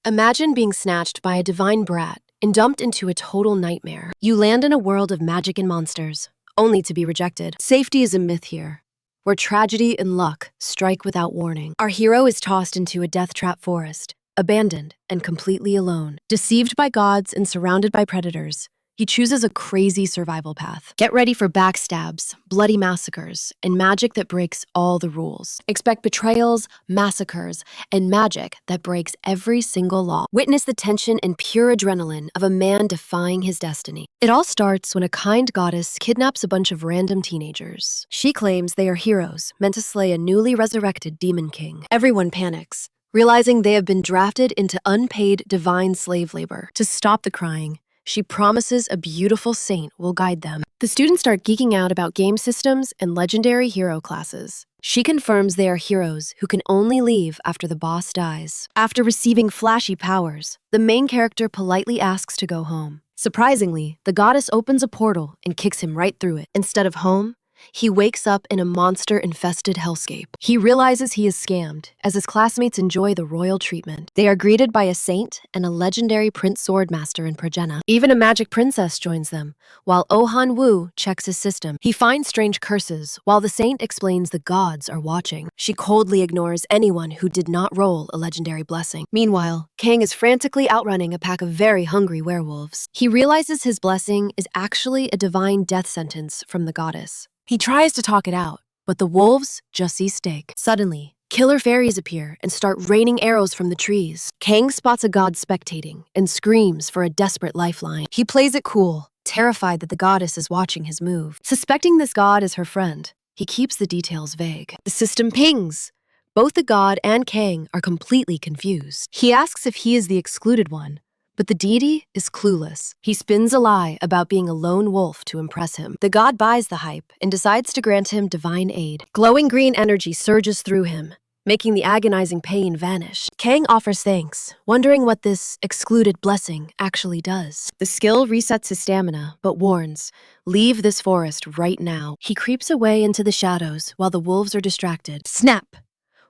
Imagine being snatched by a divine brat and dumped into a total nightmare. You land in a world of magic and monsters, only to be rejected. Safety is a myth here, where tragedy and luck strike without warning. Our hero is tossed into a death-trap forest, abandoned and completely alone. Deceived by gods and surrounded by predators, he chooses a crazy survival path. Get ready for backstabs, bloody massacres, and magic that breaks all the rules. Expect betrayals, massacres, and magic that breaks every single law. Witness the tension and pure adrenaline of a man defying his destiny. It all starts when a kind goddess kidnaps a bunch of random teenagers. She claims they are heroes meant to slay a newly resurrected demon king. Everyone panics, realizing they have been drafted into unpaid divine slave labor. To stop the crying, she promises a beautiful saint will guide them. The students start geeking out about game systems and legendary hero classes. She confirms they are heroes who can only leave after the boss dies. After receiving flashy powers, the main character politely asks to go home. Surprisingly, the goddess opens a portal and kicks him right through it. Instead of home, he wakes up in a monster-infested hellscape. He realizes he is scammed, as his classmates enjoy the royal treatment. They are greeted by a saint and a legendary prince swordmaster in Progena. Even a magic princess joins them, while Han Wu checks his system. He finds strange curses, while the saint explains the gods are watching. She coldly ignores anyone who did not roll a legendary blessing. Meanwhile, Kang is frantically outrunning a pack of very hungry werewolves. He realizes his blessing is actually a divine death sentence from the goddess. He tries to talk it out, but the wolves just see steak. Suddenly, killer fairies appear and start raining arrows from the trees. Kang spots a god spectating and screams for a desperate lifeline. He plays it cool, terrified that the goddess is watching his move. Suspecting this god is her friend, he keeps the details vague. The system pings. Both the god and Kang are completely confused. He asks if he is the excluded one, but the deity is clueless. He spins a lie about being a lone wolf to impress him. The god buys the hype and decides to grant him divine aid. Glowing green energy surges through him, making the agonizing pain vanish. Kang offers thanks, wondering what this excluded blessing actually does. The skill resets his stamina, but warns, leave this forest right now. He creeps away into the shadows while the wolves are distracted. Snap!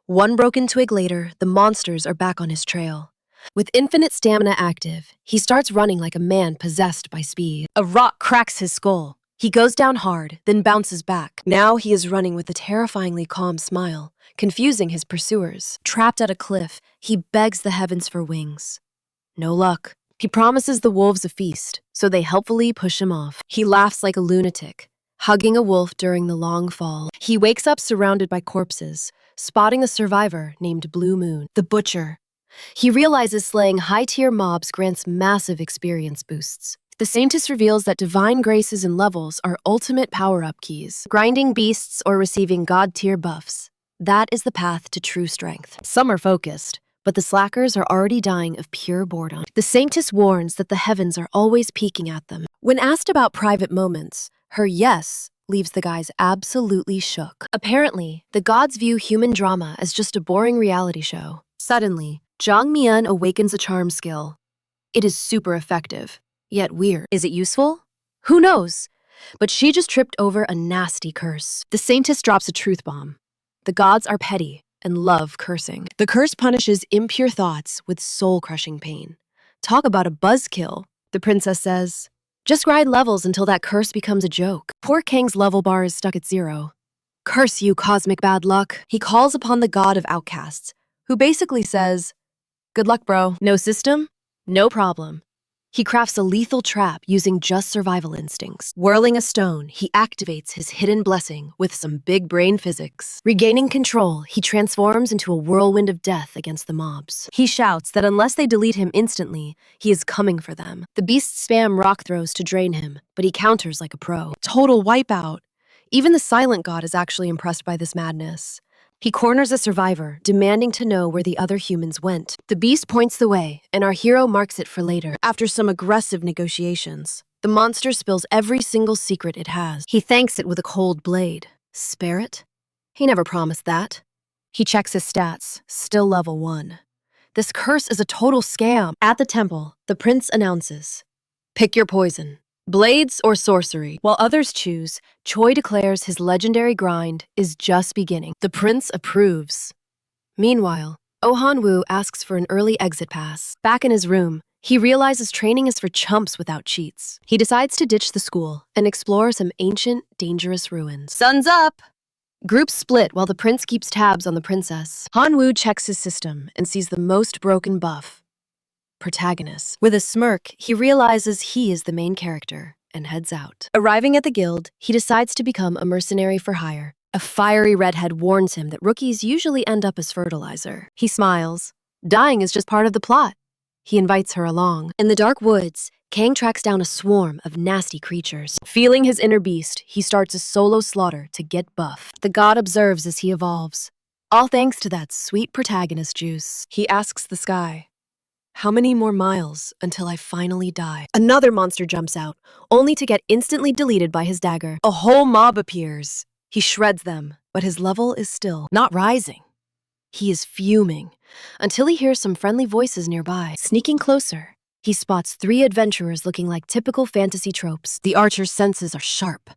One broken twig later, the monsters are back on his trail. With infinite stamina active, he starts running like a man possessed by speed. A rock cracks his skull. He goes down hard, then bounces back. Now he is running with a terrifyingly calm smile, confusing his pursuers. Trapped at a cliff, he begs the heavens for wings. No luck. He promises the wolves a feast, so they helpfully push him off. He laughs like a lunatic, hugging a wolf during the long fall. He wakes up surrounded by corpses, spotting a survivor named Blue Moon, the Butcher. He realizes slaying high-tier mobs grants massive experience boosts. The Saintess reveals that divine graces and levels are ultimate power-up keys. Grinding beasts or receiving god-tier buffs. That is the path to true strength. Some are focused, but the slackers are already dying of pure boredom. The Saintess warns that the heavens are always peeking at them. When asked about private moments, her yes leaves the guys absolutely shook. Apparently, the gods view human drama as just a boring reality show. Suddenly, Zhang Mian awakens a charm skill. It is super effective, yet weird. Is it useful? Who knows? But she just tripped over a nasty curse. The Saintess drops a truth bomb. The gods are petty and love cursing. The curse punishes impure thoughts with soul-crushing pain. Talk about a buzzkill, the princess says. Just grind levels until that curse becomes a joke. Poor Kang's level bar is stuck at 0. Curse you, cosmic bad luck. He calls upon the god of outcasts, who basically says, good luck, bro. No system? No problem. He crafts a lethal trap using just survival instincts. Whirling a stone, he activates his hidden blessing with some big brain physics. Regaining control, he transforms into a whirlwind of death against the mobs. He shouts that unless they delete him instantly, he is coming for them. The beasts spam rock throws to drain him, but he counters like a pro. Total wipeout. Even the silent god is actually impressed by this madness. He corners a survivor, demanding to know where the other humans went. The beast points the way, and our hero marks it for later. After some aggressive negotiations, the monster spills every single secret it has. He thanks it with a cold blade. Spare it? He never promised that. He checks his stats, still level 1. This curse is a total scam. At the temple, the prince announces, pick your poison. Blades or sorcery. While others choose, Choi declares his legendary grind is just beginning. The prince approves. Meanwhile, Hanu asks for an early exit pass. Back in his room, he realizes training is for chumps without cheats. He decides to ditch the school and explore some ancient, dangerous ruins. Sun's up! Groups split while the prince keeps tabs on the princess. Hanu checks his system and sees the most broken buff, protagonist. With a smirk, he realizes he is the main character and heads out. Arriving at the guild, he decides to become a mercenary for hire. A fiery redhead warns him that rookies usually end up as fertilizer. He smiles. Dying is just part of the plot. He invites her along. In the dark woods, Kang tracks down a swarm of nasty creatures. Feeling his inner beast, he starts a solo slaughter to get buff. The god observes as he evolves. All thanks to that sweet protagonist juice. He asks the sky, "How many more miles until I finally die?" Another monster jumps out, only to get instantly deleted by his dagger. A whole mob appears. He shreds them, but his level is still not rising. He is fuming, until he hears some friendly voices nearby. Sneaking closer, he spots 3 adventurers looking like typical fantasy tropes. The archer's senses are sharp.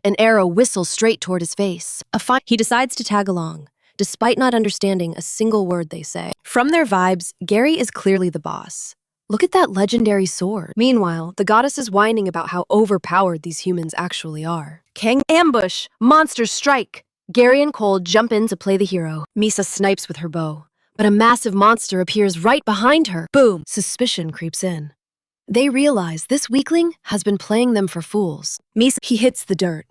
An arrow whistles straight toward his face. He decides to tag along, despite not understanding a single word they say. From their vibes, Gary is clearly the boss. Look at that legendary sword. Meanwhile, the goddess is whining about how overpowered these humans actually are. Kang ambush! Monsters strike! Gary and Cole jump in to play the hero. Misa snipes with her bow, but a massive monster appears right behind her. Boom! Suspicion creeps in. They realize this weakling has been playing them for fools. He hits the dirt.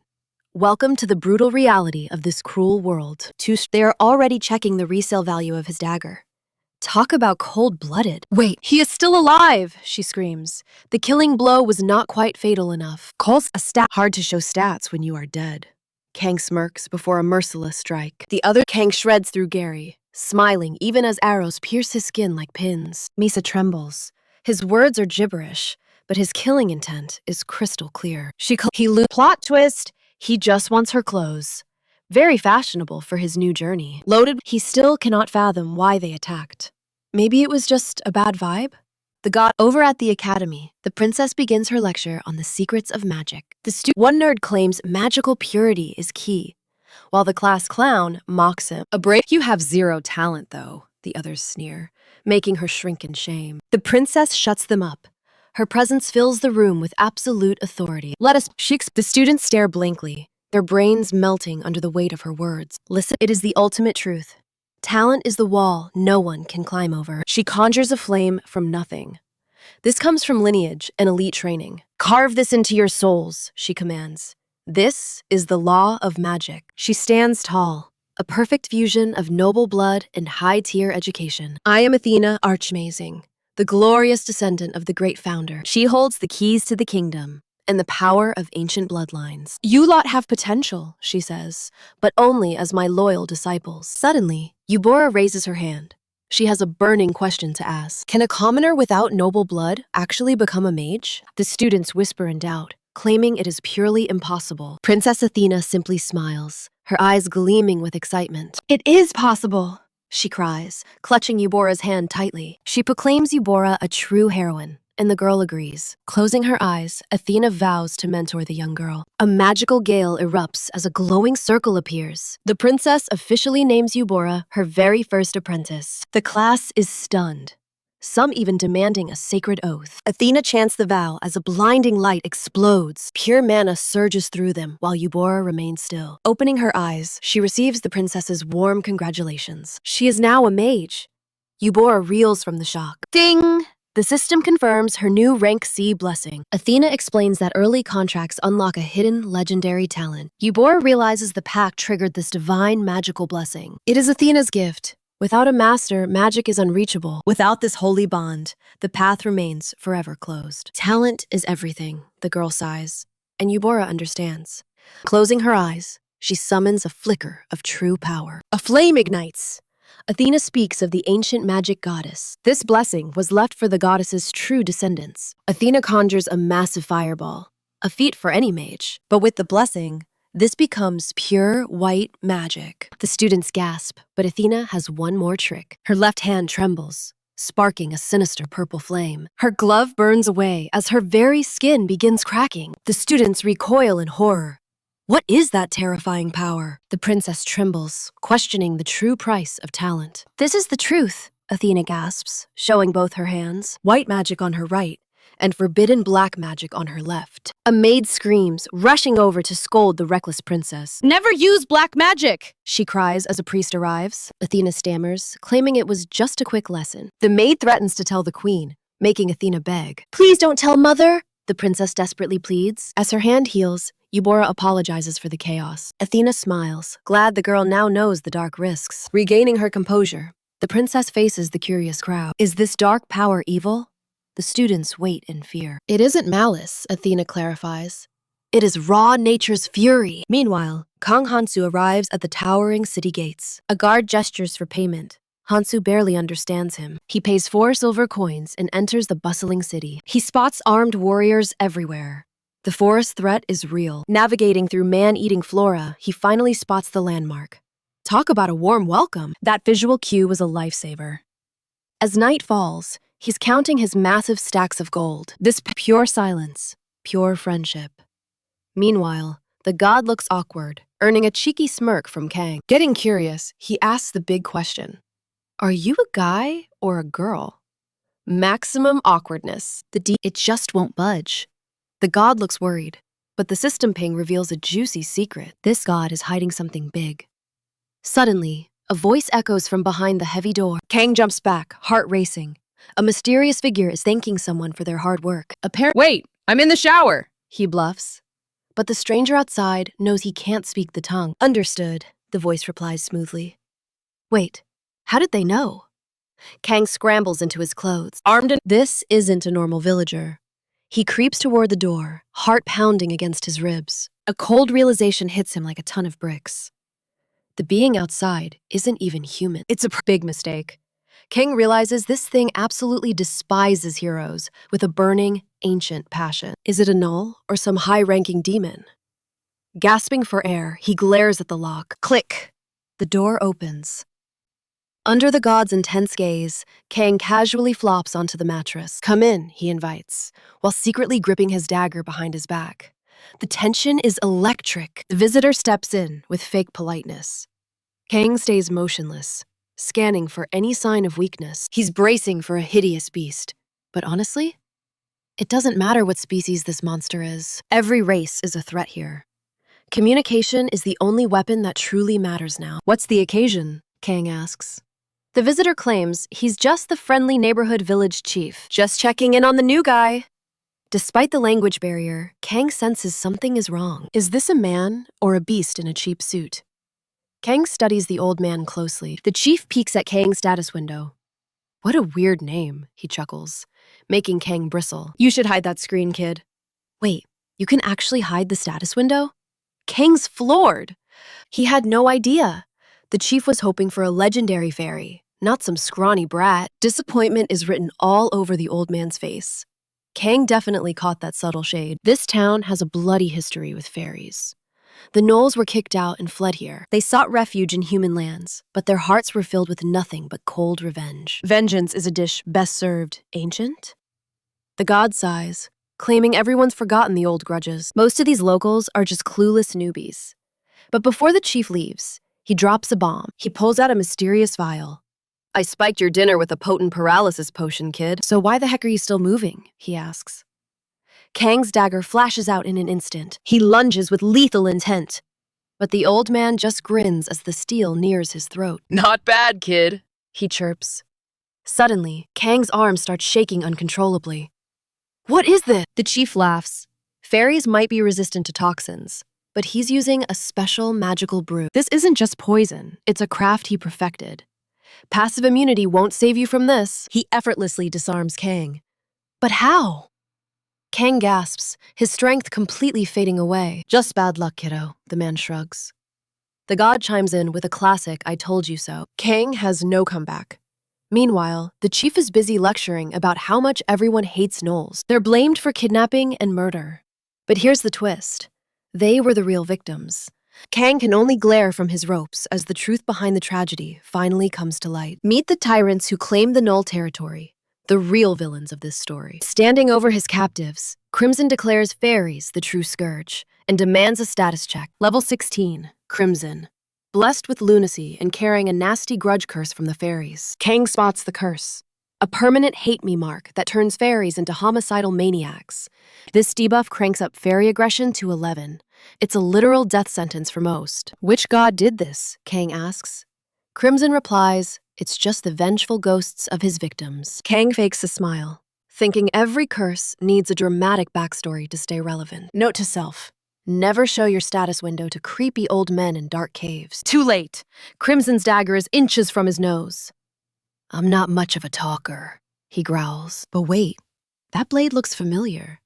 Welcome to the brutal reality of this cruel world. They are already checking the resale value of his dagger. Talk about cold-blooded. Wait, he is still alive, she screams. The killing blow was not quite fatal enough. Calls a stat. Hard to show stats when you are dead. Kang smirks before a merciless strike. The other Kang shreds through Gary, smiling even as arrows pierce his skin like pins. Misa trembles. His words are gibberish, but his killing intent is crystal clear. Plot twist, he just wants her clothes. Very fashionable for his new journey. Loaded, he still cannot fathom why they attacked. Maybe it was just a bad vibe? Over at the academy, the princess begins her lecture on the secrets of magic. One nerd claims magical purity is key, while the class clown mocks him. You have 0 talent, though, the others sneer, making her shrink in shame. The princess shuts them up. Her presence fills the room with absolute authority. The students stare blankly, their brains melting under the weight of her words. Listen, it is the ultimate truth. Talent is the wall no one can climb over. She conjures a flame from nothing. This comes from lineage and elite training. Carve this into your souls, she commands. This is the law of magic. She stands tall, a perfect fusion of noble blood and high-tier education. I am Athena, archmazing, the glorious descendant of the great founder. She holds the keys to the kingdom and the power of ancient bloodlines. You lot have potential, she says, but only as my loyal disciples. Suddenly, Eubora raises her hand. She has a burning question to ask. Can a commoner without noble blood actually become a mage? The students whisper in doubt, claiming it is purely impossible. Princess Athena simply smiles, her eyes gleaming with excitement. It is possible, she cries, clutching Eubora's hand tightly. She proclaims Eubora a true heroine, and the girl agrees. Closing her eyes, Athena vows to mentor the young girl. A magical gale erupts as a glowing circle appears. The princess officially names Eubora her very first apprentice. The class is stunned, some even demanding a sacred oath. Athena chants the vow as a blinding light explodes. Pure mana surges through them while Eubora remains still. Opening her eyes, she receives the princess's warm congratulations. She is now a mage. Eubora reels from the shock. Ding! The system confirms her new rank C blessing. Athena explains that early contracts unlock a hidden, legendary talent. Eubora realizes the pact triggered this divine magical blessing. It is Athena's gift. Without a master, magic is unreachable. Without this holy bond, the path remains forever closed. Talent is everything, the girl sighs, and Eubora understands. Closing her eyes, she summons a flicker of true power. A flame ignites. Athena speaks of the ancient magic goddess. This blessing was left for the goddess's true descendants. Athena conjures a massive fireball, a feat for any mage. But with the blessing, this becomes pure white magic. The students gasp, but Athena has one more trick. Her left hand trembles, sparking a sinister purple flame. Her glove burns away as her very skin begins cracking. The students recoil in horror. What is that terrifying power? The princess trembles, questioning the true price of talent. This is the truth, Athena gasps, showing both her hands, white magic on her right, and forbidden black magic on her left. A maid screams, rushing over to scold the reckless princess. Never use black magic, she cries as a priest arrives. Athena stammers, claiming it was just a quick lesson. The maid threatens to tell the queen, making Athena beg. Please don't tell mother, the princess desperately pleads. As her hand heals, Eubora apologizes for the chaos. Athena smiles, glad the girl now knows the dark risks. Regaining her composure, the princess faces the curious crowd. Is this dark power evil? The students wait in fear. It isn't malice, Athena clarifies. It is raw nature's fury. Meanwhile, Kang Hansu arrives at the towering city gates. A guard gestures for payment. Hansu barely understands him. He pays 4 silver coins and enters the bustling city. He spots armed warriors everywhere. The forest threat is real. Navigating through man-eating flora, he finally spots the landmark. Talk about a warm welcome. That visual cue was a lifesaver. As night falls, he's counting his massive stacks of gold. This pure silence, pure friendship. Meanwhile, the god looks awkward, earning a cheeky smirk from Kang. Getting curious, he asks the big question. Are you a guy or a girl? Maximum awkwardness. It just won't budge. The god looks worried, but the system ping reveals a juicy secret. This god is hiding something big. Suddenly, a voice echoes from behind the heavy door. Kang jumps back, heart racing. A mysterious figure is thanking someone for their hard work. Wait, I'm in the shower, He bluffs. But the stranger outside knows he can't speak the tongue. Understood, the voice replies smoothly. Wait, how did they know? Kang scrambles into his clothes. This isn't a normal villager. He creeps toward the door, heart pounding against his ribs. A cold realization hits him like a ton of bricks. The being outside isn't even human. It's a big mistake. Kang realizes this thing absolutely despises heroes with a burning, ancient passion. Is it a null or some high-ranking demon? Gasping for air, he glares at the lock. Click! The door opens. Under the god's intense gaze, Kang casually flops onto the mattress. Come in, he invites, while secretly gripping his dagger behind his back. The tension is electric. The visitor steps in with fake politeness. Kang stays motionless, scanning for any sign of weakness. He's bracing for a hideous beast. But honestly, it doesn't matter what species this monster is. Every race is a threat here. Communication is the only weapon that truly matters now. What's the occasion? Kang asks. The visitor claims he's just the friendly neighborhood village chief, just checking in on the new guy. Despite the language barrier, Kang senses something is wrong. Is this a man or a beast in a cheap suit? Kang studies the old man closely. The chief peeks at Kang's status window. What a weird name, he chuckles, making Kang bristle. You should hide that screen, kid. Wait, you can actually hide the status window? Kang's floored. He had no idea. The chief was hoping for a legendary fairy, not some scrawny brat. Disappointment is written all over the old man's face. Kang definitely caught that subtle shade. This town has a bloody history with fairies. The gnolls were kicked out and fled here. They sought refuge in human lands, but their hearts were filled with nothing but cold revenge. Vengeance is a dish best served ancient? The god sighs, claiming everyone's forgotten the old grudges. Most of these locals are just clueless newbies. But before the chief leaves, he drops a bomb. He pulls out a mysterious vial. I spiked your dinner with a potent paralysis potion, kid. So why the heck are you still moving? He asks. Kang's dagger flashes out in an instant. He lunges with lethal intent. But the old man just grins as the steel nears his throat. Not bad, kid, he chirps. Suddenly, Kang's arm starts shaking uncontrollably. What is this? The chief laughs. Fairies might be resistant to toxins, but he's using a special magical brew. This isn't just poison, it's a craft he perfected. Passive immunity won't save you from this. He effortlessly disarms Kang. But how? Kang gasps, his strength completely fading away. Just bad luck, kiddo, the man shrugs. The god chimes in with a classic I told you so. Kang has no comeback. Meanwhile, the chief is busy lecturing about how much everyone hates gnolls. They're blamed for kidnapping and murder. But here's the twist. They were the real victims. Kang can only glare from his ropes as the truth behind the tragedy finally comes to light. Meet the tyrants who claim the Null territory, the real villains of this story. Standing over his captives, Crimson declares fairies the true scourge, and demands a status check. Level 16, Crimson. Blessed with lunacy and carrying a nasty grudge curse from the fairies. Kang spots the curse. A permanent hate-me mark that turns fairies into homicidal maniacs. This debuff cranks up fairy aggression to 11. It's a literal death sentence for most. Which god did this? Kang asks. Crimson replies, it's just the vengeful ghosts of his victims. Kang fakes a smile, thinking every curse needs a dramatic backstory to stay relevant. Note to self, never show your status window to creepy old men in dark caves. Too late. Crimson's dagger is inches from his nose. I'm not much of a talker, he growls. But wait, that blade looks familiar.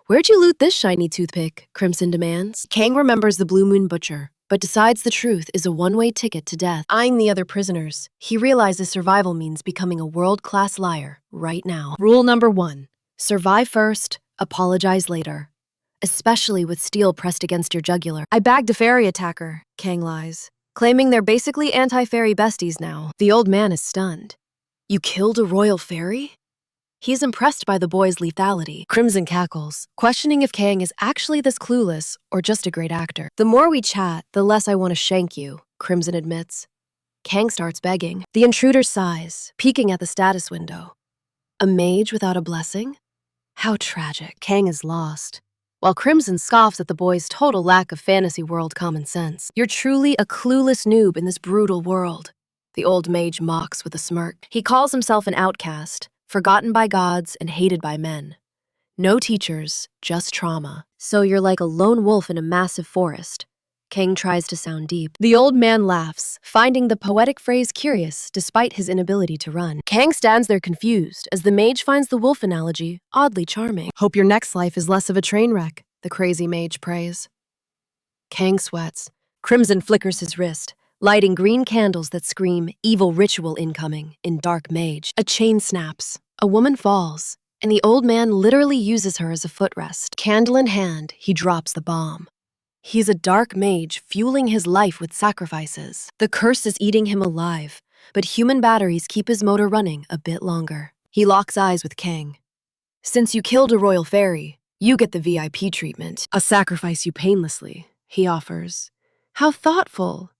Where'd you loot this shiny toothpick? Crimson demands. Kang remembers the Blue Moon Butcher, but decides the truth is a one-way ticket to death. Eyeing the other prisoners, he realizes survival means becoming a world-class liar right now. Rule number 1, survive first, apologize later. Especially with steel pressed against your jugular. I bagged a fairy attacker, Kang lies, claiming they're basically anti-fairy besties now. The old man is stunned. You killed a royal fairy? He's impressed by the boy's lethality. Crimson cackles, questioning if Kang is actually this clueless or just a great actor. The more we chat, the less I want to shank you, Crimson admits. Kang starts begging. The intruder sighs, peeking at the status window. A mage without a blessing? How tragic. Kang is lost, while Crimson scoffs at the boy's total lack of fantasy world common sense. You're truly a clueless noob in this brutal world, the old mage mocks with a smirk. He calls himself an outcast, forgotten by gods and hated by men. No teachers, just trauma. So you're like a lone wolf in a massive forest. Kang tries to sound deep. The old man laughs, finding the poetic phrase curious despite his inability to run. Kang stands there confused as the mage finds the wolf analogy oddly charming. Hope your next life is less of a train wreck, the crazy mage prays. Kang sweats. Crimson flickers his wrist, lighting green candles that scream evil ritual incoming in dark mage. A chain snaps. A woman falls, and the old man literally uses her as a footrest. Candle in hand, he drops the bomb. He's a dark mage fueling his life with sacrifices. The curse is eating him alive, but human batteries keep his motor running a bit longer. He locks eyes with Kang. Since you killed a royal fairy, you get the VIP treatment. A sacrifice you painlessly, he offers. How thoughtful.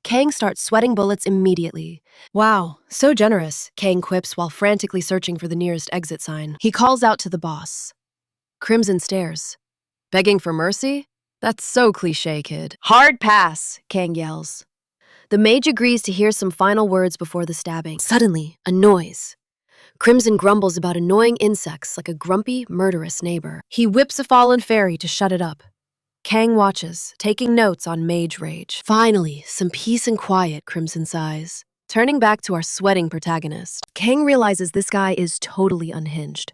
Kang starts sweating bullets immediately. Wow, so generous, Kang quips while frantically searching for the nearest exit sign. He calls out to the boss. Crimson stares. Begging for mercy? That's so cliché, kid. Hard pass, Kang yells. The mage agrees to hear some final words before the stabbing. Suddenly, a noise. Crimson grumbles about annoying insects like a grumpy, murderous neighbor. He whips a fallen fairy to shut it up. Kang watches, taking notes on mage rage. Finally, some peace and quiet, Crimson sighs. Turning back to our sweating protagonist, Kang realizes this guy is totally unhinged.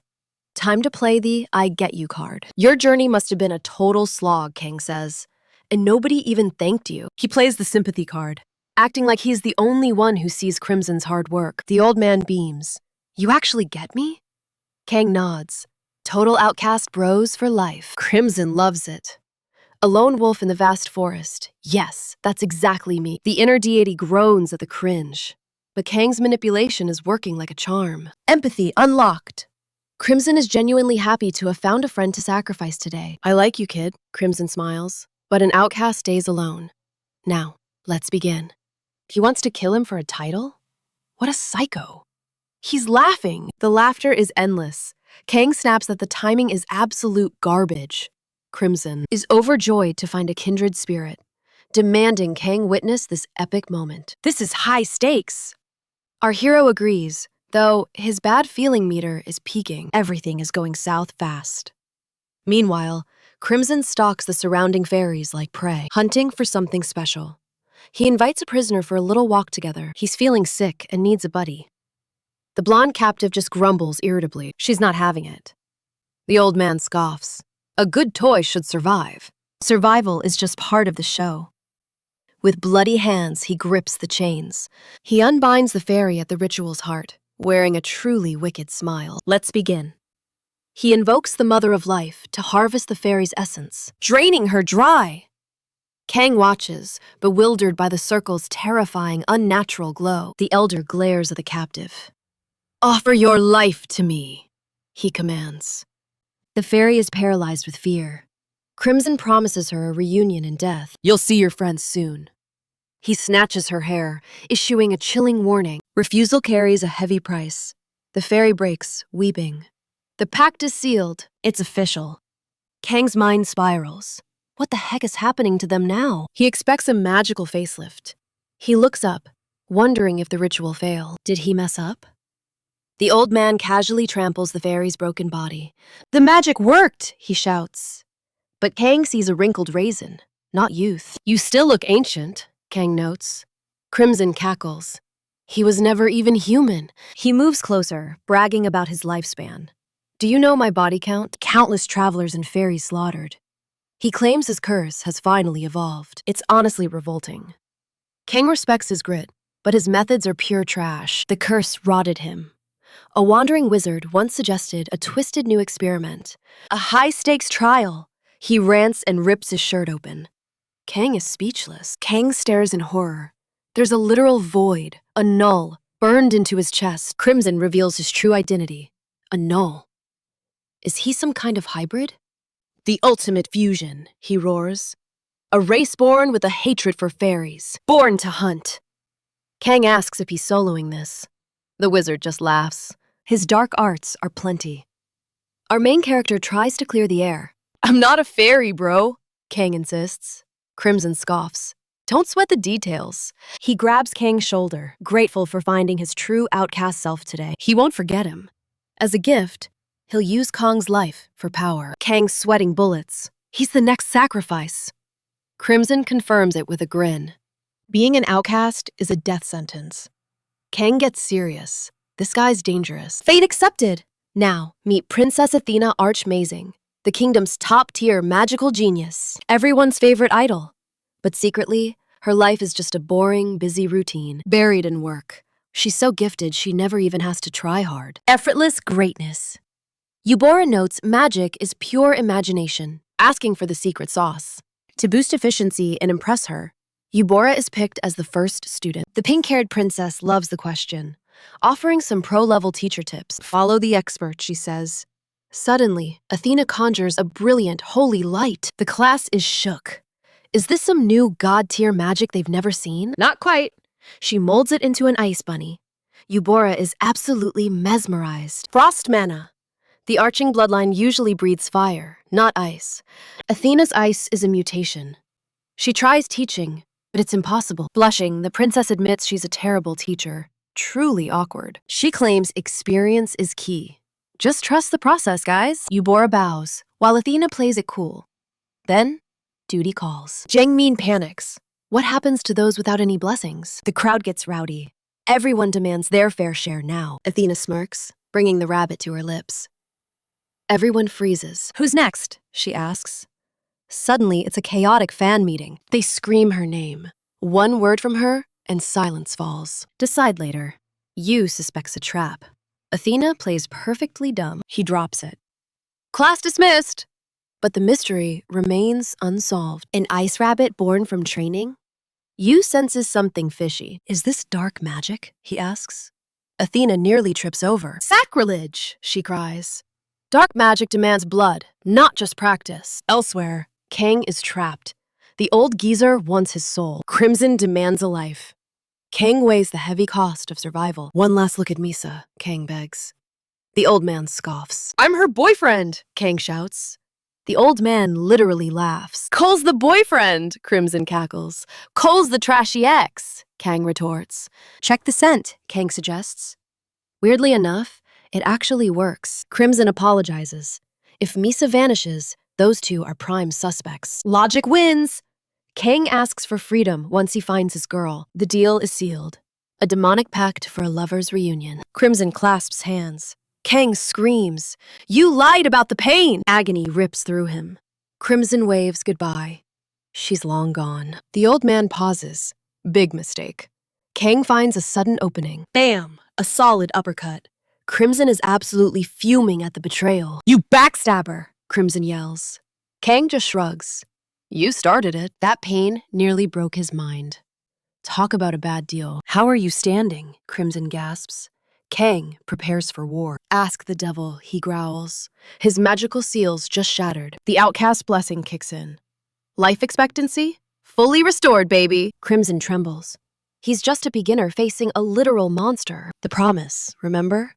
Time to play the I get you card. Your journey must have been a total slog, Kang says, and nobody even thanked you. He plays the sympathy card, acting like he's the only one who sees Crimson's hard work. The old man beams. You actually get me? Kang nods. Total outcast bros for life. Crimson loves it. A lone wolf in the vast forest. Yes, that's exactly me. The inner deity groans at the cringe. But Kang's manipulation is working like a charm. Empathy unlocked. Crimson is genuinely happy to have found a friend to sacrifice today. I like you, kid, Crimson smiles. But an outcast stays alone. Now, let's begin. He wants to kill him for a title? What a psycho. He's laughing. The laughter is endless. Kang snaps that the timing is absolute garbage. Crimson is overjoyed to find a kindred spirit, demanding Kang witness this epic moment. This is high stakes. Our hero agrees, though his bad feeling meter is peaking. Everything is going south fast. Meanwhile, Crimson stalks the surrounding fairies like prey, hunting for something special. He invites a prisoner for a little walk together. He's feeling sick and needs a buddy. The blonde captive just grumbles irritably. She's not having it. The old man scoffs. A good toy should survive. Survival is just part of the show. With bloody hands, he grips the chains. He unbinds the fairy at the ritual's heart, wearing a truly wicked smile. Let's begin. He invokes the Mother of Life to harvest the fairy's essence, draining her dry. Kang watches, bewildered by the circle's terrifying, unnatural glow. The elder glares at the captive. Offer your life to me, he commands. The fairy is paralyzed with fear. Crimson promises her a reunion in death. You'll see your friends soon. He snatches her hair, issuing a chilling warning. Refusal carries a heavy price. The fairy breaks, weeping. The pact is sealed. It's official. Kang's mind spirals. What the heck is happening to them now? He expects a magical facelift. He looks up, wondering if the ritual failed. Did he mess up? The old man casually tramples the fairy's broken body. The magic worked, he shouts. But Kang sees a wrinkled raisin, not youth. You still look ancient, Kang notes. Crimson cackles. He was never even human. He moves closer, bragging about his lifespan. Do you know my body count? Countless travelers and fairies slaughtered. He claims his curse has finally evolved. It's honestly revolting. Kang respects his grit, but his methods are pure trash. The curse rotted him. A wandering wizard once suggested a twisted new experiment. A high-stakes trial. He rants and rips his shirt open. Kang is speechless. Kang stares in horror. There's a literal void, a null, burned into his chest. Crimson reveals his true identity. A null. Is he some kind of hybrid? The ultimate fusion, he roars. A race born with a hatred for fairies, born to hunt. Kang asks if he's soloing this. The wizard just laughs. His dark arts are plenty. Our main character tries to clear the air. I'm not a fairy, bro, Kang insists. Crimson scoffs. Don't sweat the details. He grabs Kang's shoulder, grateful for finding his true outcast self today. He won't forget him. As a gift, he'll use Kang's life for power. Kang's sweating bullets. He's the next sacrifice. Crimson confirms it with a grin. Being an outcast is a death sentence. Kang gets serious. This guy's dangerous. Fate accepted. Now, meet Princess Athena Archmazing, the kingdom's top-tier magical genius, everyone's favorite idol. But secretly, her life is just a boring, busy routine, buried in work. She's so gifted she never even has to try hard. Effortless greatness. Eubora notes magic is pure imagination, asking for the secret sauce. To boost efficiency and impress her, Eubora is picked as the first student. The pink-haired princess loves the question, offering some pro-level teacher tips. Follow the expert, she says. Suddenly, Athena conjures a brilliant, holy light. The class is shook. Is this some new god-tier magic they've never seen? Not quite. She molds it into an ice bunny. Eubora is absolutely mesmerized. Frost mana. The arching bloodline usually breathes fire, not ice. Athena's ice is a mutation. She tries teaching, but it's impossible. Blushing, the princess admits she's a terrible teacher. Truly awkward. She claims experience is key. Just trust the process, guys. Eubora bows, while Athena plays it cool. Then, duty calls. Jangmin panics. What happens to those without any blessings? The crowd gets rowdy. Everyone demands their fair share now. Athena smirks, bringing the rabbit to her lips. Everyone freezes. Who's next? She asks. Suddenly, it's a chaotic fan meeting. They scream her name. One word from her, and silence falls. Decide later. Yu suspects a trap. Athena plays perfectly dumb. He drops it. Class dismissed! But the mystery remains unsolved. An ice rabbit born from training? Yu senses something fishy. Is this dark magic? He asks. Athena nearly trips over. Sacrilege! She cries. Dark magic demands blood, not just practice. Elsewhere, Kang is trapped. The old geezer wants his soul. Crimson demands a life. Kang weighs the heavy cost of survival. One last look at Misa, Kang begs. The old man scoffs. I'm her boyfriend, Kang shouts. The old man literally laughs. Cole's the boyfriend, Crimson cackles. Cole's the trashy ex, Kang retorts. Check the scent, Kang suggests. Weirdly enough, it actually works. Crimson apologizes. If Misa vanishes, those two are prime suspects. Logic wins! Kang asks for freedom once he finds his girl. The deal is sealed. A demonic pact for a lover's reunion. Crimson clasps hands. Kang screams. You lied about the pain! Agony rips through him. Crimson waves goodbye. She's long gone. The old man pauses. Big mistake. Kang finds a sudden opening. Bam! A solid uppercut. Crimson is absolutely fuming at the betrayal. You backstabber! Crimson yells. Kang just shrugs. You started it. That pain nearly broke his mind. Talk about a bad deal. How are you standing? Crimson gasps. Kang prepares for war. Ask the devil, he growls. His magical seals just shattered. The outcast blessing kicks in. Life expectancy? Fully restored, baby. Crimson trembles. He's just a beginner facing a literal monster. The promise, remember?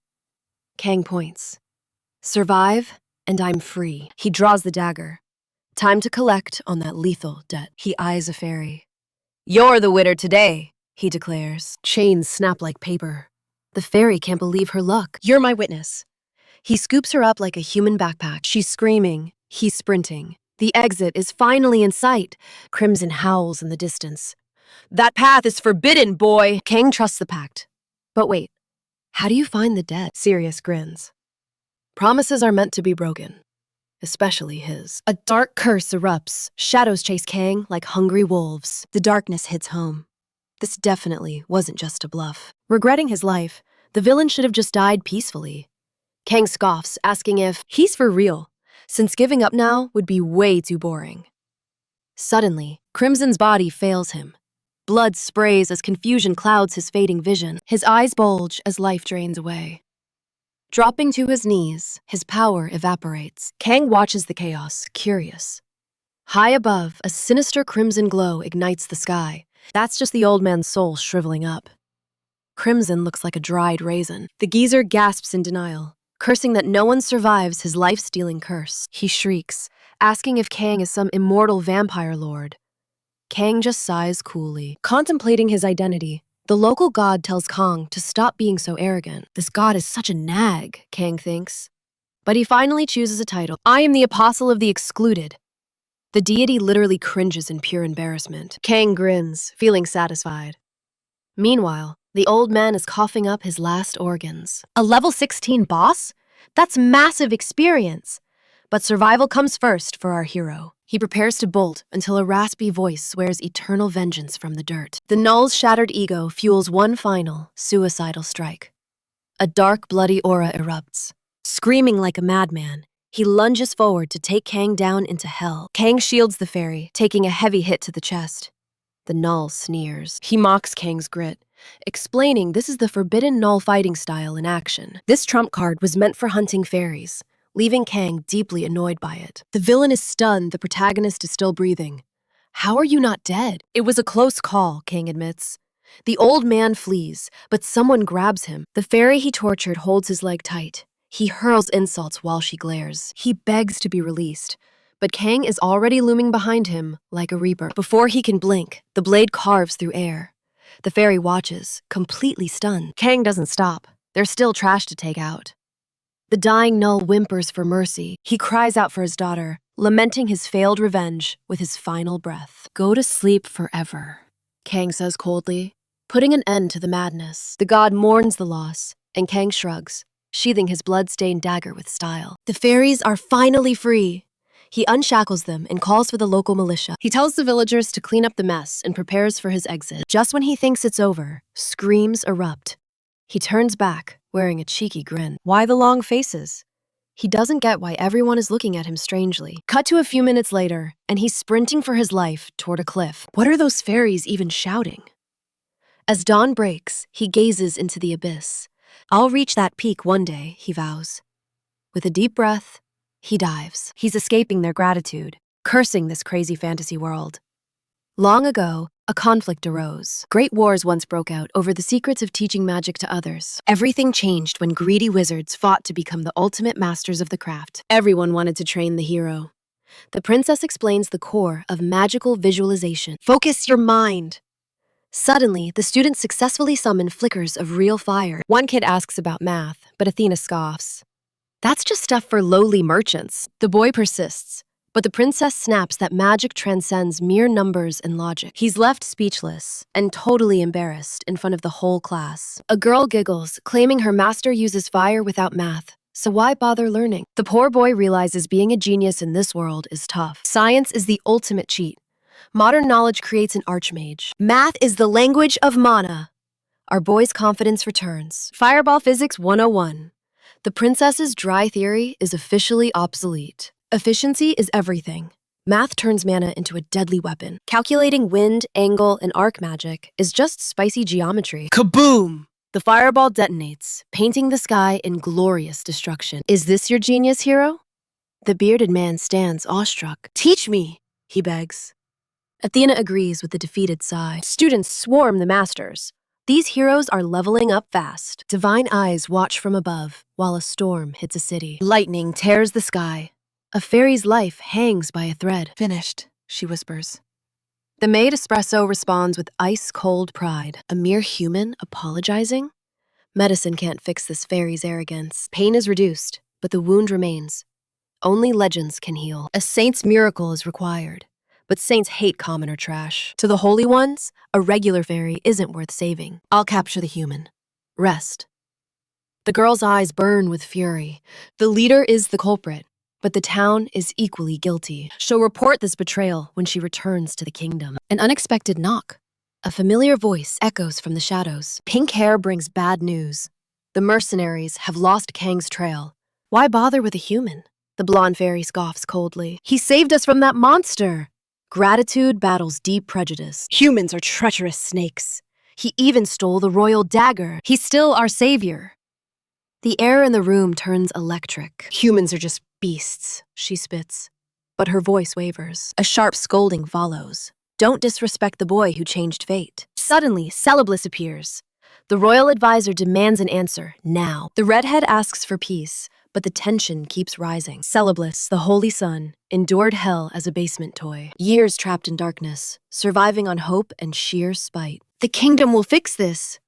Kang points. Survive, and I'm free. He draws the dagger. Time to collect on that lethal debt. He eyes a fairy. You're the winner today, he declares. Chains snap like paper. The fairy can't believe her luck. You're my witness. He scoops her up like a human backpack. She's screaming. He's sprinting. The exit is finally in sight. Crimson howls in the distance. That path is forbidden, boy! Kang trusts the pact. But wait, how do you find the dead? Sirius grins. Promises are meant to be broken. Especially his. A dark curse erupts. Shadows chase Kang like hungry wolves. The darkness hits home. This definitely wasn't just a bluff. Regretting his life, the villain should have just died peacefully. Kang scoffs, asking if he's for real, since giving up now would be way too boring. Suddenly, Crimson's body fails him. Blood sprays as confusion clouds his fading vision. His eyes bulge as life drains away. Dropping to his knees, his power evaporates. Kang watches the chaos, curious. High above, a sinister crimson glow ignites the sky. That's just the old man's soul shriveling up. Crimson looks like a dried raisin. The geezer gasps in denial, cursing that no one survives his life-stealing curse. He shrieks, asking if Kang is some immortal vampire lord. Kang just sighs coolly, contemplating his identity. The local god tells Kang to stop being so arrogant. This god is such a nag, Kang thinks. But he finally chooses a title. I am the apostle of the excluded. The deity literally cringes in pure embarrassment. Kang grins, feeling satisfied. Meanwhile, the old man is coughing up his last organs. A level 16 boss? That's massive experience. But survival comes first for our hero. He prepares to bolt until a raspy voice swears eternal vengeance from the dirt. The Null's shattered ego fuels one final, suicidal strike. A dark, bloody aura erupts. Screaming like a madman, he lunges forward to take Kang down into hell. Kang shields the fairy, taking a heavy hit to the chest. The Null sneers. He mocks Kang's grit, explaining this is the forbidden Null fighting style in action. This trump card was meant for hunting fairies, leaving Kang deeply annoyed by it. The villain is stunned, the protagonist is still breathing. How are you not dead? It was a close call, Kang admits. The old man flees, but someone grabs him. The fairy he tortured holds his leg tight. He hurls insults while she glares. He begs to be released, but Kang is already looming behind him like a reaper. Before he can blink, the blade carves through air. The fairy watches, completely stunned. Kang doesn't stop. There's still trash to take out. The dying Null whimpers for mercy. He cries out for his daughter, lamenting his failed revenge with his final breath. Go to sleep forever, Kang says coldly, putting an end to the madness. The god mourns the loss, and Kang shrugs, sheathing his blood-stained dagger with style. The fairies are finally free. He unshackles them and calls for the local militia. He tells the villagers to clean up the mess and prepares for his exit. Just when he thinks it's over, screams erupt. He turns back, wearing a cheeky grin. Why the long faces? He doesn't get why everyone is looking at him strangely. Cut to a few minutes later, and he's sprinting for his life toward a cliff. What are those fairies even shouting? As dawn breaks, he gazes into the abyss. I'll reach that peak one day, he vows. With a deep breath, he dives. He's escaping their gratitude, cursing this crazy fantasy world. Long ago, a conflict arose. Great wars once broke out over the secrets of teaching magic to others. Everything changed when greedy wizards fought to become the ultimate masters of the craft. Everyone wanted to train the hero. The princess explains the core of magical visualization. Focus your mind. Suddenly, the students successfully summon flickers of real fire. One kid asks about math, but Athena scoffs. That's just stuff for lowly merchants. The boy persists, but the princess snaps that magic transcends mere numbers and logic. He's left speechless and totally embarrassed in front of the whole class. A girl giggles, claiming her master uses fire without math, so why bother learning? The poor boy realizes being a genius in this world is tough. Science is the ultimate cheat. Modern knowledge creates an archmage. Math is the language of mana. Our boy's confidence returns. Fireball Physics 101. The princess's dry theory is officially obsolete. Efficiency is everything. Math turns mana into a deadly weapon. Calculating wind, angle, and arc magic is just spicy geometry. Kaboom! The fireball detonates, painting the sky in glorious destruction. Is this your genius, hero? The bearded man stands awestruck. Teach me, he begs. Athena agrees with a defeated sigh. Students swarm the masters. These heroes are leveling up fast. Divine eyes watch from above while a storm hits a city. Lightning tears the sky. A fairy's life hangs by a thread. Finished, she whispers. The maid espresso responds with ice-cold pride. A mere human apologizing? Medicine can't fix this fairy's arrogance. Pain is reduced, but the wound remains. Only legends can heal. A saint's miracle is required, but saints hate commoner trash. To the holy ones, a regular fairy isn't worth saving. I'll capture the human. Rest. The girl's eyes burn with fury. The leader is the culprit, but the town is equally guilty. She'll report this betrayal when she returns to the kingdom. An unexpected knock. A familiar voice echoes from the shadows. Pink hair brings bad news. The mercenaries have lost Kang's trail. Why bother with a human? The blonde fairy scoffs coldly. He saved us from that monster. Gratitude battles deep prejudice. Humans are treacherous snakes. He even stole the royal dagger. He's still our savior. The air in the room turns electric. Humans are just beasts, she spits. But her voice wavers. A sharp scolding follows. Don't disrespect the boy who changed fate. Suddenly, Celeblis appears. The royal advisor demands an answer, now. The redhead asks for peace, but the tension keeps rising. Celeblis, the holy son, endured hell as a basement toy. Years trapped in darkness, surviving on hope and sheer spite. The kingdom will fix this.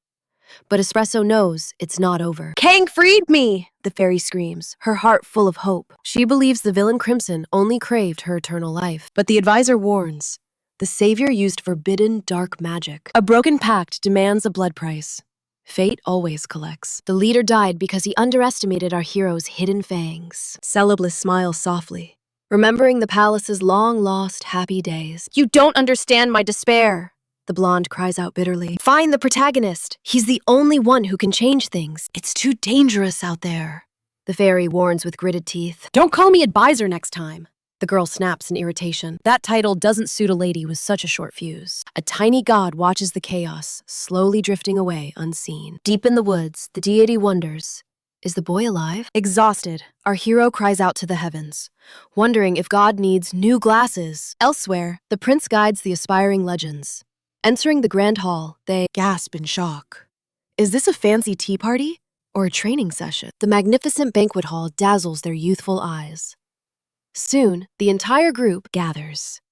But Espresso knows it's not over. Kang freed me, the fairy screams, her heart full of hope. She believes the villain Crimson only craved her eternal life. But the advisor warns. The savior used forbidden dark magic. A broken pact demands a blood price. Fate always collects. The leader died because he underestimated our hero's hidden fangs. Celeblis smiles softly, remembering the palace's long-lost happy days. You don't understand my despair, the blonde cries out bitterly. Find the protagonist. He's the only one who can change things. It's too dangerous out there, the fairy warns with gritted teeth. Don't call me advisor next time. The girl snaps in irritation. That title doesn't suit a lady with such a short fuse. A tiny god watches the chaos, slowly drifting away unseen. Deep in the woods, the deity wonders, is the boy alive? Exhausted, our hero cries out to the heavens, wondering if God needs new glasses. Elsewhere, the prince guides the aspiring legends. Entering the grand hall, they gasp in shock. Is this a fancy tea party or a training session? The magnificent banquet hall dazzles their youthful eyes. Soon, the entire group gathers.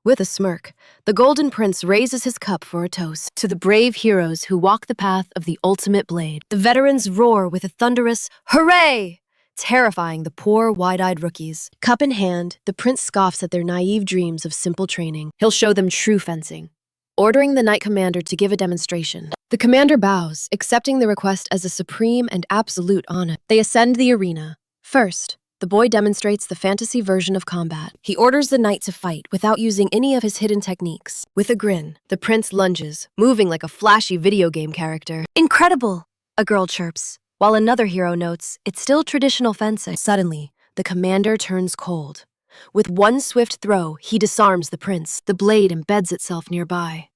With a smirk, the Golden Prince raises his cup for a toast to the brave heroes who walk the path of the ultimate blade. The veterans roar with a thunderous hooray, terrifying the poor, wide-eyed rookies. Cup in hand, the prince scoffs at their naive dreams of simple training. He'll show them true fencing, ordering the knight commander to give a demonstration. The commander bows, accepting the request as a supreme and absolute honor. They ascend the arena. First, the boy demonstrates the fantasy version of combat. He orders the knight to fight without using any of his hidden techniques. With a grin, the prince lunges, moving like a flashy video game character. Incredible, a girl chirps, while another hero notes it's still traditional fencing. Suddenly, the commander turns cold. With one swift throw, he disarms the prince. The blade embeds itself nearby.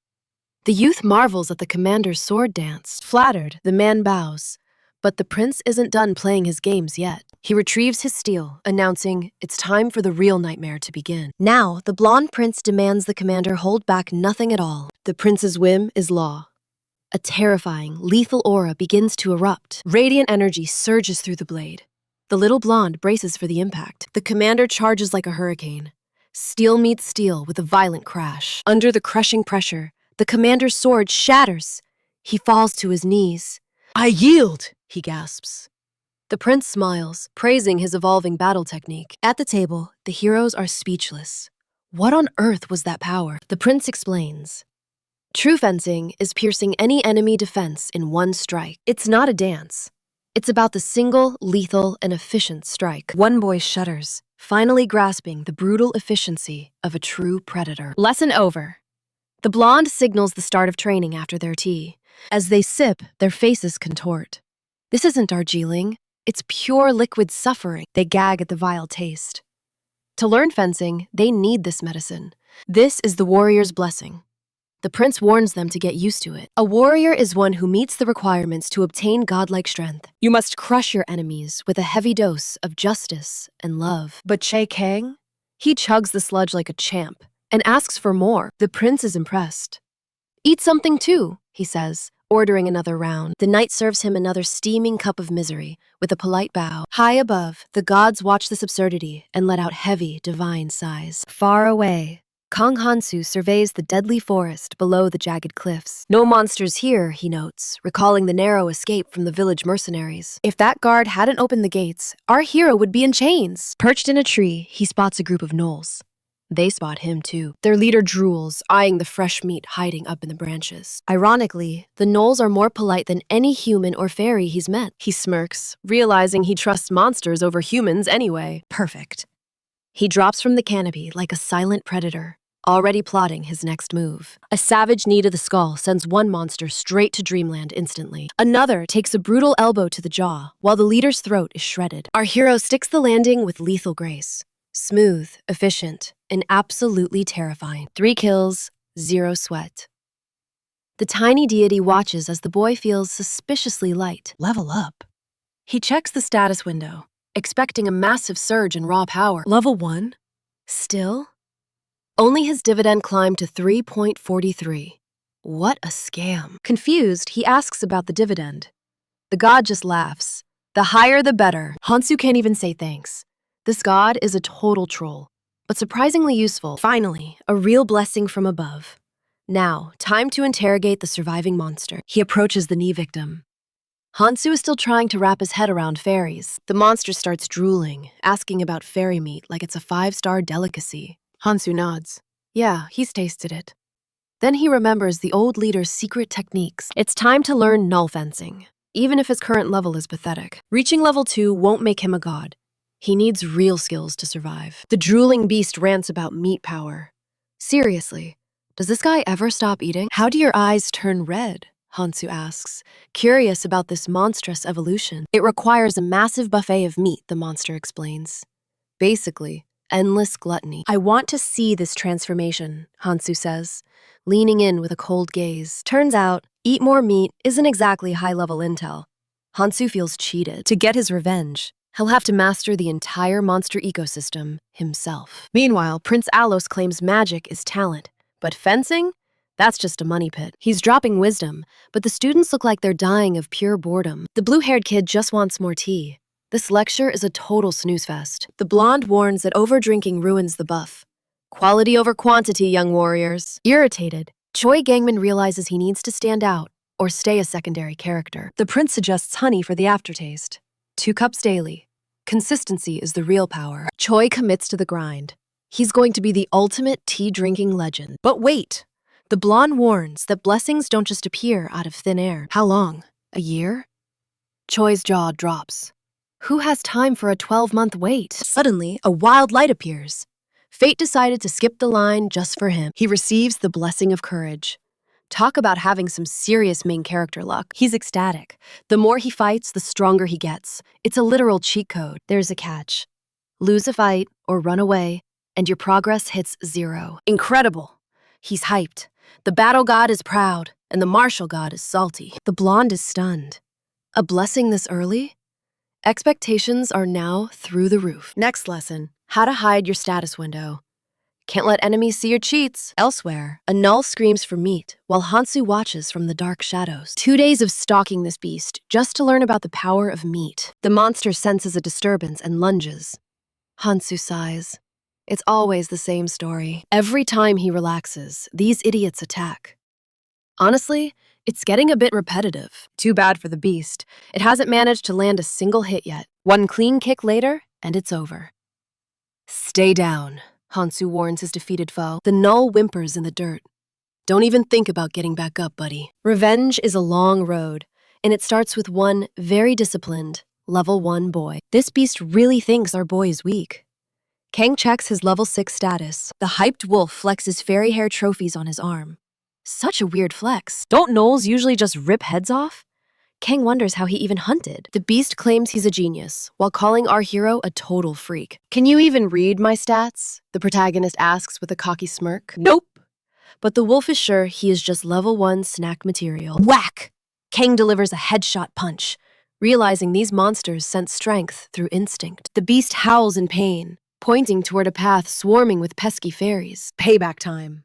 The youth marvels at the commander's sword dance. Flattered, the man bows. But the prince isn't done playing his games yet. He retrieves his steel, announcing it's time for the real nightmare to begin. Now, the blonde prince demands the commander hold back nothing at all. The prince's whim is law. A terrifying, lethal aura begins to erupt. Radiant energy surges through the blade. The little blonde braces for the impact. The commander charges like a hurricane. Steel meets steel with a violent crash. Under the crushing pressure, the commander's sword shatters. He falls to his knees. I yield, he gasps. The prince smiles, praising his evolving battle technique. At the table, the heroes are speechless. What on earth was that power? The prince explains. True fencing is piercing any enemy defense in one strike. It's not a dance. It's about the single, lethal, and efficient strike. One boy shudders, finally grasping the brutal efficiency of a true predator. Lesson over. The blonde signals the start of training after their tea. As they sip, their faces contort. This isn't Darjeeling. It's pure liquid suffering. They gag at the vile taste. To learn fencing, they need this medicine. This is the warrior's blessing. The The prince warns them to get used to it. A warrior is one who meets the requirements to obtain godlike strength. You must crush your enemies with a heavy dose of justice and love. But Che Kang? He chugs the sludge like a champ and asks for more. The prince is impressed. Eat something too, he says, ordering another round. The knight serves him another steaming cup of misery with a polite bow. High above, the gods watch this absurdity and let out heavy, divine sighs. Far away, Kang Hansu surveys the deadly forest below the jagged cliffs. No monsters here, he notes, recalling the narrow escape from the village mercenaries. If that guard hadn't opened the gates, our hero would be in chains. Perched in a tree, he spots a group of gnolls. They spot him too. Their leader drools, eyeing the fresh meat hiding up in the branches. Ironically, the gnolls are more polite than any human or fairy he's met. He smirks, realizing he trusts monsters over humans anyway. Perfect. He drops from the canopy like a silent predator, already plotting his next move. A savage knee to the skull sends one monster straight to dreamland instantly. Another takes a brutal elbow to the jaw, while the leader's throat is shredded. Our hero sticks the landing with lethal grace. Smooth, efficient, and absolutely terrifying. 3 kills, 0 sweat. The tiny deity watches as the boy feels suspiciously light. Level up. He checks the status window, expecting a massive surge in raw power. Level 1? Still? Only his dividend climbed to 3.43. What a scam. Confused, he asks about the dividend. The god just laughs. The higher the better. Hansu can't even say thanks. This god is a total troll, but surprisingly useful. Finally, a real blessing from above. Now, time to interrogate the surviving monster. He approaches the knee victim. Hansu is still trying to wrap his head around fairies. The monster starts drooling, asking about fairy meat like it's a 5-star delicacy. Hansu nods. Yeah, he's tasted it. Then he remembers the old leader's secret techniques. It's time to learn null fencing, even if his current level is pathetic. Reaching level 2 won't make him a god. He needs real skills to survive. The drooling beast rants about meat power. Seriously, does this guy ever stop eating? How do your eyes turn red? Hansu asks, curious about this monstrous evolution. It requires a massive buffet of meat, the monster explains. Basically, endless gluttony. I want to see this transformation, Hansu says, leaning in with a cold gaze. Turns out, eat more meat isn't exactly high-level intel. Hansu feels cheated. To get his revenge, he'll have to master the entire monster ecosystem himself. Meanwhile, Prince Alos claims magic is talent, but fencing? That's just a money pit. He's dropping wisdom, but the students look like they're dying of pure boredom. The blue-haired kid just wants more tea. This lecture is a total snooze fest. The blonde warns that overdrinking ruins the buff. Quality over quantity, young warriors. Irritated, Choi Gangman realizes he needs to stand out or stay a secondary character. The prince suggests honey for the aftertaste. 2 cups daily. Consistency is the real power. Choi commits to the grind. He's going to be the ultimate tea-drinking legend. But wait! The blonde warns that blessings don't just appear out of thin air. How long? A year? Choi's jaw drops. Who has time for a 12-month wait? Suddenly, a wild light appears. Fate decided to skip the line just for him. He receives the blessing of courage. Talk about having some serious main character luck. He's ecstatic. The more he fights, the stronger he gets. It's a literal cheat code. There's a catch. Lose a fight or run away, and your progress hits 0. Incredible. He's hyped. The battle god is proud, and the martial god is salty. The blonde is stunned. A blessing this early? Expectations are now through the roof. Next lesson, how to hide your status window. Can't let enemies see your cheats. Elsewhere, a null screams for meat, while Hansu watches from the dark shadows. 2 days of stalking this beast, just to learn about the power of meat. The monster senses a disturbance and lunges. Hansu sighs. It's always the same story. Every time he relaxes, these idiots attack. Honestly, it's getting a bit repetitive. Too bad for the beast. It hasn't managed to land a single hit yet. 1 clean kick later, and it's over. Stay down, Hansu warns his defeated foe. The null whimpers in the dirt. Don't even think about getting back up, buddy. Revenge is a long road, and it starts with one very disciplined, level 1 boy. This beast really thinks our boy is weak. Kang checks his level 6 status. The hyped wolf flexes fairy hair trophies on his arm. Such a weird flex. Don't gnolls usually just rip heads off? Kang wonders how he even hunted. The beast claims he's a genius, while calling our hero a total freak. Can you even read my stats? The protagonist asks with a cocky smirk. Nope. but the wolf is sure he is just level 1 snack material. Whack! Kang delivers a headshot punch, realizing these monsters sense strength through instinct. The beast howls in pain, pointing toward a path swarming with pesky fairies. Payback time.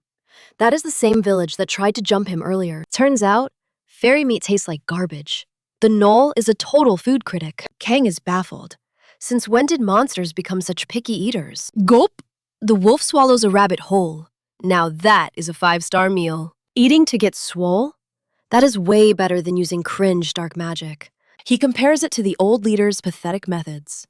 That is the same village that tried to jump him earlier. Turns out, fairy meat tastes like garbage. The Knoll is a total food critic. Kang is baffled. Since when did monsters become such picky eaters? Gulp! The wolf swallows a rabbit whole. Now that is a 5-star meal. Eating to get swole? That is way better than using cringe dark magic. He compares it to the old leader's pathetic methods.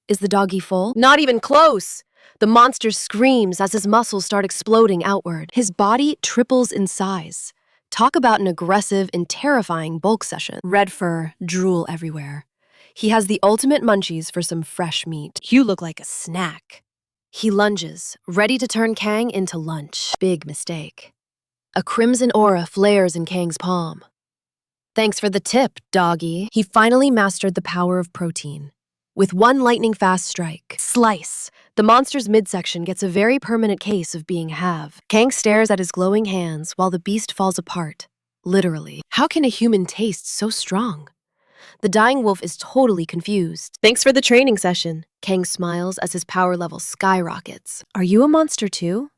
Is the doggy full? Not even close! The monster screams as his muscles start exploding outward. His body triples in size. Talk about an aggressive and terrifying bulk session. Red fur, drool everywhere. He has the ultimate munchies for some fresh meat. You look like a snack. He lunges, ready to turn Kang into lunch. Big mistake. A crimson aura flares in Kang's palm. Thanks for the tip, doggy. He finally mastered the power of protein. With one lightning-fast strike, slice, the monster's midsection gets a very permanent case of being have. Kang stares at his glowing hands while the beast falls apart. Literally. How can a human taste so strong? The dying wolf is totally confused. Thanks for the training session. Kang smiles as his power level skyrockets. Are you a monster too?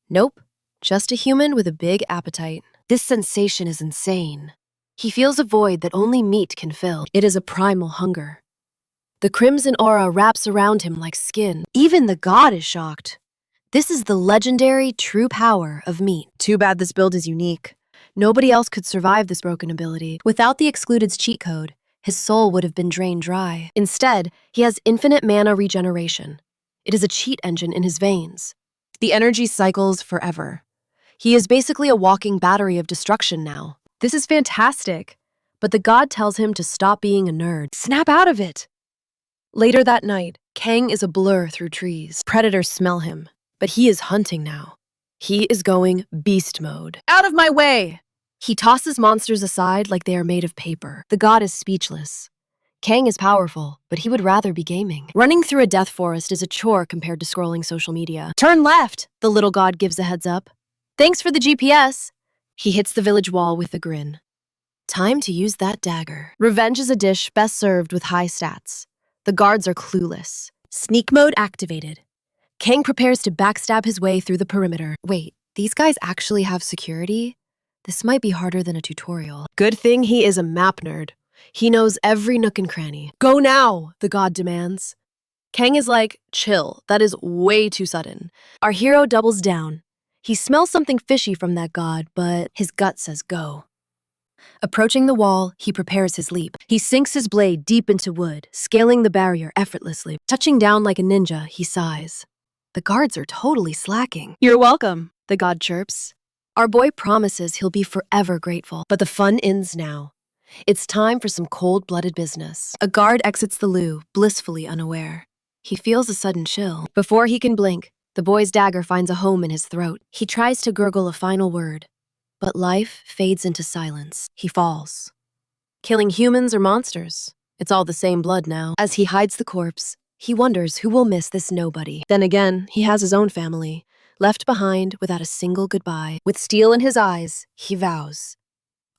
Nope. Just a human with a big appetite. This sensation is insane. He feels a void that only meat can fill. It is a primal hunger. The crimson aura wraps around him like skin. Even the god is shocked. This is the legendary true power of meat. Too bad this build is unique. Nobody else could survive this broken ability. Without the Excluded's cheat code, his soul would have been drained dry. Instead, he has infinite mana regeneration. It is a cheat engine in his veins. The energy cycles forever. He is basically a walking battery of destruction now. This is fantastic, but the god tells him to stop being a nerd. Snap out of it! Later that night, Kang is a blur through trees. Predators smell him, but he is hunting now. He is going beast mode. Out of my way! He tosses monsters aside like they are made of paper. The god is speechless. Kang is powerful, but he would rather be gaming. Running through a death forest is a chore compared to scrolling social media. Turn left! The little god gives a heads up. Thanks for the GPS! He hits the village wall with a grin. Time to use that dagger. Revenge is a dish best served with high stats. The guards are clueless. Sneak mode activated. Kang prepares to backstab his way through the perimeter. Wait, these guys actually have security? This might be harder than a tutorial. Good thing he is a map nerd. He knows every nook and cranny. Go now, the god demands. Kang is like, chill, that is way too sudden. Our hero doubles down. He smells something fishy from that god, but his gut says go. Approaching the wall, he prepares his leap. He sinks his blade deep into wood, scaling the barrier effortlessly. Touching down like a ninja, he sighs. The guards are totally slacking. You're welcome, the god chirps. Our boy promises he'll be forever grateful, but the fun ends now. It's time for some cold-blooded business. A guard exits the loo, blissfully unaware. He feels a sudden chill. Before he can blink, the boy's dagger finds a home in his throat. He tries to gurgle a final word, but life fades into silence. He falls. Killing humans or monsters? It's all the same blood now. As he hides the corpse, he wonders who will miss this nobody. Then again, he has his own family, left behind without a single goodbye. With steel in his eyes, he vows,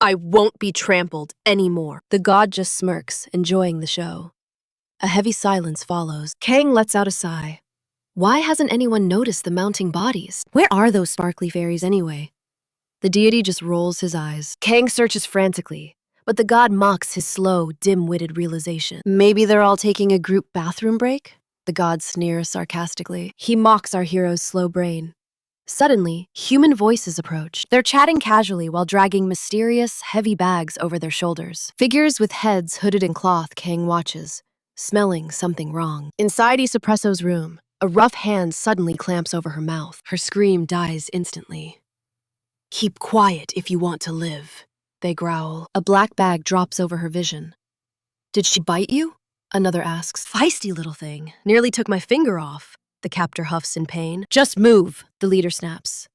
I won't be trampled anymore. The god just smirks, enjoying the show. A heavy silence follows. Kang lets out a sigh. Why hasn't anyone noticed the mounting bodies? Where are those sparkly fairies anyway? The deity just rolls his eyes. Kang searches frantically, but the god mocks his slow, dim-witted realization. Maybe they're all taking a group bathroom break? The god sneers sarcastically. He mocks our hero's slow brain. Suddenly, human voices approach. They're chatting casually while dragging mysterious, heavy bags over their shoulders. Figures with heads hooded in cloth Kang watches, smelling something wrong. Inside Isoppresso's room, a rough hand suddenly clamps over her mouth. Her scream dies instantly. Keep quiet if you want to live, they growl. A black bag drops over her vision. Did she bite you? Another asks. Feisty little thing. Nearly took my finger off. The captor huffs in pain. Just move, the leader snaps.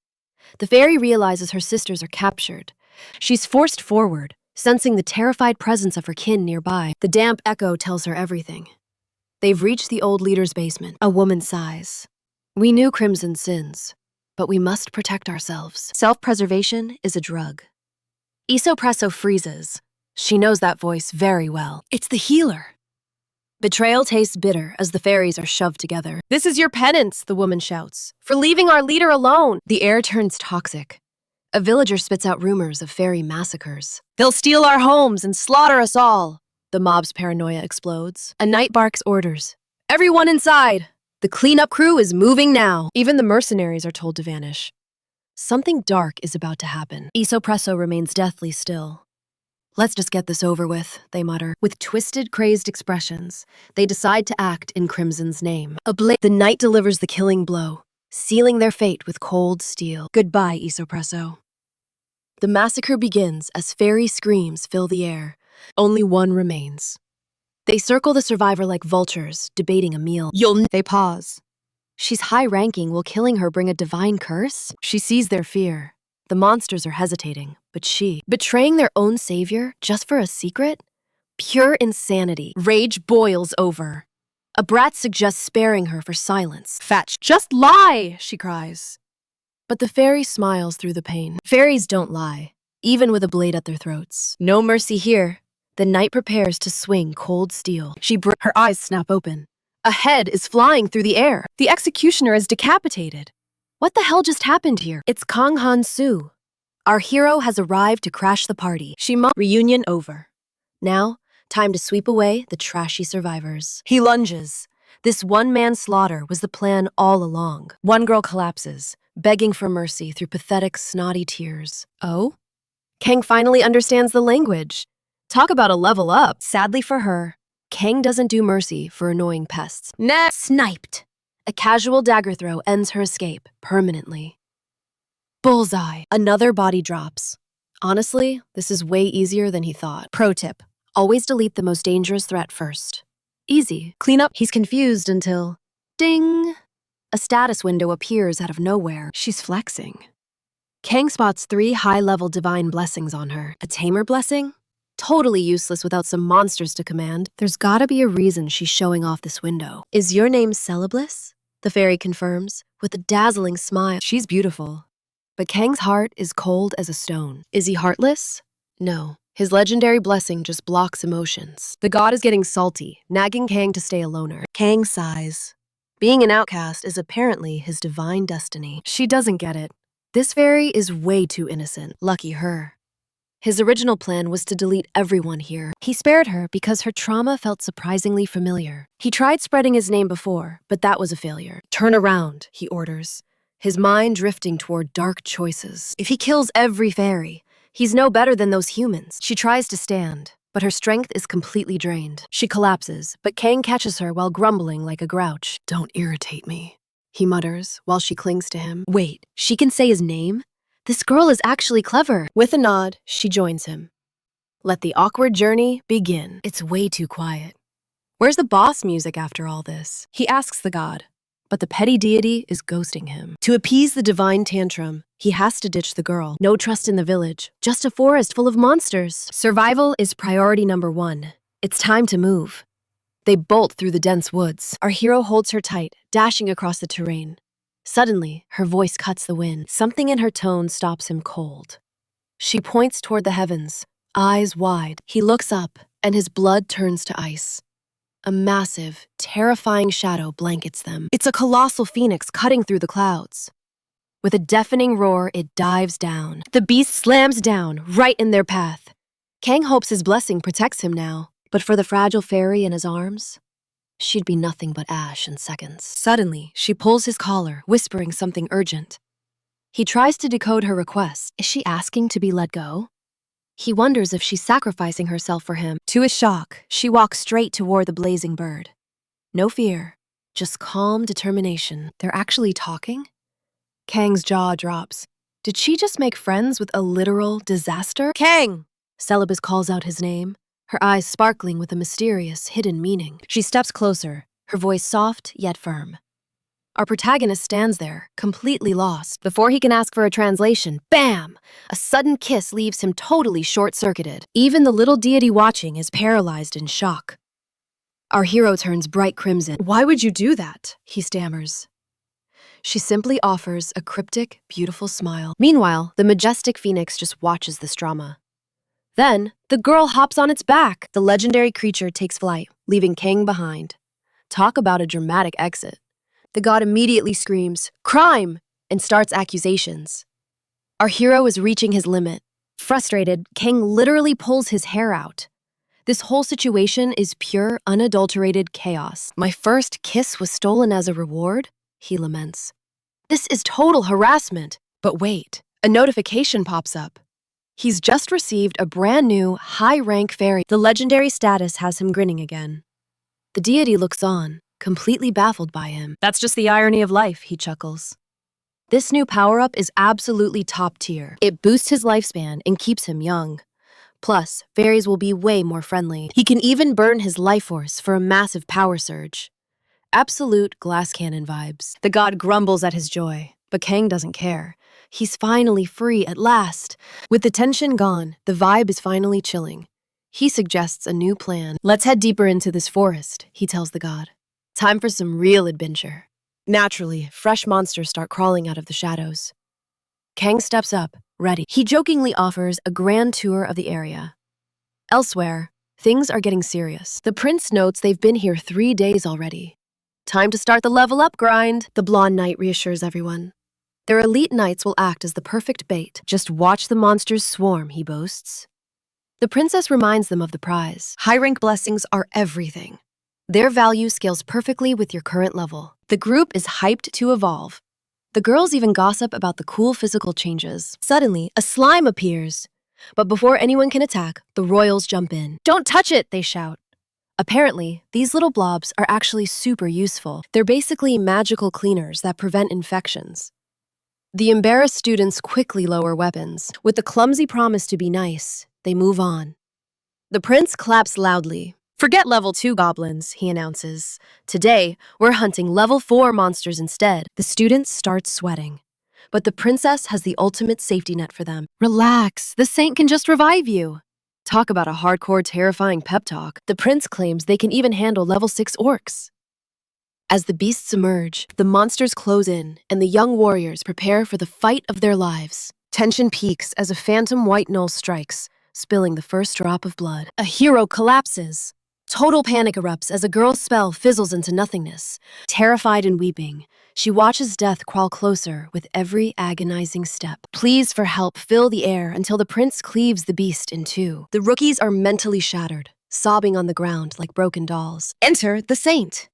The fairy realizes her sisters are captured. She's forced forward, sensing the terrified presence of her kin nearby. The damp echo tells her everything. They've reached the old leader's basement. A woman sighs. We knew Crimson's sins. but we must protect ourselves. Self-preservation is a drug. Isopresso freezes. She knows that voice very well. It's the healer. Betrayal tastes bitter as the fairies are shoved together. This is your penance, the woman shouts, for leaving our leader alone. The air turns toxic. A villager spits out rumors of fairy massacres. They'll steal our homes and slaughter us all. The mob's paranoia explodes. A knight barks orders. Everyone inside! The cleanup crew is moving now. Even the mercenaries are told to vanish. Something dark is about to happen. Isopresso remains deathly still. Let's just get this over with, they mutter. With twisted, crazed expressions, they decide to act in Crimson's name. The knight delivers the killing blow, sealing their fate with cold steel. Goodbye, Isopresso. The massacre begins as fairy screams fill the air. Only one remains. They circle the survivor like vultures, debating a meal. They pause. She's high-ranking. Will killing her bring a divine curse? She sees their fear. The monsters are hesitating, but she, betraying their own savior just for a secret? Pure insanity. Rage boils over. A brat suggests sparing her for silence. Fetch. Just lie, she cries. But the fairy smiles through the pain. Fairies don't lie, even with a blade at their throats. No mercy here. The knight prepares to swing cold steel. Her eyes snap open. A head is flying through the air. The executioner is decapitated. What the hell just happened here? It's Kang Han-soo. Our hero has arrived to crash the party. Reunion over. Now, time to sweep away the trashy survivors. He lunges. This one-man slaughter was the plan all along. One girl collapses, begging for mercy through pathetic, snotty tears. Oh? Kang finally understands the language. Talk about a level up. Sadly for her, Kang doesn't do mercy for annoying pests. Sniped. A casual dagger throw ends her escape permanently. Bullseye. Another body drops. Honestly, this is way easier than he thought. Pro tip. Always delete the most dangerous threat first. Easy. Clean up. He's confused until... Ding! A status window appears out of nowhere. She's flexing. Kang spots 3 high-level divine blessings on her. A tamer blessing? Totally useless without some monsters to command. There's gotta be a reason she's showing off this window. Is your name Celebliss? The fairy confirms, with a dazzling smile. She's beautiful. But Kang's heart is cold as a stone. Is he heartless? No. His legendary blessing just blocks emotions. The god is getting salty, nagging Kang to stay a loner. Kang sighs. Being an outcast is apparently his divine destiny. She doesn't get it. This fairy is way too innocent. Lucky her. His original plan was to delete everyone here. He spared her because her trauma felt surprisingly familiar. He tried spreading his name before, but that was a failure. Turn around, he orders, his mind drifting toward dark choices. If he kills every fairy, he's no better than those humans. She tries to stand, but her strength is completely drained. She collapses, but Kang catches her while grumbling like a grouch. Don't irritate me, he mutters while she clings to him. Wait, she can say his name? This girl is actually clever. With a nod, she joins him. Let the awkward journey begin. It's way too quiet. Where's the boss music after all this? He asks the god, but the petty deity is ghosting him. To appease the divine tantrum, he has to ditch the girl. No trust in the village, just a forest full of monsters. Survival is priority number 1. It's time to move. They bolt through the dense woods. Our hero holds her tight, dashing across the terrain. Suddenly, her voice cuts the wind. Something in her tone stops him cold. She points toward the heavens, eyes wide. He looks up, and his blood turns to ice. A massive, terrifying shadow blankets them. It's a colossal phoenix cutting through the clouds. With a deafening roar, it dives down. The beast slams down, right in their path. Kang hopes his blessing protects him now, but for the fragile fairy in his arms, she'd be nothing but ash in seconds. Suddenly, she pulls his collar, whispering something urgent. He tries to decode her request. Is she asking to be let go? He wonders if she's sacrificing herself for him. To his shock, she walks straight toward the blazing bird. No fear, just calm determination. They're actually talking? Kang's jaw drops. Did she just make friends with a literal disaster? Kang! Celebliss calls out his name, her eyes sparkling with a mysterious, hidden meaning. She steps closer, her voice soft yet firm. Our protagonist stands there, completely lost. Before he can ask for a translation, bam! A sudden kiss leaves him totally short-circuited. Even the little deity watching is paralyzed in shock. Our hero turns bright crimson. Why would you do that? He stammers. She simply offers a cryptic, beautiful smile. Meanwhile, the majestic phoenix just watches this drama. Then, the girl hops on its back. The legendary creature takes flight, leaving Kang behind. Talk about a dramatic exit. The god immediately screams, "Crime!" and starts accusations. Our hero is reaching his limit. Frustrated, Kang literally pulls his hair out. This whole situation is pure, unadulterated chaos. My first kiss was stolen as a reward, he laments. This is total harassment. But wait, a notification pops up. He's just received a brand new, high-rank fairy. The legendary status has him grinning again. The deity looks on, completely baffled by him. That's just the irony of life, he chuckles. This new power-up is absolutely top tier. It boosts his lifespan and keeps him young. Plus, fairies will be way more friendly. He can even burn his life force for a massive power surge. Absolute glass cannon vibes. The god grumbles at his joy, but Kang doesn't care. He's finally free at last. With the tension gone, the vibe is finally chilling. He suggests a new plan. Let's head deeper into this forest, he tells the god. Time for some real adventure. Naturally, fresh monsters start crawling out of the shadows. Kang steps up, ready. He jokingly offers a grand tour of the area. Elsewhere, things are getting serious. The prince notes they've been here 3 days already. Time to start the level up grind, the blonde knight reassures everyone. Their elite knights will act as the perfect bait. Just watch the monsters swarm, he boasts. The princess reminds them of the prize. High-rank blessings are everything. Their value scales perfectly with your current level. The group is hyped to evolve. The girls even gossip about the cool physical changes. Suddenly, a slime appears. But before anyone can attack, the royals jump in. Don't touch it, they shout. Apparently, these little blobs are actually super useful. They're basically magical cleaners that prevent infections. The embarrassed students quickly lower weapons. With the clumsy promise to be nice, they move on. The prince claps loudly. Forget level 2 goblins, he announces. Today, we're hunting level 4 monsters instead. The students start sweating. But the princess has the ultimate safety net for them. Relax, the saint can just revive you. Talk about a hardcore, terrifying pep talk. The prince claims they can even handle level 6 orcs. As the beasts emerge, the monsters close in, and the young warriors prepare for the fight of their lives. Tension peaks as a phantom white gnoll strikes, spilling the first drop of blood. A hero collapses. Total panic erupts as a girl's spell fizzles into nothingness. Terrified and weeping, she watches death crawl closer with every agonizing step. Pleas for help fill the air until the prince cleaves the beast in two. The rookies are mentally shattered, sobbing on the ground like broken dolls. Enter the saint.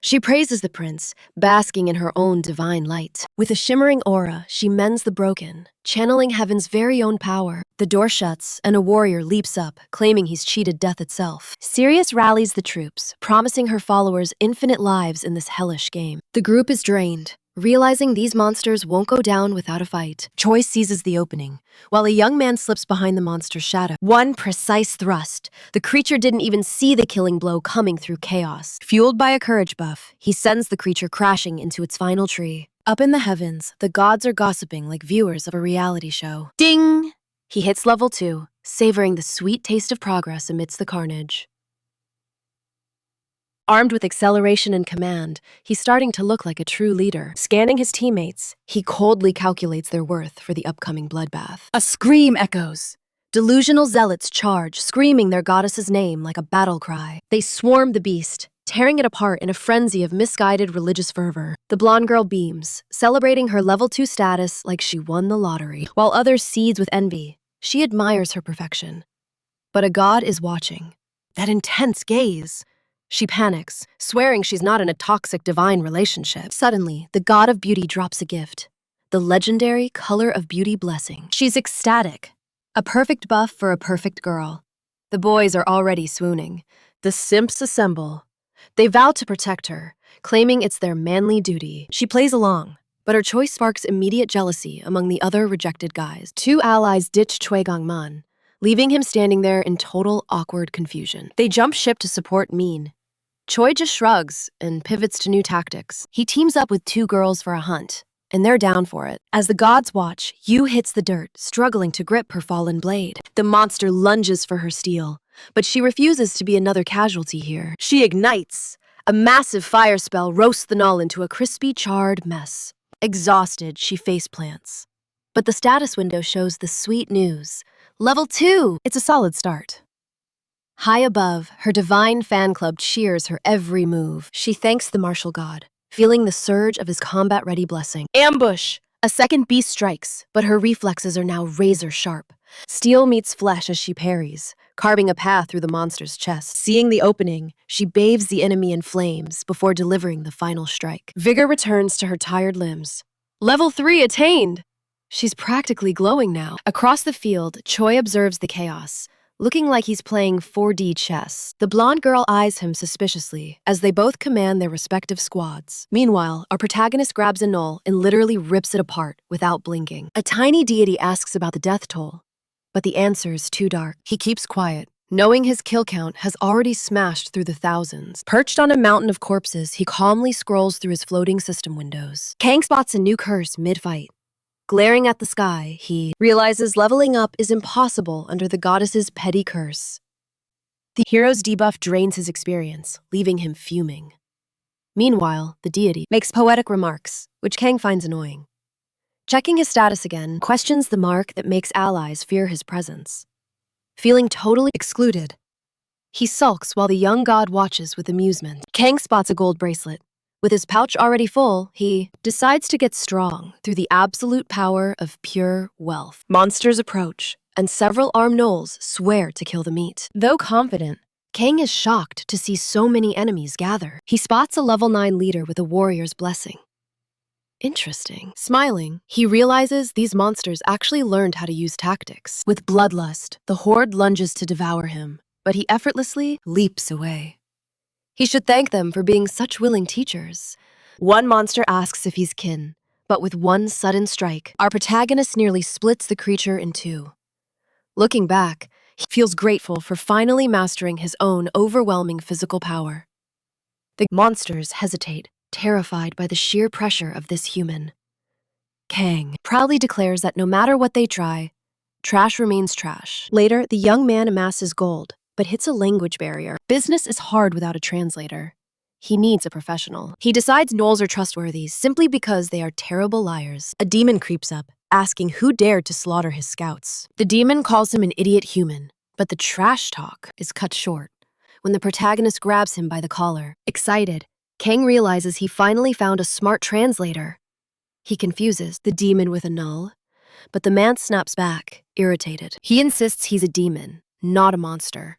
She praises the prince, basking in her own divine light. With a shimmering aura, she mends the broken, channeling heaven's very own power. The door shuts, and a warrior leaps up, claiming he's cheated death itself. Sirius rallies the troops, promising her followers infinite lives in this hellish game. The group is drained, realizing these monsters won't go down without a fight. Choi seizes the opening, while a young man slips behind the monster's shadow. One precise thrust. The creature didn't even see the killing blow coming through chaos. Fueled by a courage buff, he sends the creature crashing into its final tree. Up in the heavens, the gods are gossiping like viewers of a reality show. Ding! He hits level 2, savoring the sweet taste of progress amidst the carnage. Armed with acceleration and command, he's starting to look like a true leader. Scanning his teammates, he coldly calculates their worth for the upcoming bloodbath. A scream echoes. Delusional zealots charge, screaming their goddess's name like a battle cry. They swarm the beast, tearing it apart in a frenzy of misguided religious fervor. The blonde girl beams, celebrating her level 2 status like she won the lottery. While others seethe with envy, she admires her perfection. But a god is watching. That intense gaze. She panics, swearing she's not in a toxic divine relationship. Suddenly, the god of beauty drops a gift. The legendary Color of Beauty blessing. She's ecstatic. A perfect buff for a perfect girl. The boys are already swooning. The simps assemble. They vow to protect her, claiming it's their manly duty. She plays along, but her choice sparks immediate jealousy among the other rejected guys. 2 allies ditch Choi Gangman, leaving him standing there in total awkward confusion. They jump ship to support Min. Choi just shrugs and pivots to new tactics. He teams up with 2 girls for a hunt, and they're down for it. As the gods watch, Yu hits the dirt, struggling to grip her fallen blade. The monster lunges for her steel, but she refuses to be another casualty here. She ignites. A massive fire spell roasts the gnoll into a crispy, charred mess. Exhausted, she faceplants. But the status window shows the sweet news. Level 2! It's a solid start. High above, her divine fan club cheers her every move. She thanks the martial god, feeling the surge of his combat-ready blessing. Ambush! A second beast strikes, but her reflexes are now razor-sharp. Steel meets flesh as she parries, carving a path through the monster's chest. Seeing the opening, she bathes the enemy in flames before delivering the final strike. Vigor returns to her tired limbs. Level 3 attained! She's practically glowing now. Across the field, Choi observes the chaos, looking like he's playing 4D chess. The blonde girl eyes him suspiciously as they both command their respective squads. Meanwhile, our protagonist grabs a knoll and literally rips it apart without blinking. A tiny deity asks about the death toll, but the answer is too dark. He keeps quiet, knowing his kill count has already smashed through the thousands. Perched on a mountain of corpses, he calmly scrolls through his floating system windows. Kang spots a new curse mid-fight. Glaring at the sky, he realizes leveling up is impossible under the goddess's petty curse. The hero's debuff drains his experience, leaving him fuming. Meanwhile, the deity makes poetic remarks, which Kang finds annoying. Checking his status again, questions the mark that makes allies fear his presence. Feeling totally excluded, he sulks while the young god watches with amusement. Kang spots a gold bracelet. With his pouch already full, he decides to get strong through the absolute power of pure wealth. Monsters approach, and several armed gnolls swear to kill the meat. Though confident, Kang is shocked to see so many enemies gather. He spots a level 9 leader with a warrior's blessing. Interesting. Smiling, he realizes these monsters actually learned how to use tactics. With bloodlust, the horde lunges to devour him, but he effortlessly leaps away. He should thank them for being such willing teachers. One monster asks if he's kin, but with one sudden strike, our protagonist nearly splits the creature in two. Looking back, he feels grateful for finally mastering his own overwhelming physical power. The monsters hesitate, terrified by the sheer pressure of this human. Kang proudly declares that no matter what they try, trash remains trash. Later, the young man amasses gold, but hits a language barrier. Business is hard without a translator. He needs a professional. He decides gnolls are trustworthy simply because they are terrible liars. A demon creeps up, asking who dared to slaughter his scouts. The demon calls him an idiot human, but the trash talk is cut short when the protagonist grabs him by the collar. Excited, Kang realizes he finally found a smart translator. He confuses the demon with a gnoll, but the man snaps back, irritated. He insists he's a demon, not a monster.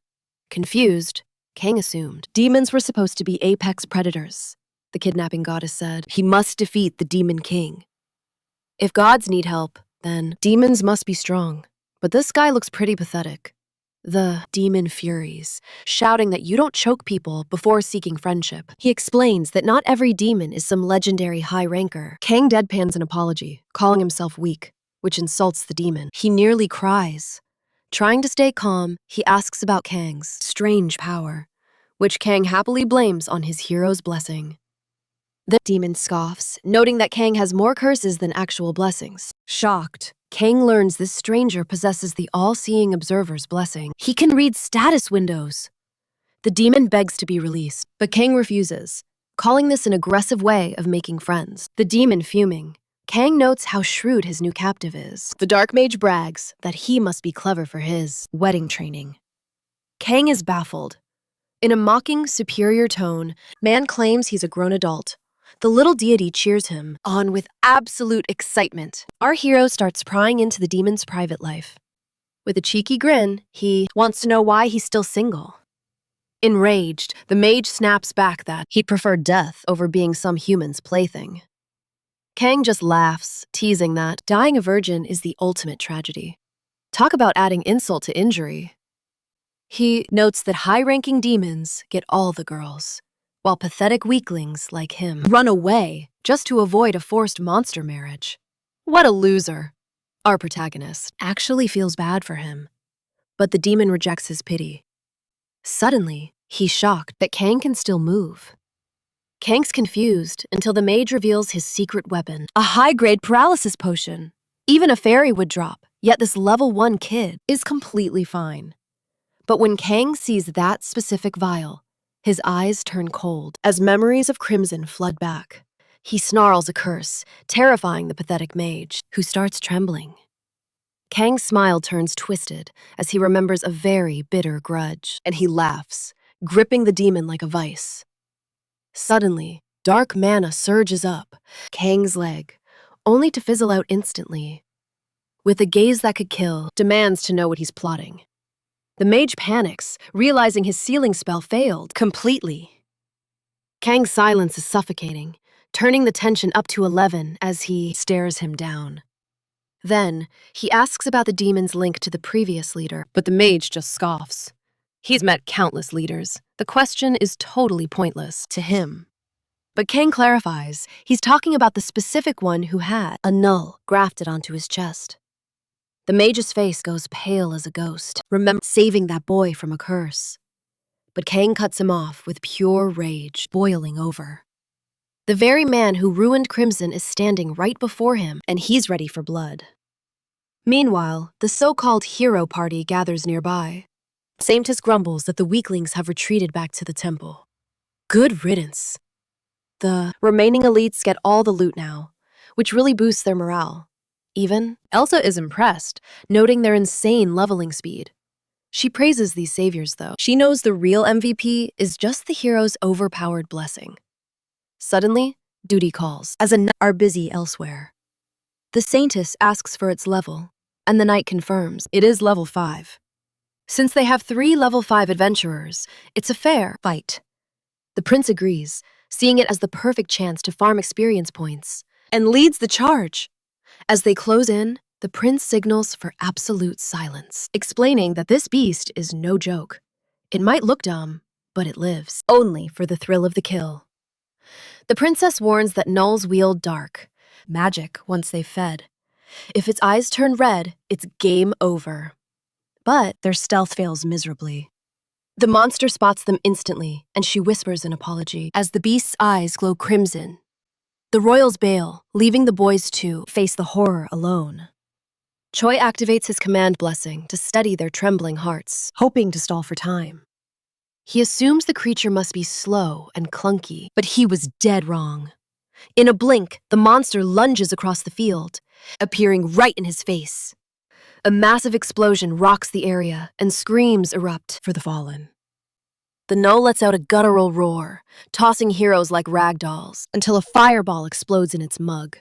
Confused, Kang assumed demons were supposed to be apex predators. The kidnapping goddess said he must defeat the demon king. If gods need help, then demons must be strong. But this guy looks pretty pathetic. The demon furies, shouting that you don't choke people before seeking friendship. He explains that not every demon is some legendary high ranker. Kang deadpans an apology, calling himself weak, which insults the demon. He nearly cries. Trying to stay calm, he asks about Kang's strange power, which Kang happily blames on his hero's blessing. The demon scoffs, noting that Kang has more curses than actual blessings. Shocked, Kang learns this stranger possesses the all-seeing observer's blessing. He can read status windows. The demon begs to be released, but Kang refuses, calling this an aggressive way of making friends. The demon fuming, Kang notes how shrewd his new captive is. The dark mage brags that he must be clever for his wedding training. Kang is baffled. In a mocking, superior tone, man claims he's a grown adult. The little deity cheers him on with absolute excitement. Our hero starts prying into the demon's private life. With a cheeky grin, he wants to know why he's still single. Enraged, the mage snaps back that he'd prefer death over being some human's plaything. Kang just laughs, teasing that dying a virgin is the ultimate tragedy. Talk about adding insult to injury. He notes that high-ranking demons get all the girls, while pathetic weaklings like him run away just to avoid a forced monster marriage. What a loser. Our protagonist actually feels bad for him, but the demon rejects his pity. Suddenly, he's shocked that Kang can still move. Kang's confused until the mage reveals his secret weapon, a high-grade paralysis potion. Even a fairy would drop, yet this level 1 kid is completely fine. But when Kang sees that specific vial, his eyes turn cold as memories of Crimson flood back. He snarls a curse, terrifying the pathetic mage, who starts trembling. Kang's smile turns twisted as he remembers a very bitter grudge, and he laughs, gripping the demon like a vice. Suddenly, dark mana surges up Kang's leg, only to fizzle out instantly. With a gaze that could kill, demands to know what he's plotting. The mage panics, realizing his sealing spell failed completely. Kang's silence is suffocating, turning the tension up to 11 as he stares him down. Then, he asks about the demon's link to the previous leader, but the mage just scoffs. He's met countless leaders. The question is totally pointless to him. But Kang clarifies he's talking about the specific one who had a null grafted onto his chest. The mage's face goes pale as a ghost, remember saving that boy from a curse. But Kang cuts him off with pure rage boiling over. The very man who ruined Crimson is standing right before him, and he's ready for blood. Meanwhile, the so-called hero party gathers nearby. Saintess grumbles that the weaklings have retreated back to the temple. Good riddance. The remaining elites get all the loot now, which really boosts their morale. Even, Elsa is impressed, noting their insane leveling speed. She praises these saviors, though. She knows the real MVP is just the hero's overpowered blessing. Suddenly, duty calls, as are busy elsewhere. The Saintess asks for its level, and the knight confirms it is level 5. Since they have 3 level 5 adventurers, it's a fair fight. The prince agrees, seeing it as the perfect chance to farm experience points, and leads the charge. As they close in, the prince signals for absolute silence, explaining that this beast is no joke. It might look dumb, but it lives, only for the thrill of the kill. The princess warns that gnolls wield dark magic once they've fed. If its eyes turn red, it's game over. But their stealth fails miserably. The monster spots them instantly, and she whispers an apology as the beast's eyes glow crimson. The royals bail, leaving the boys to face the horror alone. Choi activates his command blessing to steady their trembling hearts, hoping to stall for time. He assumes the creature must be slow and clunky, but he was dead wrong. In a blink, the monster lunges across the field, appearing right in his face. A massive explosion rocks the area, and screams erupt for the fallen. The gnoll lets out a guttural roar, tossing heroes like rag dolls, until a fireball explodes in its mug.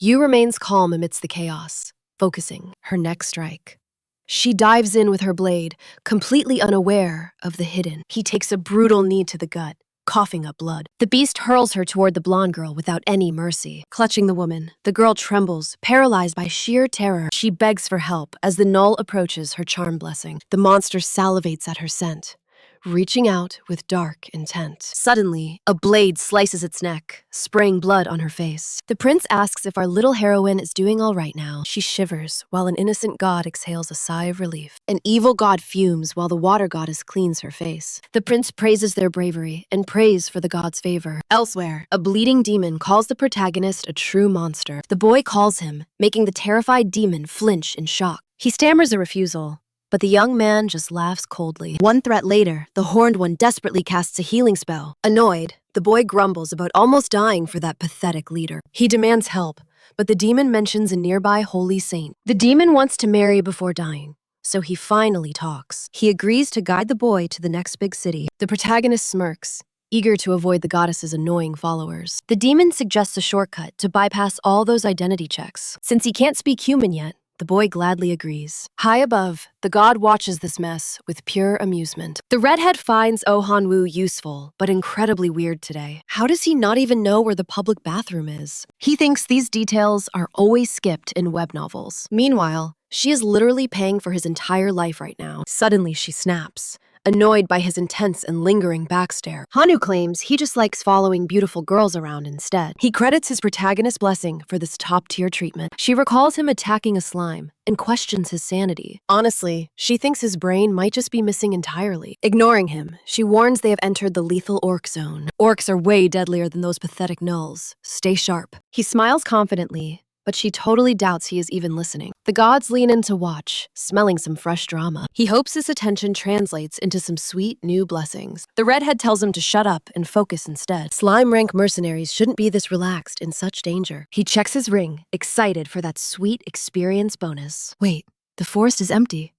Yu remains calm amidst the chaos, focusing her next strike. She dives in with her blade, completely unaware of the hidden. He takes a brutal knee to the gut, coughing up blood. The beast hurls her toward the blonde girl without any mercy. Clutching the woman, the girl trembles, paralyzed by sheer terror. She begs for help as the gnoll approaches her charm blessing. The monster salivates at her scent, reaching out with dark intent. Suddenly, a blade slices its neck, spraying blood on her face. The prince asks if our little heroine is doing all right now. She shivers, while an innocent god exhales a sigh of relief. An evil god fumes while the water goddess cleans her face. The prince praises their bravery and prays for the god's favor. Elsewhere, a bleeding demon calls the protagonist a true monster. The boy calls him, making the terrified demon flinch in shock. He stammers a refusal, but the young man just laughs coldly. One threat later, the horned one desperately casts a healing spell. Annoyed, the boy grumbles about almost dying for that pathetic leader. He demands help, but the demon mentions a nearby holy saint. The demon wants to marry before dying, so he finally talks. He agrees to guide the boy to the next big city. The protagonist smirks, eager to avoid the goddess's annoying followers. The demon suggests a shortcut to bypass all those identity checks. Since he can't speak human yet, the boy gladly agrees. High above, the god watches this mess with pure amusement. The redhead finds Oh Han-woo useful, but incredibly weird today. How does he not even know where the public bathroom is? He thinks these details are always skipped in web novels. Meanwhile, she is literally paying for his entire life right now. Suddenly she snaps, annoyed by his intense and lingering backstare. Hanu claims he just likes following beautiful girls around instead. He credits his protagonist's blessing for this top-tier treatment. She recalls him attacking a slime and questions his sanity. Honestly, she thinks his brain might just be missing entirely. Ignoring him, she warns they have entered the lethal orc zone. Orcs are way deadlier than those pathetic gnolls. Stay sharp. He smiles confidently, but she totally doubts he is even listening. The gods lean in to watch, smelling some fresh drama. He hopes his attention translates into some sweet new blessings. The redhead tells him to shut up and focus instead. Slime rank mercenaries shouldn't be this relaxed in such danger. He checks his ring, excited for that sweet experience bonus. Wait, the forest is empty.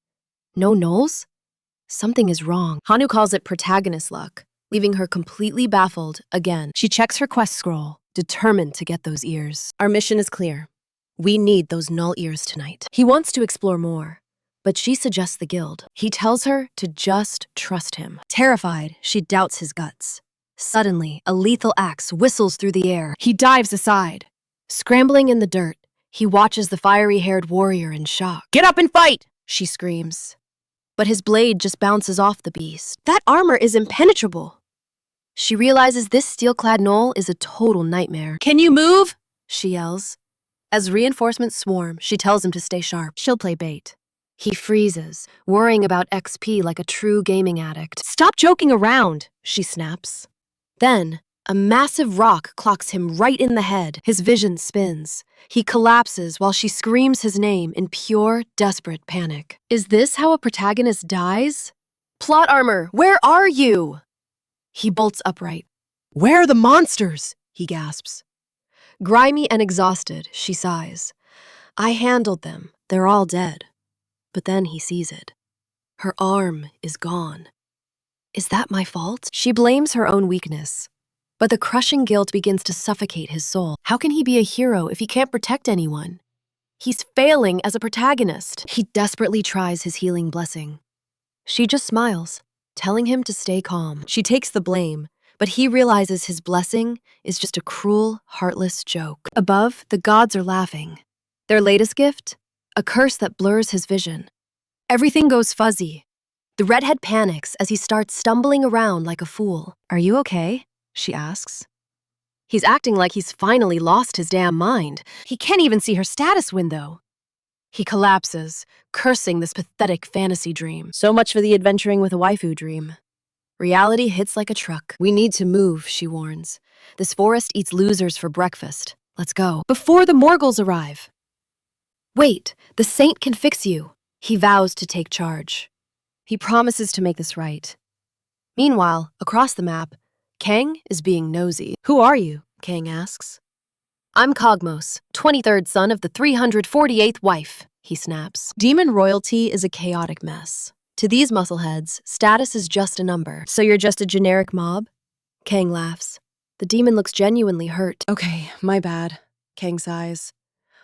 No gnolls? Something is wrong. Hanu calls it protagonist luck, leaving her completely baffled again. She checks her quest scroll, determined to get those ears. Our mission is clear. We need those null ears tonight. He wants to explore more, but she suggests the guild. He tells her to just trust him. Terrified, she doubts his guts. Suddenly, a lethal axe whistles through the air. He dives aside. Scrambling in the dirt, he watches the fiery-haired warrior in shock. Get up and fight! She screams. But his blade just bounces off the beast. That armor is impenetrable. She realizes this steel-clad gnoll is a total nightmare. Can you move? She yells. As reinforcements swarm, she tells him to stay sharp. She'll play bait. He freezes, worrying about XP like a true gaming addict. Stop joking around, she snaps. Then, a massive rock clocks him right in the head. His vision spins. He collapses while she screams his name in pure, desperate panic. Is this how a protagonist dies? Plot armor, where are you? He bolts upright. Where are the monsters? He gasps. Grimy and exhausted, she sighs. I handled them. They're all dead. But then he sees it. Her arm is gone. Is that my fault? She blames her own weakness. But the crushing guilt begins to suffocate his soul. How can he be a hero if he can't protect anyone? He's failing as a protagonist. He desperately tries his healing blessing. She just smiles, telling him to stay calm. She takes the blame, but he realizes his blessing is just a cruel, heartless joke. Above, the gods are laughing. Their latest gift? A curse that blurs his vision. Everything goes fuzzy. The redhead panics as he starts stumbling around like a fool. Are you okay? She asks. He's acting like he's finally lost his damn mind. He can't even see her status window. He collapses, cursing this pathetic fantasy dream. So much for the adventuring with a waifu dream. Reality hits like a truck. We need to move, she warns. This forest eats losers for breakfast. Let's go. Before the Morgels arrive. Wait, the saint can fix you. He vows to take charge. He promises to make this right. Meanwhile, across the map, Kang is being nosy. Who are you? Kang asks. I'm Cogmos, 23rd son of the 348th wife, he snaps. Demon royalty is a chaotic mess. To these muscleheads, status is just a number. So you're just a generic mob? Kang laughs. The demon looks genuinely hurt. Okay, my bad. Kang sighs.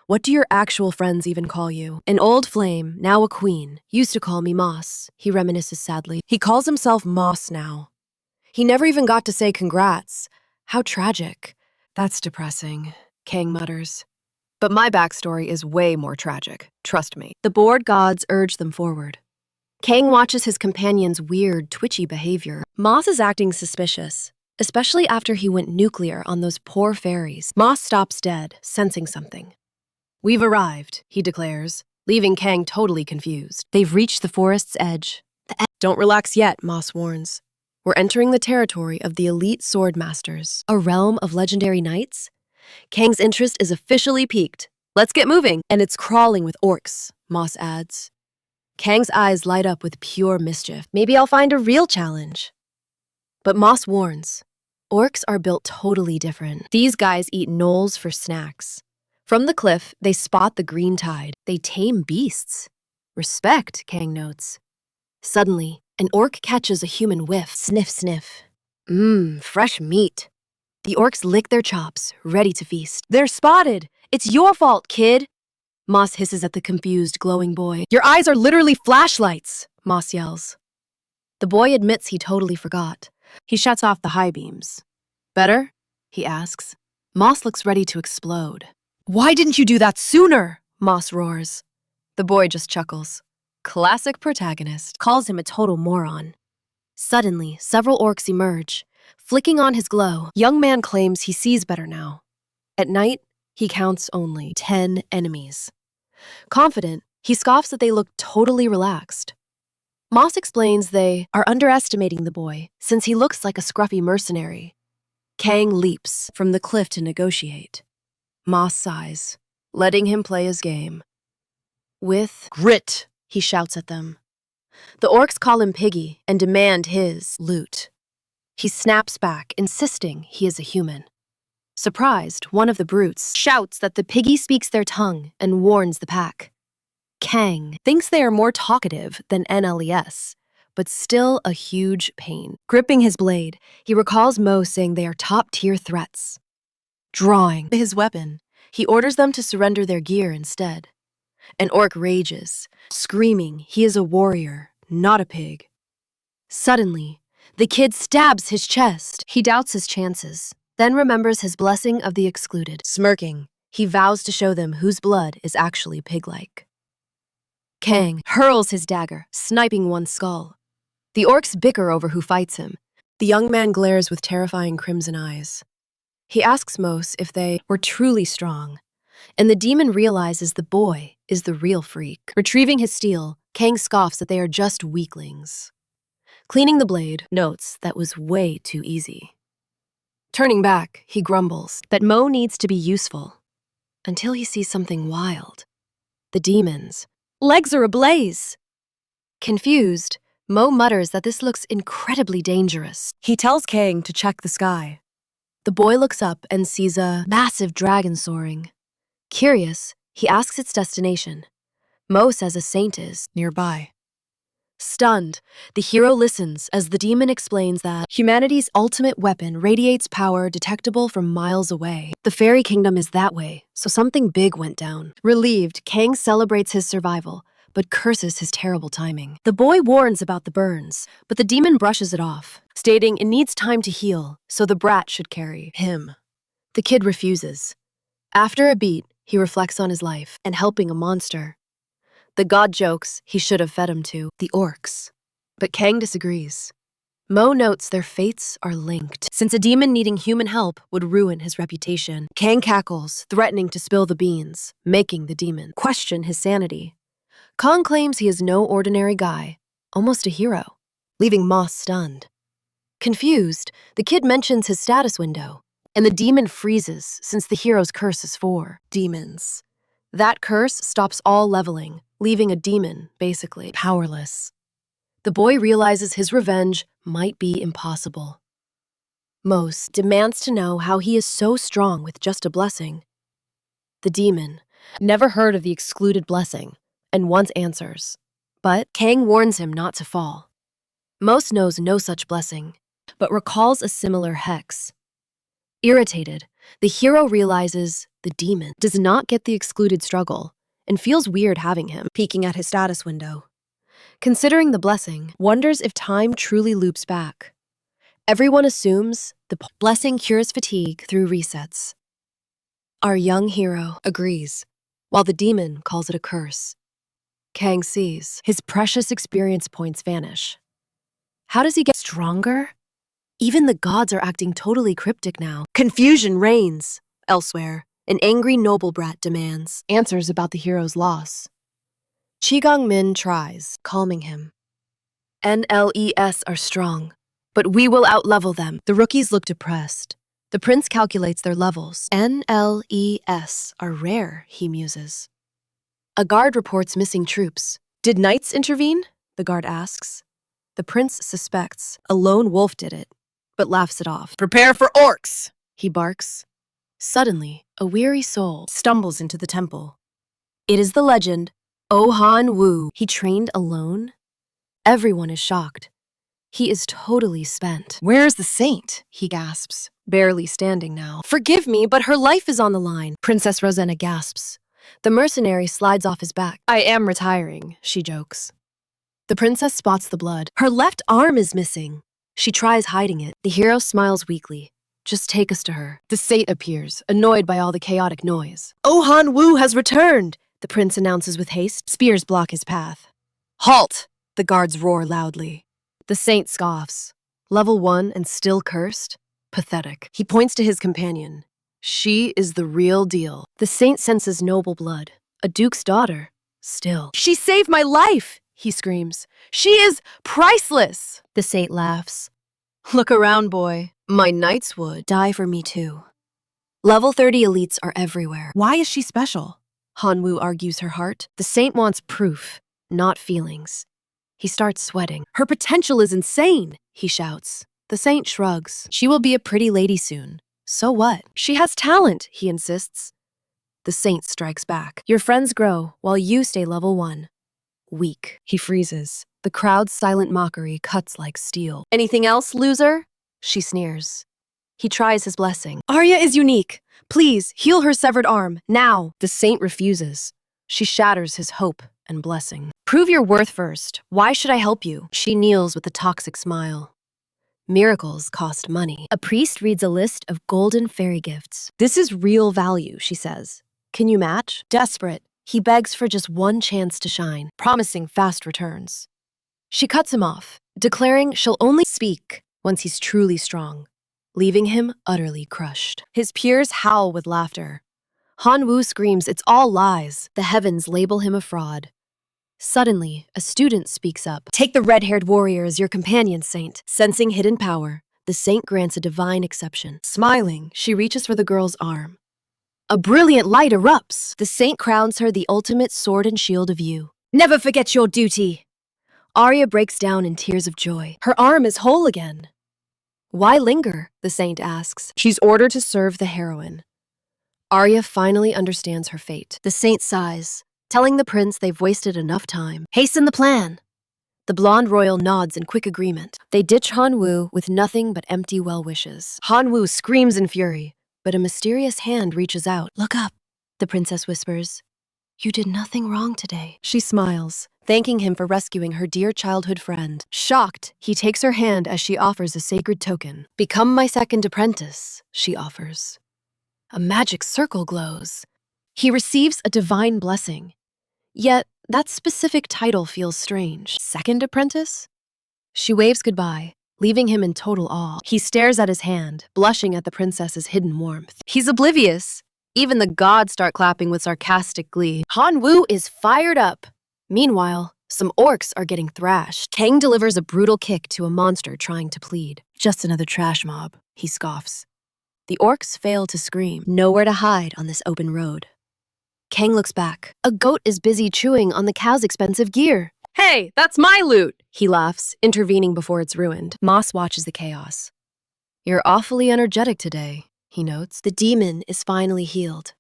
What do your actual friends even call you? An old flame, now a queen, used to call me Moss, he reminisces sadly. He calls himself Moss now. He never even got to say congrats. How tragic. That's depressing, Kang mutters. But my backstory is way more tragic, trust me. The bored gods urge them forward. Kang watches his companion's weird, twitchy behavior. Moss is acting suspicious, especially after he went nuclear on those poor fairies. Moss stops dead, sensing something. We've arrived, he declares, leaving Kang totally confused. They've reached the forest's edge. Don't relax yet, Moss warns. We're entering the territory of the elite sword masters, a realm of legendary knights. Kang's interest is officially piqued. Let's get moving. And it's crawling with orcs, Moss adds. Kang's eyes light up with pure mischief. Maybe I'll find a real challenge. But Moss warns, orcs are built totally different. These guys eat gnolls for snacks. From the cliff, they spot the green tide. They tame beasts. Respect, Kang notes. Suddenly, an orc catches a human whiff. Sniff, sniff. Fresh meat. The orcs lick their chops, ready to feast. They're spotted! It's your fault, kid! Moss hisses at the confused, glowing boy. Your eyes are literally flashlights, Moss yells. The boy admits he totally forgot. He shuts off the high beams. Better? He asks. Moss looks ready to explode. Why didn't you do that sooner? Moss roars. The boy just chuckles. Classic protagonist. Calls him a total moron. Suddenly, several orcs emerge. Flicking on his glow, young man claims he sees better now. At night, he counts only 10 enemies. Confident, he scoffs that they look totally relaxed. Moss explains they are underestimating the boy since he looks like a scruffy mercenary. Kang leaps from the cliff to negotiate. Moss sighs. letting him play his game. With Grit. he shouts at them. The orcs call him Piggy and demand his loot. He snaps back, insisting he is a human. Surprised, one of the brutes shouts that the piggy speaks their tongue and warns the pack. Kang thinks they are more talkative than NLES, but still a huge pain. Gripping his blade, he recalls Mo saying they are top-tier threats. Drawing his weapon, he orders them to surrender their gear instead. An orc rages, screaming he is a warrior, not a pig. Suddenly, the kid stabs his chest. He doubts his chances, then remembers his blessing of the excluded. Smirking, he vows to show them whose blood is actually pig-like. Kang hurls his dagger, sniping one's skull. The orcs bicker over who fights him. The young man glares with terrifying crimson eyes. He asks Mos if they were truly strong, and the demon realizes the boy is the real freak. Retrieving his steel, Kang scoffs that they are just weaklings. Cleaning the blade, notes that was way too easy. Turning back, he grumbles that Mo needs to be useful, until he sees something wild. The demon's legs are ablaze. Confused, Mo mutters that this looks incredibly dangerous. He tells Kang to check the sky. The boy looks up and sees a massive dragon soaring. Curious, he asks its destination. Mo says a saint is nearby. Stunned, the hero listens as the demon explains that humanity's ultimate weapon radiates power detectable from miles away. The fairy kingdom is that way, so something big went down. Relieved, Kang celebrates his survival, but curses his terrible timing. The boy warns about the burns, but the demon brushes it off, stating it needs time to heal, so the brat should carry him. The kid refuses. After a beat, he reflects on his life and helping a monster. The god jokes he should have fed him to the orcs. But Kang disagrees. Mo notes their fates are linked, since a demon needing human help would ruin his reputation. Kang cackles, threatening to spill the beans, making the demon question his sanity. Kong claims he is no ordinary guy, almost a hero, leaving Moss stunned. Confused, the kid mentions his status window, and the demon freezes since the hero's curse is for demons. That curse stops all leveling, leaving a demon, basically, powerless. The boy realizes his revenge might be impossible. Mos demands to know how he is so strong with just a blessing. The demon never heard of the excluded blessing, and wants answers. But Kang warns him not to fall. Mos knows no such blessing, but recalls a similar hex. Irritated, the hero realizes the demon does not get the excluded struggle and feels weird having him, peeking at his status window. Considering the blessing, wonders if time truly loops back. Everyone assumes the blessing cures fatigue through resets. Our young hero agrees, while the demon calls it a curse. Kang sees his precious experience points vanish. How does he get stronger? Even the gods are acting totally cryptic now. Confusion reigns. Elsewhere, an angry noble brat demands answers about the hero's loss. Qigong Min tries, calming him. NLES are strong, but we will outlevel them. The rookies look depressed. The prince calculates their levels. NLES are rare, he muses. A guard reports missing troops. Did knights intervene? The guard asks. The prince suspects a lone wolf did it, but laughs it off. Prepare for orcs! He barks. Suddenly, a weary soul stumbles into the temple. It is the legend, Hanu. He trained alone? Everyone is shocked. He is totally spent. Where's the saint? He gasps, barely standing now. Forgive me, but her life is on the line. Princess Rosanna gasps. The mercenary slides off his back. I am retiring, she jokes. The princess spots the blood. Her left arm is missing. She tries hiding it. The hero smiles weakly. Just take us to her. The saint appears, annoyed by all the chaotic noise. Hanu has returned, the prince announces with haste. Spears block his path. Halt! The guards roar loudly. The saint scoffs. Level 1 and still cursed? Pathetic. He points to his companion. She is the real deal. The saint senses noble blood. A duke's daughter. Still. She saved my life, he screams. She is priceless. The saint laughs. Look around, boy. My knights would die for me too. Level 30 elites are everywhere. Why is she special? Hanwoo argues her heart. The saint wants proof, not feelings. He starts sweating. Her potential is insane, he shouts. The saint shrugs. She will be a pretty lady soon. So what? She has talent, he insists. The saint strikes back. Your friends grow while you stay level 1. Weak. He freezes. The crowd's silent mockery cuts like steel. Anything else, loser? She sneers. He tries his blessing. Arya is unique. Please, heal her severed arm, now. The saint refuses. She shatters his hope and blessing. Prove your worth first. Why should I help you? She kneels with a toxic smile. Miracles cost money. A priest reads a list of golden fairy gifts. This is real value, she says. Can you match? Desperate, he begs for just one chance to shine, promising fast returns. She cuts him off, declaring she'll only speak once he's truly strong, leaving him utterly crushed. His peers howl with laughter. Hanwoo screams it's all lies. The heavens label him a fraud. Suddenly, a student speaks up. Take the red-haired warrior as your companion, Saint. Sensing hidden power, the saint grants a divine exception. Smiling, she reaches for the girl's arm. A brilliant light erupts. The saint crowns her the ultimate sword and shield of you. Never forget your duty. Arya breaks down in tears of joy. Her arm is whole again. Why linger? The saint asks. She's ordered to serve the heroine. Arya finally understands her fate. The saint sighs, telling the prince they've wasted enough time. Hasten the plan. The blonde royal nods in quick agreement. They ditch Hanwoo with nothing but empty well-wishes. Hanwoo screams in fury, but a mysterious hand reaches out. Look up, the princess whispers. You did nothing wrong today. She smiles, thanking him for rescuing her dear childhood friend. Shocked, he takes her hand as she offers a sacred token. Become my second apprentice, she offers. A magic circle glows. He receives a divine blessing. Yet, that specific title feels strange. Second apprentice? She waves goodbye, leaving him in total awe. He stares at his hand, blushing at the princess's hidden warmth. He's oblivious. Even the gods start clapping with sarcastic glee. Hanwoo is fired up. Meanwhile, some orcs are getting thrashed. Kang delivers a brutal kick to a monster trying to plead. Just another trash mob, he scoffs. The orcs fail to scream. Nowhere to hide on this open road. Kang looks back. A goat is busy chewing on the cow's expensive gear. Hey, that's my loot! He laughs, intervening before it's ruined. Moss watches the chaos. You're awfully energetic today, he notes. The demon is finally healed.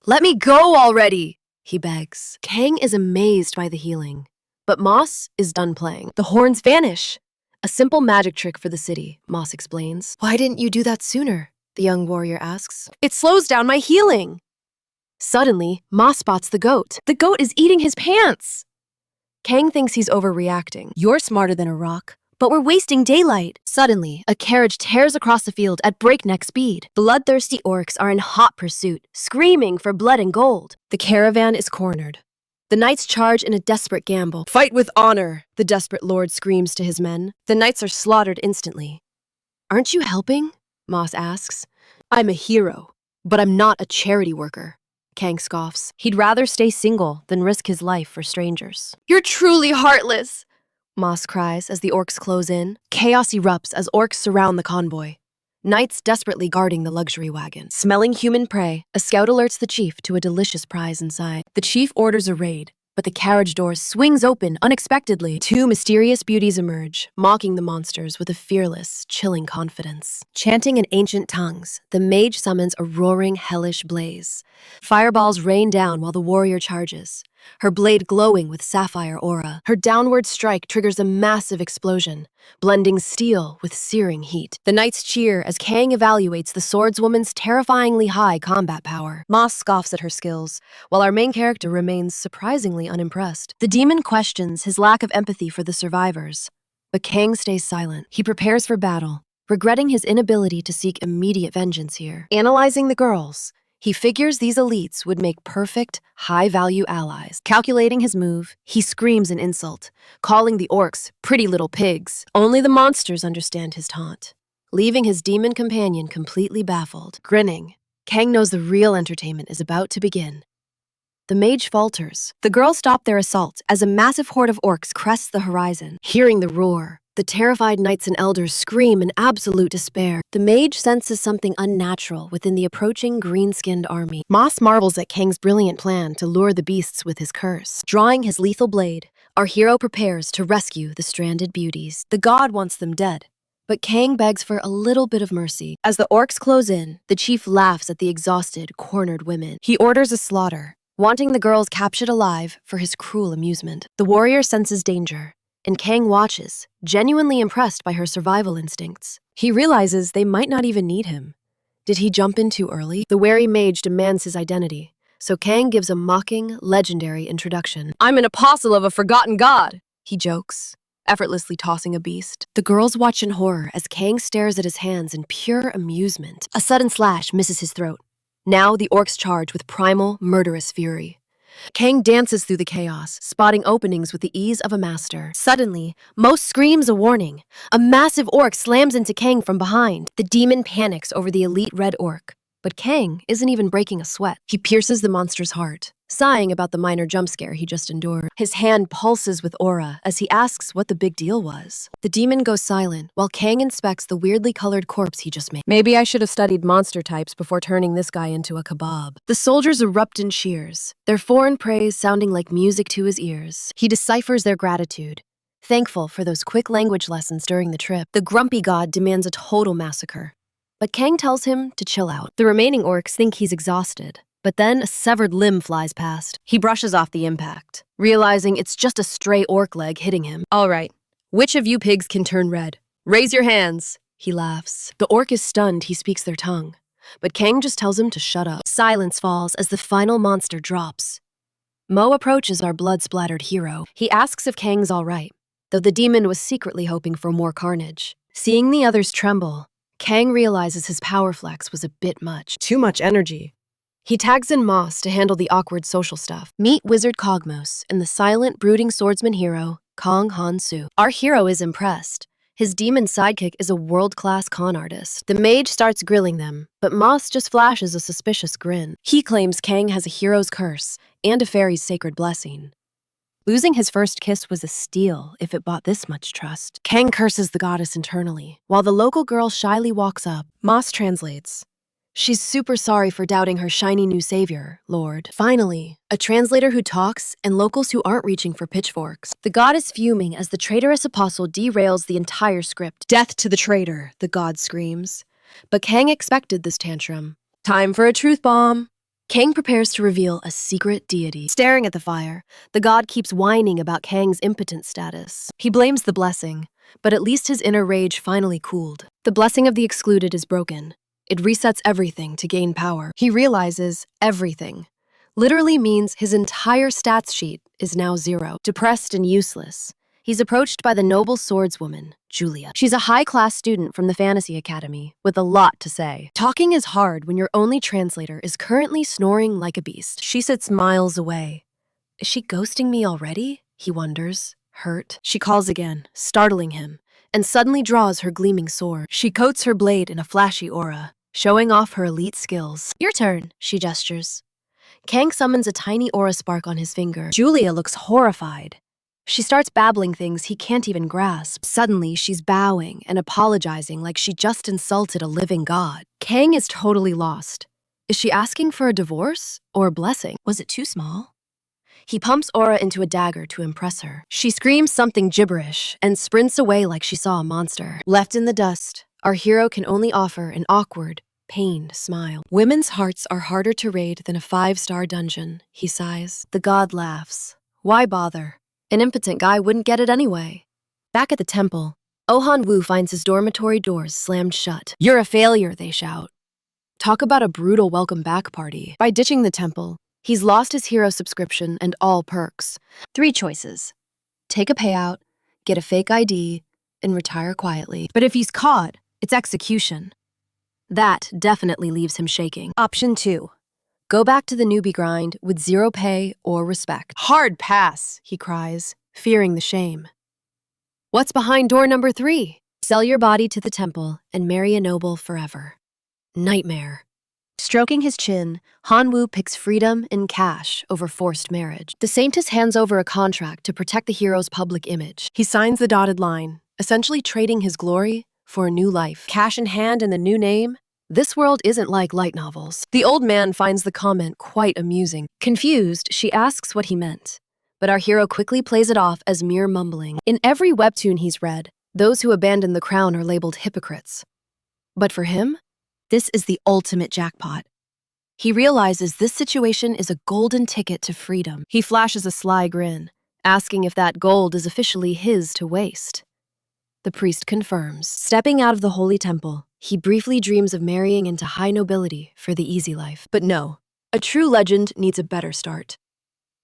Let me go already, he begs. Kang is amazed by the healing, but Moss is done playing. The horns vanish. A simple magic trick for the city, Moss explains. Why didn't you do that sooner? The young warrior asks. It slows down my healing. Suddenly, Moss spots the goat. The goat is eating his pants. Kang thinks he's overreacting. You're smarter than a rock, but we're wasting daylight. Suddenly, a carriage tears across the field at breakneck speed. Bloodthirsty orcs are in hot pursuit, screaming for blood and gold. The caravan is cornered. The knights charge in a desperate gamble. Fight with honor, the desperate lord screams to his men. The knights are slaughtered instantly. Aren't you helping? Moss asks. I'm a hero, but I'm not a charity worker. Kang scoffs. He'd rather stay single than risk his life for strangers. You're truly heartless, Moss cries as the orcs close in. Chaos erupts as orcs surround the convoy. Knights desperately guarding the luxury wagon. Smelling human prey, a scout alerts the chief to a delicious prize inside. The chief orders a raid, but the carriage door swings open unexpectedly. Two mysterious beauties emerge, mocking the monsters with a fearless, chilling confidence. Chanting in ancient tongues, the mage summons a roaring, hellish blaze. Fireballs rain down while the warrior charges, her blade glowing with sapphire aura. Her downward strike triggers a massive explosion, blending steel with searing heat. The knights cheer as Kang evaluates the swordswoman's terrifyingly high combat power. Moss scoffs at her skills, while our main character remains surprisingly unimpressed. The demon questions his lack of empathy for the survivors, but Kang stays silent. He prepares for battle, regretting his inability to seek immediate vengeance here. Analyzing the girls, he figures these elites would make perfect, high-value allies. Calculating his move, he screams an insult, calling the orcs pretty little pigs. Only the monsters understand his taunt, leaving his demon companion completely baffled. Grinning, Kang knows the real entertainment is about to begin. The mage falters. The girls stop their assault as a massive horde of orcs crests the horizon. Hearing the roar, The terrified knights and elders scream in absolute despair. The mage senses something unnatural within the approaching green-skinned army. Moss marvels at Kang's brilliant plan to lure the beasts with his curse. Drawing his lethal blade, our hero prepares to rescue the stranded beauties. The god wants them dead, but Kang begs for a little bit of mercy. As the orcs close in, the chief laughs at the exhausted, cornered women. He orders a slaughter, wanting the girls captured alive for his cruel amusement. The warrior senses danger, and Kang watches, genuinely impressed by her survival instincts. He realizes they might not even need him. Did he jump in too early? The wary mage demands his identity, so Kang gives a mocking, legendary introduction. I'm an apostle of a forgotten god. He jokes, effortlessly tossing a beast. The girls watch in horror as Kang stares at his hands in pure amusement. A sudden slash misses his throat. Now the orcs charge with primal, murderous fury. Kang dances through the chaos, spotting openings with the ease of a master. Suddenly, Mo screams a warning. A massive orc slams into Kang from behind. The demon panics over the elite red orc, but Kang isn't even breaking a sweat. He pierces the monster's heart, sighing about the minor jump scare he just endured. His hand pulses with aura as he asks what the big deal was. The demon goes silent while Kang inspects the weirdly colored corpse he just made. Maybe I should have studied monster types before turning this guy into a kebab. The soldiers erupt in cheers, their foreign praise sounding like music to his ears. He deciphers their gratitude, thankful for those quick language lessons during the trip. The grumpy god demands a total massacre, but Kang tells him to chill out. The remaining orcs think he's exhausted, but then a severed limb flies past. He brushes off the impact, realizing it's just a stray orc leg hitting him. All right, which of you pigs can turn red? Raise your hands. He laughs. The orc is stunned he speaks their tongue, but Kang just tells him to shut up. Silence falls as the final monster drops. Mo approaches our blood-splattered hero. He asks if Kang's all right, though the demon was secretly hoping for more carnage. Seeing the others tremble, Kang realizes his power flex was a bit much. Too much energy. He tags in Moss to handle the awkward social stuff. Meet Wizard Cogmos and the silent, brooding swordsman hero, Kong Han-soo. Our hero is impressed. His demon sidekick is a world-class con artist. The mage starts grilling them, but Moss just flashes a suspicious grin. He claims Kang has a hero's curse and a fairy's sacred blessing. Losing his first kiss was a steal if it bought this much trust. Kang curses the goddess internally. While the local girl shyly walks up, Moss translates. She's super sorry for doubting her shiny new savior, Lord. Finally, a translator who talks and locals who aren't reaching for pitchforks. The god is fuming as the traitorous apostle derails the entire script. Death to the traitor, the god screams. But Kang expected this tantrum. Time for a truth bomb. Kang prepares to reveal a secret deity. Staring at the fire, the god keeps whining about Kang's impotent status. He blames the blessing, but at least his inner rage finally cooled. The blessing of the excluded is broken. It resets everything to gain power. He realizes everything literally means his entire stats sheet is now 0. Depressed and useless, he's approached by the noble swordswoman, Julia. She's a high-class student from the Fantasy Academy with a lot to say. Talking is hard when your only translator is currently snoring like a beast. She sits miles away. Is she ghosting me already? He wonders, hurt. She calls again, startling him, and suddenly draws her gleaming sword. She coats her blade in a flashy aura, showing off her elite skills. Your turn, she gestures. Kang summons a tiny aura spark on his finger. Julia looks horrified. She starts babbling things he can't even grasp. Suddenly, she's bowing and apologizing like she just insulted a living god. Kang is totally lost. Is she asking for a divorce or a blessing? Was it too small? He pumps aura into a dagger to impress her. She screams something gibberish and sprints away like she saw a monster. Left in the dust, our hero can only offer an awkward, pained smile. Women's hearts are harder to raid than a 5-star dungeon, he sighs. The god laughs. Why bother? An impotent guy wouldn't get it anyway. Back at the temple, Oh Woo finds his dormitory doors slammed shut. You're a failure, they shout. Talk about a brutal welcome back party. By ditching the temple, he's lost his hero subscription and all perks. 3 choices. Take a payout, get a fake ID, and retire quietly. But if he's caught, it's execution. That definitely leaves him shaking. Option 2. Go back to the newbie grind with 0 pay or respect. Hard pass, he cries, fearing the shame. What's behind door number 3? Sell your body to the temple and marry a noble forever. Nightmare. Stroking his chin, Han-woo picks freedom and cash over forced marriage. The saintess hands over a contract to protect the hero's public image. He signs the dotted line, essentially trading his glory for a new life. Cash in hand and a new name? This world isn't like light novels. The old man finds the comment quite amusing. Confused, she asks what he meant, but our hero quickly plays it off as mere mumbling. In every webtoon he's read, those who abandon the crown are labeled hypocrites. But for him, this is the ultimate jackpot. He realizes this situation is a golden ticket to freedom. He flashes a sly grin, asking if that gold is officially his to waste. The priest confirms. Stepping out of the holy temple, he briefly dreams of marrying into high nobility for the easy life. But no, a true legend needs a better start.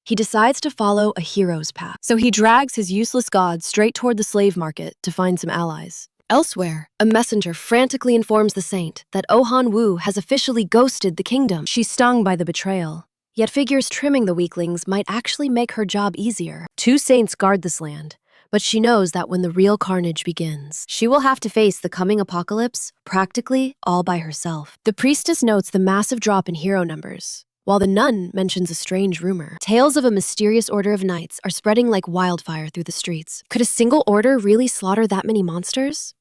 He decides to follow a hero's path, so he drags his useless god straight toward the slave market to find some allies. Elsewhere, a messenger frantically informs the saint that Han Wu has officially ghosted the kingdom. She's stung by the betrayal, yet figures trimming the weaklings might actually make her job easier. 2 saints guard this land, but she knows that when the real carnage begins, she will have to face the coming apocalypse practically all by herself. The priestess notes the massive drop in hero numbers, while the nun mentions a strange rumor. Tales of a mysterious order of knights are spreading like wildfire through the streets. Could a single order really slaughter that many monsters?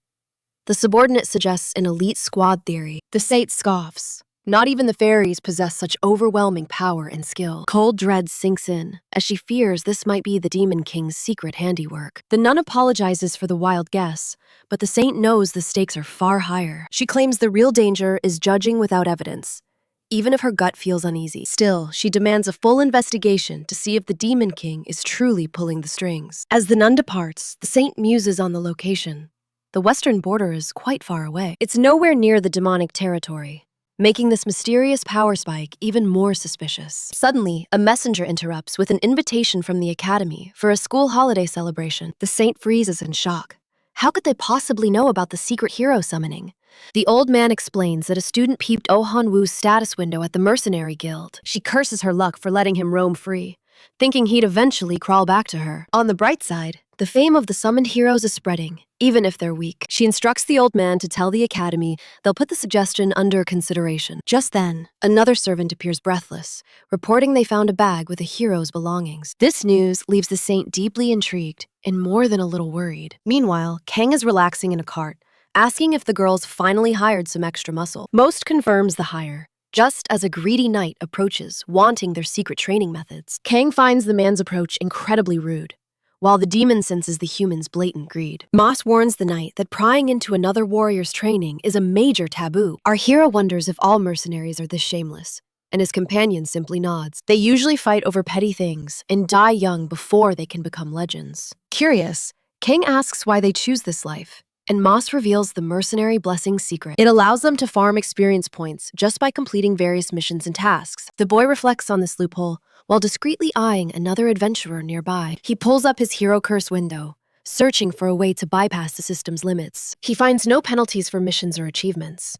The subordinate suggests an elite squad theory. The saint scoffs. Not even the fairies possess such overwhelming power and skill. Cold dread sinks in, as she fears this might be the Demon King's secret handiwork. The nun apologizes for the wild guess, but the saint knows the stakes are far higher. She claims the real danger is judging without evidence, even if her gut feels uneasy. Still, she demands a full investigation to see if the Demon King is truly pulling the strings. As the nun departs, the saint muses on the location. The western border is quite far away. It's nowhere near the demonic territory, making this mysterious power spike even more suspicious. Suddenly, a messenger interrupts with an invitation from the academy for a school holiday celebration. The saint freezes in shock. How could they possibly know about the secret hero summoning? The old man explains that a student peeped Han Wu's status window at the mercenary guild. She curses her luck for letting him roam free, thinking he'd eventually crawl back to her. On the bright side, the fame of the summoned heroes is spreading, even if they're weak. She instructs the old man to tell the academy they'll put the suggestion under consideration. Just then, another servant appears breathless, reporting they found a bag with a hero's belongings. This news leaves the saint deeply intrigued and more than a little worried. Meanwhile, Kang is relaxing in a cart, asking if the girls finally hired some extra muscle. Most confirms the hire, just as a greedy knight approaches, wanting their secret training methods. Kang finds the man's approach incredibly rude, while the demon senses the human's blatant greed. Moss warns the knight that prying into another warrior's training is a major taboo. Our hero wonders if all mercenaries are this shameless, and his companion simply nods. They usually fight over petty things and die young before they can become legends. Curious, Kang asks why they choose this life, and Moss reveals the mercenary blessing secret. It allows them to farm experience points just by completing various missions and tasks. The boy reflects on this loophole while discreetly eyeing another adventurer nearby. He pulls up his hero curse window, searching for a way to bypass the system's limits. He finds no penalties for missions or achievements.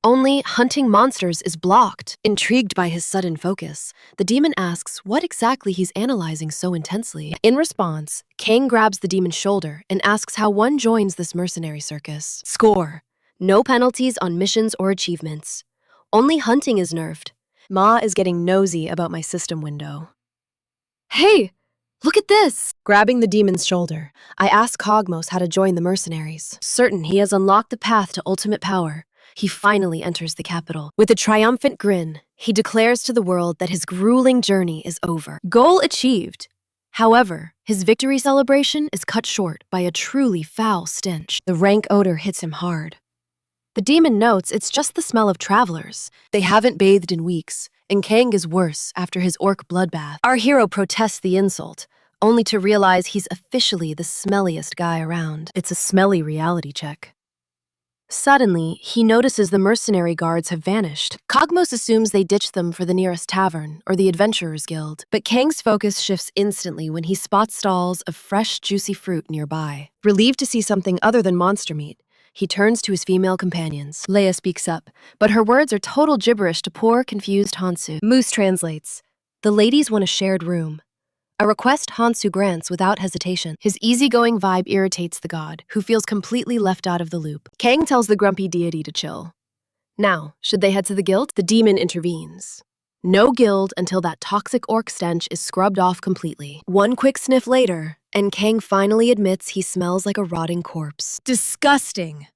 Only hunting monsters is blocked. Intrigued by his sudden focus, the demon asks what exactly he's analyzing so intensely. In response, Kang grabs the demon's shoulder and asks how one joins this mercenary circus. Score: no penalties on missions or achievements. Only hunting is nerfed. Ma is getting nosy about my system window. Hey, look at this! Grabbing the demon's shoulder, I ask Cogmos how to join the mercenaries. Certain he has unlocked the path to ultimate power, he finally enters the capital. With a triumphant grin, he declares to the world that his grueling journey is over. Goal achieved. However, his victory celebration is cut short by a truly foul stench. The rank odor hits him hard. The demon notes it's just the smell of travelers. They haven't bathed in weeks, and Kang is worse after his orc bloodbath. Our hero protests the insult, only to realize he's officially the smelliest guy around. It's a smelly reality check. Suddenly, he notices the mercenary guards have vanished. Cogmos assumes they ditched them for the nearest tavern or the Adventurers Guild, but Kang's focus shifts instantly when he spots stalls of fresh, juicy fruit nearby. Relieved to see something other than monster meat, he turns to his female companions. Leia speaks up, but her words are total gibberish to poor, confused Hansu. Moose translates, "The ladies want a shared room." A request Hansu grants without hesitation. His easygoing vibe irritates the god, who feels completely left out of the loop. Kang tells the grumpy deity to chill. Now, should they head to the guild? The demon intervenes. No guild until that toxic orc stench is scrubbed off completely. One quick sniff later, And Kang finally admits he smells like a rotting corpse. Disgusting.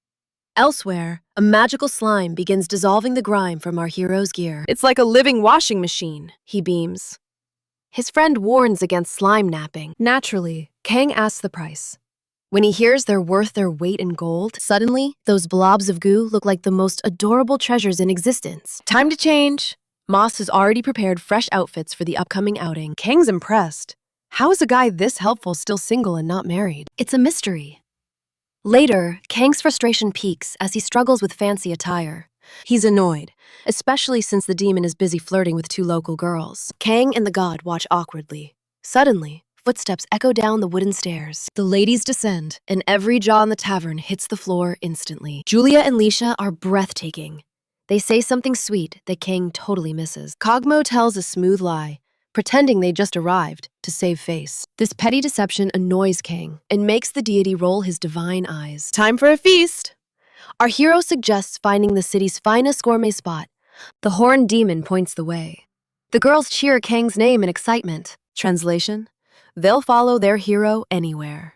Elsewhere, a magical slime begins dissolving the grime from our hero's gear. It's like a living washing machine. He beams. His friend warns against slime napping. Naturally, Kang asks the price. When he hears they're worth their weight in gold, suddenly, those blobs of goo look like the most adorable treasures in existence. time to change. Moss has already prepared fresh outfits for the upcoming outing. Kang's impressed. How is a guy this helpful still single and not married? It's a mystery. Later, Kang's frustration peaks as he struggles with fancy attire. He's annoyed. Especially since the demon is busy flirting with two local girls. Kang and the god watch awkwardly. Suddenly, footsteps echo down the wooden stairs. The ladies descend, and every jaw in the tavern hits the floor instantly. Julia and Lisha are breathtaking. They say something sweet that Kang totally misses. Kogmo tells a smooth lie, pretending they just arrived to save face. This petty deception annoys Kang and makes the deity roll his divine eyes. Time for a feast. Our hero suggests finding the city's finest gourmet spot. The horned demon points the way. The girls cheer Kang's name in excitement. Translation: they'll follow their hero anywhere.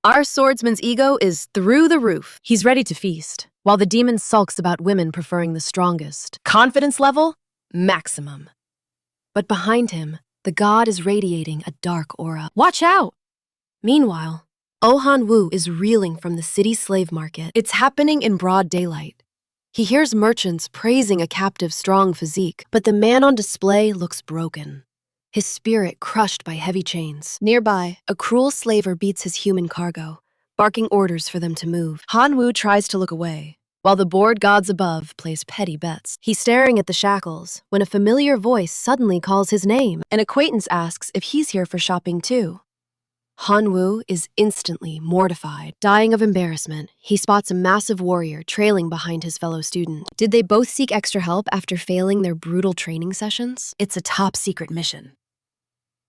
Our swordsman's ego is through the roof. He's ready to feast. While the demon sulks about women preferring the strongest. Confidence level? Maximum. But behind him, the god is radiating a dark aura. Watch out! Meanwhile, Hanu is reeling from the city slave market. It's happening in broad daylight. He hears merchants praising a captive's strong physique, but the man on display looks broken, his spirit crushed by heavy chains. Nearby, a cruel slaver beats his human cargo, barking orders for them to move. Hanu tries to look away, while the bored gods above place petty bets. He's staring at the shackles when a familiar voice suddenly calls his name. An acquaintance asks if he's here for shopping too. Hanu is instantly mortified. Dying of embarrassment, he spots a massive warrior trailing behind his fellow student. Did they both seek extra help after failing their brutal training sessions? It's a top-secret mission.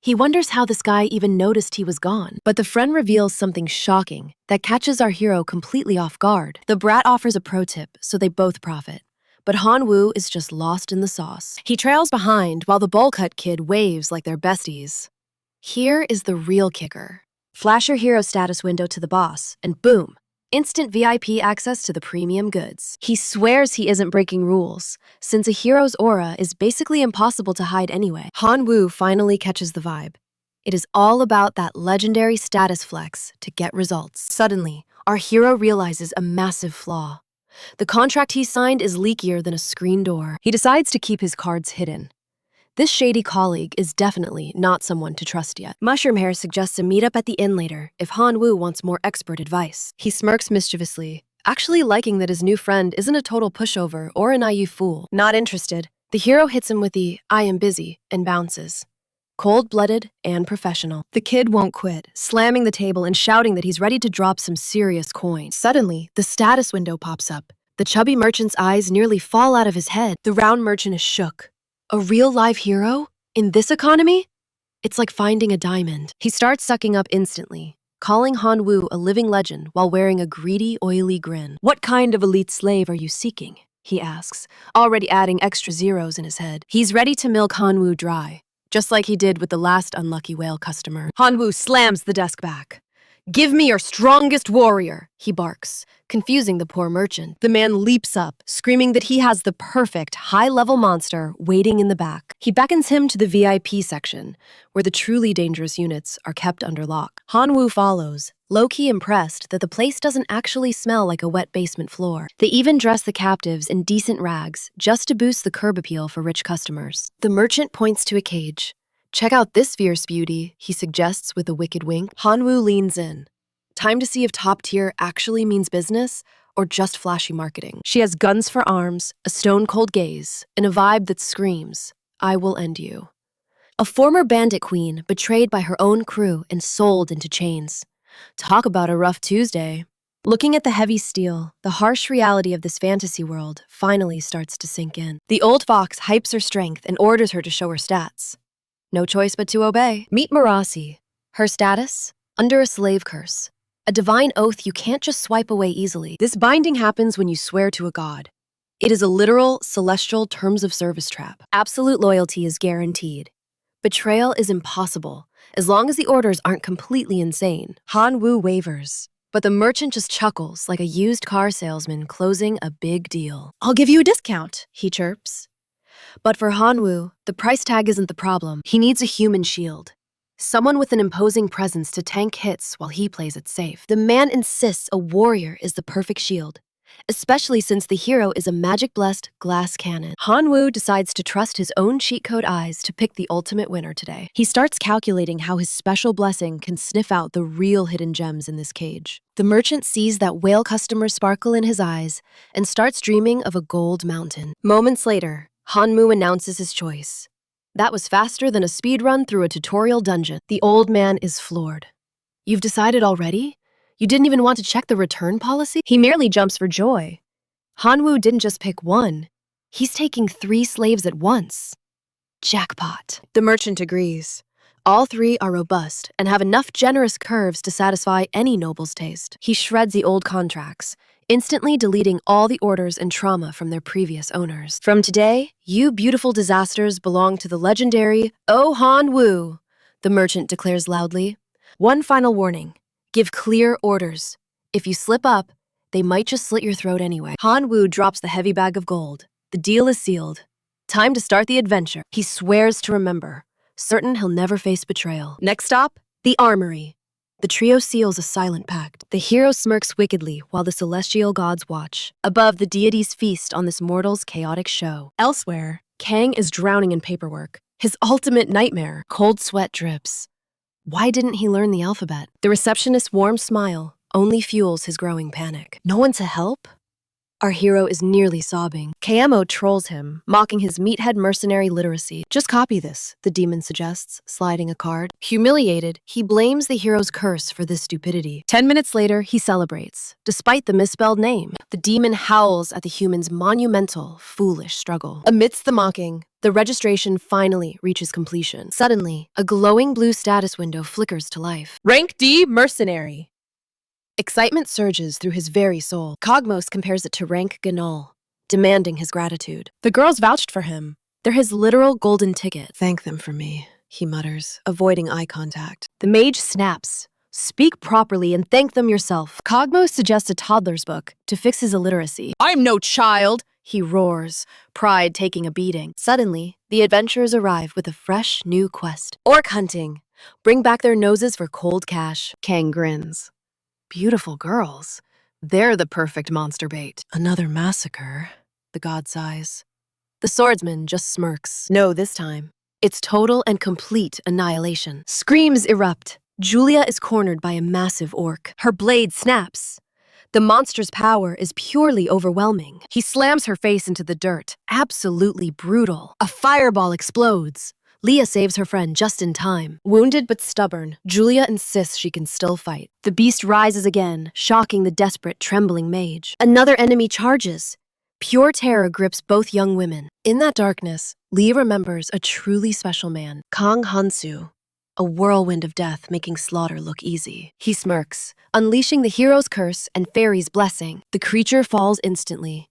He wonders how this guy even noticed he was gone, but the friend reveals something shocking that catches our hero completely off guard. The brat offers a pro tip, so they both profit. But Hanu is just lost in the sauce. He trails behind while the bowl-cut kid waves like they're besties. Here is the real kicker. Flash your hero status window to the boss, and boom, instant VIP access to the premium goods. He swears he isn't breaking rules, since a hero's aura is basically impossible to hide anyway. Hanu finally catches the vibe. It is all about that legendary status flex to get results. Suddenly, our hero realizes a massive flaw. The contract he signed is leakier than a screen door. He decides to keep his cards hidden. This shady colleague is definitely not someone to trust yet. Mushroom Hair suggests a meetup at the inn later if Hanu wants more expert advice. He smirks mischievously, actually liking that his new friend isn't a total pushover or a naive fool. Not interested, the hero hits him with the "I am busy" and bounces. Cold-blooded and professional. The kid won't quit, slamming the table and shouting that he's ready to drop some serious coin. Suddenly, the status window pops up. The chubby merchant's eyes nearly fall out of his head. The round merchant is shook. A real live hero? In this economy? It's like finding a diamond. He starts sucking up instantly, calling Hanu a living legend while wearing a greedy, oily grin. What kind of elite slave are you seeking? He asks, already adding extra zeros in his head. He's ready to milk Hanu dry, just like he did with the last unlucky whale customer. Hanu slams the desk back. "Give me your strongest warrior," he barks, confusing the poor merchant. The man leaps up, screaming that he has the perfect high-level monster waiting in the back. He beckons him to the VIP section, where the truly dangerous units are kept under lock. Hanu follows, low-key impressed that the place doesn't actually smell like a wet basement floor. They even dress the captives in decent rags, just to boost the curb appeal for rich customers. The merchant points to a cage. "Check out this fierce beauty," he suggests with a wicked wink. Hanu leans in. Time to see if top tier actually means business or just flashy marketing. She has guns for arms, a stone-cold gaze, and a vibe that screams, "I will end you." A former bandit queen betrayed by her own crew and sold into chains. Talk about a rough Tuesday. Looking at the heavy steel, the harsh reality of this fantasy world finally starts to sink in. The old fox hypes her strength and orders her to show her stats. No choice but to obey. Meet Marasi. Her status? Under a slave curse. A divine oath you can't just swipe away easily. This binding happens when you swear to a god. It is a literal, celestial terms of service trap. Absolute loyalty is guaranteed. Betrayal is impossible, as long as the orders aren't completely insane. Hanu wavers, but the merchant just chuckles like a used car salesman closing a big deal. I'll give you a discount, he chirps. But for Hanu, the price tag isn't the problem. He needs a human shield. Someone with an imposing presence to tank hits while he plays it safe. The man insists a warrior is the perfect shield, especially since the hero is a magic-blessed glass cannon. Hanu decides to trust his own cheat code eyes to pick the ultimate winner today. He starts calculating how his special blessing can sniff out the real hidden gems in this cage. The merchant sees that whale customer sparkle in his eyes and starts dreaming of a gold mountain. Moments later, Hanu announces his choice. That was faster than a speed run through a tutorial dungeon. The old man is floored. You've decided already? You didn't even want to check the return policy? He merely jumps for joy. Hanu didn't just pick one. He's taking 3 slaves at once. Jackpot. The merchant agrees. All 3 are robust and have enough generous curves to satisfy any noble's taste. He shreds the old contracts, instantly deleting all the orders and trauma from their previous owners. From today, you beautiful disasters belong to the legendary Hanu, the merchant declares loudly. One final warning. Give clear orders. If you slip up, they might just slit your throat anyway. Hanu drops the heavy bag of gold. The deal is sealed. Time to start the adventure. He swears to remember, certain he'll never face betrayal. Next stop, the armory. The trio seals a silent pact. The hero smirks wickedly while the celestial gods watch. Above, the deities feast on this mortal's chaotic show. Elsewhere, Kang is drowning in paperwork. His ultimate nightmare. Cold sweat drips. Why didn't he learn the alphabet? The receptionist's warm smile only fuels his growing panic. No one to help? Our hero is nearly sobbing. Kamo trolls him, mocking his meathead mercenary literacy. Just copy this, the demon suggests, sliding a card. Humiliated, he blames the hero's curse for this stupidity. 10 minutes later, he celebrates. Despite the misspelled name, the demon howls at the human's monumental, foolish struggle. Amidst the mocking, the registration finally reaches completion. Suddenly, a glowing blue status window flickers to life. Rank D, mercenary. Excitement surges through his very soul. Cogmos compares it to rank Ganol, demanding his gratitude. The girls vouched for him. They're his literal golden ticket. Thank them for me, he mutters, avoiding eye contact. The mage snaps. Speak properly and thank them yourself. Cogmos suggests a toddler's book to fix his illiteracy. I'm no child, He roars, pride taking a beating. Suddenly, the adventurers arrive with a fresh, new quest. Orc hunting. Bring back their noses for cold cash. Kang grins. Beautiful girls. They're the perfect monster bait. Another massacre, the god sighs. The swordsman just smirks. No, this time, it's total and complete annihilation. Screams erupt. Julia is cornered by a massive orc. Her blade snaps. The monster's power is purely overwhelming. He slams her face into the dirt. Absolutely brutal. A fireball explodes. Leah saves her friend just in time. Wounded but stubborn, Julia insists she can still fight. The beast rises again, shocking the desperate, trembling mage. Another enemy charges. Pure terror grips both young women. In that darkness, Leah remembers a truly special man, Kang Hansu, a whirlwind of death making slaughter look easy. He smirks, unleashing the hero's curse and fairy's blessing. The creature falls instantly.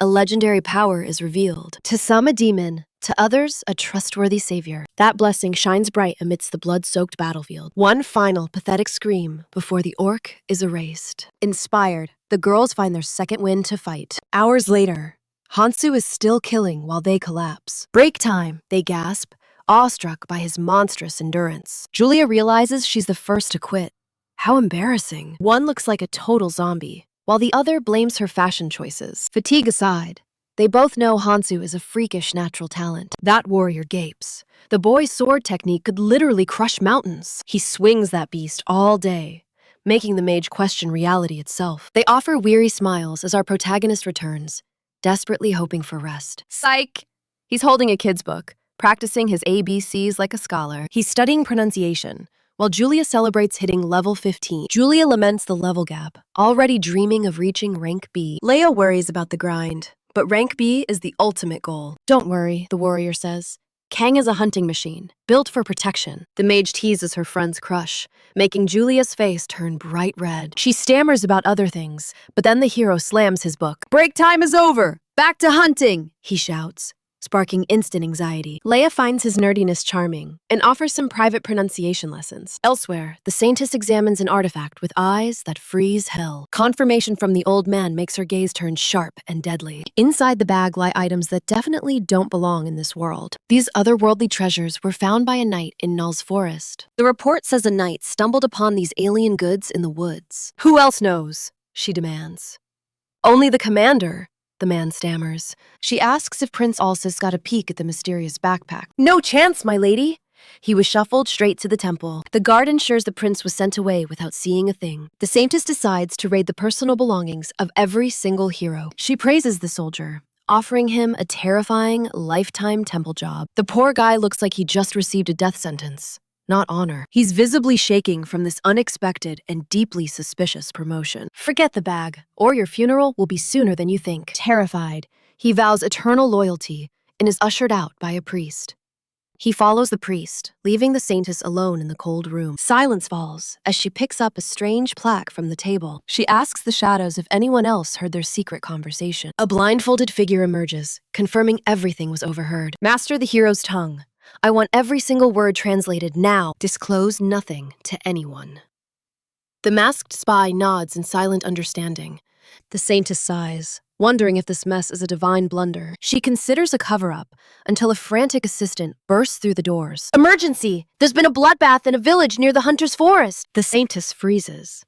A legendary power is revealed. To some, a demon. To others, a trustworthy savior. That blessing shines bright amidst the blood-soaked battlefield. One final pathetic scream before the orc is erased. Inspired, the girls find their second wind to fight. Hours later, Hansu is still killing while they collapse. Break time, they gasp, awestruck by his monstrous endurance. Julia realizes she's the first to quit. How embarrassing. One looks like a total zombie, while the other blames her fashion choices. Fatigue aside, they both know Hansu is a freakish natural talent. That warrior gapes. The boy's sword technique could literally crush mountains. He swings that beast all day, making the mage question reality itself. They offer weary smiles as our protagonist returns, desperately hoping for rest. Psych! He's holding a kid's book, practicing his ABCs like a scholar. He's studying pronunciation, while Julia celebrates hitting level 15. Julia laments the level gap, already dreaming of reaching rank B. Leia worries about the grind. But rank B is the ultimate goal. Don't worry, the warrior says. Kang is a hunting machine, built for protection. The mage teases her friend's crush, making Julia's face turn bright red. She stammers about other things, but then the hero slams his book. Break time is over. Back to hunting, He shouts. sparking instant anxiety. Leia finds his nerdiness charming and offers some private pronunciation lessons. Elsewhere, the Saintess examines an artifact with eyes that freeze hell. Confirmation from the old man makes her gaze turn sharp and deadly. Inside the bag lie items that definitely don't belong in this world. These otherworldly treasures were found by a knight in Null's forest. The report says a knight stumbled upon these alien goods in the woods. Who else knows? She demands. Only the commander, the man stammers. She asks if Prince Alsis got a peek at the mysterious backpack. No chance, my lady. He was shuffled straight to the temple. The guard ensures the prince was sent away without seeing a thing. The Saintess decides to raid the personal belongings of every single hero. She praises the soldier, offering him a terrifying, lifetime temple job. The poor guy looks like he just received a death sentence, not honor. He's visibly shaking from this unexpected and deeply suspicious promotion. Forget the bag, or your funeral will be sooner than you think. Terrified, he vows eternal loyalty and is ushered out by a priest. He follows the priest, leaving the Saintess alone in the cold room. Silence falls as she picks up a strange plaque from the table. She asks the shadows if anyone else heard their secret conversation. A blindfolded figure emerges, confirming everything was overheard. Master the hero's tongue. I want every single word translated now. Disclose nothing to anyone. The masked spy nods in silent understanding. The Saintess sighs, wondering if this mess is a divine blunder. She considers a cover-up until a frantic assistant bursts through the doors. Emergency! There's been a bloodbath in a village near the Hunter's Forest! The Saintess freezes.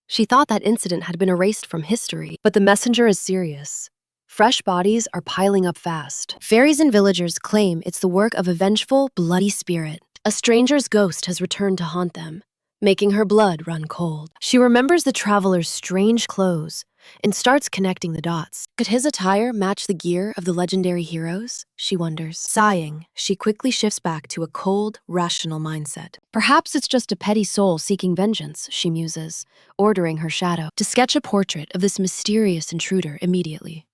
She thought that incident had been erased from history, but the messenger is serious. Fresh bodies are piling up fast. Fairies and villagers claim it's the work of a vengeful, bloody spirit. A stranger's ghost has returned to haunt them, making her blood run cold. She remembers the traveler's strange clothes and starts connecting the dots. Could his attire match the gear of the legendary heroes? She wonders. Sighing, she quickly shifts back to a cold, rational mindset. Perhaps it's just a petty soul seeking vengeance, she muses, ordering her shadow to sketch a portrait of this mysterious intruder immediately.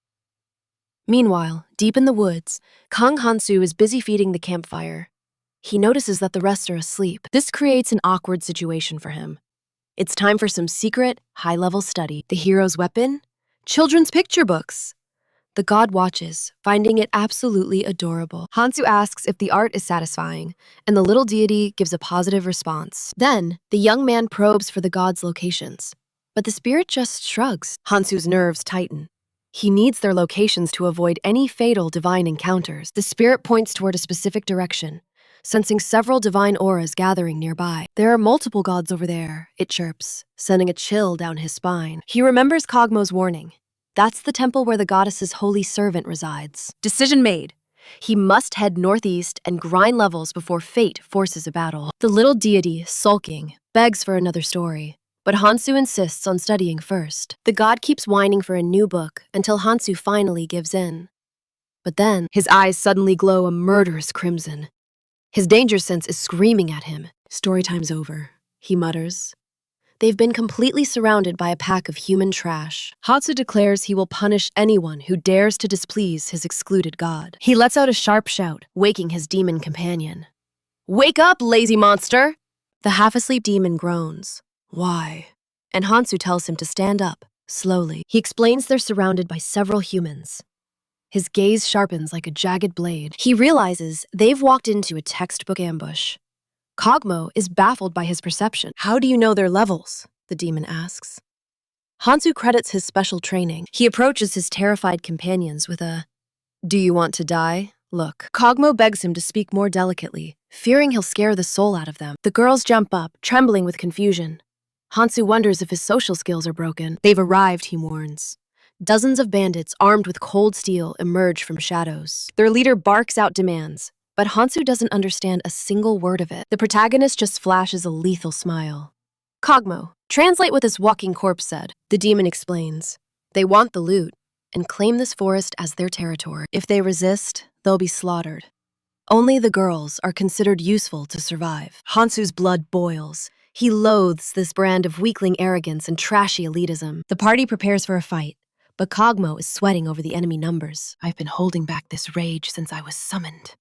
Meanwhile, deep in the woods, Kang Hansu is busy feeding the campfire. He notices that the rest are asleep. This creates an awkward situation for him. It's time for some secret, high-level study. The hero's weapon? Children's picture books. The god watches, finding it absolutely adorable. Hansu asks if the art is satisfying, and the little deity gives a positive response. Then, the young man probes for the god's locations. But the spirit just shrugs. Hansu's nerves tighten. He needs their locations to avoid any fatal divine encounters. The spirit points toward a specific direction, sensing several divine auras gathering nearby. There are multiple gods over there, it chirps, sending a chill down his spine. He remembers Kogmo's warning. That's the temple where the goddess's holy servant resides. Decision made. He must head northeast and grind levels before fate forces a battle. The little deity, sulking, begs for another story. But Hansu insists on studying first. The god keeps whining for a new book until Hansu finally gives in. But then, his eyes suddenly glow a murderous crimson. His danger sense is screaming at him. Storytime's over, he mutters. They've been completely surrounded by a pack of human trash. Hansu declares he will punish anyone who dares to displease his excluded god. He lets out a sharp shout, waking his demon companion. Wake up, lazy monster! The half-asleep demon groans. Why? And Hansu tells him to stand up, slowly. He explains they're surrounded by several humans. His gaze sharpens like a jagged blade. He realizes they've walked into a textbook ambush. Kogmo is baffled by his perception. How do you know their levels? The demon asks. Hansu credits his special training. He approaches his terrified companions with a, "Do you want to die?" look. Kogmo begs him to speak more delicately, fearing he'll scare the soul out of them. The girls jump up, trembling with confusion. Hansu wonders if his social skills are broken. They've arrived, he warns. Dozens of bandits armed with cold steel emerge from shadows. Their leader barks out demands, but Hansu doesn't understand a single word of it. The protagonist just flashes a lethal smile. Kogmo, translate what this walking corpse said. The demon explains. They want the loot and claim this forest as their territory. If they resist, they'll be slaughtered. Only the girls are considered useful to survive. Hansu's blood boils. He loathes this brand of weakling arrogance and trashy elitism. The party prepares for a fight, but Kogmo is sweating over the enemy numbers. I've been holding back this rage since I was summoned,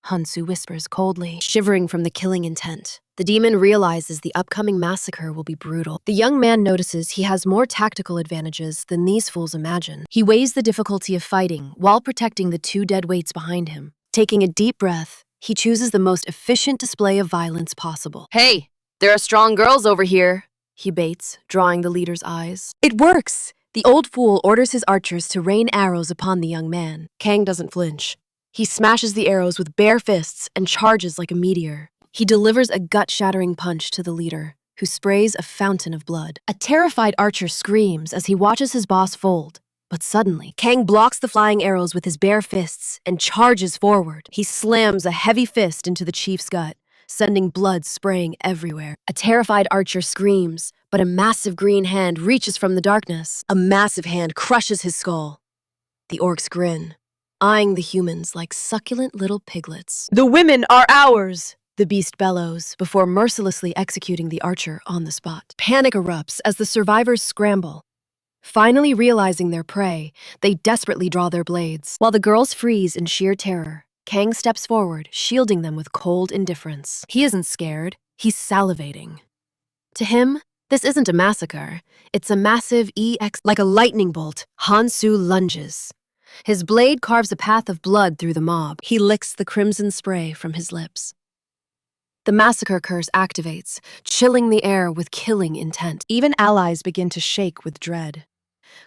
Hansu whispers coldly, shivering from the killing intent. The demon realizes the upcoming massacre will be brutal. The young man notices he has more tactical advantages than these fools imagine. He weighs the difficulty of fighting while protecting the two dead weights behind him. Taking a deep breath, he chooses the most efficient display of violence possible. Hey, there are strong girls over here. He baits, drawing the leader's eyes. It works! The old fool orders his archers to rain arrows upon the young man. Kang doesn't flinch. He smashes the arrows with bare fists and charges like a meteor. He delivers a gut-shattering punch to the leader, who sprays a fountain of blood. A terrified archer screams as he watches his boss fold. But suddenly, Kang blocks the flying arrows with his bare fists and charges forward. He slams a heavy fist into the chief's gut, sending blood spraying everywhere. A terrified archer screams, but a massive green hand reaches from the darkness. A massive hand crushes his skull. The orcs grin, eyeing the humans like succulent little piglets. The women are ours! The beast bellows before mercilessly executing the archer on the spot. Panic erupts as the survivors scramble. Finally realizing their prey, they desperately draw their blades. While the girls freeze in sheer terror, Kang steps forward, shielding them with cold indifference. He isn't scared, he's salivating. To him, this isn't a massacre. It's a massive EX. Like a lightning bolt, Hansu lunges. His blade carves a path of blood through the mob. He licks the crimson spray from his lips. The massacre curse activates, chilling the air with killing intent. Even allies begin to shake with dread.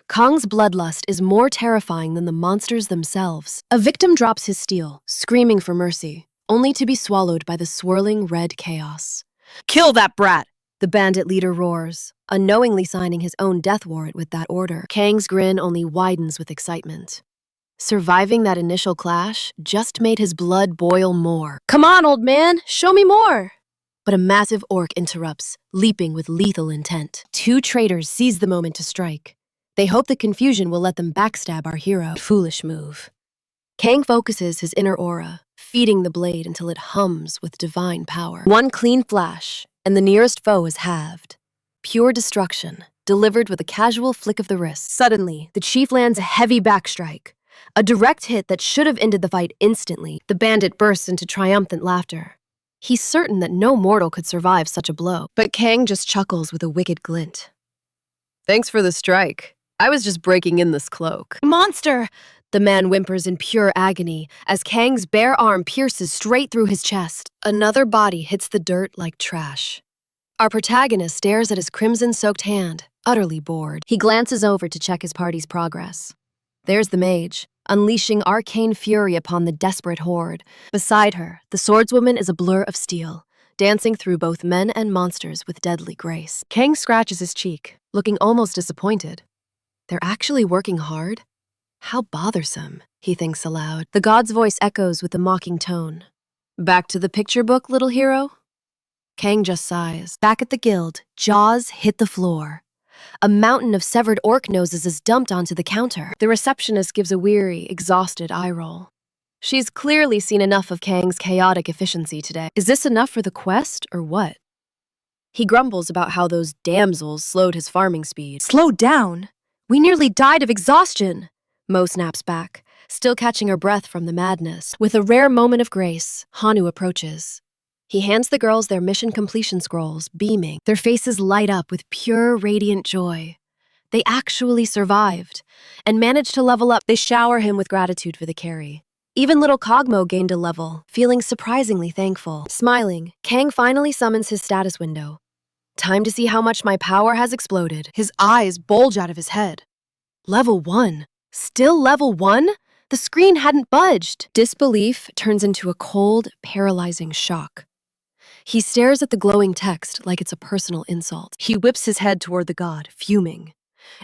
Kang's bloodlust is more terrifying than the monsters themselves. A victim drops his steel, screaming for mercy, only to be swallowed by the swirling red chaos. Kill that brat! The bandit leader roars, unknowingly signing his own death warrant with that order. Kang's grin only widens with excitement. Surviving that initial clash just made his blood boil more. Come on, old man, show me more! But a massive orc interrupts, leaping with lethal intent. Two traitors seize the moment to strike. They hope the confusion will let them backstab our hero. Foolish move. Kang focuses his inner aura, feeding the blade until it hums with divine power. One clean flash, and the nearest foe is halved. Pure destruction, delivered with a casual flick of the wrist. Suddenly, the chief lands a heavy backstrike. A direct hit that should have ended the fight instantly. The bandit bursts into triumphant laughter. He's certain that no mortal could survive such a blow. But Kang just chuckles with a wicked glint. Thanks for the strike. I was just breaking in this cloak. Monster! The man whimpers in pure agony as Kang's bare arm pierces straight through his chest. Another body hits the dirt like trash. Our protagonist stares at his crimson-soaked hand, utterly bored. He glances over to check his party's progress. There's the mage, unleashing arcane fury upon the desperate horde. Beside her, the swordswoman is a blur of steel, dancing through both men and monsters with deadly grace. Kang scratches his cheek, looking almost disappointed. They're actually working hard? How bothersome, he thinks aloud. The god's voice echoes with a mocking tone. Back to the picture book, little hero? Kang just sighs. Back at the guild, jaws hit the floor. A mountain of severed orc noses is dumped onto the counter. The receptionist gives a weary, exhausted eye roll. She's clearly seen enough of Kang's chaotic efficiency today. Is this enough for the quest, or what? He grumbles about how those damsels slowed his farming speed. Slow down! We nearly died of exhaustion, Mo snaps back, still catching her breath from the madness. With a rare moment of grace, Hanu approaches. He hands the girls their mission completion scrolls, beaming. Their faces light up with pure, radiant joy. They actually survived, and managed to level up. They shower him with gratitude for the carry. Even little Cogmo gained a level, feeling surprisingly thankful. Smiling, Kang finally summons his status window. Time to see how much my power has exploded. His eyes bulge out of his head. Level 1? Still level 1? The screen hadn't budged. Disbelief turns into a cold, paralyzing shock. He stares at the glowing text like it's a personal insult. He whips his head toward the god, fuming.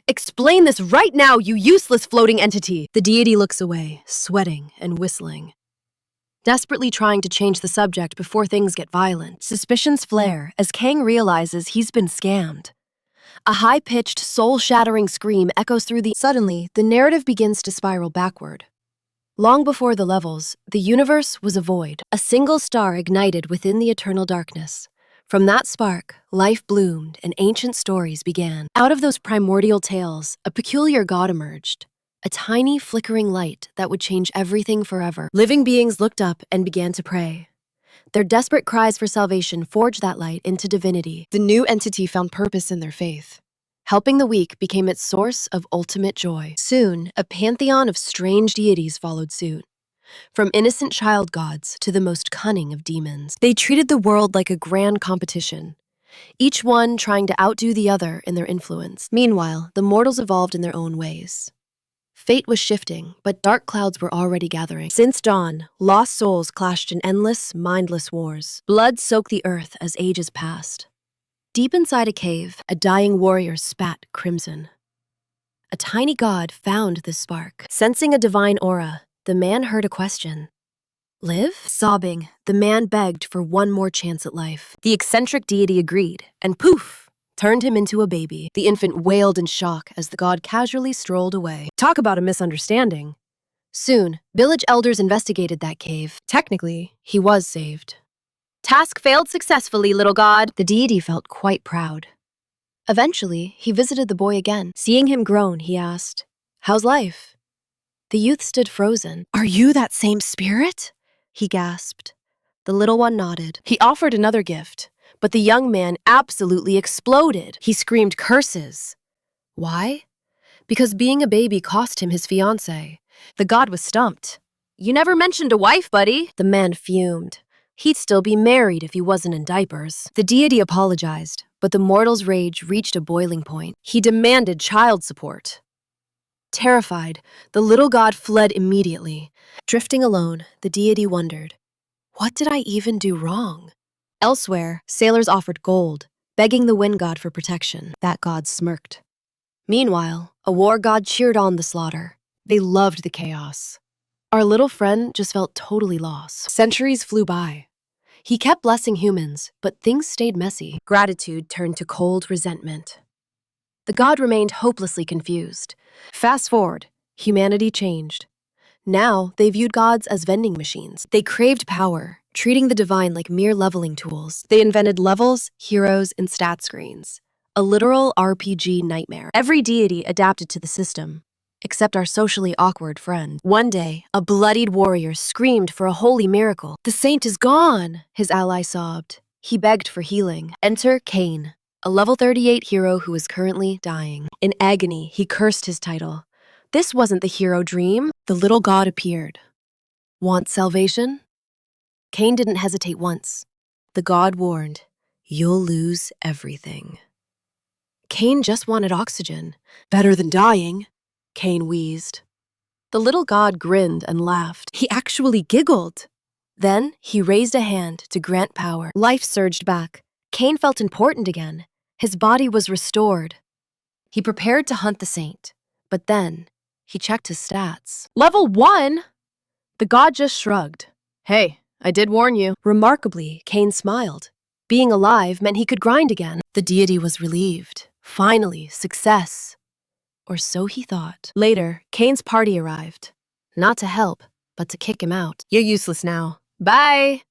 Explain this right now, you useless floating entity! The deity looks away, sweating and whistling. Desperately trying to change the subject before things get violent, suspicions flare as Kang realizes he's been scammed. A high-pitched, soul-shattering scream echoes through the... Suddenly, the narrative begins to spiral backward. Long before the levels, the universe was a void, a single star ignited within the eternal darkness. From that spark, life bloomed and ancient stories began. Out of those primordial tales, a peculiar god emerged. A tiny, flickering light that would change everything forever. Living beings looked up and began to pray. Their desperate cries for salvation forged that light into divinity. The new entity found purpose in their faith. Helping the weak became its source of ultimate joy. Soon, a pantheon of strange deities followed suit. From innocent child gods to the most cunning of demons. They treated the world like a grand competition, each one trying to outdo the other in their influence. Meanwhile, the mortals evolved in their own ways. Fate was shifting, but dark clouds were already gathering. Since dawn, lost souls clashed in endless, mindless wars. Blood soaked the earth as ages passed. Deep inside a cave, a dying warrior spat crimson. A tiny god found this spark. Sensing a divine aura, the man heard a question. Live? Sobbing, the man begged for one more chance at life. The eccentric deity agreed, and poof, turned him into a baby. The infant wailed in shock as the god casually strolled away. Talk about a misunderstanding. Soon, village elders investigated that cave. Technically, he was saved. Task failed successfully, little god. The deity felt quite proud. Eventually, he visited the boy again. Seeing him grown, he asked, "How's life?" The youth stood frozen. "Are you that same spirit?" he gasped. The little one nodded. He offered another gift, but the young man absolutely exploded. He screamed curses. Why? Because being a baby cost him his fiancée. The god was stumped. "You never mentioned a wife, buddy." The man fumed. He'd still be married if he wasn't in diapers. The deity apologized, but the mortal's rage reached a boiling point. He demanded child support. Terrified, the little god fled immediately. Drifting alone, the deity wondered, what did I even do wrong? Elsewhere, sailors offered gold, begging the wind god for protection. That god smirked. Meanwhile, a war god cheered on the slaughter. They loved the chaos. Our little friend just felt totally lost. Centuries flew by. He kept blessing humans, but things stayed messy. Gratitude turned to cold resentment. The god remained hopelessly confused. Fast forward, humanity changed. Now, they viewed gods as vending machines. They craved power, treating the divine like mere leveling tools. They invented levels, heroes, and stat screens. A literal RPG nightmare. Every deity adapted to the system, except our socially awkward friend. One day, a bloodied warrior screamed for a holy miracle. "The saint is gone," his ally sobbed. He begged for healing. Enter Cain, a level 38 hero who is currently dying. In agony, he cursed his title. This wasn't the hero dream. The little god appeared. Want salvation? Cain didn't hesitate once. The god warned, "You'll lose everything." Cain just wanted oxygen. "Better than dying," Cain wheezed. The little god grinned and laughed. He actually giggled. Then he raised a hand to grant power. Life surged back. Cain felt important again. His body was restored. He prepared to hunt the saint, but then he checked his stats. Level 1? The god just shrugged. "Hey, I did warn you." Remarkably, Cain smiled. Being alive meant he could grind again. The deity was relieved. Finally, success. Or so he thought. Later, Cain's party arrived. Not to help, but to kick him out. "You're useless now. Bye."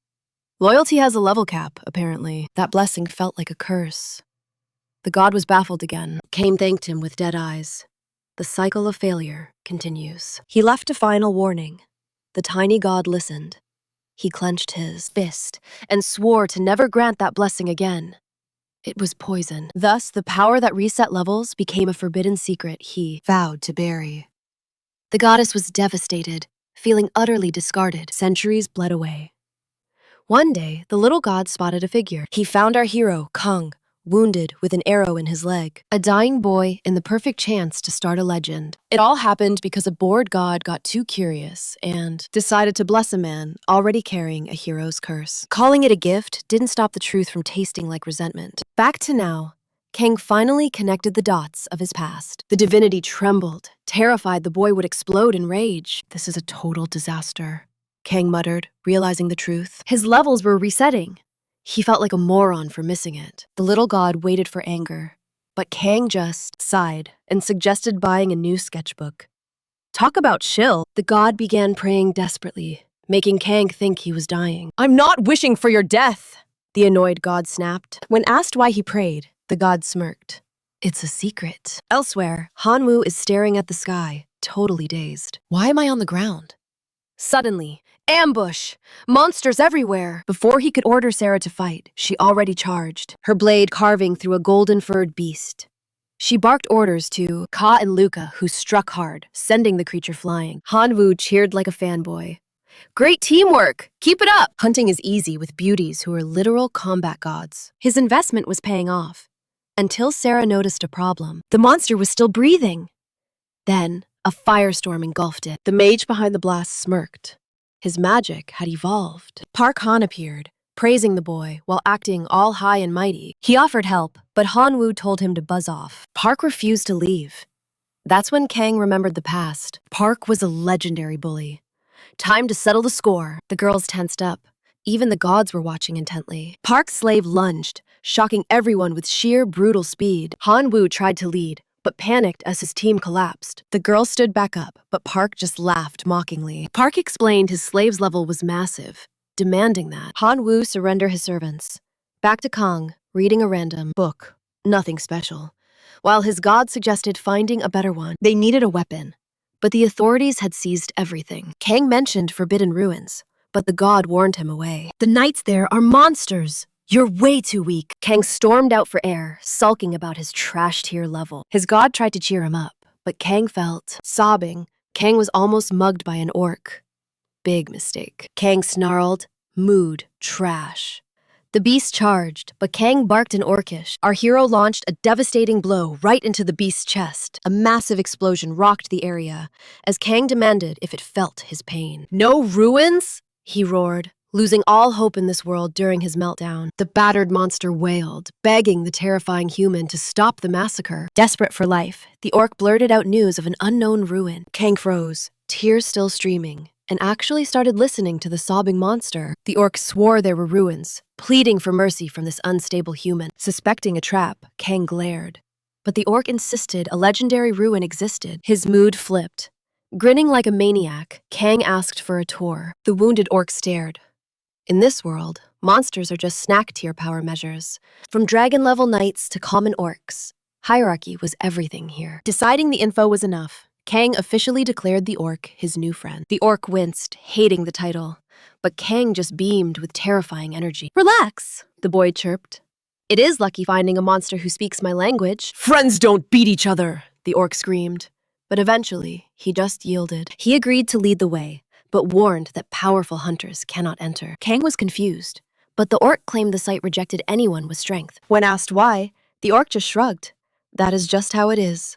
Loyalty has a level cap, apparently. That blessing felt like a curse. The god was baffled again. Cain thanked him with dead eyes. The cycle of failure continues. He left a final warning. The tiny god listened. He clenched his fist and swore to never grant that blessing again. It was poison. Thus, the power that reset levels became a forbidden secret he vowed to bury. The goddess was devastated, feeling utterly discarded. Centuries bled away. One day, the little god spotted a figure. He found our hero, Kang, wounded with an arrow in his leg. A dying boy in the perfect chance to start a legend. It all happened because a bored god got too curious and decided to bless a man already carrying a hero's curse. Calling it a gift didn't stop the truth from tasting like resentment. Back to now, Kang finally connected the dots of his past. The divinity trembled, terrified the boy would explode in rage. "This is a total disaster," Kang muttered, realizing the truth. His levels were resetting. He felt like a moron for missing it. The little god waited for anger, but Kang just sighed and suggested buying a new sketchbook. Talk about chill. The god began praying desperately, making Kang think he was dying. "I'm not wishing for your death," the annoyed god snapped. When asked why he prayed, the god smirked. "It's a secret." Elsewhere, Hanu is staring at the sky, totally dazed. "Why am I on the ground?" Suddenly, Ambush! Monsters everywhere! Before he could order Sarah to fight, she already charged, her blade carving through a golden-furred beast. She barked orders to Ka and Luca, who struck hard, sending the creature flying. Hanwoo cheered like a fanboy. Great teamwork! Keep it up! Hunting is easy with beauties who are literal combat gods. His investment was paying off. Until Sarah noticed a problem. The monster was still breathing. Then, a firestorm engulfed it. The mage behind the blast smirked. His magic had evolved. Park Han appeared, praising the boy while acting all high and mighty. He offered help, but Hanwoo told him to buzz off. Park refused to leave. That's when Kang remembered the past. Park was a legendary bully. Time to settle the score. The girls tensed up. Even the gods were watching intently. Park's slave lunged, shocking everyone with sheer brutal speed. Hanwoo tried to lead, but panicked as his team collapsed. The girls stood back up, but Park just laughed mockingly. Park explained his slave's level was massive, demanding that Hanwoo surrender his servants. Back to Kang, reading a random book. Nothing special. While his god suggested finding a better one, they needed a weapon. But the authorities had seized everything. Kang mentioned forbidden ruins, but the god warned him away. The knights there are monsters. You're way too weak. Kang stormed out for air, sulking about his trash tier level. His god tried to cheer him up, but Kang felt, sobbing, Kang was almost mugged by an orc. Big mistake. Kang snarled, mood, trash. The beast charged, but Kang barked in Orcish. Our hero launched a devastating blow right into the beast's chest. A massive explosion rocked the area, as Kang demanded if it felt his pain. No ruins? He roared, losing all hope in this world during his meltdown. The battered monster wailed, begging the terrifying human to stop the massacre. Desperate for life, the orc blurted out news of an unknown ruin. Kang froze, tears still streaming, and actually started listening to the sobbing monster. The orc swore there were ruins, pleading for mercy from this unstable human. Suspecting a trap, Kang glared. But the orc insisted a legendary ruin existed. His mood flipped. Grinning like a maniac, Kang asked for a tour. The wounded orc stared. In this world, monsters are just snack tier power measures. From dragon-level knights to common orcs, hierarchy was everything here. Deciding the info was enough, Kang officially declared the orc his new friend. The orc winced, hating the title, but Kang just beamed with terrifying energy. Relax, the boy chirped. It is lucky finding a monster who speaks my language. Friends don't beat each other, the orc screamed. But eventually, he just yielded. He agreed to lead the way, but warned that powerful hunters cannot enter. Kang was confused, but the orc claimed the site rejected anyone with strength. When asked why, the orc just shrugged. That is just how it is.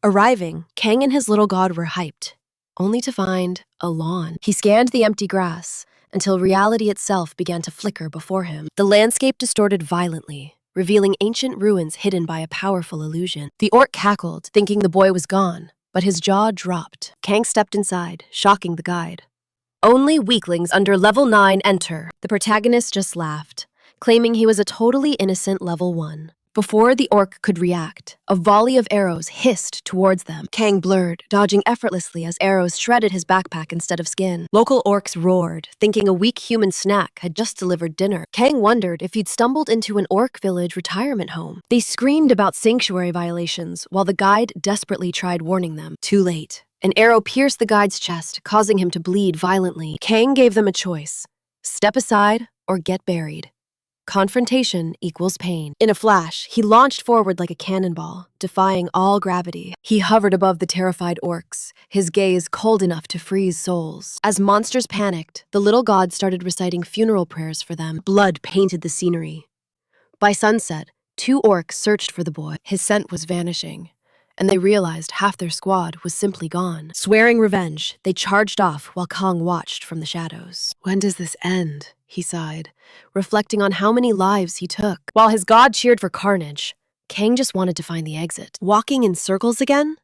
Arriving, Kang and his little god were hyped, only to find a lawn. He scanned the empty grass until reality itself began to flicker before him. The landscape distorted violently, revealing ancient ruins hidden by a powerful illusion. The orc cackled, thinking the boy was gone, but his jaw dropped. Kang stepped inside, shocking the guide. Only weaklings under level 9 enter. The protagonist just laughed, claiming he was a totally innocent level 1. Before the orc could react, a volley of arrows hissed towards them. Kang blurred, dodging effortlessly as arrows shredded his backpack instead of skin. Local orcs roared, thinking a weak human snack had just delivered dinner. Kang wondered if he'd stumbled into an orc village retirement home. They screamed about sanctuary violations, while the guide desperately tried warning them. Too late. An arrow pierced the guide's chest, causing him to bleed violently. Kang gave them a choice. Step aside or get buried. Confrontation equals pain. In a flash, he launched forward like a cannonball, defying all gravity. He hovered above the terrified orcs, his gaze cold enough to freeze souls. As monsters panicked, the little god started reciting funeral prayers for them. Blood painted the scenery. By sunset, 2 orcs searched for the boy. His scent was vanishing, and they realized half their squad was simply gone. Swearing revenge, they charged off while Kang watched from the shadows. When does this end? He sighed, reflecting on how many lives he took. While his god cheered for carnage, Kang just wanted to find the exit. Walking in circles again?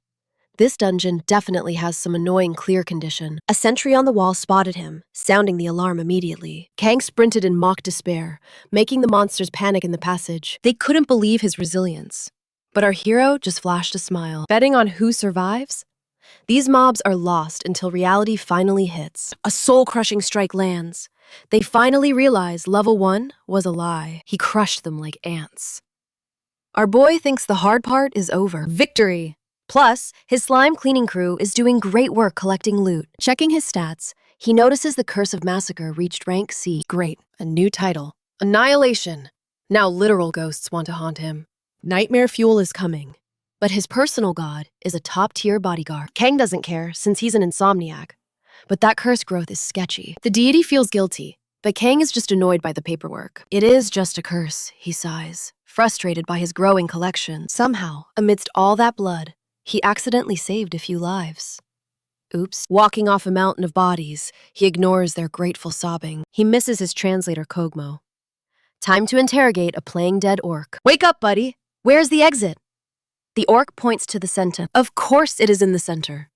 This dungeon definitely has some annoying clear condition. A sentry on the wall spotted him, sounding the alarm immediately. Kang sprinted in mock despair, making the monsters panic in the passage. They couldn't believe his resilience. But our hero just flashed a smile. Betting on who survives? These mobs are lost until reality finally hits. A soul-crushing strike lands. They finally realize level 1 was a lie. He crushed them like ants. Our boy thinks the hard part is over. Victory! Plus, his slime cleaning crew is doing great work collecting loot. Checking his stats, He notices the curse of massacre reached rank C. Great, a new title. Annihilation. Now literal ghosts want to haunt him. Nightmare fuel is coming. But his personal god is a top-tier bodyguard. Kang doesn't care, since he's an insomniac. But that curse growth is sketchy. The deity feels guilty, but Kang is just annoyed by the paperwork. It is just a curse, he sighs, frustrated by his growing collection. Somehow, amidst all that blood, he accidentally saved a few lives. Oops. Walking off a mountain of bodies, he ignores their grateful sobbing. He misses his translator Kogmo. Time to interrogate a playing dead orc. Wake up, buddy! Where's the exit? The orc points to the center. Of course it is in the center.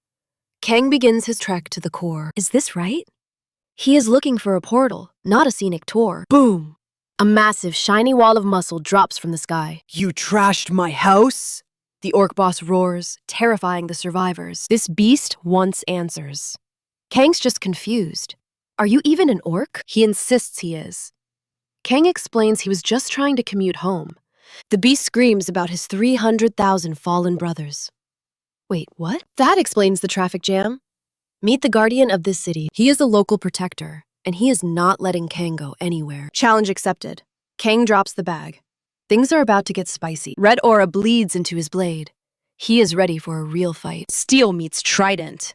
Kang begins his trek to the core. Is this right? He is looking for a portal, not a scenic tour. Boom! A massive, shiny wall of muscle drops from the sky. You trashed my house? The orc boss roars, terrifying the survivors. This beast wants answers. Kang's just confused. Are you even an orc? He insists he is. Kang explains he was just trying to commute home. The beast screams about his 300,000 fallen brothers. Wait, what? That explains the traffic jam. Meet the guardian of this city. He is a local protector, and he is not letting Kang go anywhere. Challenge accepted. Kang drops the bag. Things are about to get spicy. Red aura bleeds into his blade. He is ready for a real fight. Steel meets trident.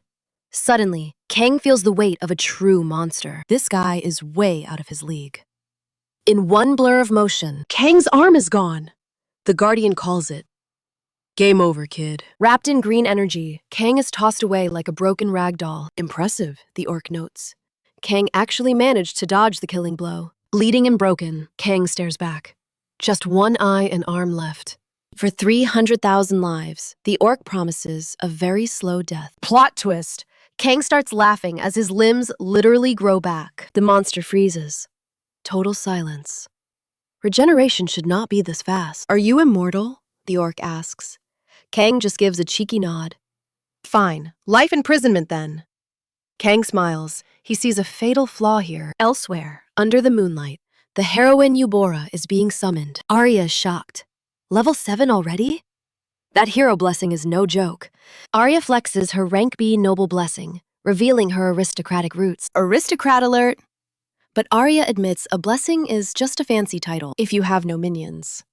Suddenly, Kang feels the weight of a true monster. This guy is way out of his league. In one blur of motion, Kang's arm is gone. The guardian calls it. Game over, kid. Wrapped in green energy, Kang is tossed away like a broken rag doll. Impressive, the orc notes. Kang actually managed to dodge the killing blow. Bleeding and broken, Kang stares back. Just one eye and arm left. For 300,000 lives, the orc promises a very slow death. Plot twist! Kang starts laughing as his limbs literally grow back. The monster freezes. Total silence. Regeneration should not be this fast. Are you immortal? The orc asks. Kang just gives a cheeky nod. Fine, life imprisonment then. Kang smiles. He sees a fatal flaw here. Elsewhere, under the moonlight, the heroine Eubora is being summoned. Arya is shocked. Level 7 already? That hero blessing is no joke. Arya flexes her rank B noble blessing, revealing her aristocratic roots. Aristocrat alert! But Arya admits a blessing is just a fancy title if you have no minions.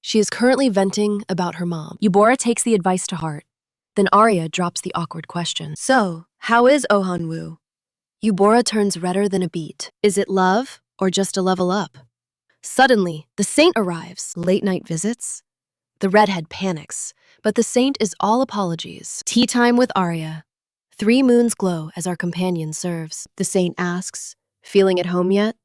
She is currently venting about her mom. Eubora takes the advice to heart. Then Arya drops the awkward question. So, how is Ohanwoo? Eubora turns redder than a beet. Is it love or just a level up? Suddenly, the saint arrives. Late night visits? The redhead panics, but the saint is all apologies. Tea time with Arya. 3 moons glow as our companion serves. The saint asks, feeling at home yet?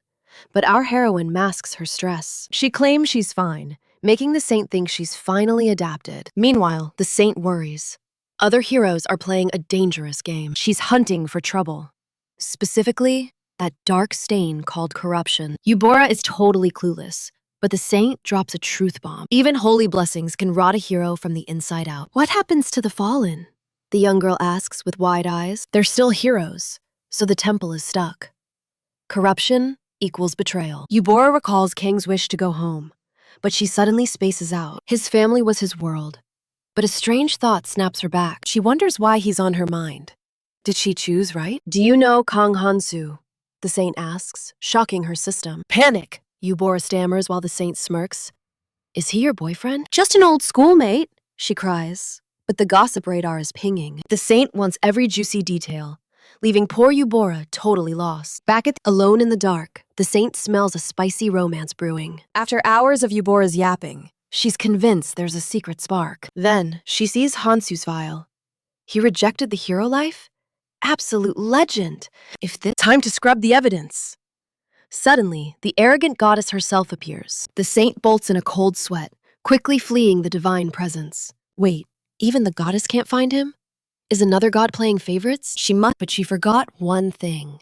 But our heroine masks her stress. She claims she's fine, making the saint think she's finally adapted. Meanwhile, the saint worries. Other heroes are playing a dangerous game. She's hunting for trouble. Specifically, that dark stain called corruption. Eubora is totally clueless, but the saint drops a truth bomb. Even holy blessings can rot a hero from the inside out. What happens to the fallen? The young girl asks with wide eyes. They're still heroes, so the temple is stuck. Corruption equals betrayal. Eubora recalls Kang's wish to go home, but she suddenly spaces out. His family was his world, but a strange thought snaps her back. She wonders why he's on her mind. Did she choose right? Do you know Kang Hansu? The saint asks, shocking her system. Panic! Eubora stammers while the saint smirks. Is he your boyfriend? Just an old schoolmate, she cries. But the gossip radar is pinging. The saint wants every juicy detail, leaving poor Eubora totally lost. Back alone in the dark, the saint smells a spicy romance brewing. After hours of Eubora's yapping, she's convinced there's a secret spark. Then, she sees Hansu's file. He rejected the hero life? Absolute legend! If this— Time to scrub the evidence! Suddenly, the arrogant goddess herself appears. The saint bolts in a cold sweat, quickly fleeing the divine presence. Wait, even the goddess can't find him? Is another god playing favorites? But she forgot one thing.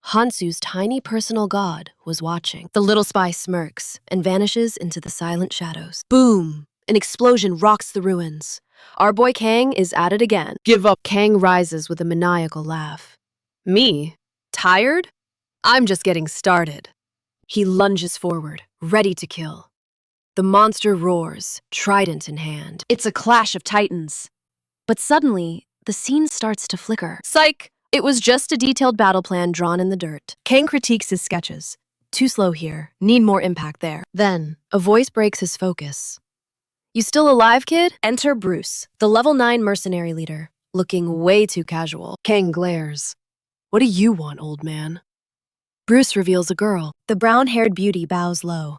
Hansu's tiny personal god was watching. The little spy smirks and vanishes into the silent shadows. Boom! An explosion rocks the ruins. Our boy Kang is at it again. Give up! Kang rises with a maniacal laugh. Me? Tired? I'm just getting started. He lunges forward, ready to kill. The monster roars, trident in hand. It's a clash of titans. But suddenly, the scene starts to flicker. Psych! It was just a detailed battle plan drawn in the dirt. Kang critiques his sketches. Too slow here. Need more impact there. Then, a voice breaks his focus. You still alive, kid? Enter Bruce, the level 9 mercenary leader, looking way too casual. Kang glares. What do you want, old man? Bruce reveals a girl. The brown-haired beauty bows low.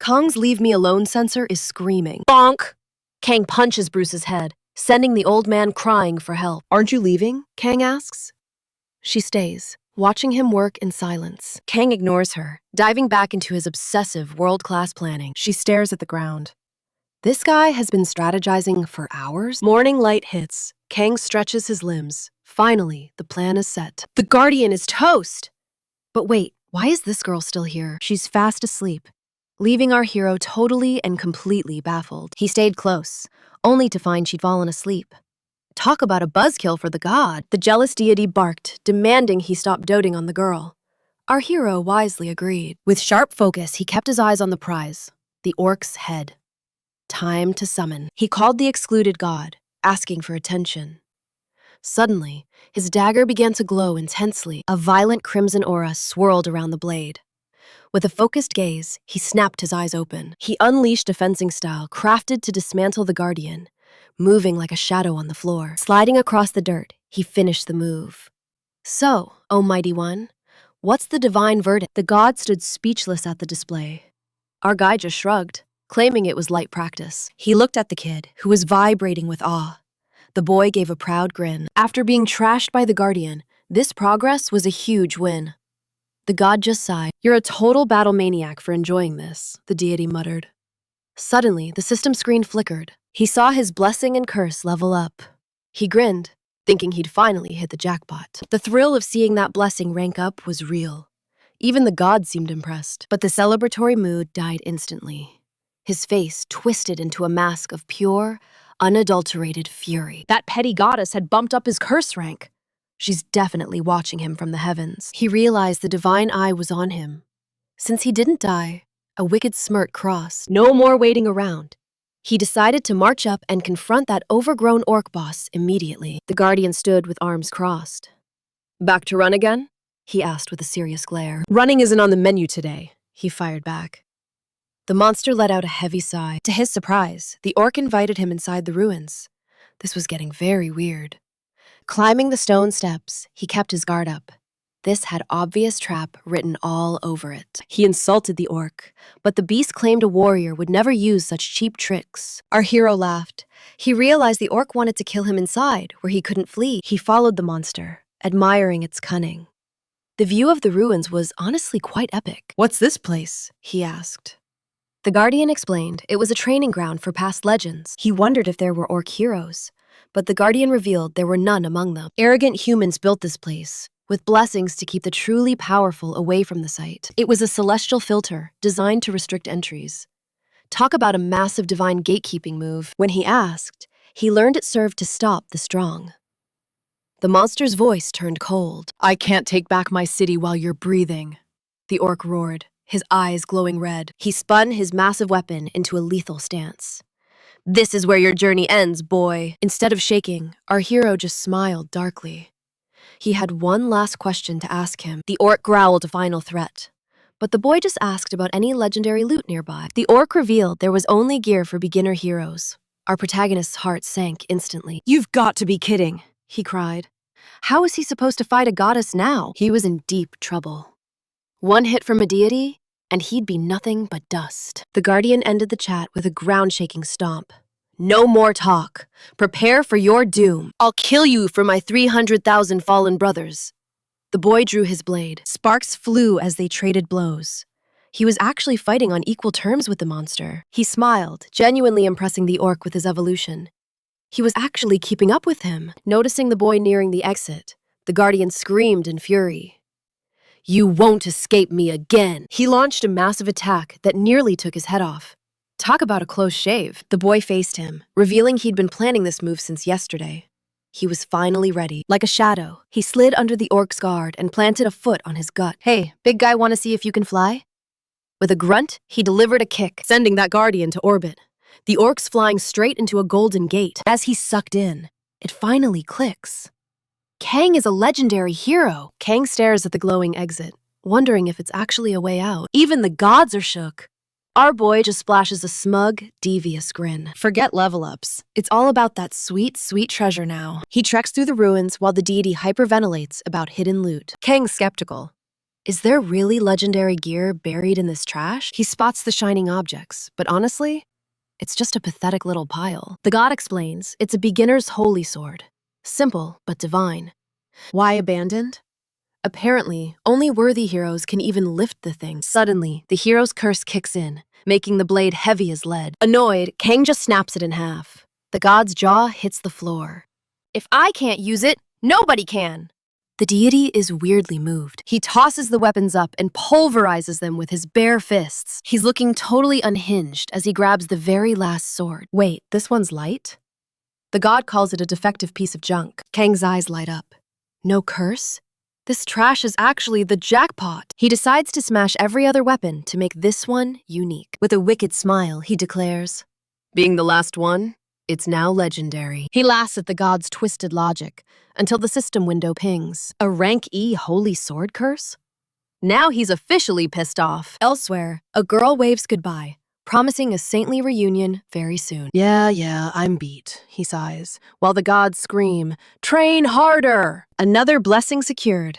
Kang's leave me alone sensor is screaming. Bonk! Kang punches Bruce's head, sending the old man crying for help. Aren't you leaving? Kang asks. She stays, watching him work in silence. Kang ignores her, diving back into his obsessive world-class planning. She stares at the ground. This guy has been strategizing for hours. Morning light hits. Kang stretches his limbs. Finally, the plan is set. The Guardian is toast! But wait, why is this girl still here? She's fast asleep, leaving our hero totally and completely baffled. He stayed close, only to find she'd fallen asleep. Talk about a buzzkill for the god. The jealous deity barked, demanding he stop doting on the girl. Our hero wisely agreed. With sharp focus, he kept his eyes on the prize, the orc's head. Time to summon. He called the excluded god, asking for attention. Suddenly, his dagger began to glow intensely. A violent crimson aura swirled around the blade. With a focused gaze, he snapped his eyes open. He unleashed a fencing style crafted to dismantle the Guardian, moving like a shadow on the floor. Sliding across the dirt, he finished the move. So, O mighty one, what's the divine verdict? The god stood speechless at the display. Our guy just shrugged, claiming it was light practice. He looked at the kid, who was vibrating with awe. The boy gave a proud grin. After being trashed by the Guardian, this progress was a huge win. The god just sighed. You're a total battle maniac for enjoying this, the deity muttered. Suddenly, the system screen flickered. He saw his blessing and curse level up. He grinned, thinking he'd finally hit the jackpot. The thrill of seeing that blessing rank up was real. Even the god seemed impressed, but the celebratory mood died instantly. His face twisted into a mask of pure, unadulterated fury. That petty goddess had bumped up his curse rank. She's definitely watching him from the heavens. He realized the divine eye was on him. Since he didn't die, a wicked smirk crossed. No more waiting around. He decided to march up and confront that overgrown orc boss immediately. The Guardian stood with arms crossed. Back to run again? He asked with a serious glare. Running isn't on the menu today, he fired back. The monster let out a heavy sigh. To his surprise, the orc invited him inside the ruins. This was getting very weird. Climbing the stone steps, he kept his guard up. This had obvious trap written all over it. He insulted the orc, but the beast claimed a warrior would never use such cheap tricks. Our hero laughed. He realized the orc wanted to kill him inside, where he couldn't flee. He followed the monster, admiring its cunning. The view of the ruins was honestly quite epic. What's this place? He asked. The Guardian explained it was a training ground for past legends. He wondered if there were orc heroes, but the Guardian revealed there were none among them. Arrogant humans built this place, with blessings to keep the truly powerful away from the site. It was a celestial filter designed to restrict entries. Talk about a massive divine gatekeeping move. When he asked, he learned it served to stop the strong. The monster's voice turned cold. I can't take back my city while you're breathing, the orc roared, his eyes glowing red. He spun his massive weapon into a lethal stance. This is where your journey ends, boy. Instead of shaking, our hero just smiled darkly. He had one last question to ask him. The orc growled a final threat, but the boy just asked about any legendary loot nearby. The orc revealed there was only gear for beginner heroes. Our protagonist's heart sank instantly. You've got to be kidding, he cried. How is he supposed to fight a goddess now? He was in deep trouble. One hit from a deity, and he'd be nothing but dust. The Guardian ended the chat with a ground-shaking stomp. No more talk. Prepare for your doom. I'll kill you for my 300,000 fallen brothers. The boy drew his blade. Sparks flew as they traded blows. He was actually fighting on equal terms with the monster. He smiled, genuinely impressing the orc with his evolution. He was actually keeping up with him. Noticing the boy nearing the exit, the Guardian screamed in fury. You won't escape me again. He launched a massive attack that nearly took his head off. Talk about a close shave. The boy faced him, revealing he'd been planning this move since yesterday. He was finally ready. Like a shadow, he slid under the orc's guard and planted a foot on his gut. Hey, big guy, want to see if you can fly? With a grunt, he delivered a kick, sending that Guardian to orbit. The orc's flying straight into a golden gate. As he sucked in, it finally clicks. Kang is a legendary hero. Kang stares at the glowing exit, wondering if it's actually a way out. Even the gods are shook. Our boy just splashes a smug, devious grin. Forget level ups. It's all about that sweet, sweet treasure now. He treks through the ruins while the deity hyperventilates about hidden loot. Kang's skeptical. Is there really legendary gear buried in this trash? He spots the shining objects, but honestly, it's just a pathetic little pile. The god explains it's a beginner's holy sword. Simple, but divine. Why abandoned? Apparently, only worthy heroes can even lift the thing. Suddenly, the hero's curse kicks in, making the blade heavy as lead. Annoyed, Kang just snaps it in half. The god's jaw hits the floor. If I can't use it, nobody can. The deity is weirdly moved. He tosses the weapons up and pulverizes them with his bare fists. He's looking totally unhinged as he grabs the very last sword. Wait, this one's light? The god calls it a defective piece of junk. Kang's eyes light up. No curse? This trash is actually the jackpot. He decides to smash every other weapon to make this one unique. With a wicked smile, he declares, being the last one, it's now legendary. He laughs at the god's twisted logic until the system window pings. A rank E holy sword curse? Now he's officially pissed off. Elsewhere, a girl waves goodbye, promising a saintly reunion very soon. Yeah, I'm beat, he sighs, while the gods scream, train harder! Another blessing secured.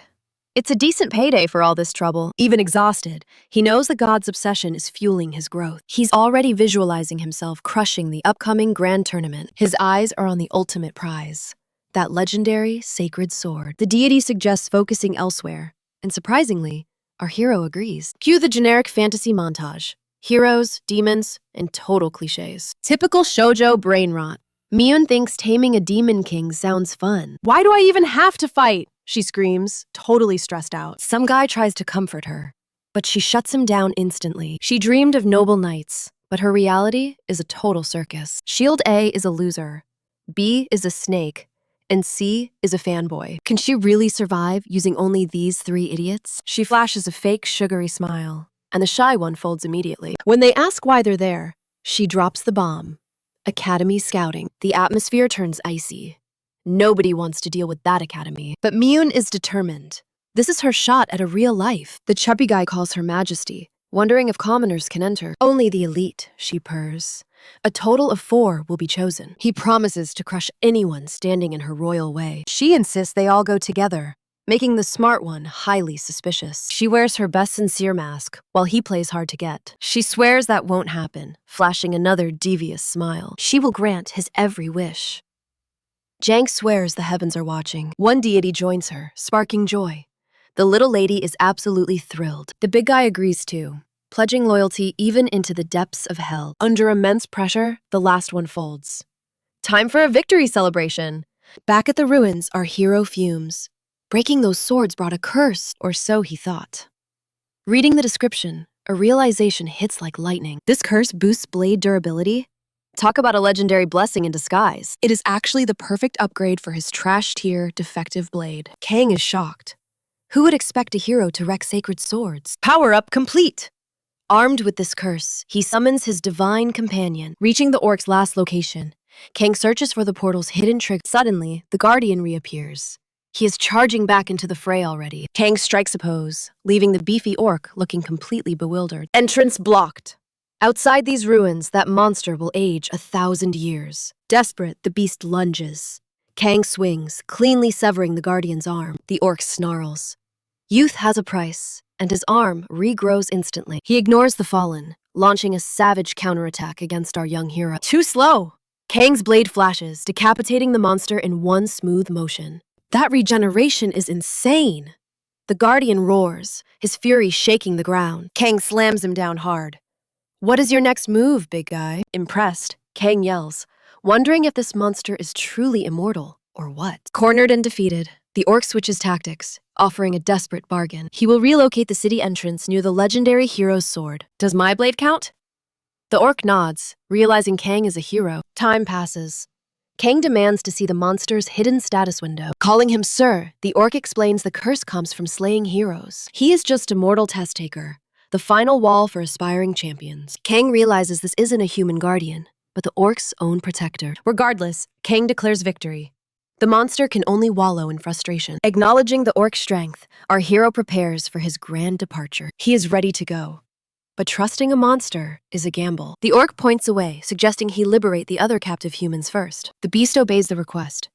It's a decent payday for all this trouble. Even exhausted, he knows the god's obsession is fueling his growth. He's already visualizing himself crushing the upcoming grand tournament. His eyes are on the ultimate prize, that legendary sacred sword. The deity suggests focusing elsewhere, and surprisingly, our hero agrees. Cue the generic fantasy montage. Heroes, demons, and total cliches. Typical shoujo brain rot. Miyun thinks taming a demon king sounds fun. Why do I even have to fight? She screams, totally stressed out. Some guy tries to comfort her, but she shuts him down instantly. She dreamed of noble knights, but her reality is a total circus. Shield A is a loser, B is a snake, and C is a fanboy. Can she really survive using only these three idiots? She flashes a fake, sugary smile, and the shy one folds immediately. When they ask why they're there, she drops the bomb. Academy scouting. The atmosphere turns icy. Nobody wants to deal with that academy. But Miyun is determined. This is her shot at a real life. The chubby guy calls her Majesty, wondering if commoners can enter. Only the elite, she purrs. A total of 4 will be chosen. He promises to crush anyone standing in her royal way. She insists they all go together, making the smart one highly suspicious. She wears her best sincere mask, while he plays hard to get. She swears that won't happen, flashing another devious smile. She will grant his every wish. Jank swears the heavens are watching. One deity joins her, sparking joy. The little lady is absolutely thrilled. The big guy agrees too, pledging loyalty even into the depths of hell. Under immense pressure, the last one folds. Time for a victory celebration. Back at the ruins, our hero fumes. Breaking those swords brought a curse, or so he thought. Reading the description, a realization hits like lightning. This curse boosts blade durability. Talk about a legendary blessing in disguise. It is actually the perfect upgrade for his trash-tier, defective blade. Kang is shocked. Who would expect a hero to wreck sacred swords? Power-up complete! Armed with this curse, he summons his divine companion. Reaching the orc's last location, Kang searches for the portal's hidden trigger. Suddenly, the Guardian reappears. He is charging back into the fray already. Kang strikes a pose, leaving the beefy orc looking completely bewildered. Entrance blocked. Outside these ruins, that monster will age 1,000 years. Desperate, the beast lunges. Kang swings, cleanly severing the Guardian's arm. The orc snarls. Youth has a price, and his arm regrows instantly. He ignores the fallen, launching a savage counterattack against our young hero. Too slow! Kang's blade flashes, decapitating the monster in one smooth motion. That regeneration is insane! The Guardian roars, his fury shaking the ground. Kang slams him down hard. What is your next move, big guy? Impressed, Kang yells, wondering if this monster is truly immortal, or what. Cornered and defeated, the orc switches tactics, offering a desperate bargain. He will relocate the city entrance near the legendary hero's sword. Does my blade count? The orc nods, realizing Kang is a hero. Time passes. Kang demands to see the monster's hidden status window. Calling him Sir, the orc explains the curse comes from slaying heroes. He is just a mortal test taker, the final wall for aspiring champions. Kang realizes this isn't a human guardian, but the orc's own protector. Regardless, Kang declares victory. The monster can only wallow in frustration. Acknowledging the orc's strength, our hero prepares for his grand departure. He is ready to go. But trusting a monster is a gamble. The orc points away, suggesting he liberate the other captive humans first. The beast obeys the request.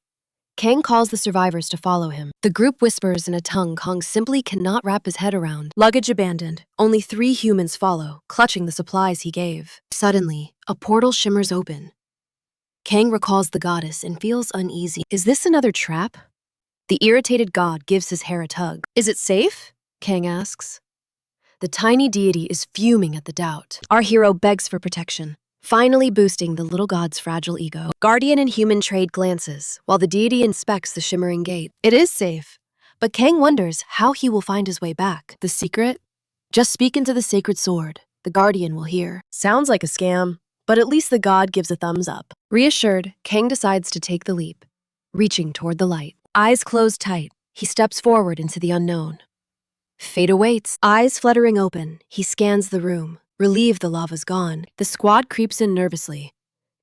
Kang calls the survivors to follow him. The group whispers in a tongue Kang simply cannot wrap his head around. Luggage abandoned. Only 3 humans follow, clutching the supplies he gave. Suddenly, a portal shimmers open. Kang recalls the goddess and feels uneasy. Is this another trap? The irritated god gives his hair a tug. Is it safe? Kang asks. The tiny deity is fuming at the doubt. Our hero begs for protection, finally boosting the little god's fragile ego. Guardian and human trade glances, while the deity inspects the shimmering gate. It is safe, but Kang wonders how he will find his way back. The secret? Just speak into the sacred sword. The guardian will hear. Sounds like a scam, but at least the god gives a thumbs up. Reassured, Kang decides to take the leap, reaching toward the light. Eyes closed tight, he steps forward into the unknown. Fate awaits. Eyes fluttering open, he scans the room. Relieved the lava's gone, the squad creeps in nervously.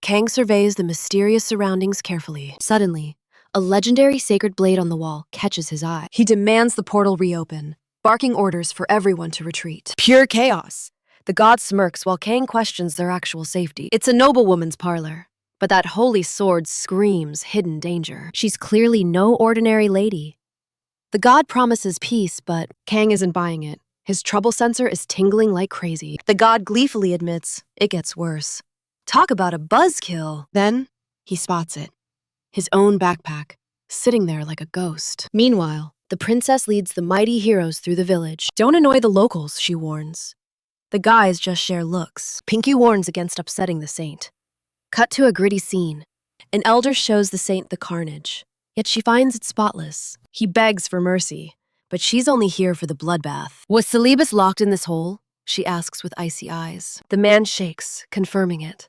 Kang surveys the mysterious surroundings carefully. Suddenly, a legendary sacred blade on the wall catches his eye. He demands the portal reopen, barking orders for everyone to retreat. Pure chaos. The god smirks while Kang questions their actual safety. It's a noblewoman's parlor, but that holy sword screams hidden danger. She's clearly no ordinary lady. The god promises peace, but Kang isn't buying it. His trouble sensor is tingling like crazy. The god gleefully admits it gets worse. Talk about a buzzkill. Then he spots it. His own backpack, sitting there like a ghost. Meanwhile, the princess leads the mighty heroes through the village. Don't annoy the locals, she warns. The guys just share looks. Pinky warns against upsetting the saint. Cut to a gritty scene. An elder shows the saint the carnage, yet she finds it spotless. He begs for mercy, but she's only here for the bloodbath. Was Celebus locked in this hole? She asks with icy eyes. The man shakes, confirming it.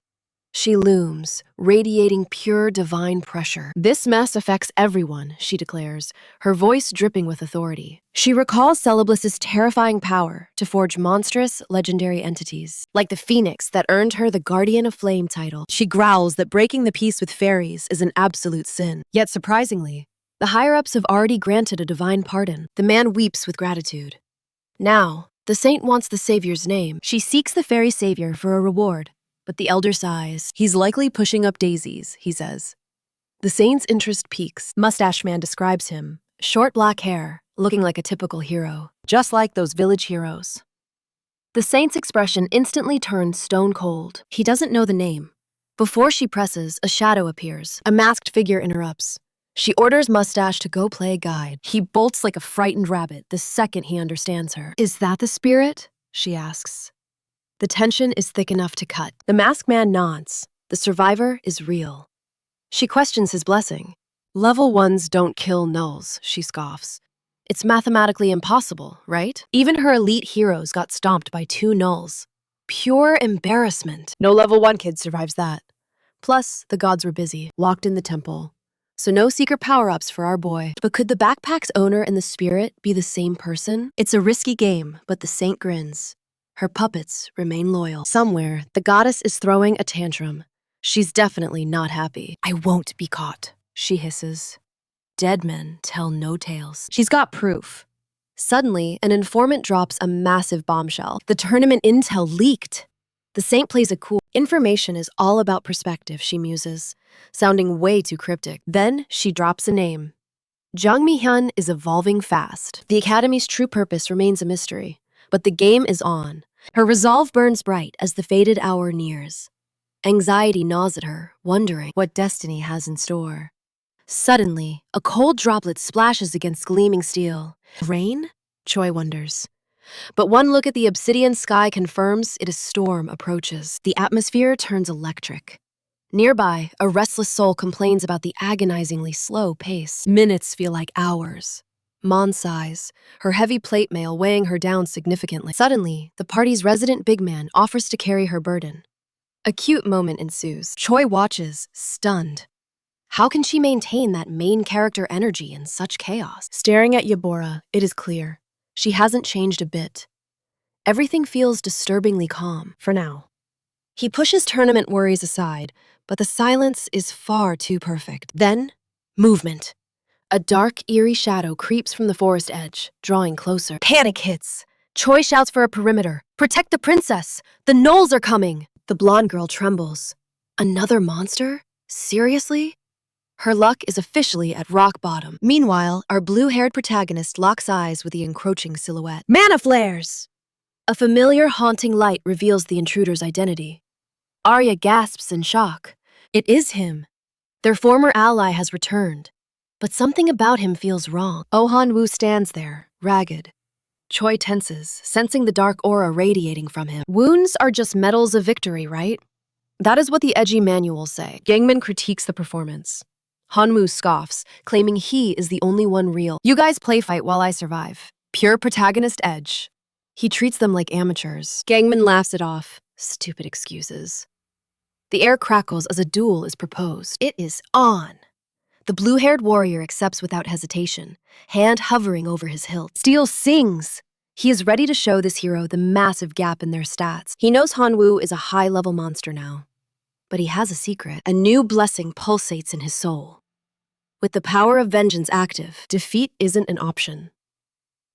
She looms, radiating pure divine pressure. This mess affects everyone, she declares, her voice dripping with authority. She recalls Celeblus's terrifying power to forge monstrous, legendary entities, like the phoenix that earned her the Guardian of Flame title. She growls that breaking the peace with fairies is an absolute sin. Yet surprisingly, the higher-ups have already granted a divine pardon. The man weeps with gratitude. Now, the saint wants the savior's name. She seeks the fairy savior for a reward. But the elder sighs. He's likely pushing up daisies, he says. The saint's interest peaks. Mustache man describes him. Short black hair, looking like a typical hero. Just like those village heroes. The saint's expression instantly turns stone cold. He doesn't know the name. Before she presses, a shadow appears. A masked figure interrupts. She orders Mustache to go play guide. He bolts like a frightened rabbit the second he understands her. Is that the spirit? She asks. The tension is thick enough to cut. The masked man nods. The survivor is real. She questions his blessing. Level 1s don't kill nulls, she scoffs. It's mathematically impossible, right? Even her elite heroes got stomped by 2 nulls. Pure embarrassment. No level 1 kid survives that. Plus, the gods were busy, locked in the temple. So no secret power-ups for our boy. But could the backpack's owner and the spirit be the same person? It's a risky game, but the saint grins. Her puppets remain loyal. Somewhere, the goddess is throwing a tantrum. She's definitely not happy. I won't be caught, she hisses. Dead men tell no tales. She's got proof. Suddenly, an informant drops a massive bombshell. The tournament intel leaked. The saint plays it cool. Information is all about perspective, she muses, sounding way too cryptic. Then she drops a name. Jung Mi-hyun is evolving fast. The academy's true purpose remains a mystery, but the game is on. Her resolve burns bright as the fated hour nears. Anxiety gnaws at her, wondering what destiny has in store. Suddenly, a cold droplet splashes against gleaming steel. Rain? Choi wonders. But one look at the obsidian sky confirms a storm approaches. The atmosphere turns electric. Nearby, a restless soul complains about the agonizingly slow pace. Minutes feel like hours. Mon sighs, her heavy plate mail weighing her down significantly. Suddenly, the party's resident big man offers to carry her burden. A cute moment ensues. Choi watches, stunned. How can she maintain that main character energy in such chaos? Staring at Yabora, it is clear. She hasn't changed a bit. Everything feels disturbingly calm, for now. He pushes tournament worries aside, but the silence is far too perfect. Then, Movement. A dark, eerie shadow creeps from the forest edge, drawing closer. Panic hits. Choi shouts for a perimeter. Protect the princess! The gnolls are coming! The blonde girl trembles. Another monster? Seriously? Her luck is officially at rock bottom. Meanwhile, our blue-haired protagonist locks eyes with the encroaching silhouette. Mana flares! A familiar, haunting light reveals the intruder's identity. Arya gasps in shock. It is him. Their former ally has returned. But something about him feels wrong. Hanu stands there, ragged. Choi tenses, sensing the dark aura radiating from him. Wounds are just medals of victory, right? That is what the edgy manuals say. Gangman critiques the performance. Hanu scoffs, claiming he is the only one real. You guys play fight while I survive. Pure protagonist edge. He treats them like amateurs. Gangman laughs it off. Stupid excuses. The air crackles as a duel is proposed. It is on. The blue-haired warrior accepts without hesitation, hand hovering over his hilt. Steel sings. He is ready to show this hero the massive gap in their stats. He knows Hanu is a high-level monster now. But he has a secret. A new blessing pulsates in his soul. With the power of vengeance active, defeat isn't an option.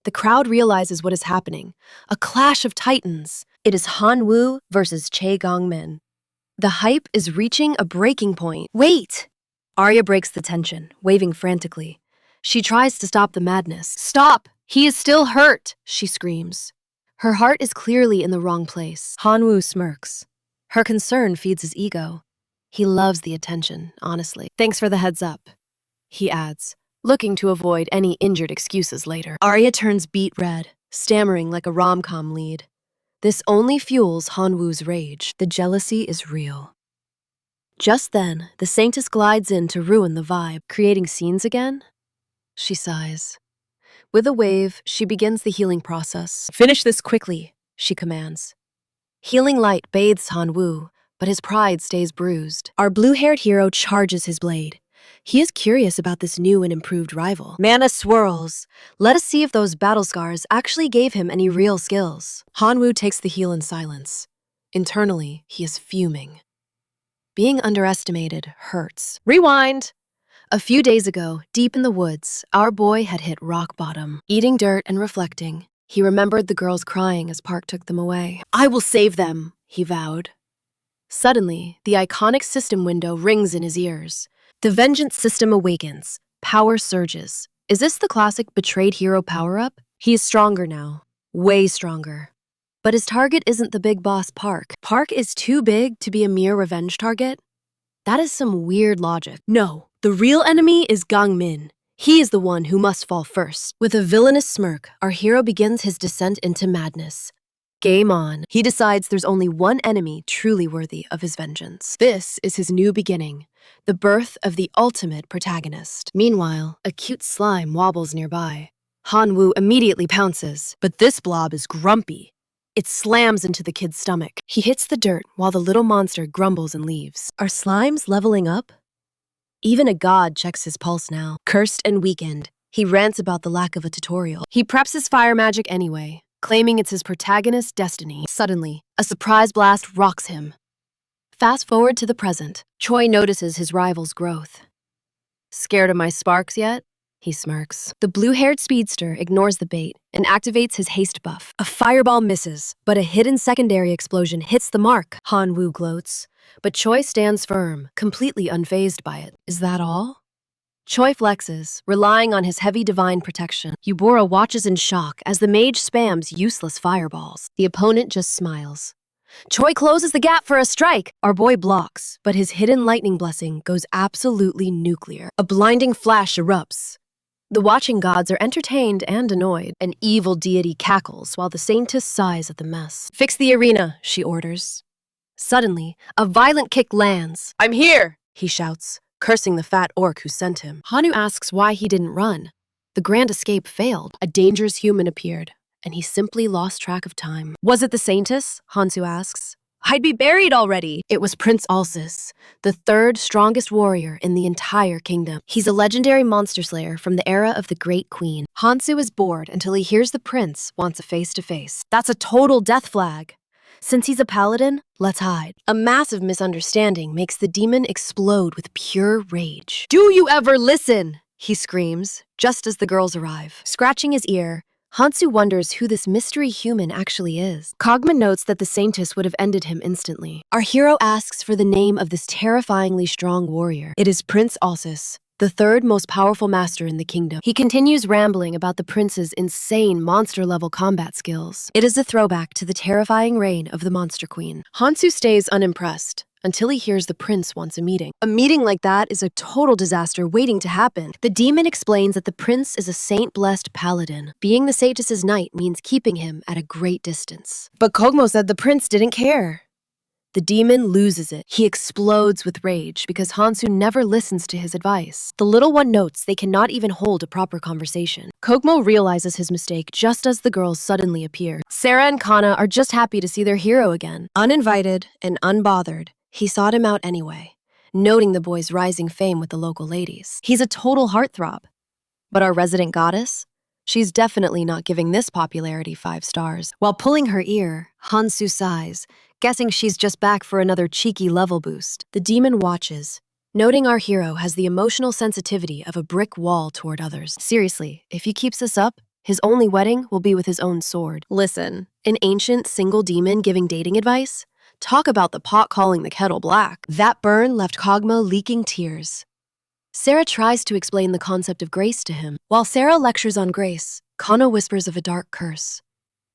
The crowd realizes what is happening. A clash of titans. It is Hanu versus Che Gongmin. The hype is reaching a breaking point. Wait! Arya breaks the tension, waving frantically. She tries to stop the madness. Stop! He is still hurt, she screams. Her heart is clearly in the wrong place. Hanu smirks. Her concern feeds his ego. He loves the attention, honestly. Thanks for the heads up, he adds, looking to avoid any injured excuses later. Arya turns beet red, stammering like a rom-com lead. This only fuels Hanu's rage. The jealousy is real. Just then, the Saintess glides in to ruin the vibe. Creating scenes again? She sighs. With a wave, she begins the healing process. Finish this quickly, she commands. Healing light bathes Hanu, but his pride stays bruised. Our blue-haired hero charges his blade. He is curious about this new and improved rival. Mana swirls. Let us see if those battle scars actually gave him any real skills. Hanu takes the heal in silence. Internally, he is fuming. Being underestimated hurts. Rewind! A few days ago, deep in the woods, our boy had hit rock bottom. Eating dirt and reflecting, he remembered the girls crying as Park took them away. I will save them, he vowed. Suddenly, the iconic system window rings in his ears. The vengeance system awakens. Power surges. Is this the classic betrayed hero power-up? He is stronger now. Way stronger. But his target isn't the big boss Park. Park is too big to be a mere revenge target? That is some weird logic. No, the real enemy is Gangmin. He is the one who must fall first. With a villainous smirk, our hero begins his descent into madness. Game on. He decides there's only one enemy truly worthy of his vengeance. This is his new beginning, the birth of the ultimate protagonist. Meanwhile, a cute slime wobbles nearby. Hanu immediately pounces, but this blob is grumpy. It slams into the kid's stomach. He hits the dirt while the little monster grumbles and leaves. Are slimes leveling up? Even a god checks his pulse now. Cursed and weakened, he rants about the lack of a tutorial. He preps his fire magic anyway, claiming it's his protagonist's destiny. Suddenly, a surprise blast rocks him. Fast forward to the present. Choi notices his rival's growth. Scared of my sparks yet? He smirks. The blue-haired speedster ignores the bait and activates his haste buff. A fireball misses, but a hidden secondary explosion hits the mark. Hanu gloats, but Choi stands firm, completely unfazed by it. Is that all? Choi flexes, relying on his heavy divine protection. Yubora watches in shock as the mage spams useless fireballs. The opponent just smiles. Choi closes the gap for a strike. Our boy blocks, but his hidden lightning blessing goes absolutely nuclear. A blinding flash erupts. The watching gods are entertained and annoyed. An evil deity cackles while the saintess sighs at the mess. Fix the arena, she orders. Suddenly, a violent kick lands. I'm here, he shouts, cursing the fat orc who sent him. Hanu asks why he didn't run. The grand escape failed. A dangerous human appeared, and he simply lost track of time. Was it the saintess? Hansu asks. I'd be buried already. It was Prince Alsis, the third strongest warrior in the entire kingdom. He's a legendary monster slayer from the era of the Great Queen. Hansu is bored until he hears the prince wants a face-to-face. That's a total death flag. Since he's a paladin, let's hide. A massive misunderstanding makes the demon explode with pure rage. Do you ever listen? He screams, just as the girls arrive. Scratching his ear, Hansu wonders who this mystery human actually is. Kogma notes that the Saintess would have ended him instantly. Our hero asks for the name of this terrifyingly strong warrior. It is Prince Alsus, the third most powerful master in the kingdom. He continues rambling about the prince's insane monster-level combat skills. It is a throwback to the terrifying reign of the Monster Queen. Hansu stays unimpressed until he hears the prince wants a meeting. A meeting like that is a total disaster waiting to happen. The demon explains that the prince is a saint-blessed paladin. Being the Saintess's knight means keeping him at a great distance. But Kogmo said the prince didn't care. The demon loses it. He explodes with rage because Hansu never listens to his advice. The little one notes they cannot even hold a proper conversation. Kogmo realizes his mistake just as the girls suddenly appear. Sarah and Kana are just happy to see their hero again. Uninvited and unbothered, he sought him out anyway, noting the boy's rising fame with the local ladies. He's a total heartthrob. But our resident goddess? She's definitely not giving this popularity 5 stars. While pulling her ear, Hansu sighs, guessing she's just back for another cheeky level boost. The demon watches, noting our hero has the emotional sensitivity of a brick wall toward others. Seriously, if he keeps this up, his only wedding will be with his own sword. Listen, an ancient single demon giving dating advice? Talk about the pot calling the kettle black. That burn left Kogmo leaking tears. Sarah tries to explain the concept of grace to him. While Sarah lectures on grace, Kana whispers of a dark curse.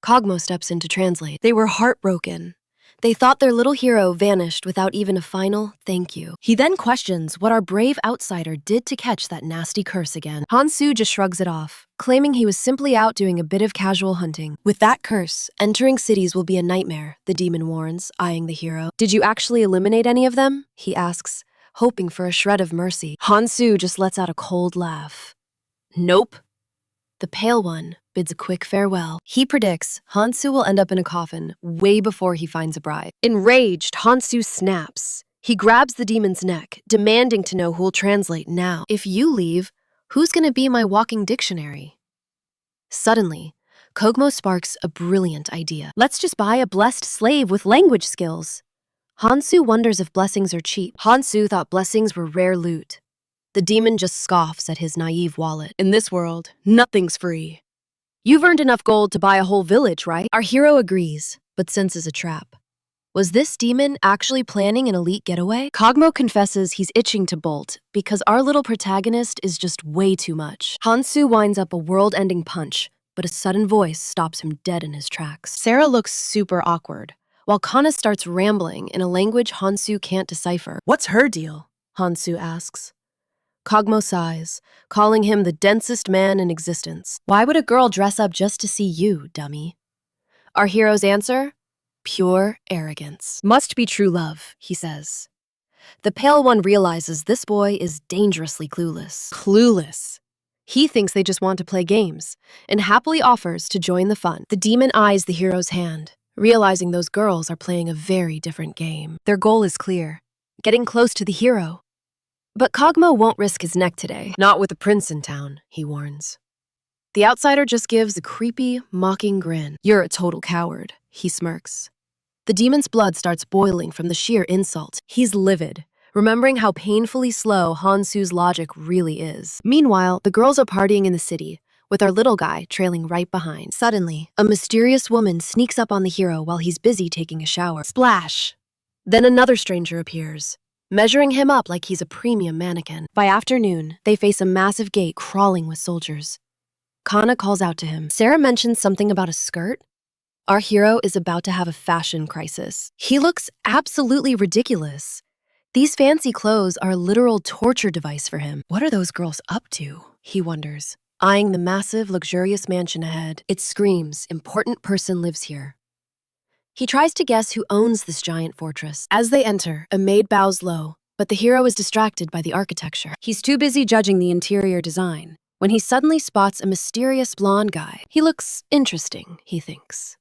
Kogmo steps in to translate. They were heartbroken. They thought their little hero vanished without even a final thank you. He then questions what our brave outsider did to catch that nasty curse again. Hansu just shrugs it off, claiming he was simply out doing a bit of casual hunting. With that curse, entering cities will be a nightmare, the demon warns, eyeing the hero. Did you actually eliminate any of them? He asks, hoping for a shred of mercy. Hansu just lets out a cold laugh. Nope. The Pale One bids a quick farewell. He predicts Hansu will end up in a coffin way before he finds a bride. Enraged, Hansu snaps. He grabs the demon's neck, demanding to know who'll translate now. If you leave, who's gonna be my walking dictionary? Suddenly, Kogmo sparks a brilliant idea. Let's just buy a blessed slave with language skills. Hansu wonders if blessings are cheap. Hansu thought blessings were rare loot. The demon just scoffs at his naive wallet. In this world, nothing's free. You've earned enough gold to buy a whole village, right? Our hero agrees, but senses a trap. Was this demon actually planning an elite getaway? Kogmo confesses he's itching to bolt because our little protagonist is just way too much. Hansu winds up a world-ending punch, but a sudden voice stops him dead in his tracks. Sarah looks super awkward, while Kana starts rambling in a language Hansu can't decipher. What's her deal? Hansu asks. Kogmo sighs, calling him the densest man in existence. Why would a girl dress up just to see you, dummy? Our hero's answer? Pure arrogance. Must be true love, he says. The Pale One realizes this boy is dangerously clueless. Clueless. He thinks they just want to play games, and happily offers to join the fun. The demon eyes the hero's hand, realizing those girls are playing a very different game. Their goal is clear, getting close to the hero. But Kogmo won't risk his neck today. Not with the prince in town, he warns. The outsider just gives a creepy, mocking grin. You're a total coward, he smirks. The demon's blood starts boiling from the sheer insult. He's livid, remembering how painfully slow Hansu's logic really is. Meanwhile, the girls are partying in the city, with our little guy trailing right behind. Suddenly, a mysterious woman sneaks up on the hero while he's busy taking a shower. Splash! Then another stranger appears, measuring him up like he's a premium mannequin. By afternoon, they face a massive gate crawling with soldiers. Kana calls out to him. Sarah mentions something about a skirt. Our hero is about to have a fashion crisis. He looks absolutely ridiculous. These fancy clothes are a literal torture device for him. What are those girls up to? He wonders, eyeing the massive, luxurious mansion ahead. It screams, important person lives here. He tries to guess who owns this giant fortress. As they enter, a maid bows low, but the hero is distracted by the architecture. He's too busy judging the interior design when he suddenly spots a mysterious blonde guy. He looks interesting, he thinks.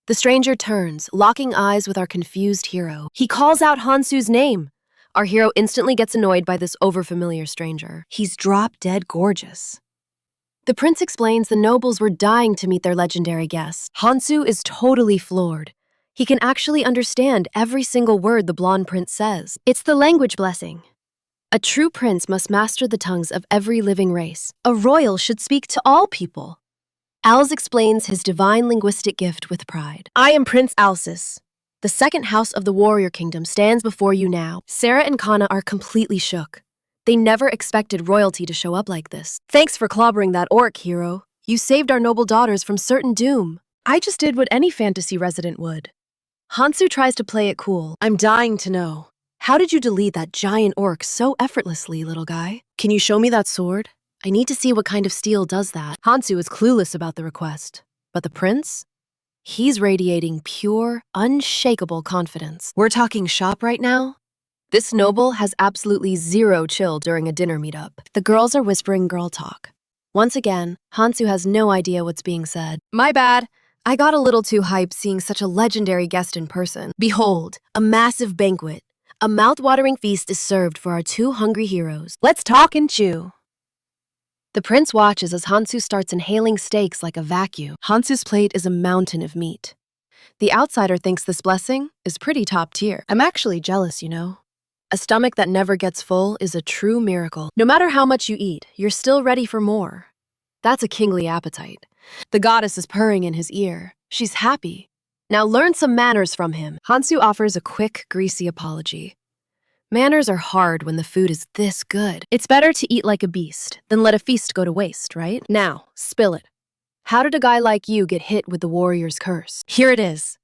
The stranger turns, locking eyes with our confused hero. He calls out Hansu's name. Our hero instantly gets annoyed by this overfamiliar stranger. He's drop-dead gorgeous. The prince explains the nobles were dying to meet their legendary guest. Hansu is totally floored. He can actually understand every single word the blonde prince says. It's the language blessing. A true prince must master the tongues of every living race. A royal should speak to all people. Als explains his divine linguistic gift with pride. I am Prince Alsis. The second house of the warrior kingdom stands before you now. Sarah and Kana are completely shook. They never expected royalty to show up like this. Thanks for clobbering that orc, hero. You saved our noble daughters from certain doom. I just did what any fantasy resident would. Hansu tries to play it cool. I'm dying to know. How did you delete that giant orc so effortlessly, little guy? Can you show me that sword? I need to see what kind of steel does that. Hansu is clueless about the request. But the prince? He's radiating pure, unshakable confidence. We're talking shop right now? This noble has absolutely zero chill during a dinner meetup. The girls are whispering girl talk. Once again, Hansu has no idea what's being said. My bad. I got a little too hyped seeing such a legendary guest in person. Behold, a massive banquet. A mouth-watering feast is served for our two hungry heroes. Let's talk and chew. The prince watches as Hansu starts inhaling steaks like a vacuum. Hansu's plate is a mountain of meat. The outsider thinks this blessing is pretty top tier. I'm actually jealous, you know. A stomach that never gets full is a true miracle. No matter how much you eat, you're still ready for more. That's a kingly appetite. The goddess is purring in his ear. She's happy. Now learn some manners from him. Hansu offers a quick, greasy apology. Manners are hard when the food is this good. It's better to eat like a beast than let a feast go to waste, right? Now, spill it. How did a guy like you get hit with the warrior's curse? Here it is.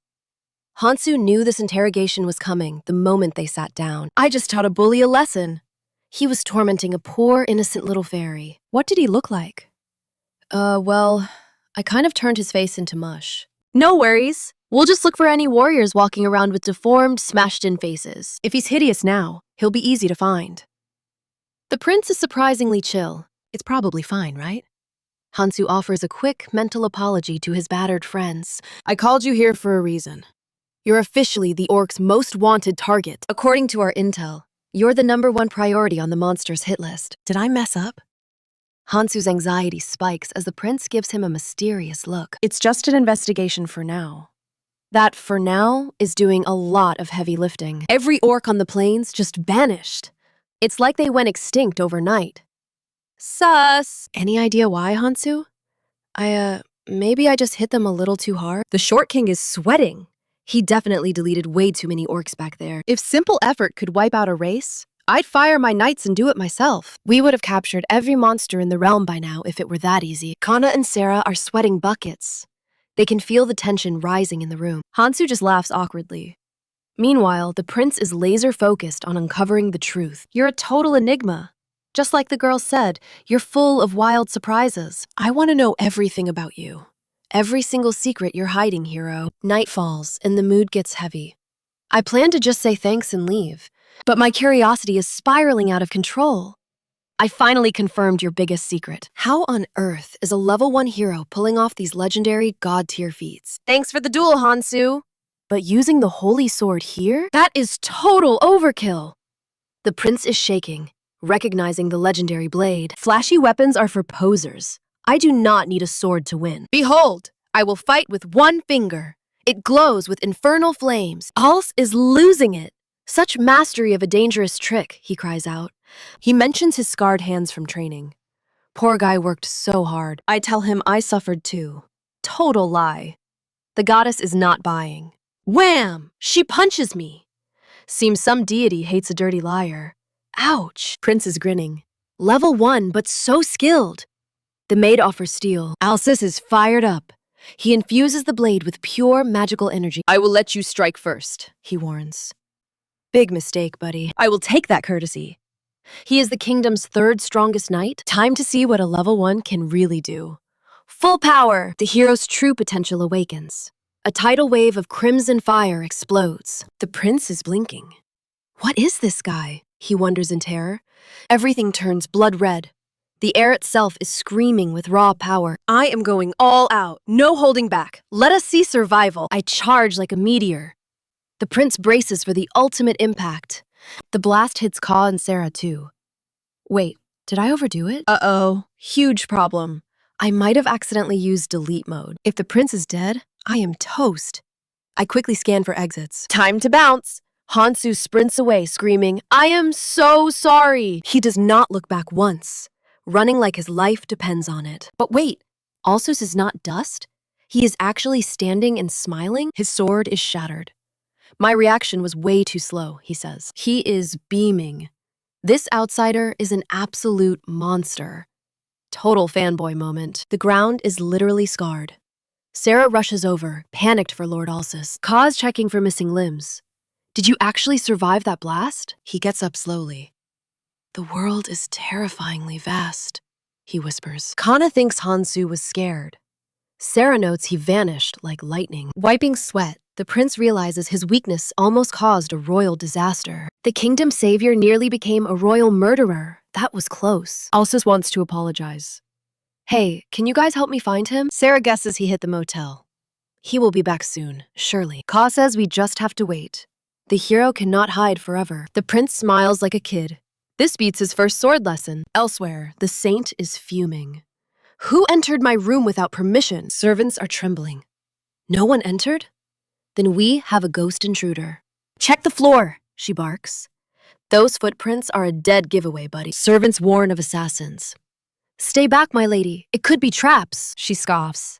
Hansu knew this interrogation was coming the moment they sat down. I just taught a bully a lesson. He was tormenting a poor, innocent little fairy. What did he look like? Well, I kind of turned his face into mush. No worries. We'll just look for any warriors walking around with deformed, smashed-in faces. If he's hideous now, he'll be easy to find. The prince is surprisingly chill. It's probably fine, right? Hansu offers a quick, mental apology to his battered friends. I called you here for a reason. You're officially the orc's most wanted target. According to our intel, you're the #1 priority on the monster's hit list. Did I mess up? Hansu's anxiety spikes as the prince gives him a mysterious look. It's just an investigation for now. That for now is doing a lot of heavy lifting. Every orc on the plains just vanished. It's like they went extinct overnight. Sus! Any idea why, Hansu? Maybe I just hit them a little too hard? The short king is sweating. He definitely deleted way too many orcs back there. If simple effort could wipe out a race, I'd fire my knights and do it myself. We would have captured every monster in the realm by now if it were that easy. Kana and Sarah are sweating buckets. They can feel the tension rising in the room. Hansu just laughs awkwardly. Meanwhile, the prince is laser-focused on uncovering the truth. You're a total enigma. Just like the girl said, you're full of wild surprises. I want to know everything about you. Every single secret you're hiding, hero. Night falls, and the mood gets heavy. I plan to just say thanks and leave, but my curiosity is spiraling out of control. I finally confirmed your biggest secret. How on earth is a level 1 hero pulling off these legendary god-tier feats? Thanks for the duel, Hansu. But using the holy sword here? That is total overkill. The prince is shaking, recognizing the legendary blade. Flashy weapons are for posers. I do not need a sword to win. Behold, I will fight with one finger. It glows with infernal flames. Als is losing it. Such mastery of a dangerous trick, he cries out. He mentions his scarred hands from training. Poor guy worked so hard. I tell him I suffered too. Total lie. The goddess is not buying. Wham! She punches me. Seems some deity hates a dirty liar. Ouch! Prince is grinning. Level 1, but so skilled. The maid offers steel. Alsis is fired up. He infuses the blade with pure magical energy. I will let you strike first, he warns. Big mistake, buddy. I will take that courtesy. He is the kingdom's 3rd strongest knight. Time to see what a level 1 can really do. Full power! The hero's true potential awakens. A tidal wave of crimson fire explodes. The prince is blinking. What is this guy? He wonders in terror. Everything turns blood red. The air itself is screaming with raw power. I am going all out. No holding back. Let us see survival. I charge like a meteor. The prince braces for the ultimate impact. The blast hits Ka and Sarah too. Wait, did I overdo it? Uh-oh, huge problem. I might have accidentally used delete mode. If the prince is dead, I am toast. I quickly scan for exits. Time to bounce. Hansu sprints away, screaming, I am so sorry. He does not look back once, running like his life depends on it. But wait, Alsus is not dust? He is actually standing and smiling? His sword is shattered. My reaction was way too slow, he says. He is beaming. This outsider is an absolute monster. Total fanboy moment. The ground is literally scarred. Sarah rushes over, panicked for Lord Alsus. Kaz checking for missing limbs. Did you actually survive that blast? He gets up slowly. The world is terrifyingly vast, he whispers. Kana thinks Hansu was scared. Sarah notes he vanished like lightning. Wiping sweat, the prince realizes his weakness almost caused a royal disaster. The kingdom savior nearly became a royal murderer. That was close. Alsus wants to apologize. Hey, can you guys help me find him? Sarah guesses he hit the motel. He will be back soon, surely. Ka says we just have to wait. The hero cannot hide forever. The prince smiles like a kid. This beats his first sword lesson. Elsewhere, the saint is fuming. Who entered my room without permission? Servants are trembling. No one entered? Then we have a ghost intruder. Check the floor, she barks. Those footprints are a dead giveaway, buddy. Servants warn of assassins. Stay back, my lady. It could be traps, she scoffs.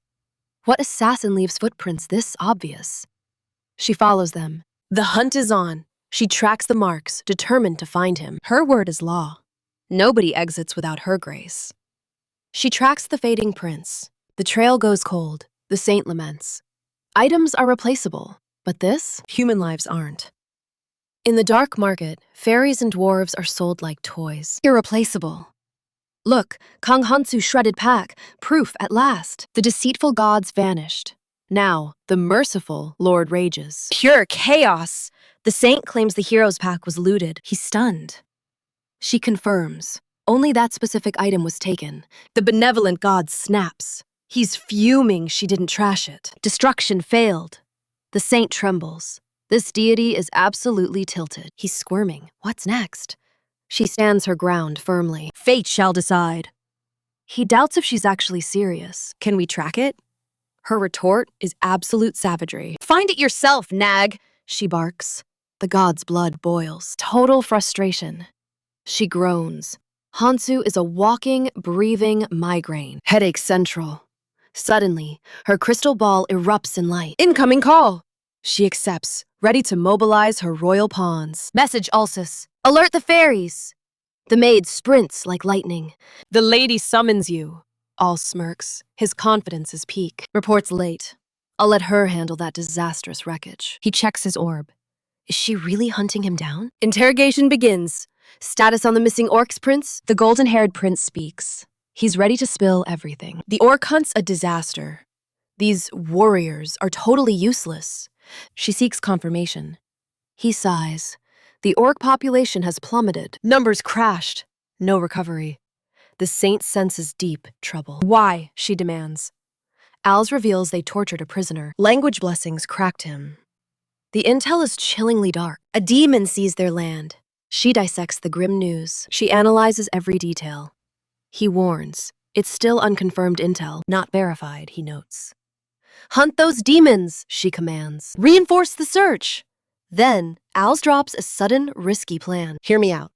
What assassin leaves footprints this obvious? She follows them. The hunt is on. She tracks the marks, determined to find him. Her word is law. Nobody exits without her grace. She tracks the fading prince. The trail goes cold. The saint laments. Items are replaceable, but this, human lives aren't. In the dark market, fairies and dwarves are sold like toys. Irreplaceable. Look, Kang Hansu shredded pack, proof at last. The deceitful gods vanished. Now, the merciful Lord rages. Pure chaos! The saint claims the hero's pack was looted. He's stunned. She confirms. Only that specific item was taken. The benevolent god snaps. He's fuming she didn't trash it. Destruction failed. The saint trembles. This deity is absolutely tilted. He's squirming. What's next? She stands her ground firmly. Fate shall decide. He doubts if she's actually serious. Can we track it? Her retort is absolute savagery. Find it yourself, nag, she barks. The god's blood boils. Total frustration. She groans. Hansu is a walking, breathing migraine. Headache central. Suddenly, her crystal ball erupts in light. Incoming call! She accepts, ready to mobilize her royal pawns. Message Alsus. Alert the fairies! The maid sprints like lightning. The lady summons you. All smirks. His confidence is peak. Reports late. I'll let her handle that disastrous wreckage. He checks his orb. Is she really hunting him down? Interrogation begins. Status on the missing orcs, prince? The golden-haired prince speaks. He's ready to spill everything. The orc hunt's a disaster. These warriors are totally useless. She seeks confirmation. He sighs. The orc population has plummeted. Numbers crashed. No recovery. The saint senses deep trouble. Why? She demands. Als reveals they tortured a prisoner. Language blessings cracked him. The intel is chillingly dark. A demon seized their land. She dissects the grim news. She analyzes every detail. He warns. It's still unconfirmed intel, not verified, he notes. Hunt those demons, she commands. Reinforce the search. Then, Als drops a sudden, risky plan. Hear me out.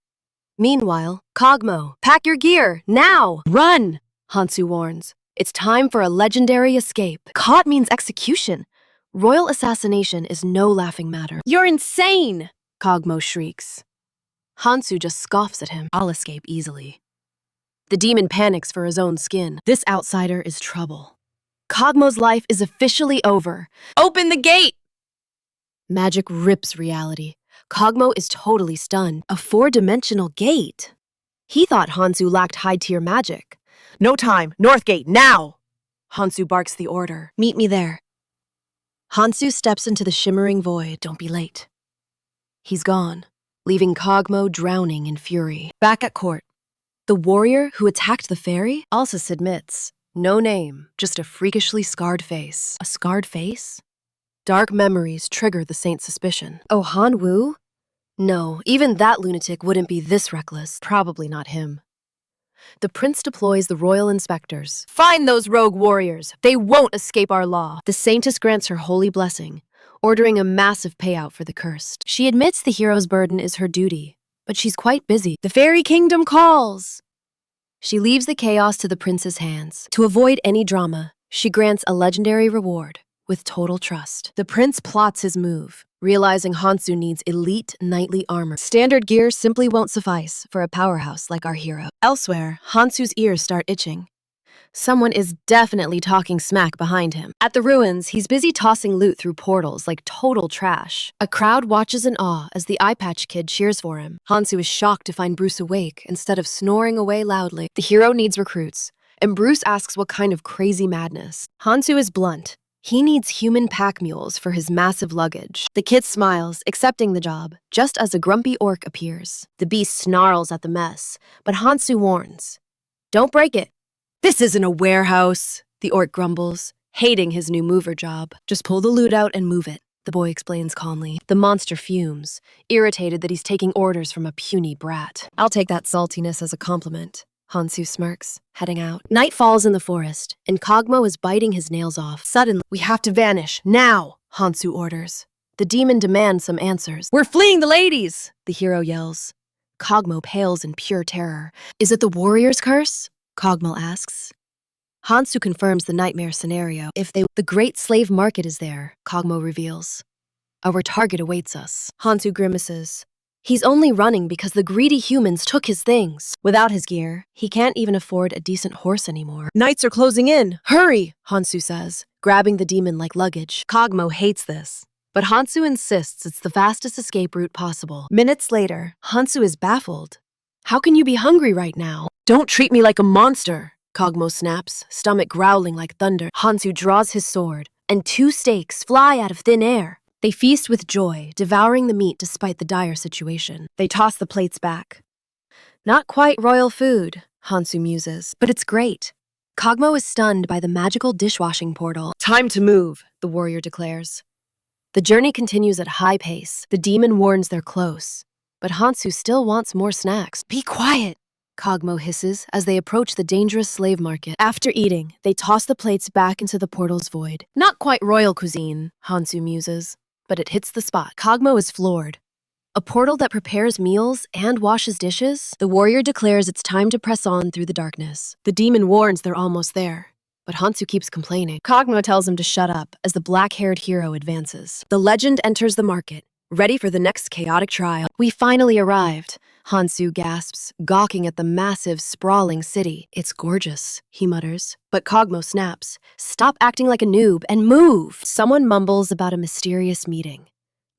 Meanwhile, Kogmo, pack your gear, now! Run, Hansu warns. It's time for a legendary escape. Caught means execution. Royal assassination is no laughing matter. You're insane, Kogmo shrieks. Hansu just scoffs at him. I'll escape easily. The demon panics for his own skin. This outsider is trouble. Kogmo's life is officially over. Open the gate! Magic rips reality. Kogmo is totally stunned. A 4-dimensional gate. He thought Hansu lacked high-tier magic. No time. North Gate, now! Hansu barks the order. Meet me there. Hansu steps into the shimmering void. Don't be late. He's gone, leaving Kogmo drowning in fury. Back at court. The warrior who attacked the fairy? Alsus admits. No name, just a freakishly scarred face. A scarred face? Dark memories trigger the saint's suspicion. Oh, Hanwu? No, even that lunatic wouldn't be this reckless. Probably not him. The prince deploys the royal inspectors. Find those rogue warriors. They won't escape our law. The saintess grants her holy blessing. ordering a massive payout for the cursed. She admits the hero's burden is her duty, but she's quite busy. The fairy kingdom calls! She leaves the chaos to the prince's hands. To avoid any drama, she grants a legendary reward with total trust. The prince plots his move, realizing Hansu needs elite knightly armor. Standard gear simply won't suffice for a powerhouse like our hero. Elsewhere, Hansu's ears start itching. Someone is definitely talking smack behind him. At the ruins, he's busy tossing loot through portals like total trash. A crowd watches in awe as the eye patch kid cheers for him. Hansu is shocked to find Bruce awake instead of snoring away loudly. The hero needs recruits, and Bruce asks what kind of crazy madness. Hansu is blunt. He needs human pack mules for his massive luggage. The kid smiles, accepting the job, just as a grumpy orc appears. The beast snarls at the mess, but Hansu warns, "Don't break it." "This isn't a warehouse," the orc grumbles, hating his new mover job. "Just pull the loot out and move it," the boy explains calmly. The monster fumes, irritated that he's taking orders from a puny brat. "I'll take that saltiness as a compliment," Hansu smirks, heading out. Night falls in the forest, and Kogmo is biting his nails off. Suddenly, "We have to vanish, now," Hansu orders. The demon demands some answers. "We're fleeing the ladies," the hero yells. Kogmo pales in pure terror. "Is it the warrior's curse?" Kogmo asks. Hansu confirms the nightmare scenario. The great slave market is there, Kogmo reveals. "Our target awaits us." Hansu grimaces. He's only running because the greedy humans took his things. Without his gear, he can't even afford a decent horse anymore. "Knights are closing in. Hurry," Hansu says, grabbing the demon like luggage. Kogmo hates this, but Hansu insists it's the fastest escape route possible. Minutes later, Hansu is baffled. "How can you be hungry right now?" "Don't treat me like a monster," Kogmo snaps, stomach growling like thunder. Hansu draws his sword, and 2 stakes fly out of thin air. They feast with joy, devouring the meat despite the dire situation. They toss the plates back. "Not quite royal food," Hansu muses, "but it's great." Kogmo is stunned by the magical dishwashing portal. "Time to move," the warrior declares. The journey continues at high pace. The demon warns they're close, but Hansu still wants more snacks. "Be quiet," Kogmo hisses as they approach the dangerous slave market. After eating, they toss the plates back into the portal's void. "Not quite royal cuisine," Hansu muses, but it hits the spot. Kogmo is floored. A portal that prepares meals and washes dishes? The warrior declares it's time to press on through the darkness. The demon warns they're almost there, but Hansu keeps complaining. Kogmo tells him to shut up as the black-haired hero advances. The legend enters the market, ready for the next chaotic trial. "We finally arrived," Hansu gasps, gawking at the massive, sprawling city. "It's gorgeous," he mutters. But Kogmo snaps. "Stop acting like a noob and move!" Someone mumbles about a mysterious meeting,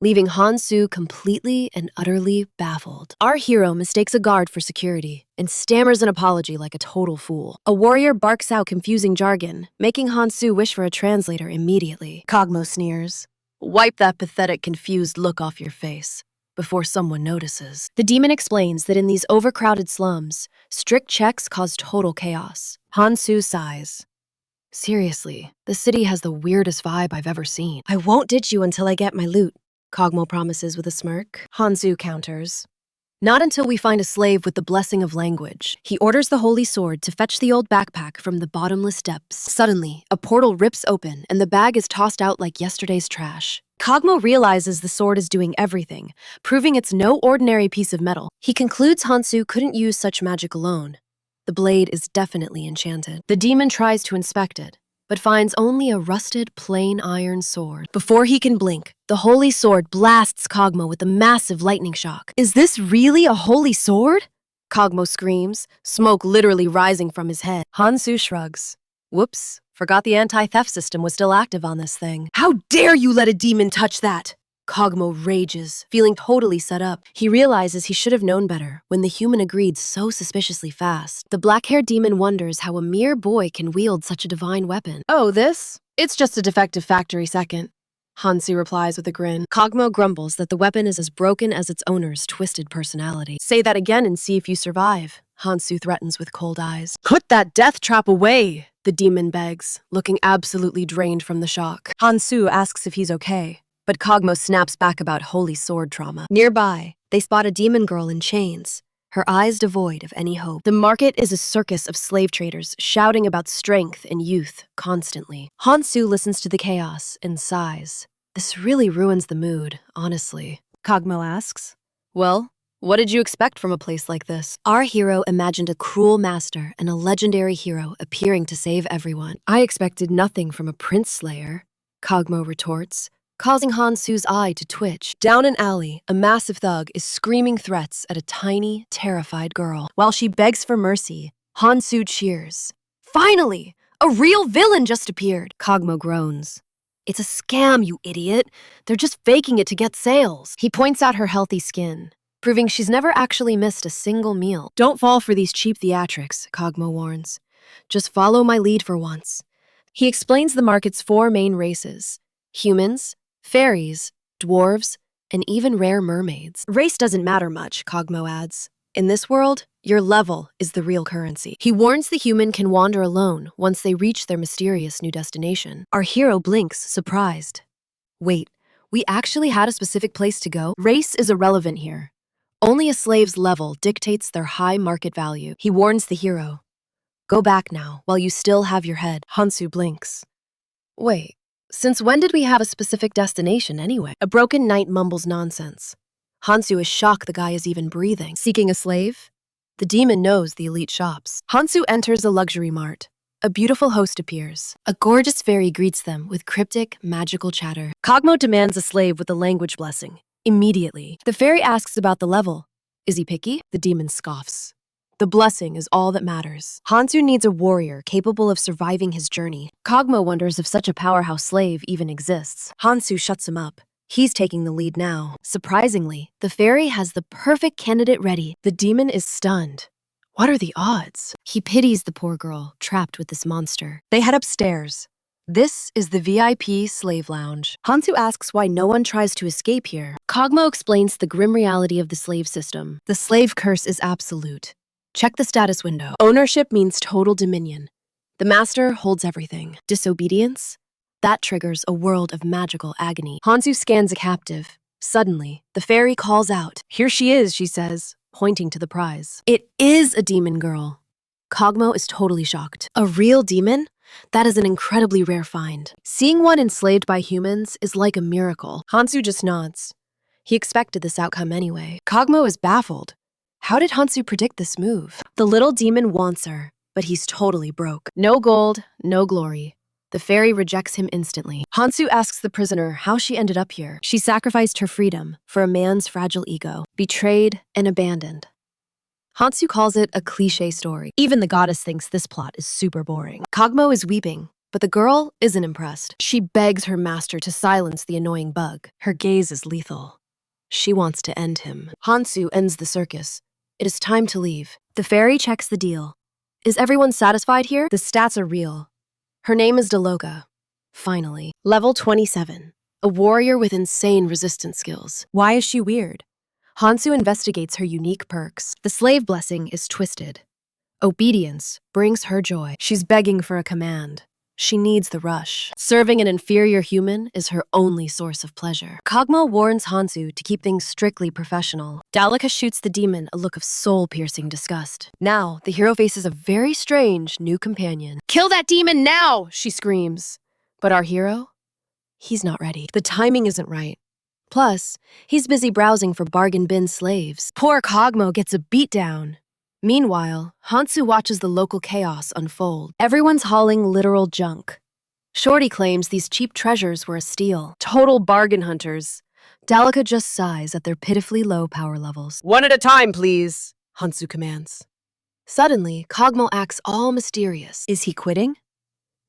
leaving Hansu completely and utterly baffled. Our hero mistakes a guard for security and stammers an apology like a total fool. A warrior barks out confusing jargon, making Hansu wish for a translator immediately. Kogmo sneers. "Wipe that pathetic, confused look off your face before someone notices." The demon explains that in these overcrowded slums, strict checks cause total chaos. Hansu sighs. "Seriously, the city has the weirdest vibe I've ever seen." "I won't ditch you until I get my loot," Kogmo promises with a smirk. Hansu counters. "Not until we find a slave with the blessing of language." He orders the holy sword to fetch the old backpack from the bottomless depths. Suddenly, a portal rips open and the bag is tossed out like yesterday's trash. Kogmo realizes the sword is doing everything, proving it's no ordinary piece of metal. He concludes Hansu couldn't use such magic alone. The blade is definitely enchanted. The demon tries to inspect it, but finds only a rusted, plain iron sword. Before he can blink, the holy sword blasts Kogmo with a massive lightning shock. "Is this really a holy sword?" Kogmo screams, smoke literally rising from his head. Hansu shrugs. "Whoops, forgot the anti-theft system was still active on this thing." "How dare you let a demon touch that!" Kogmo rages, feeling totally set up. He realizes he should have known better when the human agreed so suspiciously fast. The black-haired demon wonders how a mere boy can wield such a divine weapon. "Oh, this? It's just a defective factory second," Hansu replies with a grin. Kogmo grumbles that the weapon is as broken as its owner's twisted personality. "Say that again and see if you survive," Hansu threatens with cold eyes. "Put that death trap away," the demon begs, looking absolutely drained from the shock. Hansu asks if he's okay, but Kogmo snaps back about holy sword trauma. Nearby, they spot a demon girl in chains, her eyes devoid of any hope. The market is a circus of slave traders shouting about strength and youth constantly. Hansu listens to the chaos and sighs. This really ruins the mood, honestly. Kogmo asks. Well, what did you expect from a place like this? Our hero imagined a cruel master and a legendary hero appearing to save everyone. I expected nothing from a prince slayer, Kogmo retorts, causing Hansu's eye to twitch. Down an alley, a massive thug is screaming threats at a tiny, terrified girl. While she begs for mercy, Hansu cheers. Finally! A real villain just appeared! Kogmo groans. It's a scam, you idiot. They're just faking it to get sales. He points out her healthy skin, proving she's never actually missed a single meal. Don't fall for these cheap theatrics, Kogmo warns. Just follow my lead for once. He explains the market's 4 main races: humans, fairies, dwarves, and even rare mermaids. Race doesn't matter much, Kogmo adds. In this world, your level is the real currency. He warns the human can wander alone once they reach their mysterious new destination. Our hero blinks, surprised. Wait, we actually had a specific place to go? Race is irrelevant here. Only a slave's level dictates their high market value. He warns the hero. Go back now, while you still have your head. Hansu blinks. Wait, since when did we have a specific destination anyway? A broken knight mumbles nonsense. Hansu is shocked the guy is even breathing. Seeking a slave? The demon knows the elite shops. Hansu enters a luxury mart. A beautiful host appears. A gorgeous fairy greets them with cryptic, magical chatter. Kogmo demands a slave with the language blessing. Immediately. The fairy asks about the level. Is he picky? The demon scoffs. The blessing is all that matters. Hansu needs a warrior capable of surviving his journey. Kogmo wonders if such a powerhouse slave even exists. Hansu shuts him up. He's taking the lead now. Surprisingly, the fairy has the perfect candidate ready. The demon is stunned. What are the odds? He pities the poor girl, trapped with this monster. They head upstairs. This is the VIP slave lounge. Hansu asks why no one tries to escape here. Kogmo explains the grim reality of the slave system. The slave curse is absolute. Check the status window. Ownership means total dominion. The master holds everything. Disobedience? That triggers a world of magical agony. Hansu scans a captive. Suddenly, the fairy calls out. Here she is, she says, pointing to the prize. It is a demon girl. Kogmo is totally shocked. A real demon? That is an incredibly rare find. Seeing one enslaved by humans is like a miracle. Hansu just nods. He expected this outcome anyway. Kogmo is baffled. How did Hansu predict this move? The little demon wants her, but he's totally broke. No gold, no glory. The fairy rejects him instantly. Hansu asks the prisoner how she ended up here. She sacrificed her freedom for a man's fragile ego, betrayed and abandoned. Hansu calls it a cliché story. Even the goddess thinks this plot is super boring. Kogmo is weeping, but the girl isn't impressed. She begs her master to silence the annoying bug. Her gaze is lethal. She wants to end him. Hansu ends the circus. It is time to leave. The fairy checks the deal. Is everyone satisfied here? The stats are real. Her name is Daloka. Finally. Level 27. A warrior with insane resistance skills. Why is she weird? Hansu investigates her unique perks. The slave blessing is twisted. Obedience brings her joy. She's begging for a command. She needs the rush. Serving an inferior human is her only source of pleasure. Kogmo warns Hansu to keep things strictly professional. Daloka shoots the demon a look of soul-piercing disgust. Now, the hero faces a very strange new companion. Kill that demon now, she screams. But our hero? He's not ready. The timing isn't right. Plus, he's busy browsing for bargain bin slaves. Poor Kogmo gets a beatdown. Meanwhile, Hansu watches the local chaos unfold. Everyone's hauling literal junk. Shorty claims these cheap treasures were a steal. Total bargain hunters. Daloka just sighs at their pitifully low power levels. One at a time, please, Hansu commands. Suddenly, Kogmo acts all mysterious. Is he quitting?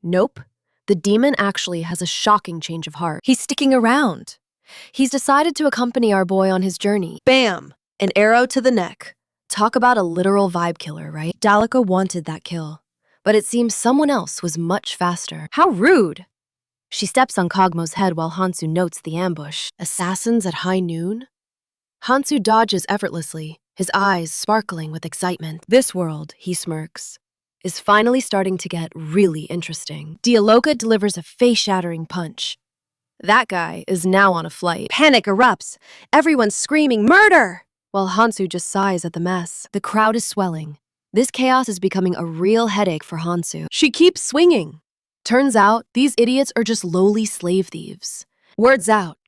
Nope. The demon actually has a shocking change of heart. He's sticking around. He's decided to accompany our boy on his journey. Bam! An arrow to the neck. Talk about a literal vibe killer, right? Daloka wanted that kill, but it seems someone else was much faster. How rude! She steps on Kogmo's head while Hansu notes the ambush. Assassins at high noon? Hansu dodges effortlessly, his eyes sparkling with excitement. This world, he smirks, is finally starting to get really interesting. Daloka delivers a face-shattering punch. That guy is now on a flight. Panic erupts. Everyone's screaming, "Murder!" While Hansu just sighs at the mess. The crowd is swelling. This chaos is becoming a real headache for Hansu. She keeps swinging. Turns out, these idiots are just lowly slave thieves. Word's out.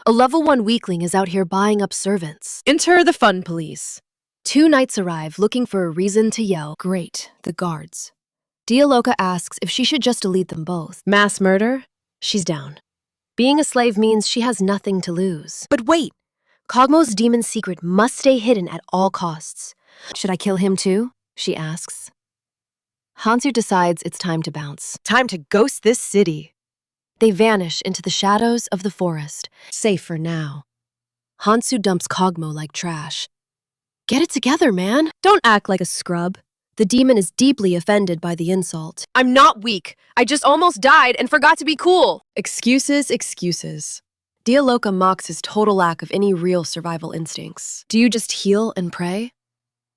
A level 1 weakling is out here buying up servants. Enter the fun police. 2 knights arrive looking for a reason to yell. Great, the guards. Dialoka asks if she should just delete them both. Mass murder? She's down. Being a slave means she has nothing to lose. But wait! Kogmo's demon secret must stay hidden at all costs. Should I kill him too? She asks. Hansu decides it's time to bounce. Time to ghost this city. They vanish into the shadows of the forest, safe for now. Hansu dumps Kogmo like trash. Get it together, man. Don't act like a scrub. The demon is deeply offended by the insult. I'm not weak. I just almost died and forgot to be cool. Excuses, excuses. Dialoka mocks his total lack of any real survival instincts. Do you just heal and pray?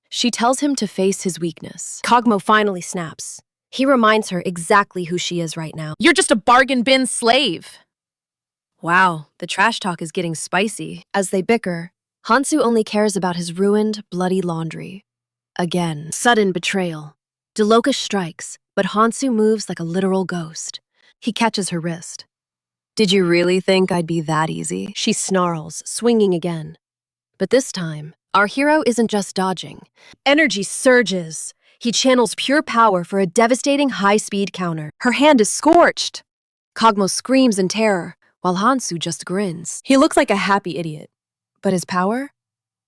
She tells him to face his weakness. Kogmo finally snaps. He reminds her exactly who she is right now. You're just a bargain bin slave. Wow, the trash talk is getting spicy. As they bicker, Hansu only cares about his ruined, bloody laundry. Again, sudden betrayal. Dialoka strikes, but Hansu moves like a literal ghost. He catches her wrist. Did you really think I'd be that easy? She snarls, swinging again. But this time, our hero isn't just dodging. Energy surges. He channels pure power for a devastating high-speed counter. Her hand is scorched. Kogmo screams in terror, while Hansu just grins. He looks like a happy idiot. But his power?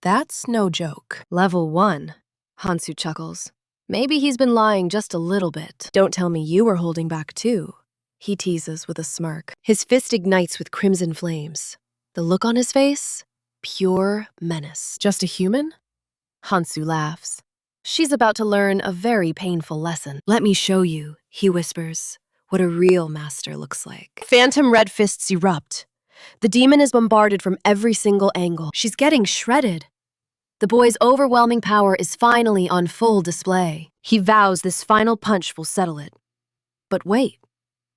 That's no joke. Level 1, Hansu chuckles. Maybe he's been lying just a little bit. Don't tell me you were holding back too, he teases with a smirk. His fist ignites with crimson flames. The look on his face? Pure menace. Just a human? Hansu laughs. She's about to learn a very painful lesson. Let me show you, he whispers, what a real master looks like. Phantom red fists erupt. The demon is bombarded from every single angle. She's getting shredded. The boy's overwhelming power is finally on full display. He vows this final punch will settle it. But wait,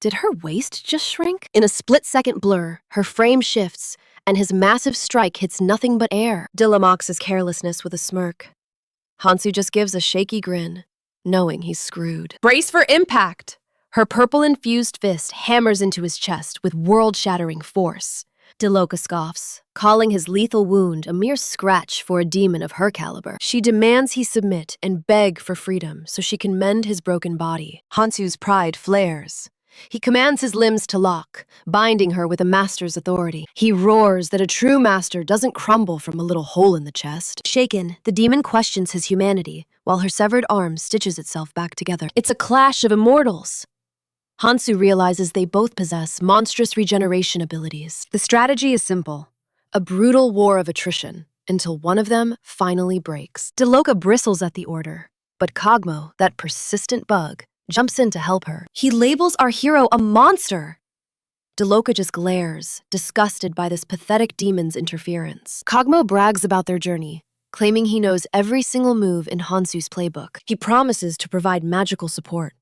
did her waist just shrink? In a split-second blur, her frame shifts, and his massive strike hits nothing but air. Dilla mocks his carelessness with a smirk. Hansu just gives a shaky grin, knowing he's screwed. Brace for impact! Her purple-infused fist hammers into his chest with world-shattering force. Dialoka scoffs, calling his lethal wound a mere scratch for a demon of her caliber. She demands he submit and beg for freedom so she can mend his broken body. Hansu's pride flares. He commands his limbs to lock, binding her with a master's authority. He roars that a true master doesn't crumble from a little hole in the chest. Shaken, the demon questions his humanity, while her severed arm stitches itself back together. It's a clash of immortals. Hansu realizes they both possess monstrous regeneration abilities. The strategy is simple. A brutal war of attrition, until one of them finally breaks. Dialoka bristles at the order, but Kogmo, that persistent bug, jumps in to help her. He labels our hero a monster. Dialoka just glares, disgusted by this pathetic demon's interference. Kogmo brags about their journey, claiming he knows every single move in Hansu's playbook. He promises to provide magical support,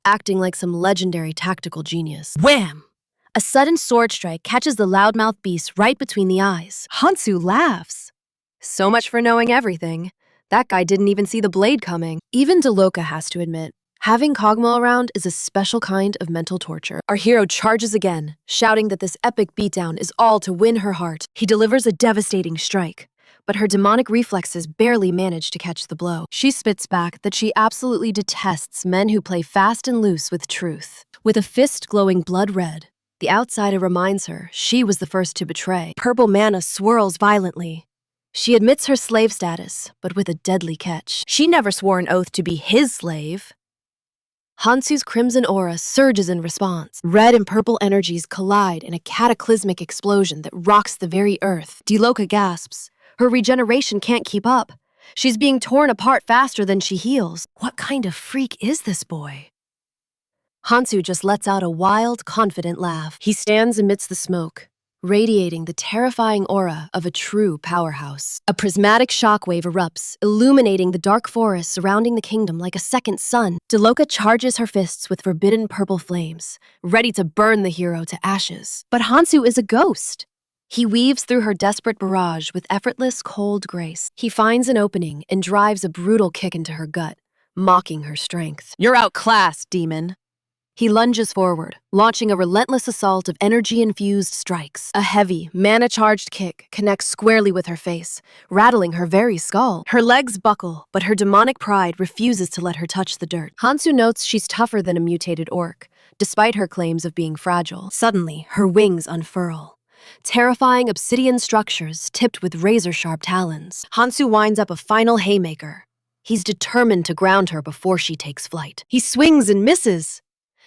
acting like some legendary tactical genius. Wham! A sudden sword strike catches the loudmouth beast right between the eyes. Hansu laughs. So much for knowing everything. That guy didn't even see the blade coming. Even Dialoka has to admit, having Kogmo around is a special kind of mental torture. Our hero charges again, shouting that this epic beatdown is all to win her heart. He delivers a devastating strike, but her demonic reflexes barely manage to catch the blow. She spits back that she absolutely detests men who play fast and loose with truth. With a fist glowing blood red, the outsider reminds her she was the first to betray. Purple mana swirls violently. She admits her slave status, but with a deadly catch. She never swore an oath to be his slave. Hansu's crimson aura surges in response. Red and purple energies collide in a cataclysmic explosion that rocks the very earth. Dialoka gasps. Her regeneration can't keep up. She's being torn apart faster than she heals. What kind of freak is this boy? Hansu just lets out a wild, confident laugh. He stands amidst the smoke, radiating the terrifying aura of a true powerhouse. A prismatic shockwave erupts, illuminating the dark forest surrounding the kingdom like a second sun. Dialoka charges her fists with forbidden purple flames, ready to burn the hero to ashes. But Hansu is a ghost. He weaves through her desperate barrage with effortless, cold grace. He finds an opening and drives a brutal kick into her gut, mocking her strength. You're outclassed, demon. He lunges forward, launching a relentless assault of energy-infused strikes. A heavy, mana-charged kick connects squarely with her face, rattling her very skull. Her legs buckle, but her demonic pride refuses to let her touch the dirt. Hansu notes she's tougher than a mutated orc, despite her claims of being fragile. Suddenly, her wings unfurl. Terrifying obsidian structures tipped with razor-sharp talons. Hansu winds up a final haymaker. He's determined to ground her before she takes flight. He swings and misses.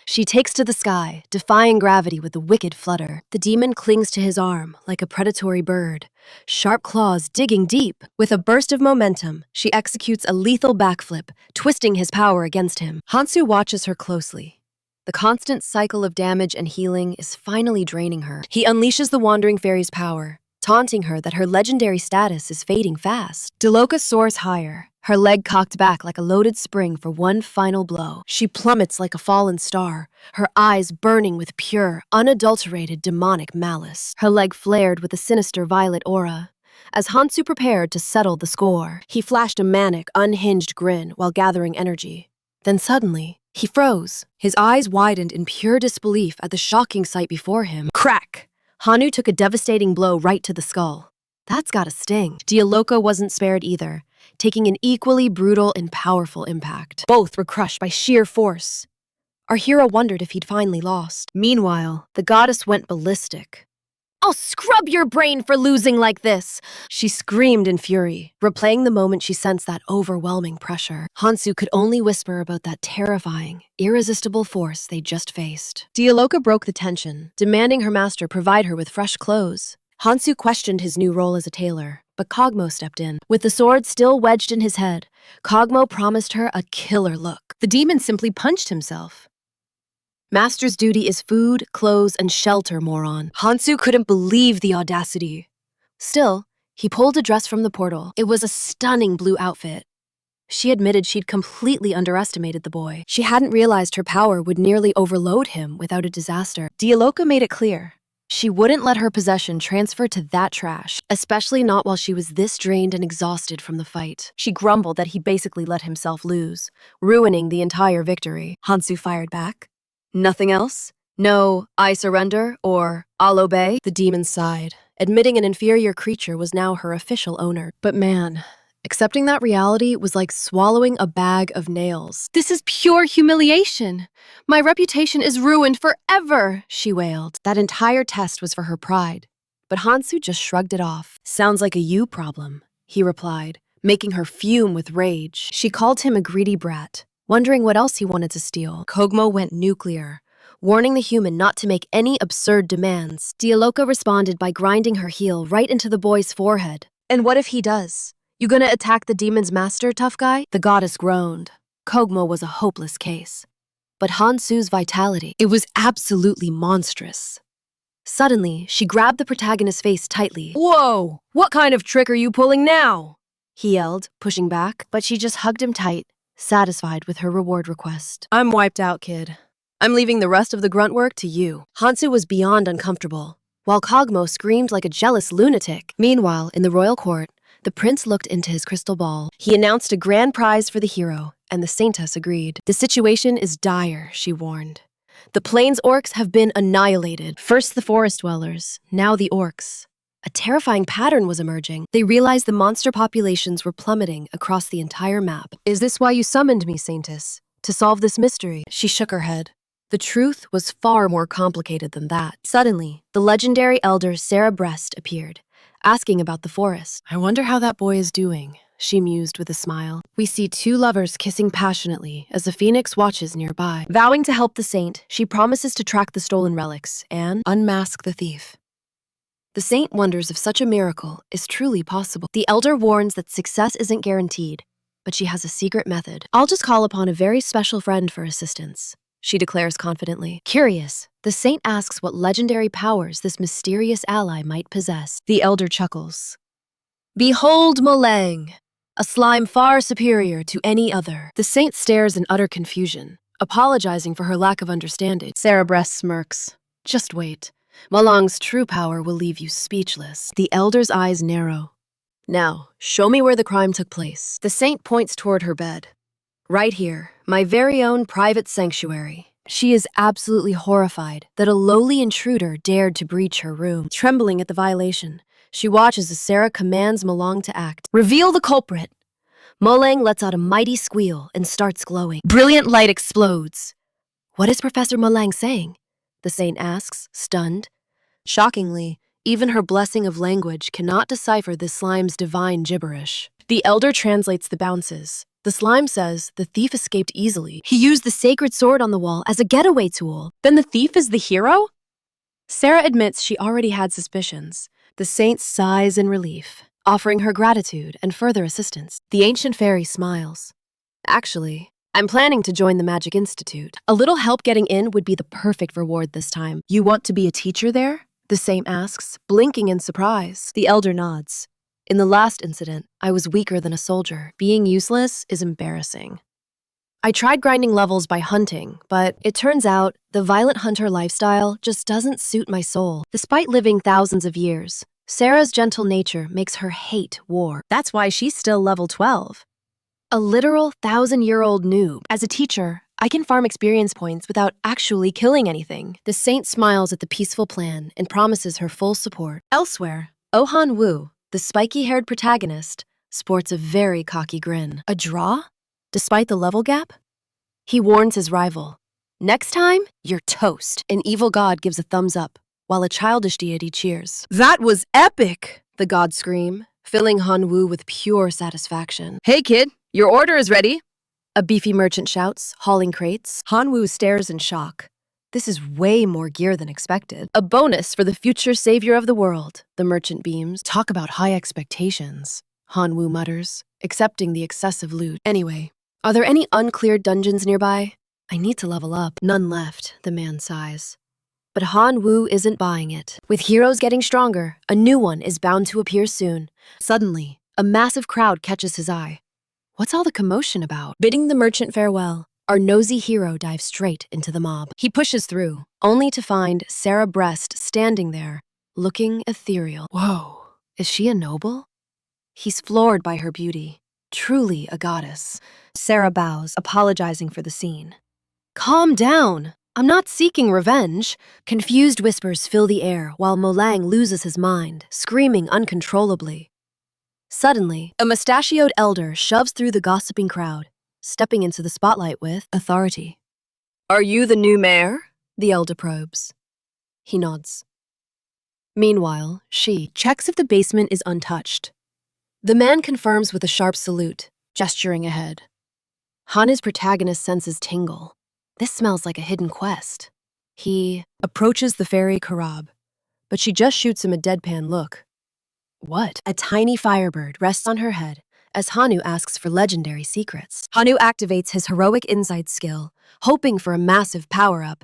She takes to the sky, defying gravity with a wicked flutter. The demon clings to his arm like a predatory bird, sharp claws digging deep. With a burst of momentum, she executes a lethal backflip, twisting his power against him. Hansu watches her closely. The constant cycle of damage and healing is finally draining her. He unleashes the Wandering Fairy's power, taunting her that her legendary status is fading fast. Deloka soars higher, her leg cocked back like a loaded spring for one final blow. She plummets like a fallen star, her eyes burning with pure, unadulterated demonic malice. Her leg flared with a sinister violet aura. As Hansu prepared to settle the score, he flashed a manic, unhinged grin while gathering energy. Then suddenly, he froze. His eyes widened in pure disbelief at the shocking sight before him. Crack! Hanu took a devastating blow right to the skull. That's gotta sting. Dialoka wasn't spared either, taking an equally brutal and powerful impact. Both were crushed by sheer force. Our hero wondered if he'd finally lost. Meanwhile, the goddess went ballistic. "I'll scrub your brain for losing like this!" She screamed in fury, replaying the moment she sensed that overwhelming pressure. Hansu could only whisper about that terrifying, irresistible force they just faced. Dialoka broke the tension, demanding her master provide her with fresh clothes. Hansu questioned his new role as a tailor, but Kogmo stepped in. With the sword still wedged in his head, Kogmo promised her a killer look. The demon simply punched himself. Master's duty is food, clothes, and shelter, moron. Hansu couldn't believe the audacity. Still, he pulled a dress from the portal. It was a stunning blue outfit. She admitted she'd completely underestimated the boy. She hadn't realized her power would nearly overload him without a disaster. Dialoka made it clear. She wouldn't let her possession transfer to that trash, especially not while she was this drained and exhausted from the fight. She grumbled that he basically let himself lose, ruining the entire victory. Hansu fired back. "Nothing else? No, I surrender, or I'll obey?" The demon sighed, admitting an inferior creature was now her official owner. But man, accepting that reality was like swallowing a bag of nails. "This is pure humiliation. My reputation is ruined forever," she wailed. That entire test was for her pride. But Hansu just shrugged it off. "Sounds like a you problem," he replied, making her fume with rage. She called him a greedy brat, wondering what else he wanted to steal. Kogmo went nuclear, warning the human not to make any absurd demands. Dialoka responded by grinding her heel right into the boy's forehead. "And what if he does? You gonna attack the demon's master, tough guy?" The goddess groaned. Kogmo was a hopeless case. But Hansu's vitality, it was absolutely monstrous. Suddenly, she grabbed the protagonist's face tightly. "Whoa! What kind of trick are you pulling now?" he yelled, pushing back, but she just hugged him tight, satisfied with her reward request. "I'm wiped out, kid. I'm leaving the rest of the grunt work to you." Hansu was beyond uncomfortable, while Kogmo screamed like a jealous lunatic. Meanwhile, in the royal court, the prince looked into his crystal ball. He announced a grand prize for the hero, and the saintess agreed. "The situation is dire," she warned. "The plains orcs have been annihilated. First the forest dwellers, now the orcs." A terrifying pattern was emerging. They realized the monster populations were plummeting across the entire map. "Is this why you summoned me, saintess? To solve this mystery?" She shook her head. The truth was far more complicated than that. Suddenly, the legendary elder Sarah Breast appeared, asking about the forest. "I wonder how that boy is doing," she mused with a smile. We see two lovers kissing passionately as the phoenix watches nearby. Vowing to help the saint, she promises to track the stolen relics and unmask the thief. The saint wonders if such a miracle is truly possible. The elder warns that success isn't guaranteed, but she has a secret method. "I'll just call upon a very special friend for assistance," she declares confidently. Curious, the saint asks what legendary powers this mysterious ally might possess. The elder chuckles. "Behold Malang, a slime far superior to any other." The saint stares in utter confusion, apologizing for her lack of understanding. Sarah Breast smirks. "Just wait. Malang's true power will leave you speechless." The elder's eyes narrow. "Now, show me where the crime took place." The saint points toward her bed. "Right here, my very own private sanctuary. She is absolutely horrified that a lowly intruder dared to breach her room. Trembling at the violation, she watches as Sarah commands Malang to act. Reveal the culprit! Malang lets out a mighty squeal and starts glowing. Brilliant light explodes. What is Professor Malang saying? The saint asks, stunned. Shockingly, even her blessing of language cannot decipher the slime's divine gibberish. The elder translates the bounces. The slime says the thief escaped easily. He used the sacred sword on the wall as a getaway tool. Then the thief is the hero? Sarah admits she already had suspicions. The saint sighs in relief, offering her gratitude and further assistance. The ancient fairy smiles. Actually, I'm planning to join the Magic Institute. A little help getting in would be the perfect reward this time. You want to be a teacher there? The saint asks, blinking in surprise. The elder nods. In the last incident, I was weaker than a soldier. Being useless is embarrassing. I tried grinding levels by hunting, but it turns out the violent hunter lifestyle just doesn't suit my soul. Despite living thousands of years, Sarah's gentle nature makes her hate war. That's why she's still level 12. A literal 1,000-year-old noob. As a teacher, I can farm experience points without actually killing anything. The saint smiles at the peaceful plan and promises her full support. Elsewhere, Han Wu, the spiky-haired protagonist, sports a very cocky grin. A draw? Despite the level gap? He warns his rival. Next time, you're toast. An evil god gives a thumbs up, while a childish deity cheers. That was epic, the gods scream, filling Han Wu with pure satisfaction. Hey kid, your order is ready. A beefy merchant shouts, hauling crates. Han Wu stares in shock. This is way more gear than expected. A bonus for the future savior of the world, the merchant beams. Talk about high expectations, Han Wu mutters, accepting the excessive loot. Anyway, are there any uncleared dungeons nearby? I need to level up. None left, the man sighs. But Han Wu isn't buying it. With heroes getting stronger, a new one is bound to appear soon. Suddenly, a massive crowd catches his eye. What's all the commotion about? Bidding the merchant farewell, our nosy hero dives straight into the mob. He pushes through, only to find Sarah Breast standing there, looking ethereal. Whoa, is she a noble? He's floored by her beauty, truly a goddess. Sarah bows, apologizing for the scene. Calm down. I'm not seeking revenge. Confused whispers fill the air while Molang loses his mind, screaming uncontrollably. Suddenly, a mustachioed elder shoves through the gossiping crowd, stepping into the spotlight with authority. Are you the new mayor? The elder probes. He nods. Meanwhile, she checks if the basement is untouched. The man confirms with a sharp salute, gesturing ahead. Hanu's protagonist senses tingle. This smells like a hidden quest. He approaches the fairy Karab, but she just shoots him a deadpan look. What? A tiny firebird rests on her head as Hanu asks for legendary secrets. Hanu activates his heroic insight skill, hoping for a massive power-up,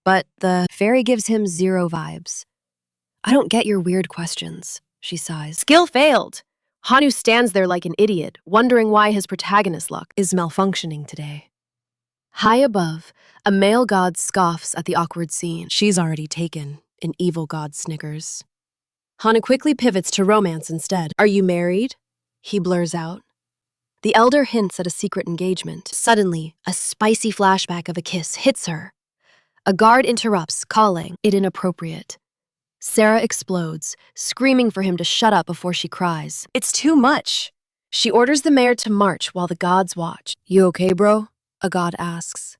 but the fairy gives him 0 vibes. I don't get your weird questions, she sighs. Skill failed! Hanu stands there like an idiot, wondering why his protagonist luck is malfunctioning today. High above, a male god scoffs at the awkward scene. She's already taken, an evil god snickers. Hanu quickly pivots to romance instead. Are you married? He blurs out. The elder hints at a secret engagement. Suddenly, a spicy flashback of a kiss hits her. A guard interrupts, calling it inappropriate. Sarah explodes, screaming for him to shut up before she cries. It's too much. She orders the mayor to march while the gods watch. You okay, bro? A god asks.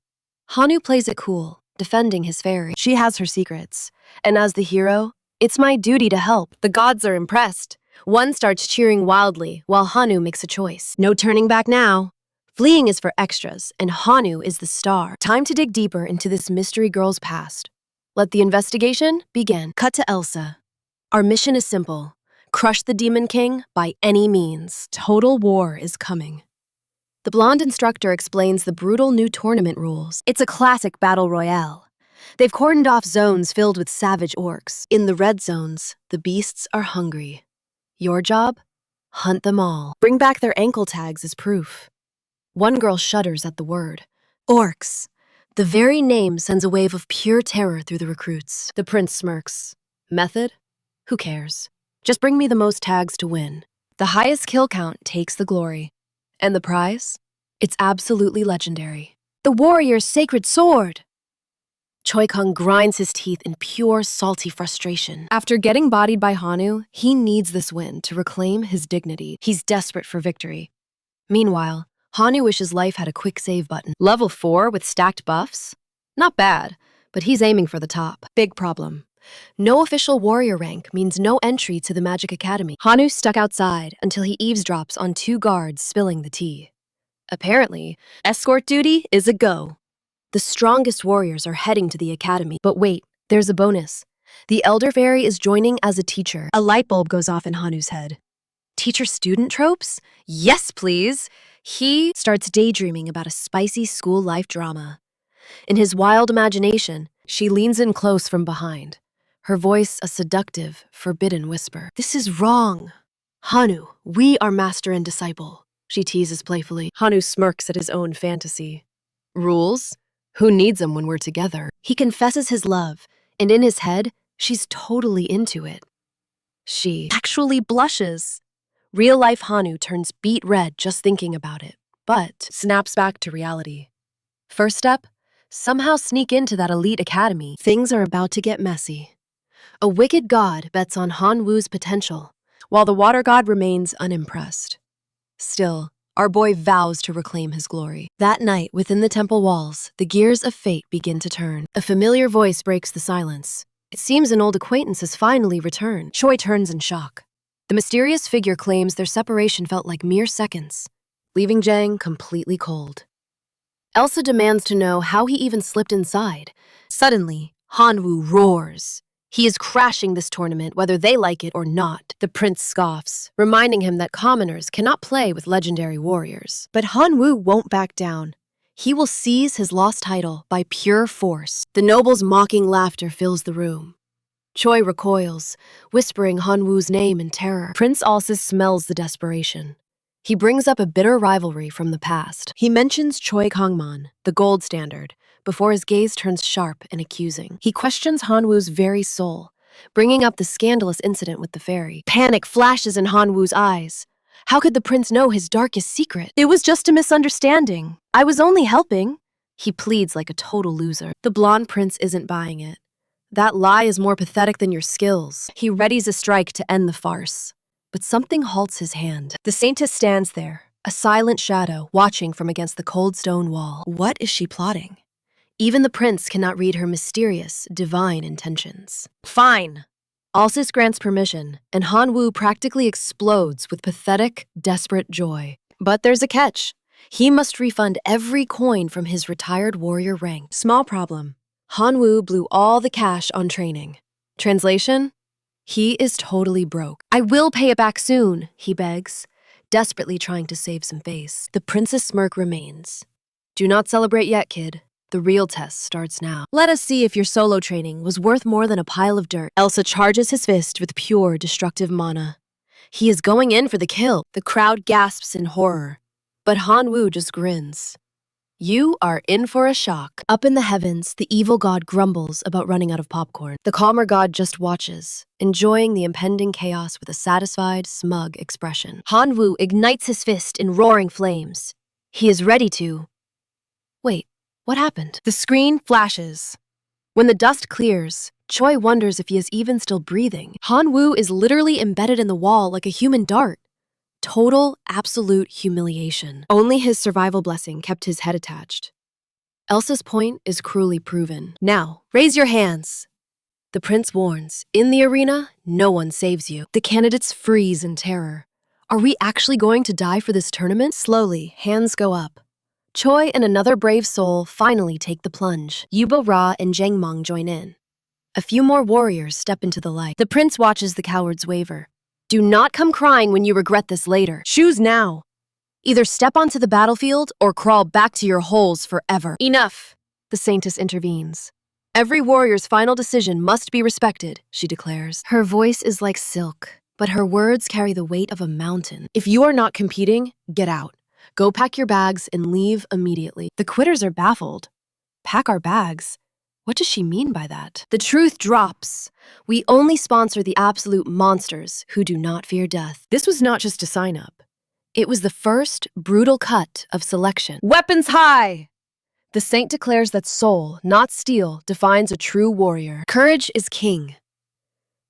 Hanu plays it cool, defending his fairy. She has her secrets, and as the hero, it's my duty to help. The gods are impressed. One starts cheering wildly, while Hanu makes a choice. No turning back now. Fleeing is for extras, and Hanu is the star. Time to dig deeper into this mystery girl's past. Let the investigation begin. Cut to Elsa. Our mission is simple. Crush the Demon King by any means. Total war is coming. The blonde instructor explains the brutal new tournament rules. It's a classic battle royale. They've cordoned off zones filled with savage orcs. In the red zones, the beasts are hungry. Your job? Hunt them all. Bring back their ankle tags as proof. One girl shudders at the word. Orcs. The very name sends a wave of pure terror through the recruits. The prince smirks. Method? Who cares? Just bring me the most tags to win. The highest kill count takes the glory. And the prize? It's absolutely legendary. The warrior's sacred sword! Choi-kung grinds his teeth in pure, salty frustration. After getting bodied by Hanu, he needs this win to reclaim his dignity. He's desperate for victory. Meanwhile, Hanu wishes life had a quick save button. Level 4 with stacked buffs? Not bad, but he's aiming for the top. Big problem. No official warrior rank means no entry to the Magic Academy. Hanu's stuck outside until he eavesdrops on 2 guards spilling the tea. Apparently, escort duty is a go. The strongest warriors are heading to the academy. But wait, there's a bonus. The Elder Fairy is joining as a teacher. A light bulb goes off in Hanu's head. Teacher-student tropes? Yes, please! He starts daydreaming about a spicy school life drama. In his wild imagination, she leans in close from behind, her voice a seductive, forbidden whisper. This is wrong. Hanu, we are master and disciple, she teases playfully. Hanu smirks at his own fantasy. Rules? Who needs them when we're together? He confesses his love, and in his head, she's totally into it. She actually blushes. Real-life Hanu turns beet red just thinking about it, but snaps back to reality. First step, somehow sneak into that elite academy. Things are about to get messy. A wicked god bets on Han Wu's potential, while the water god remains unimpressed. Still, our boy vows to reclaim his glory. That night, within the temple walls, the gears of fate begin to turn. A familiar voice breaks the silence. It seems an old acquaintance has finally returned. Choi turns in shock. The mysterious figure claims their separation felt like mere seconds, leaving Jang completely cold. Elsa demands to know how he even slipped inside. Suddenly, Hanwoo roars. He is crashing this tournament whether they like it or not. The prince scoffs, reminding him that commoners cannot play with legendary warriors. But Hanwoo won't back down. He will seize his lost title by pure force. The noble's mocking laughter fills the room. Choi recoils, whispering Hanwoo's name in terror. Prince Alsis smells the desperation. He brings up a bitter rivalry from the past. He mentions Choi Kangman, the gold standard, before his gaze turns sharp and accusing. He questions Hanwoo's very soul, bringing up the scandalous incident with the fairy. Panic flashes in Hanwoo's eyes. How could the prince know his darkest secret? It was just a misunderstanding. I was only helping. He pleads like a total loser. The blonde prince isn't buying it. That lie is more pathetic than your skills. He readies a strike to end the farce. But something halts his hand. The saintess stands there, a silent shadow, watching from against the cold stone wall. What is she plotting? Even the prince cannot read her mysterious, divine intentions. Fine. Alsis grants permission, and Hanwoo practically explodes with pathetic, desperate joy. But there's a catch. He must refund every coin from his retired warrior rank. Small problem. Hanwoo blew all the cash on training. Translation? He is totally broke. I will pay it back soon, he begs, desperately trying to save some face. The prince's smirk remains. Do not celebrate yet, kid. The real test starts now. Let us see if your solo training was worth more than a pile of dirt. Elsa charges his fist with pure destructive mana. He is going in for the kill. The crowd gasps in horror, but Hanwoo just grins. You are in for a shock. Up in the heavens, the evil god grumbles about running out of popcorn. The calmer god just watches, enjoying the impending chaos with a satisfied, smug expression. Hanwoo ignites his fist in roaring flames. He is ready to... Wait, what happened? The screen flashes. When the dust clears, Choi wonders if he is even still breathing. Hanwoo is literally embedded in the wall like a human dart. Total, absolute humiliation. Only his survival blessing kept his head attached. Elsa's point is cruelly proven. Now, raise your hands. The prince warns, in the arena, no one saves you. The candidates freeze in terror. Are we actually going to die for this tournament? Slowly, hands go up. Choi and another brave soul finally take the plunge. Yubo Ra and Jangmong join in. A few more warriors step into the light. The prince watches the cowards waver. Do not come crying when you regret this later. Choose now. Either step onto the battlefield or crawl back to your holes forever. Enough, the saintess intervenes. Every warrior's final decision must be respected, she declares. Her voice is like silk, but her words carry the weight of a mountain. If you are not competing, get out. Go pack your bags and leave immediately. The quitters are baffled. Pack our bags? What does she mean by that? The truth drops. We only sponsor the absolute monsters who do not fear death. This was not just a sign-up. It was the first brutal cut of selection. Weapons high! The The saint declares that soul, not steel, defines a true warrior. Courage is king.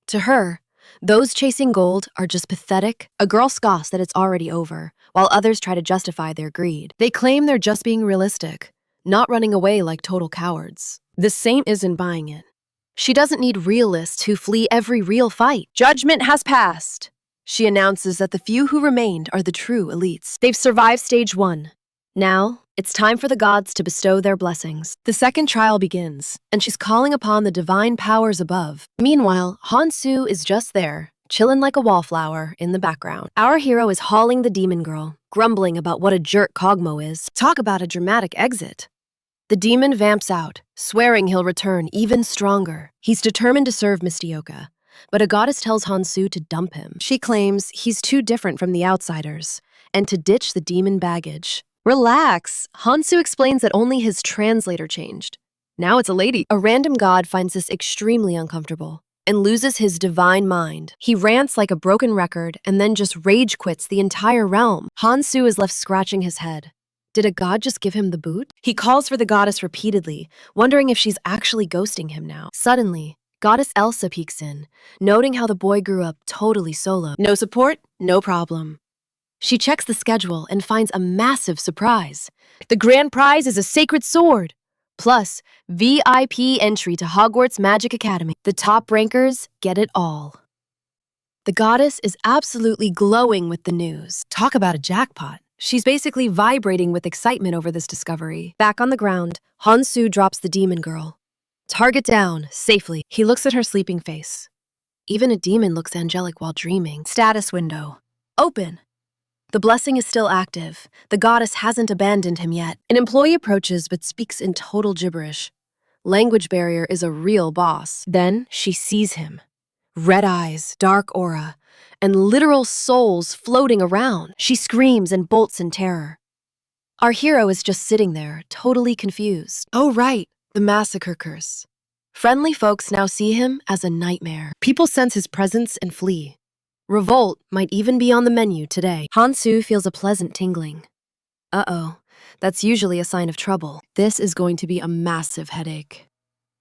To her, those chasing gold are just pathetic. A girl scoffs that it's already over, while others try to justify their greed. They claim they're just being realistic, not running away like total cowards. The saint isn't buying it. She doesn't need realists who flee every real fight. Judgment has passed. She announces that the few who remained are the true elites. They've survived stage 1. Now, it's time for the gods to bestow their blessings. The second trial begins, and she's calling upon the divine powers above. Meanwhile, Hanu is just there, chillin' like a wallflower in the background. Our hero is hauling the demon girl, grumbling about what a jerk Kogmo is. Talk about a dramatic exit. The demon vamps out, swearing he'll return even stronger. He's determined to serve Mistioka, but a goddess tells Hanu to dump him. She claims he's too different from the outsiders, and to ditch the demon baggage. Relax. Hanu explains that only his translator changed. Now it's a lady. A random god finds this extremely uncomfortable and loses his divine mind. He rants like a broken record and then just rage quits the entire realm. Hanu is left scratching his head. Did a god just give him the boot? He calls for the goddess repeatedly, wondering if she's actually ghosting him now. Suddenly, Goddess Elsa peeks in, noting how the boy grew up totally solo. No support? No problem. She checks the schedule and finds a massive surprise. The grand prize is a sacred sword, plus VIP entry to Hogwarts Magic Academy. The top rankers get it all. The goddess is absolutely glowing with the news. Talk about a jackpot. She's basically vibrating with excitement over this discovery. Back on the ground, Hanu drops the demon girl. Target down, safely. He looks at her sleeping face. Even a demon looks angelic while dreaming. Status window. Open. The blessing is still active. The goddess hasn't abandoned him yet. An employee approaches but speaks in total gibberish. Language barrier is a real boss. Then she sees him. Red eyes, dark aura, and literal souls floating around. She screams and bolts in terror. Our hero is just sitting there, totally confused. Oh right, the massacre curse. Friendly folks now see him as a nightmare. People sense his presence and flee. Revolt might even be on the menu today. Hanu feels a pleasant tingling. Uh-oh, that's usually a sign of trouble. This is going to be a massive headache.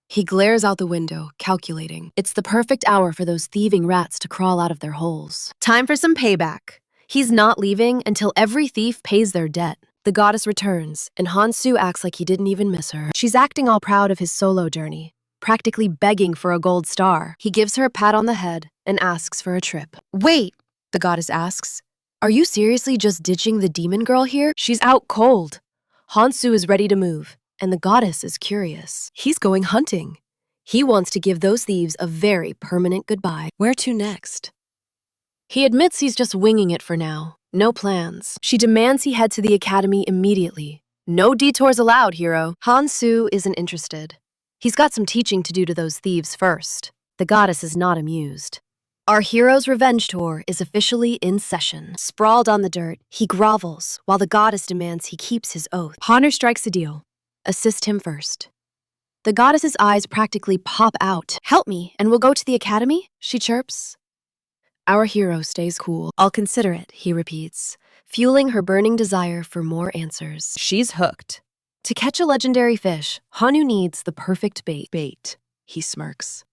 He glares out the window, calculating. It's the perfect hour for those thieving rats to crawl out of their holes. Time for some payback. He's not leaving until every thief pays their debt. The goddess returns, and Hanu acts like he didn't even miss her. She's acting all proud of his solo journey, practically begging for a gold star. He gives her a pat on the head and asks for a trip. Wait, the goddess asks. Are you seriously just ditching the demon girl here? She's out cold. Hanu is ready to move, and the goddess is curious. He's going hunting. He wants to give those thieves a very permanent goodbye. Where to next? He admits he's just winging it for now. No plans. She demands he head to the academy immediately. No detours allowed, hero. Hanu isn't interested. He's got some teaching to do to those thieves first. The goddess is not amused. Our hero's revenge tour is officially in session. Sprawled on the dirt, he grovels, while the goddess demands he keeps his oath. Hanu strikes a deal. Assist him first. The goddess's eyes practically pop out. Help me, and we'll go to the academy, she chirps. Our hero stays cool. I'll consider it, he repeats, fueling her burning desire for more answers. She's hooked. To catch a legendary fish, Hanu needs the perfect bait. Bait, he smirks.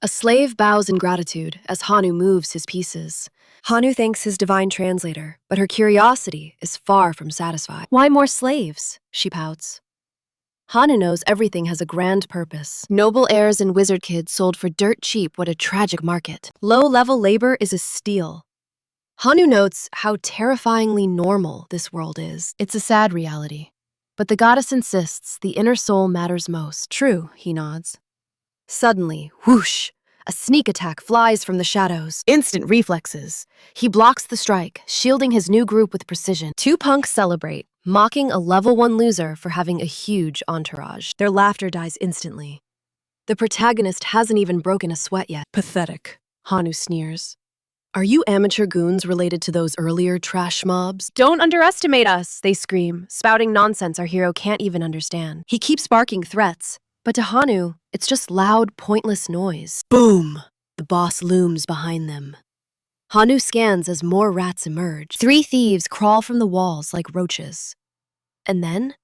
A slave bows in gratitude as Hanu moves his pieces. Hanu thanks his divine translator, but her curiosity is far from satisfied. Why more slaves? She pouts. Hanu knows everything has a grand purpose. Noble heirs and wizard kids sold for dirt cheap. What a tragic market. Low-level labor is a steal. Hanu notes how terrifyingly normal this world is. It's a sad reality. But the goddess insists the inner soul matters most. True, he nods. Suddenly, whoosh, a sneak attack flies from the shadows. Instant reflexes. He blocks the strike, shielding his new group with precision. Two punks celebrate, mocking a level 1 loser for having a huge entourage. Their laughter dies instantly. The protagonist hasn't even broken a sweat yet. Pathetic, Hanu sneers. Are you amateur goons related to those earlier trash mobs? Don't underestimate us, they scream, spouting nonsense our hero can't even understand. He keeps barking threats, but to Hanu, it's just loud, pointless noise. Boom! The boss looms behind them. Hanu scans as more rats emerge. 3 thieves crawl from the walls like roaches. And then,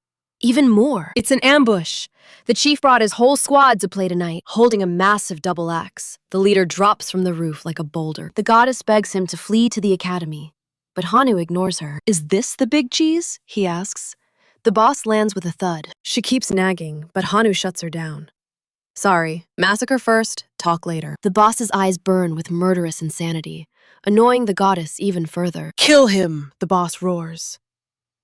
Even more. It's an ambush. The chief brought his whole squad to play tonight, holding a massive double axe. The leader drops from the roof like a boulder. The goddess begs him to flee to the academy, but Hanu ignores her. Is this the big cheese? He asks. The boss lands with a thud. She keeps nagging, but Hanu shuts her down. Sorry, massacre first, talk later. The boss's eyes burn with murderous insanity, annoying the goddess even further. Kill him, the boss roars.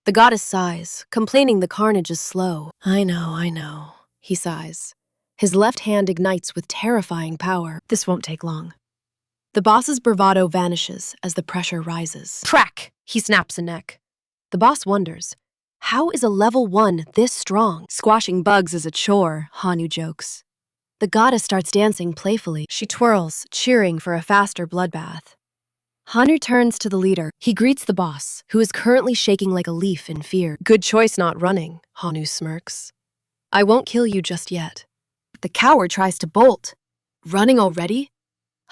The goddess sighs, complaining the carnage is slow. I know, he sighs. His left hand ignites with terrifying power. This won't take long. The boss's bravado vanishes as the pressure rises. Crack! He snaps a neck. The boss wonders, how is a level 1 this strong? Squashing bugs is a chore, Hanu jokes. The goddess starts dancing playfully. She twirls, cheering for a faster bloodbath. Hanu turns to the leader. He greets the boss, who is currently shaking like a leaf in fear. Good choice not running, Hanu smirks. I won't kill you just yet. The coward tries to bolt. Running already?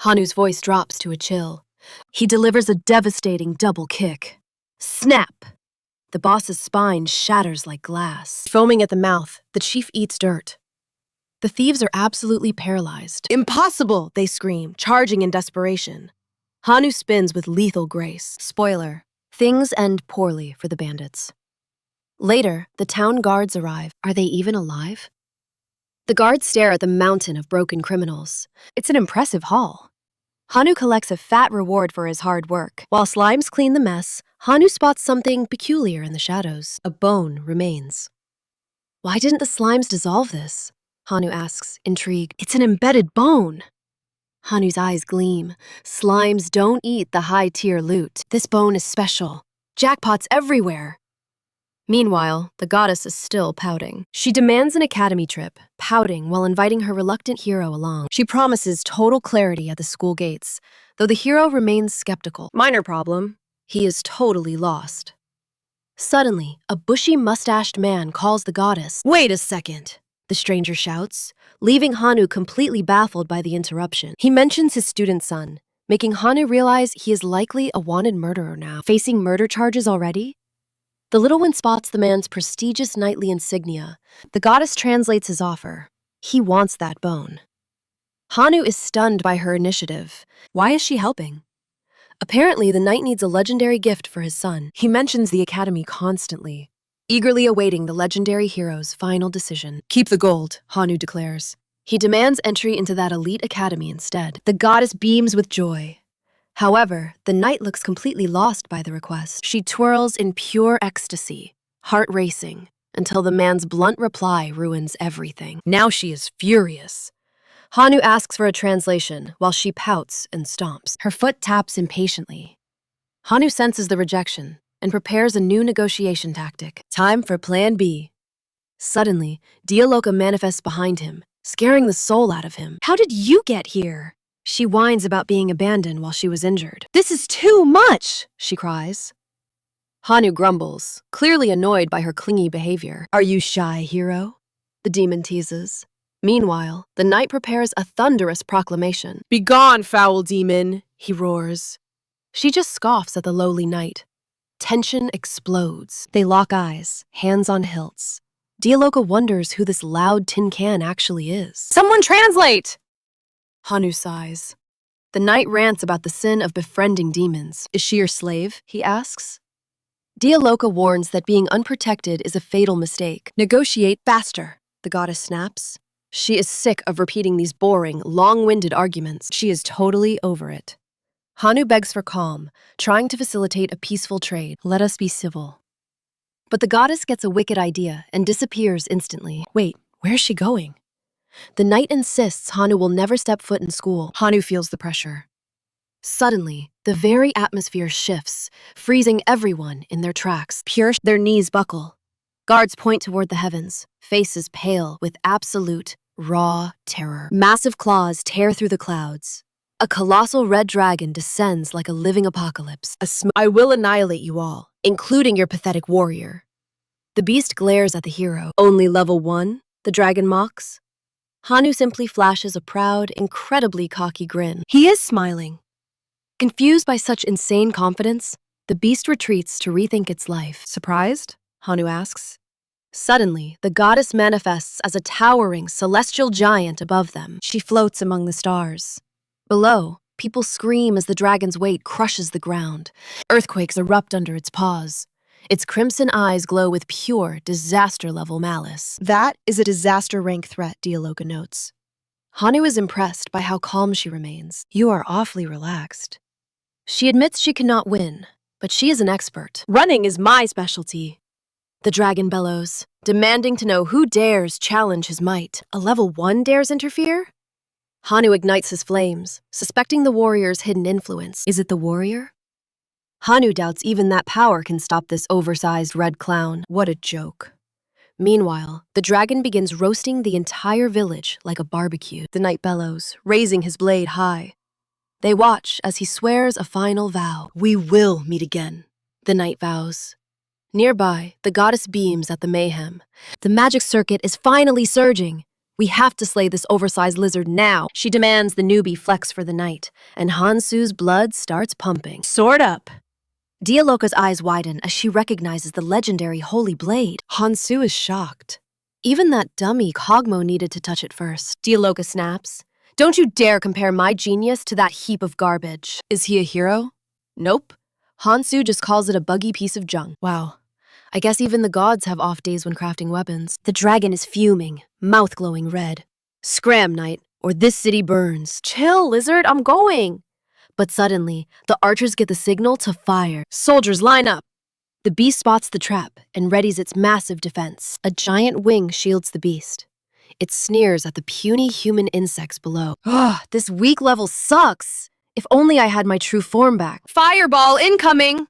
Hanu's voice drops to a chill. He delivers a devastating double kick. Snap! The boss's spine shatters like glass. Foaming at the mouth, the chief eats dirt. The thieves are absolutely paralyzed. Impossible, they scream, charging in desperation. Hanu spins with lethal grace. Spoiler, things end poorly for the bandits. Later, the town guards arrive. Are they even alive? The guards stare at the mountain of broken criminals. It's an impressive haul. Hanu collects a fat reward for his hard work. While slimes clean the mess, Hanu spots something peculiar in the shadows. A bone remains. Why didn't the slimes dissolve this? Hanu asks, intrigued. It's an embedded bone. Hanu's eyes gleam. Slimes don't eat the high-tier loot. This bone is special. Jackpots everywhere. Meanwhile, the goddess is still pouting. She demands an academy trip, pouting while inviting her reluctant hero along. She promises total clarity at the school gates, though the hero remains skeptical. Minor problem. He is totally lost. Suddenly, a bushy mustached man calls the goddess. Wait a second, the stranger shouts, leaving Hanu completely baffled by the interruption. He mentions his student son, making Hanu realize he is likely a wanted murderer now. Facing murder charges already? The little one spots the man's prestigious knightly insignia. The goddess translates his offer. He wants that bone. Hanu is stunned by her initiative. Why is she helping? Apparently, the knight needs a legendary gift for his son. He mentions the academy constantly, eagerly awaiting the legendary hero's final decision. Keep the gold, Hanu declares. He demands entry into that elite academy instead. The goddess beams with joy. However, the knight looks completely lost by the request. She twirls in pure ecstasy, heart racing, until the man's blunt reply ruins everything. Now she is furious. Hanu asks for a translation while she pouts and stomps. Her foot taps impatiently. Hanu senses the rejection and prepares a new negotiation tactic. Time for Plan B. Suddenly, Dialoka manifests behind him, scaring the soul out of him. How did you get here? She whines about being abandoned while she was injured. This is too much, she cries. Hanu grumbles, clearly annoyed by her clingy behavior. Are you shy, hero? The demon teases. Meanwhile, the knight prepares a thunderous proclamation. Begone, foul demon, he roars. She just scoffs at the lowly knight. Tension explodes. They lock eyes, hands on hilts. Dialoka wonders who this loud tin can actually is. Someone translate! Hanu sighs. The knight rants about the sin of befriending demons. Is she your slave? He asks. Dialoka warns that being unprotected is a fatal mistake. Negotiate faster, the goddess snaps. She is sick of repeating these boring, long-winded arguments. She is totally over it. Hanu begs for calm, trying to facilitate a peaceful trade. Let us be civil. But the goddess gets a wicked idea and disappears instantly. Wait, where is she going? The knight insists Hanu will never step foot in school. Hanu feels the pressure. Suddenly, the very atmosphere shifts, freezing everyone in their tracks. Their knees buckle. Guards point toward the heavens, faces pale with absolute, raw terror. Massive claws tear through the clouds. A colossal red dragon descends like a living apocalypse. I will annihilate you all, including your pathetic warrior. The beast glares at the hero. Only level 1? The dragon mocks. Hanu simply flashes a proud, incredibly cocky grin. He is smiling. Confused by such insane confidence, the beast retreats to rethink its life. Surprised? Hanu asks. Suddenly, the goddess manifests as a towering celestial giant above them. She floats among the stars. Below, people scream as the dragon's weight crushes the ground. Earthquakes erupt under its paws. Its crimson eyes glow with pure, disaster-level malice. That is a disaster-rank threat, Dialoga notes. Hanu is impressed by how calm she remains. You are awfully relaxed. She admits she cannot win, but she is an expert. Running is my specialty. The dragon bellows, demanding to know who dares challenge his might. A level 1 dares interfere? Hanu ignites his flames, suspecting the warrior's hidden influence. Is it the warrior? Hanu doubts even that power can stop this oversized red clown. What a joke. Meanwhile, the dragon begins roasting the entire village like a barbecue. The knight bellows, raising his blade high. They watch as he swears a final vow. We will meet again, the knight vows. Nearby, the goddess beams at the mayhem. The magic circuit is finally surging. We have to slay this oversized lizard now. She demands the newbie flex for the night, and Hansu's blood starts pumping. Sword up! Dialoka's eyes widen as she recognizes the legendary holy blade. Hansu is shocked. Even that dummy Kogmo needed to touch it first. Dialoka snaps. Don't you dare compare my genius to that heap of garbage. Is he a hero? Nope. Hansu just calls it a buggy piece of junk. Wow. I guess even the gods have off days when crafting weapons. The dragon is fuming, mouth glowing red. Scram, knight, or this city burns. Chill, lizard, I'm going. But suddenly, the archers get the signal to fire. Soldiers line up. The beast spots the trap and readies its massive defense. A giant wing shields the beast. It sneers at the puny human insects below. Ugh, this weak level sucks. If only I had my true form back. Fireball incoming!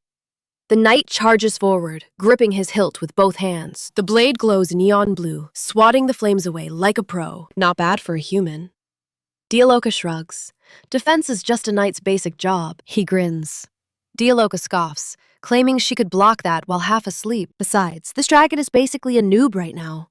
The knight charges forward, gripping his hilt with both hands. The blade glows neon blue, swatting the flames away like a pro. Not bad for a human. Dialoka shrugs. Defense is just a knight's basic job. He grins. Dialoka scoffs, claiming she could block that while half asleep. Besides, this dragon is basically a noob right now.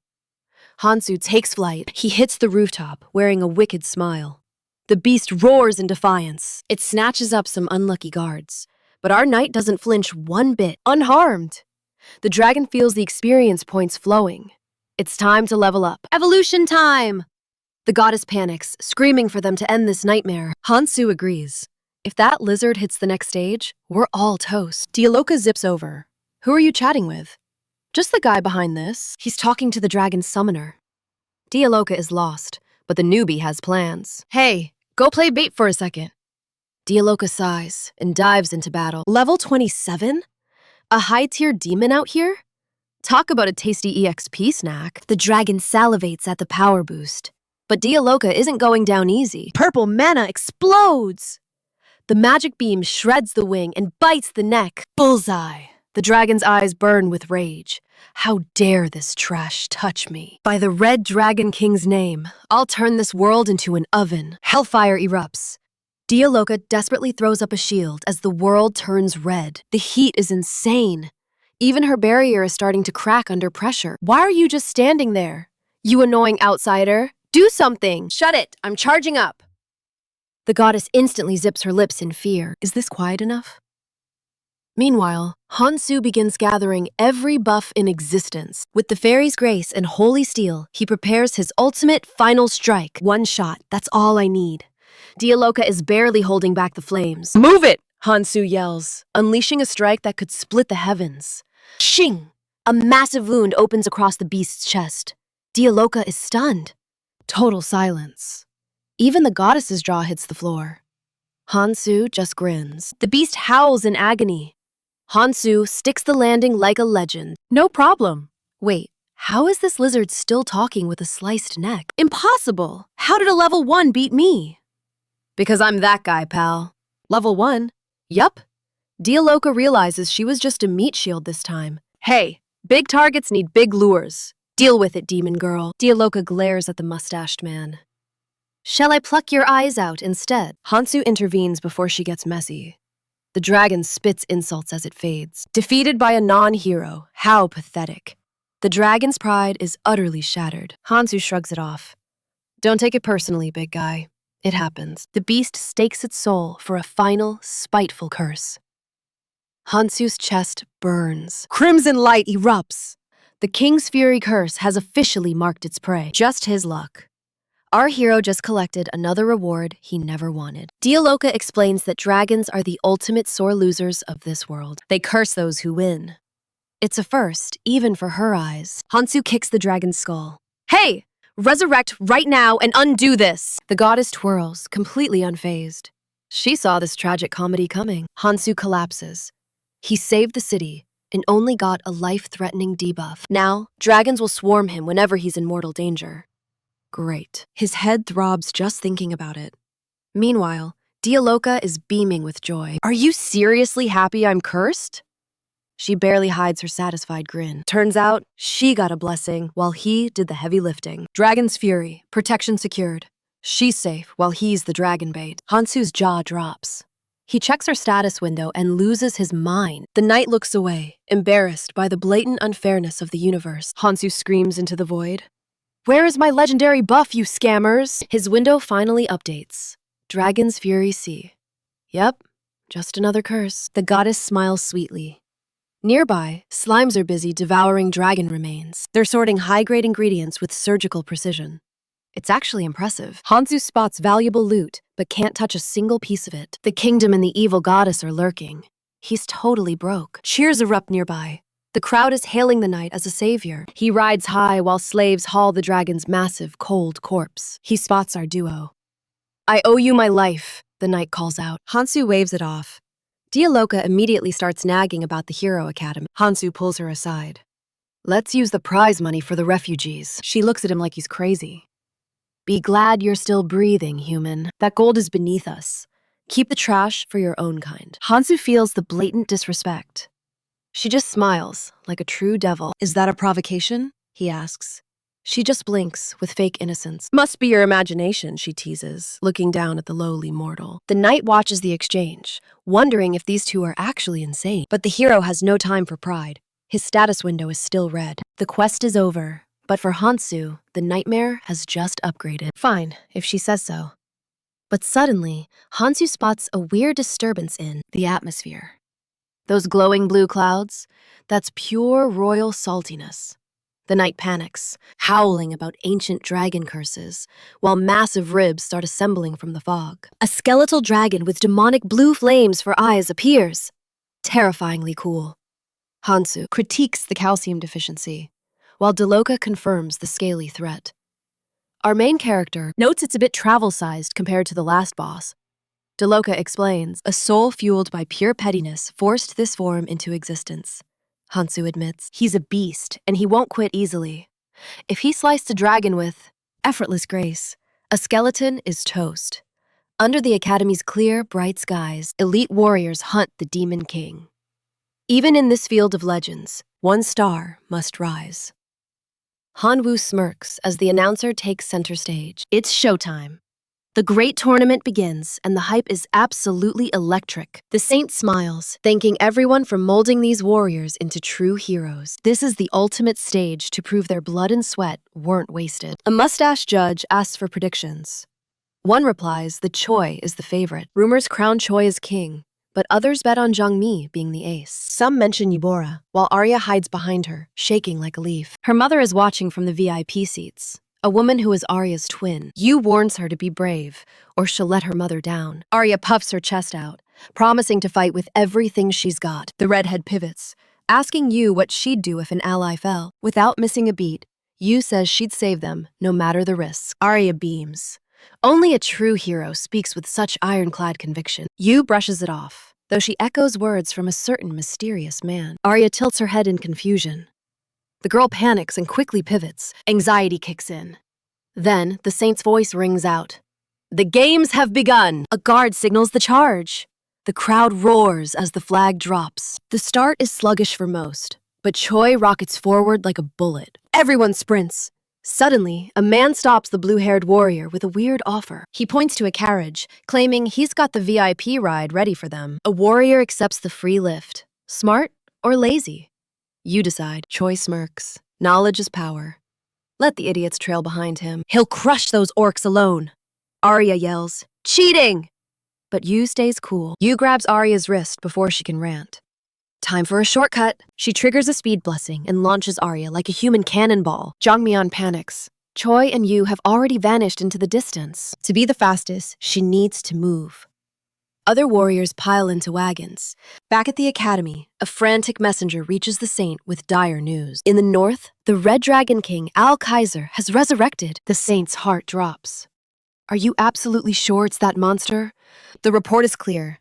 Hansu takes flight. He hits the rooftop, wearing a wicked smile. The beast roars in defiance. It snatches up some unlucky guards. But our knight doesn't flinch one bit, unharmed. The dragon feels the experience points flowing. It's time to level up. Evolution time! The goddess panics, screaming for them to end this nightmare. Hansu agrees. If that lizard hits the next stage, we're all toast. Dialoka zips over. Who are you chatting with? Just the guy behind this. He's talking to the dragon's summoner. Dialoka is lost, but the newbie has plans. Hey, go play bait for a second. Dialoka sighs and dives into battle. Level 27? A high-tier demon out here? Talk about a tasty EXP snack. The dragon salivates at the power boost. But Dialoka isn't going down easy. Purple mana explodes! The magic beam shreds the wing and bites the neck. Bullseye! The dragon's eyes burn with rage. How dare this trash touch me? By the Red Dragon King's name, I'll turn this world into an oven. Hellfire erupts. Dialoka desperately throws up a shield as the world turns red. The heat is insane. Even her barrier is starting to crack under pressure. Why are you just standing there? You annoying outsider. Do something! Shut it! I'm charging up! The goddess instantly zips her lips in fear. Is this quiet enough? Meanwhile, Hansu begins gathering every buff in existence. With the fairy's grace and holy steel, he prepares his ultimate final strike. One shot, that's all I need. Dialoka is barely holding back the flames. Move it! Hansu yells, unleashing a strike that could split the heavens. Shing! A massive wound opens across the beast's chest. Dialoka is stunned. Total silence. Even the goddess's jaw hits the floor. Hansu just grins. The beast howls in agony. Hansu sticks the landing like a legend. No problem. Wait, how is this lizard still talking with a sliced neck? Impossible! How did a level 1 beat me? Because I'm that guy, pal. Level 1? Yup. Dialoka realizes she was just a meat shield this time. Hey, big targets need big lures. Deal with it, demon girl. Dialoka glares at the mustached man. Shall I pluck your eyes out instead? Hansu intervenes before she gets messy. The dragon spits insults as it fades. Defeated by a non-hero. How pathetic. The dragon's pride is utterly shattered. Hansu shrugs it off. Don't take it personally, big guy. It happens. The beast stakes its soul for a final, spiteful curse. Hansu's chest burns. Crimson light erupts. The King's Fury curse has officially marked its prey. Just his luck. Our hero just collected another reward he never wanted. Dialoka explains that dragons are the ultimate sore losers of this world. They curse those who win. It's a first, even for her eyes. Hansu kicks the dragon's skull. Hey! Resurrect right now and undo this! The goddess twirls, completely unfazed. She saw this tragic comedy coming. Hansu collapses. He saved the city and only got a life-threatening debuff. Now, dragons will swarm him whenever he's in mortal danger. Great. His head throbs just thinking about it. Meanwhile, Dialoka is beaming with joy. Are you seriously happy I'm cursed? She barely hides her satisfied grin. Turns out, she got a blessing while he did the heavy lifting. Dragon's Fury, protection secured. She's safe while he's the dragon bait. Hansu's jaw drops. He checks her status window and loses his mind. The knight looks away, embarrassed by the blatant unfairness of the universe. Hansu screams into the void. Where is my legendary buff, you scammers? His window finally updates. Dragon's Fury C. Yep, just another curse. The goddess smiles sweetly. Nearby, slimes are busy devouring dragon remains. They're sorting high-grade ingredients with surgical precision. It's actually impressive. Hansu spots valuable loot, but can't touch a single piece of it. The kingdom and the evil goddess are lurking. He's totally broke. Cheers erupt nearby. The crowd is hailing the knight as a savior. He rides high while slaves haul the dragon's massive, cold corpse. He spots our duo. I owe you my life, the knight calls out. Hansu waves it off. Dialoka immediately starts nagging about the Hero Academy. Hansu pulls her aside. Let's use the prize money for the refugees. She looks at him like he's crazy. Be glad you're still breathing, human. That gold is beneath us. Keep the trash for your own kind. Hansu feels the blatant disrespect. She just smiles, like a true devil. Is that a provocation? He asks. She just blinks, with fake innocence. Must be your imagination, she teases, looking down at the lowly mortal. The knight watches the exchange, wondering if these two are actually insane. But the hero has no time for pride. His status window is still red. The quest is over, but for Hansu, the nightmare has just upgraded. Fine, if she says so. But suddenly, Hansu spots a weird disturbance in the atmosphere. Those glowing blue clouds, that's pure royal saltiness. The knight panics, howling about ancient dragon curses, while massive ribs start assembling from the fog. A skeletal dragon with demonic blue flames for eyes appears. Terrifyingly cool. Hansu critiques the calcium deficiency, while Dialoka confirms the scaly threat. Our main character notes it's a bit travel-sized compared to the last boss. Dialoka explains, a soul fueled by pure pettiness forced this form into existence. Hansu admits, he's a beast, and he won't quit easily. If he sliced a dragon with effortless grace, a skeleton is toast. Under the Academy's clear, bright skies, elite warriors hunt the Demon King. Even in this field of legends, one star must rise. Hanwoo smirks as the announcer takes center stage. It's showtime. The great tournament begins, and the hype is absolutely electric. The saint smiles, thanking everyone for molding these warriors into true heroes. This is the ultimate stage to prove their blood and sweat weren't wasted. A mustached judge asks for predictions. One replies the Choi is the favorite. Rumors crown Choi as king, but others bet on Jongmi being the ace. Some mention Yubora, while Arya hides behind her, shaking like a leaf. Her mother is watching from the VIP seats. A woman who is Arya's twin. Yu warns her to be brave, or she'll let her mother down. Arya puffs her chest out, promising to fight with everything she's got. The redhead pivots, asking Yu what she'd do if an ally fell. Without missing a beat, Yu says she'd save them, no matter the risks. Arya beams. Only a true hero speaks with such ironclad conviction. Yu brushes it off, though she echoes words from a certain mysterious man. Arya tilts her head in confusion. The girl panics and quickly pivots. Anxiety kicks in. Then, the saint's voice rings out. The games have begun! A guard signals the charge. The crowd roars as the flag drops. The start is sluggish for most, but Choi rockets forward like a bullet. Everyone sprints. Suddenly, a man stops the blue-haired warrior with a weird offer. He points to a carriage, claiming he's got the VIP ride ready for them. A warrior accepts the free lift. Smart or lazy? You decide. Choi smirks. Knowledge is power. Let the idiots trail behind him. He'll crush those orcs alone. Arya yells, cheating! But Yu stays cool. Yu grabs Arya's wrist before she can rant. Time for a shortcut. She triggers a speed blessing and launches Arya like a human cannonball. Jongmyeon panics. Choi and Yu have already vanished into the distance. To be the fastest, she needs to move. Other warriors pile into wagons. Back at the academy, a frantic messenger reaches the saint with dire news. In the north, the Red Dragon King, Al-Kaiser, has resurrected. The saint's heart drops. Are you absolutely sure it's that monster? The report is clear.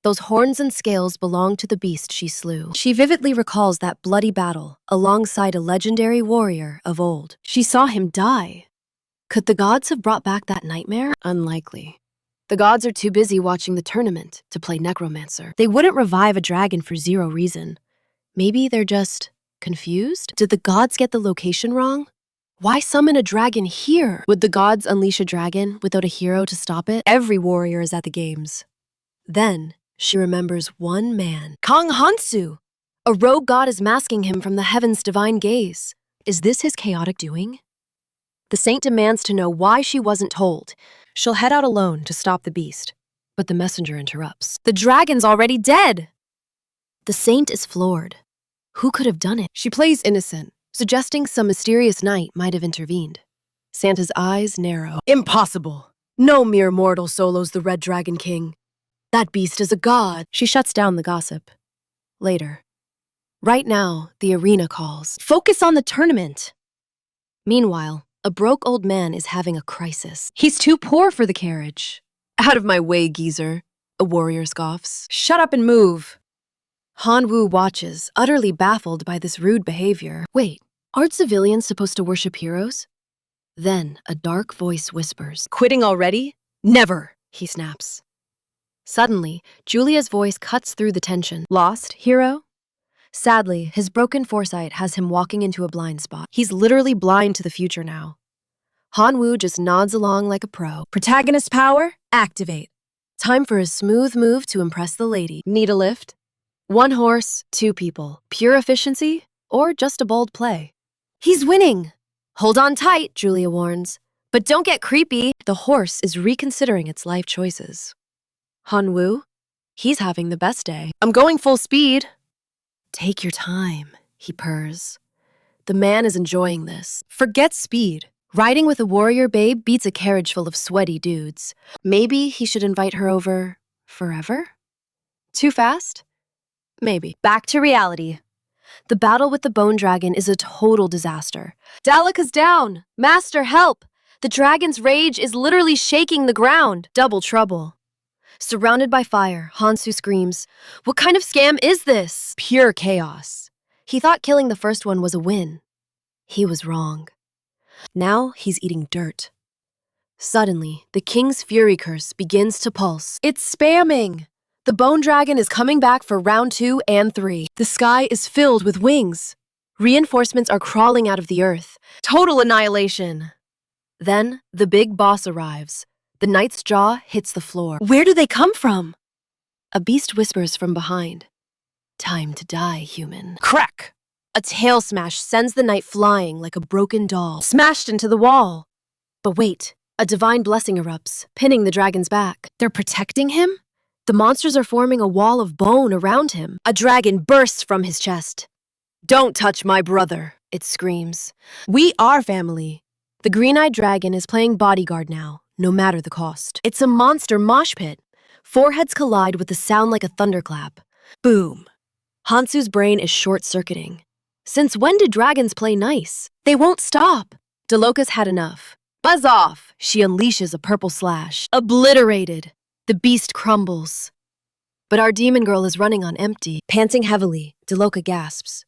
Those horns and scales belong to the beast she slew. She vividly recalls that bloody battle alongside a legendary warrior of old. She saw him die. Could the gods have brought back that nightmare? Unlikely. The gods are too busy watching the tournament to play necromancer. They wouldn't revive a dragon for zero reason. Maybe they're just confused? Did the gods get the location wrong? Why summon a dragon here? Would the gods unleash a dragon without a hero to stop it? Every warrior is at the games. Then she remembers one man, Kang Hansu. A rogue god is masking him from the heaven's divine gaze. Is this his chaotic doing? The saint demands to know why she wasn't told. She'll head out alone to stop the beast. But the messenger interrupts. The dragon's already dead! The saint is floored. Who could have done it? She plays innocent, suggesting some mysterious knight might have intervened. Santa's eyes narrow. Impossible! No mere mortal solos the Red Dragon King. That beast is a god. She shuts down the gossip. Later. Right now, the arena calls. Focus on the tournament! Meanwhile, a broke old man is having a crisis. He's too poor for the carriage. Out of my way, geezer, a warrior scoffs. Shut up and move. Hanu watches, utterly baffled by this rude behavior. Wait, aren't civilians supposed to worship heroes? Then a dark voice whispers, "Quitting already? Never," he snaps. Suddenly, Julia's voice cuts through the tension. Lost, hero? Sadly, his broken foresight has him walking into a blind spot. He's literally blind to the future now. Hanwoo just nods along like a pro. Protagonist power? Activate. Time for a smooth move to impress the lady. Need a lift? 1 horse, 2 people. Pure efficiency? Or just a bold play? He's winning! Hold on tight, Julia warns. But don't get creepy. The horse is reconsidering its life choices. Hanwoo? He's having the best day. I'm going full speed. Take your time, he purrs. The man is enjoying this. Forget speed. Riding with a warrior babe beats a carriage full of sweaty dudes. Maybe he should invite her over forever? Too fast? Maybe. Back to reality. The battle with the bone dragon is a total disaster. Daleka's down! Master, help! The dragon's rage is literally shaking the ground. Double trouble. Surrounded by fire, Hansu screams, "What kind of scam is this?" Pure chaos. He thought killing the first one was a win. He was wrong. Now he's eating dirt. Suddenly, the king's fury curse begins to pulse. It's spamming! The bone dragon is coming back for round 2 and 3. The sky is filled with wings. Reinforcements are crawling out of the earth. Total annihilation. Then, the big boss arrives. The knight's jaw hits the floor. Where do they come from? A beast whispers from behind. Time to die, human. Crack! A tail smash sends the knight flying like a broken doll, smashed into the wall. But wait, a divine blessing erupts, pinning the dragon's back. They're protecting him? The monsters are forming a wall of bone around him. A dragon bursts from his chest. "Don't touch my brother," it screams. "We are family." The green-eyed dragon is playing bodyguard now, no matter the cost. It's a monster mosh pit. Foreheads collide with a sound like a thunderclap. Boom. Hansu's brain is short-circuiting. Since when did dragons play nice? They won't stop. Deloka's had enough. Buzz off! She unleashes a purple slash. Obliterated. The beast crumbles. But our demon girl is running on empty. Panting heavily, Deloka gasps.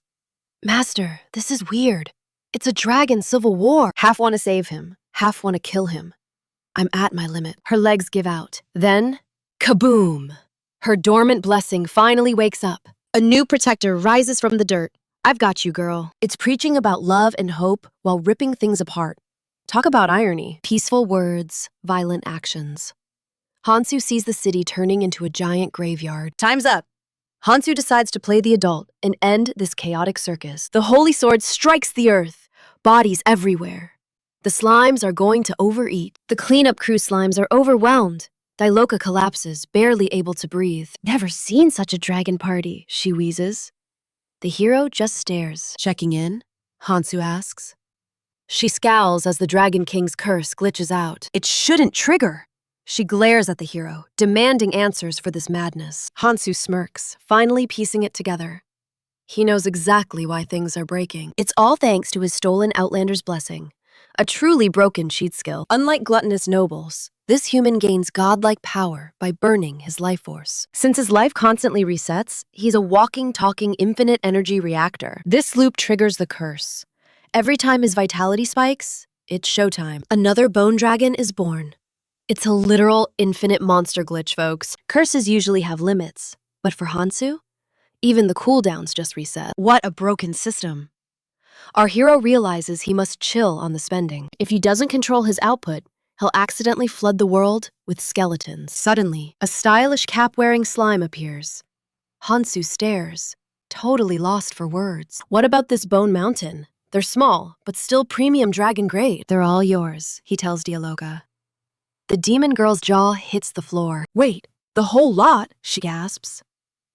"Master, this is weird. It's a dragon civil war. Half want to save him, half want to kill him. I'm at my limit." Her legs give out. Then, kaboom! Her dormant blessing finally wakes up. A new protector rises from the dirt. "I've got you, girl." It's preaching about love and hope while ripping things apart. Talk about irony. Peaceful words, violent actions. Hansu sees the city turning into a giant graveyard. Time's up. Hansu decides to play the adult and end this chaotic circus. The holy sword strikes the earth. Bodies everywhere. The slimes are going to overeat. The cleanup crew slimes are overwhelmed. Diloka collapses, barely able to breathe. "Never seen such a dragon party," she wheezes. The hero just stares. Checking in? Hansu asks. She scowls as the Dragon King's curse glitches out. It shouldn't trigger. She glares at the hero, demanding answers for this madness. Hansu smirks, finally piecing it together. He knows exactly why things are breaking. It's all thanks to his stolen Outlander's blessing, a truly broken cheat skill. Unlike gluttonous nobles, this human gains godlike power by burning his life force. Since his life constantly resets, he's a walking, talking, infinite energy reactor. This loop triggers the curse. Every time his vitality spikes, it's showtime. Another bone dragon is born. It's a literal infinite monster glitch, folks. Curses usually have limits, but for Hansu, even the cooldowns just reset. What a broken system. Our hero realizes he must chill on the spending. If he doesn't control his output, he'll accidentally flood the world with skeletons. Suddenly, a stylish cap-wearing slime appears. Hansu stares, totally lost for words. What about this bone mountain? They're small, but still premium dragon grade. They're all yours, he tells Dialoga. The demon girl's jaw hits the floor. Wait, the whole lot, she gasps.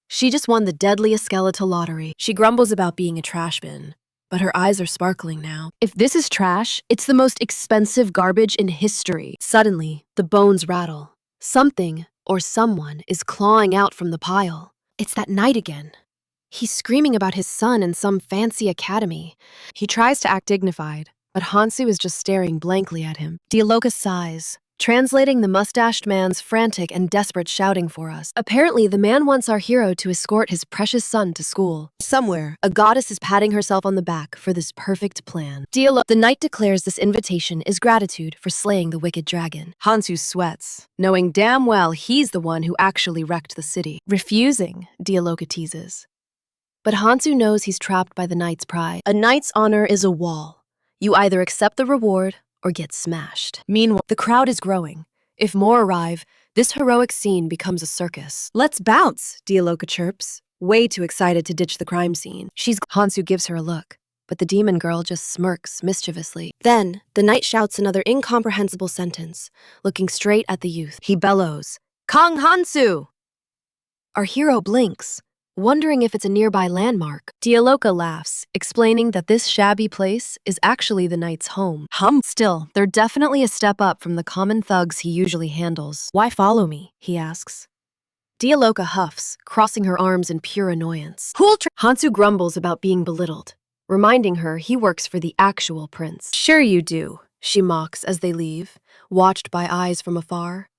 She just won the deadliest skeletal lottery. She grumbles about being a trash bin, but her eyes are sparkling now. If this is trash, it's the most expensive garbage in history. Suddenly, the bones rattle. Something or someone is clawing out from the pile. It's that knight again. He's screaming about his son in some fancy academy. He tries to act dignified, but Hansu is just staring blankly at him. Dialoga sighs, translating the mustached man's frantic and desperate shouting for us. Apparently, the man wants our hero to escort his precious son to school. Somewhere, a goddess is patting herself on the back for this perfect plan. The knight declares this invitation is gratitude for slaying the wicked dragon. Hansu sweats, knowing damn well he's the one who actually wrecked the city. Refusing, Dialoga teases. But Hansu knows he's trapped by the knight's pride. A knight's honor is a wall. You either accept the reward or get smashed. Meanwhile, the crowd is growing. If more arrive, this heroic scene becomes a circus. Let's bounce, Dialoga chirps, way too excited to ditch the crime scene. Hansu gives her a look, but the demon girl just smirks mischievously. Then, the knight shouts another incomprehensible sentence, looking straight at the youth. He bellows, "Kang Hansu!" Our hero blinks, wondering if it's a nearby landmark. Dialoga laughs, explaining that this shabby place is actually the knight's home. Still, they're definitely a step up from the common thugs he usually handles. Why follow me? He asks. Dialoga huffs, crossing her arms in pure annoyance. Hansu grumbles about being belittled, reminding her he works for the actual prince. Sure you do, she mocks as they leave, watched by eyes from afar.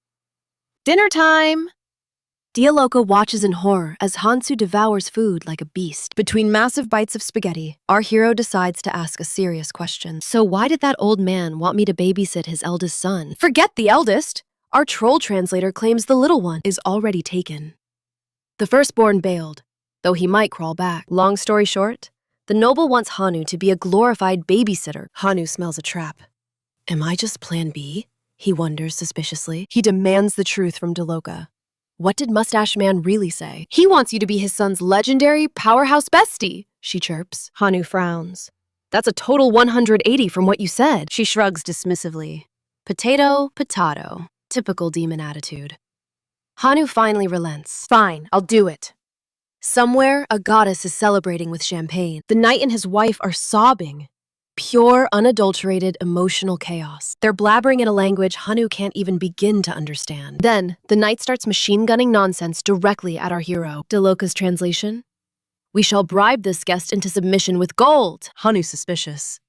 Dinner time! Dialoga watches in horror as Hansu devours food like a beast. Between massive bites of spaghetti, our hero decides to ask a serious question. So why did that old man want me to babysit his eldest son? Forget the eldest! Our troll translator claims the little one is already taken. The firstborn bailed, though he might crawl back. Long story short, the noble wants Hanu to be a glorified babysitter. Hanu smells a trap. Am I just plan B? He wonders suspiciously. He demands the truth from Dialoga. What did Mustache Man really say? He wants you to be his son's legendary powerhouse bestie, she chirps. Hanu frowns. That's a total 180 from what you said. She shrugs dismissively. Potato, potato. Typical demon attitude. Hanu finally relents. Fine, I'll do it. Somewhere, a goddess is celebrating with champagne. The knight and his wife are sobbing. Pure, unadulterated, emotional chaos. They're blabbering in a language Hanu can't even begin to understand. Then, the knight starts machine-gunning nonsense directly at our hero. Dialoga's translation? We shall bribe this guest into submission with gold. Hanu suspicious.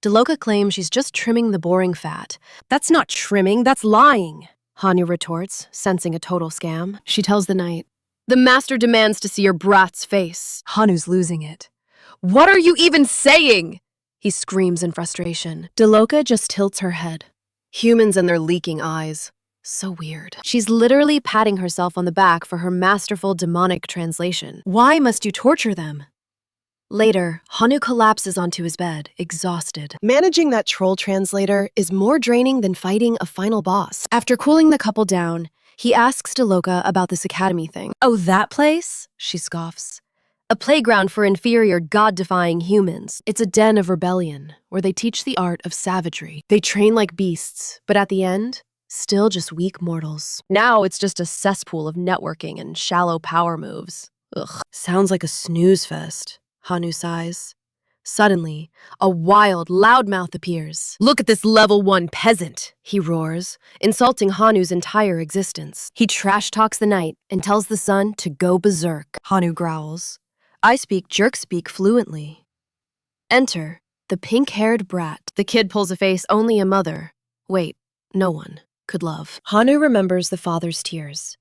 Dialoga claims she's just trimming the boring fat. That's not trimming, that's lying. Hanu retorts, sensing a total scam. She tells the knight, the master demands to see your brat's face. Hanu's losing it. What are you even saying? He screams in frustration. Dialoga just tilts her head. Humans and their leaking eyes. So weird. She's literally patting herself on the back for her masterful demonic translation. Why must you torture them? Later, Hanu collapses onto his bed, exhausted. Managing that troll translator is more draining than fighting a final boss. After cooling the couple down, he asks Dialoga about this academy thing. Oh, that place? She scoffs. A playground for inferior, god-defying humans. It's a den of rebellion, where they teach the art of savagery. They train like beasts, but at the end, still just weak mortals. Now it's just a cesspool of networking and shallow power moves. Ugh, sounds like a snooze fest. Hanu sighs. Suddenly, a wild, loud mouth appears. Look at this level 1 peasant, he roars, insulting Hanu's entire existence. He trash talks the night and tells the sun to go berserk. Hanu growls. I speak jerk speak fluently. Enter the pink-haired brat. The kid pulls a face only a mother, wait, no one, could love. Hanu remembers the father's tears.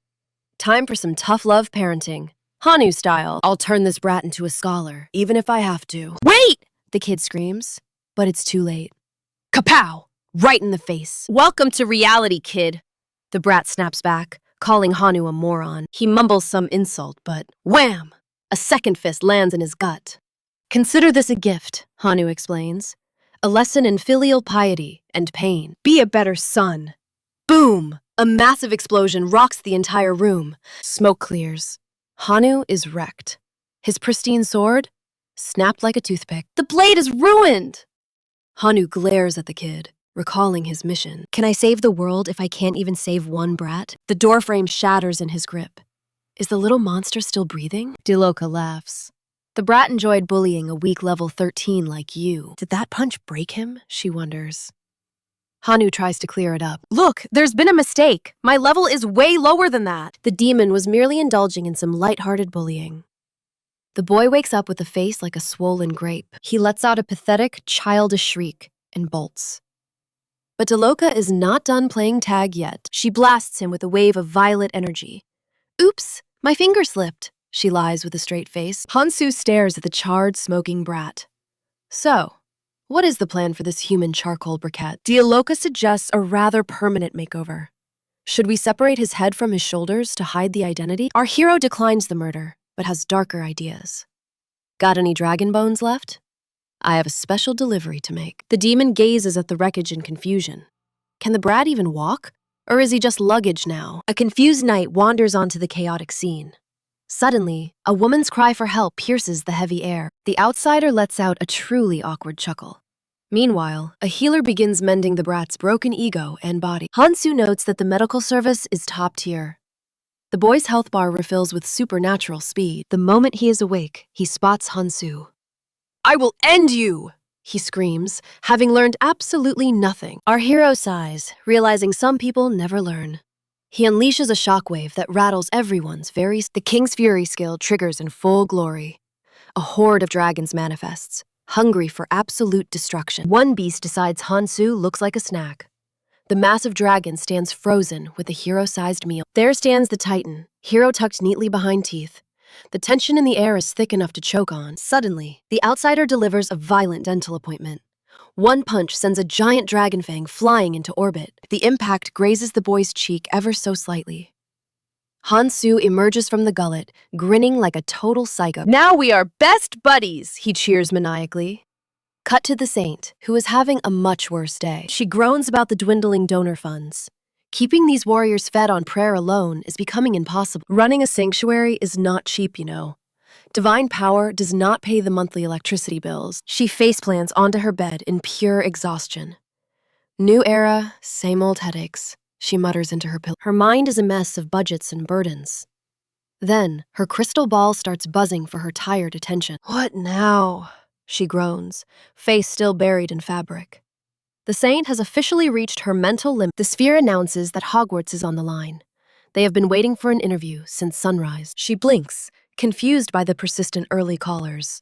Time for some tough love parenting. Hanu style. I'll turn this brat into a scholar, even if I have to. Wait! The kid screams, but it's too late. Kapow! Right in the face. Welcome to reality, kid. The brat snaps back, calling Hanu a moron. He mumbles some insult, but wham! A second fist lands in his gut. Consider this a gift, Hanu explains. A lesson in filial piety and pain. Be a better son. Boom! A massive explosion rocks the entire room. Smoke clears. Hanu is wrecked. His pristine sword snapped like a toothpick. The blade is ruined! Hanu glares at the kid, recalling his mission. Can I save the world if I can't even save one brat? The doorframe shatters in his grip. Is the little monster still breathing? Diloka laughs. The brat enjoyed bullying a weak level 13 like you. Did that punch break him? She wonders. Hanu tries to clear it up. Look, there's been a mistake. My level is way lower than that. The demon was merely indulging in some light-hearted bullying. The boy wakes up with a face like a swollen grape. He lets out a pathetic, childish shriek and bolts. But Diloka is not done playing tag yet. She blasts him with a wave of violet energy. Oops, my finger slipped, she lies with a straight face. Hansu stares at the charred, smoking brat. So, what is the plan for this human charcoal briquette? Diloka suggests a rather permanent makeover. Should we separate his head from his shoulders to hide the identity? Our hero declines the murder, but has darker ideas. Got any dragon bones left? I have a special delivery to make. The demon gazes at the wreckage in confusion. Can the brat even walk? Or is he just luggage now? A confused knight wanders onto the chaotic scene. Suddenly, a woman's cry for help pierces the heavy air. The outsider lets out a truly awkward chuckle. Meanwhile, a healer begins mending the brat's broken ego and body. Hansu notes that the medical service is top tier. The boy's health bar refills with supernatural speed. The moment he is awake, he spots Hansu. I will end you! He screams, having learned absolutely nothing. Our hero sighs, realizing some people never learn. He unleashes a shockwave that rattles everyone's The King's Fury skill triggers in full glory. A horde of dragons manifests, hungry for absolute destruction. One beast decides Hansu looks like a snack. The massive dragon stands frozen with a hero-sized meal. There stands the Titan, hero tucked neatly behind teeth. The tension in the air is thick enough to choke on. Suddenly, the outsider delivers a violent dental appointment. One punch sends a giant dragon fang flying into orbit. The impact grazes the boy's cheek ever so slightly. Hansu emerges from the gullet, grinning like a total psycho. Now we are best buddies, he cheers maniacally. Cut to the saint, who is having a much worse day. She groans about the dwindling donor funds. Keeping these warriors fed on prayer alone is becoming impossible. Running a sanctuary is not cheap, you know. Divine power does not pay the monthly electricity bills. She faceplants onto her bed in pure exhaustion. New era, same old headaches, she mutters into her pillow. Her mind is a mess of budgets and burdens. Then, her crystal ball starts buzzing for her tired attention. What now? She groans, face still buried in fabric. The saint has officially reached her mental limit. The sphere announces that Hogwarts is on the line. They have been waiting for an interview since sunrise. She blinks, confused by the persistent early callers.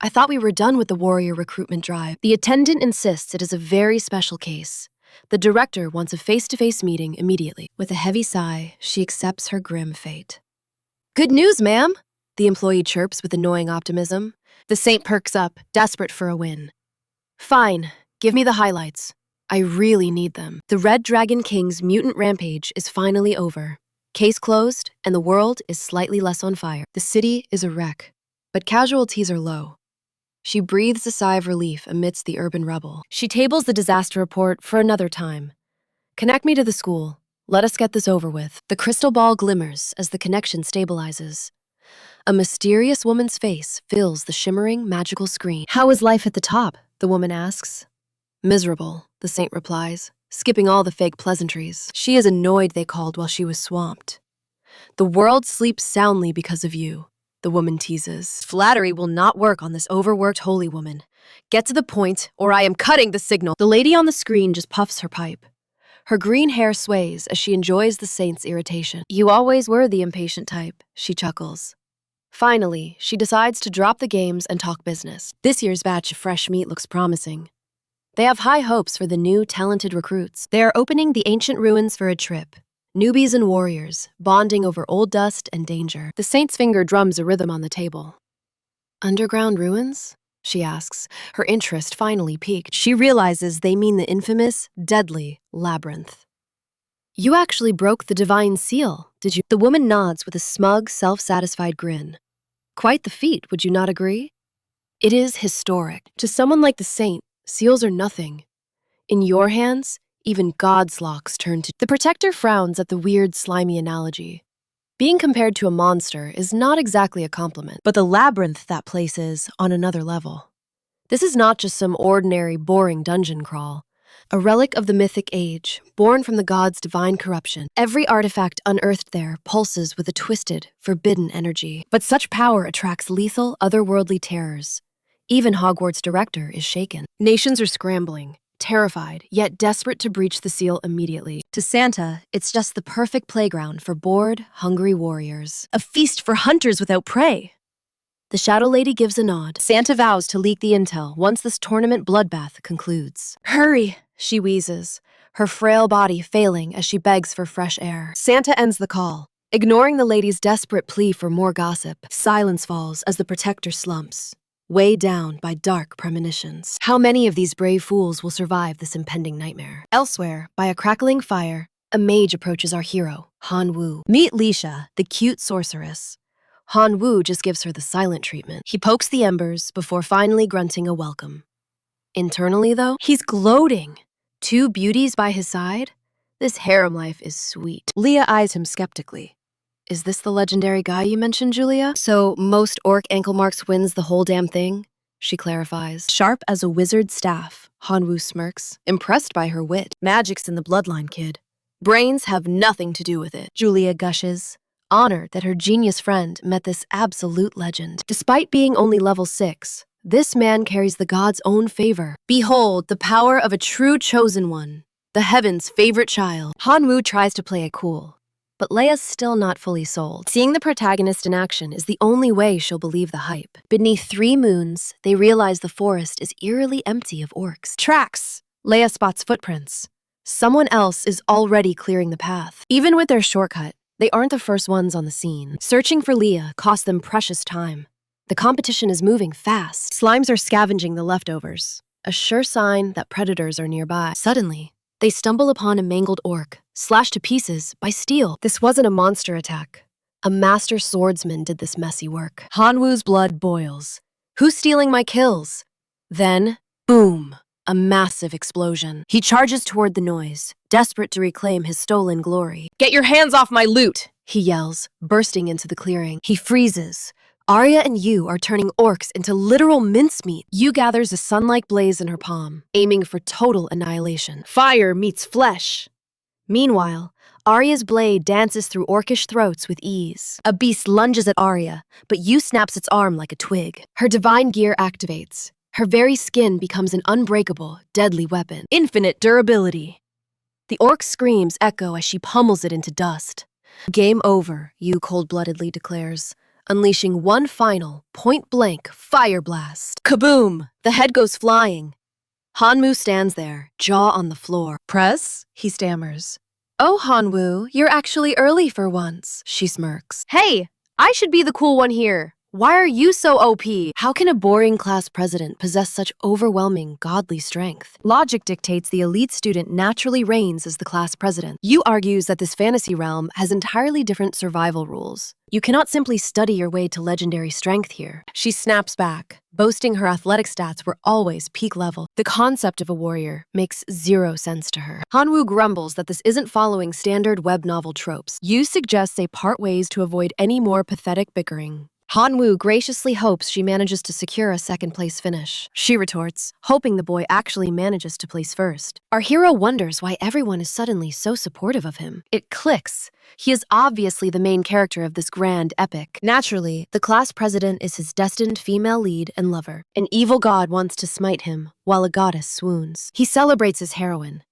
I thought we were done with the warrior recruitment drive. The attendant insists it is a very special case. The director wants a face-to-face meeting immediately. With a heavy sigh, she accepts her grim fate. Good news, ma'am, the employee chirps with annoying optimism. The saint perks up, desperate for a win. Fine, give me the highlights. I really need them. The Red Dragon King's mutant rampage is finally over. Case closed, and the world is slightly less on fire. The city is a wreck, but casualties are low. She breathes a sigh of relief amidst the urban rubble. She tables the disaster report for another time. Connect me to the school. Let us get this over with. The crystal ball glimmers as the connection stabilizes. A mysterious woman's face fills the shimmering, magical screen. How is life at the top? The woman asks. Miserable, the saint replies, skipping all the fake pleasantries. She is annoyed they called while she was swamped. The world sleeps soundly because of you. the woman teases. Flattery will not work on this overworked holy woman. Get to the point, or I am cutting the signal. The lady on the screen just puffs her pipe. Her green hair sways as she enjoys the saint's irritation. You always were the impatient type, she chuckles. Finally, she decides to drop the games and talk business. This year's batch of fresh meat looks promising. They have high hopes for the new, talented recruits. They are opening the ancient ruins for a trip. Newbies and warriors, bonding over old dust and danger. The saint's finger drums a rhythm on the table. Underground ruins? She asks, her interest finally piqued. She realizes they mean the infamous, deadly labyrinth. You actually broke the divine seal, did you? The woman nods with a smug, self-satisfied grin. Quite the feat, would you not agree? It is historic. To someone like the saint, seals are nothing. In your hands, even God's locks turn to... The protector frowns at the weird, slimy analogy. Being compared to a monster is not exactly a compliment, but the labyrinth that place is on another level. This is not just some ordinary, boring dungeon crawl. A relic of the mythic age, born from the gods' divine corruption. Every artifact unearthed there pulses with a twisted, forbidden energy. But such power attracts lethal, otherworldly terrors. Even Hogwarts' director is shaken. Nations are scrambling, terrified, yet desperate to breach the seal immediately. To Santa, it's just the perfect playground for bored, hungry warriors. A feast for hunters without prey. The Shadow Lady gives a nod. Santa vows to leak the intel once this tournament bloodbath concludes. Hurry, she wheezes, her frail body failing as she begs for fresh air. Santa ends the call. Ignoring the lady's desperate plea for more gossip, silence falls as the protector slumps, weighed down by dark premonitions. How many of these brave fools will survive this impending nightmare? Elsewhere, by a crackling fire, a mage approaches our hero, Hanu. Meet Lisha, the cute sorceress. Hanu just gives her the silent treatment. He pokes the embers before finally grunting a welcome. Internally, though, he's gloating. 2 beauties by his side? This harem life is sweet. Leah eyes him skeptically. Is this the legendary guy you mentioned, Julia? So most orc ankle marks wins the whole damn thing? She clarifies. Sharp as a wizard's staff, Hanu smirks, impressed by her wit. Magic's in the bloodline, kid. Brains have nothing to do with it, Julia gushes, honored that her genius friend met this absolute legend. Despite being only level 6, this man carries the gods' own favor. Behold the power of a true chosen one, the heaven's favorite child. Hanu tries to play it cool, but Leia's still not fully sold. Seeing the protagonist in action is the only way she'll believe the hype. Beneath 3 moons, they realize the forest is eerily empty of orcs. Tracks! Leia spots footprints. Someone else is already clearing the path. Even with their shortcut, they aren't the first ones on the scene. Searching for Leah costs them precious time. The competition is moving fast. Slimes are scavenging the leftovers, a sure sign that predators are nearby. Suddenly, they stumble upon a mangled orc, slashed to pieces by steel. This wasn't a monster attack. A master swordsman did this messy work. Hanwu's blood boils. Who's stealing my kills? Then, boom, a massive explosion. He charges toward the noise, desperate to reclaim his stolen glory. Get your hands off my loot, he yells, bursting into the clearing. He freezes. Arya and Yu are turning orcs into literal mincemeat. Yu gathers a sun-like blaze in her palm, aiming for total annihilation. Fire meets flesh. Meanwhile, Arya's blade dances through orcish throats with ease. A beast lunges at Arya, but Yu snaps its arm like a twig. Her divine gear activates. Her very skin becomes an unbreakable, deadly weapon. Infinite durability. The orc's screams echo as she pummels it into dust. Game over, Yu cold-bloodedly declares, unleashing one final, point-blank fire blast. Kaboom! The head goes flying. Hanmu stands there, jaw on the floor. Press? He stammers. Oh, Hanwu, you're actually early for once, she smirks. Hey, I should be the cool one here. Why are you so OP? How can a boring class president possess such overwhelming, godly strength? Logic dictates the elite student naturally reigns as the class president. Yu argues that this fantasy realm has entirely different survival rules. You cannot simply study your way to legendary strength here. She snaps back, boasting her athletic stats were always peak level. The concept of a warrior makes 0 sense to her. Hanwu grumbles that this isn't following standard web novel tropes. Yu suggests they part ways to avoid any more pathetic bickering. Hanwoo graciously hopes she manages to secure a second-place finish. She retorts, hoping the boy actually manages to place first. Our hero wonders why everyone is suddenly so supportive of him. It clicks. He is obviously the main character of this grand epic. Naturally, the class president is his destined female lead and lover. An evil god wants to smite him, while a goddess swoons. He celebrates his heroine,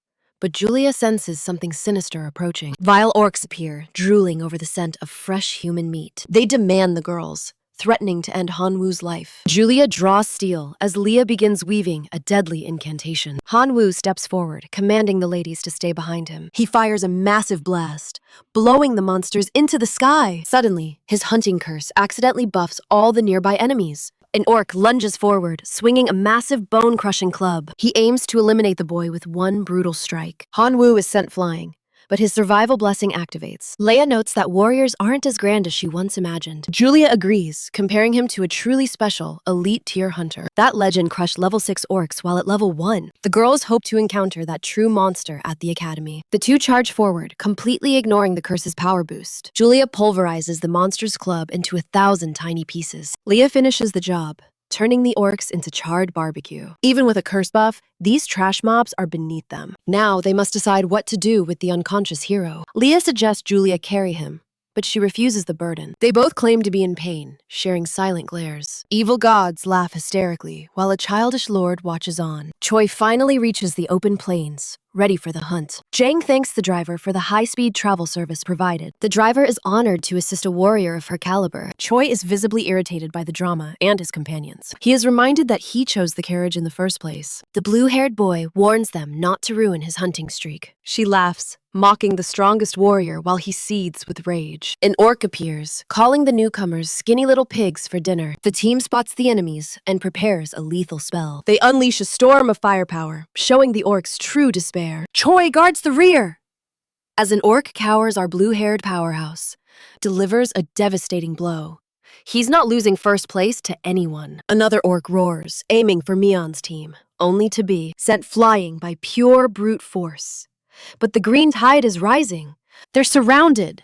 but Julia senses something sinister approaching. Vile orcs appear, drooling over the scent of fresh human meat. They demand the girls, threatening to end Hanwoo's life. Julia draws steel as Leah begins weaving a deadly incantation. Hanwoo steps forward, commanding the ladies to stay behind him. He fires a massive blast, blowing the monsters into the sky. Suddenly, his hunting curse accidentally buffs all the nearby enemies. An orc lunges forward, swinging a massive bone-crushing club. He aims to eliminate the boy with one brutal strike. Hanwoo is sent flying, but his survival blessing activates. Leia notes that warriors aren't as grand as she once imagined. Julia agrees, comparing him to a truly special, elite-tier hunter. That legend crushed level 6 orcs while at level 1. The girls hope to encounter that true monster at the academy. The two charge forward, completely ignoring the curse's power boost. Julia pulverizes the monster's club into 1,000 tiny pieces. Leah finishes the job, turning the orcs into charred barbecue. Even with a curse buff, these trash mobs are beneath them. Now they must decide what to do with the unconscious hero. Leah suggests Julia carry him, but she refuses the burden. They both claim to be in pain, sharing silent glares. Evil gods laugh hysterically, while a childish lord watches on. Choi finally reaches the open plains, ready for the hunt. Jang thanks the driver for the high-speed travel service provided. The driver is honored to assist a warrior of her caliber. Choi is visibly irritated by the drama and his companions. He is reminded that he chose the carriage in the first place. The blue-haired boy warns them not to ruin his hunting streak. She laughs, mocking the strongest warrior while he seethes with rage. An orc appears, calling the newcomers skinny little pigs for dinner. The team spots the enemies and prepares a lethal spell. They unleash a storm of firepower, showing the orcs true despair. Choi guards the rear! As an orc cowers our blue-haired powerhouse, delivers a devastating blow. He's not losing first place to anyone. Another orc roars, aiming for Mion's team, only to be sent flying by pure brute force. But the green tide is rising. They're surrounded.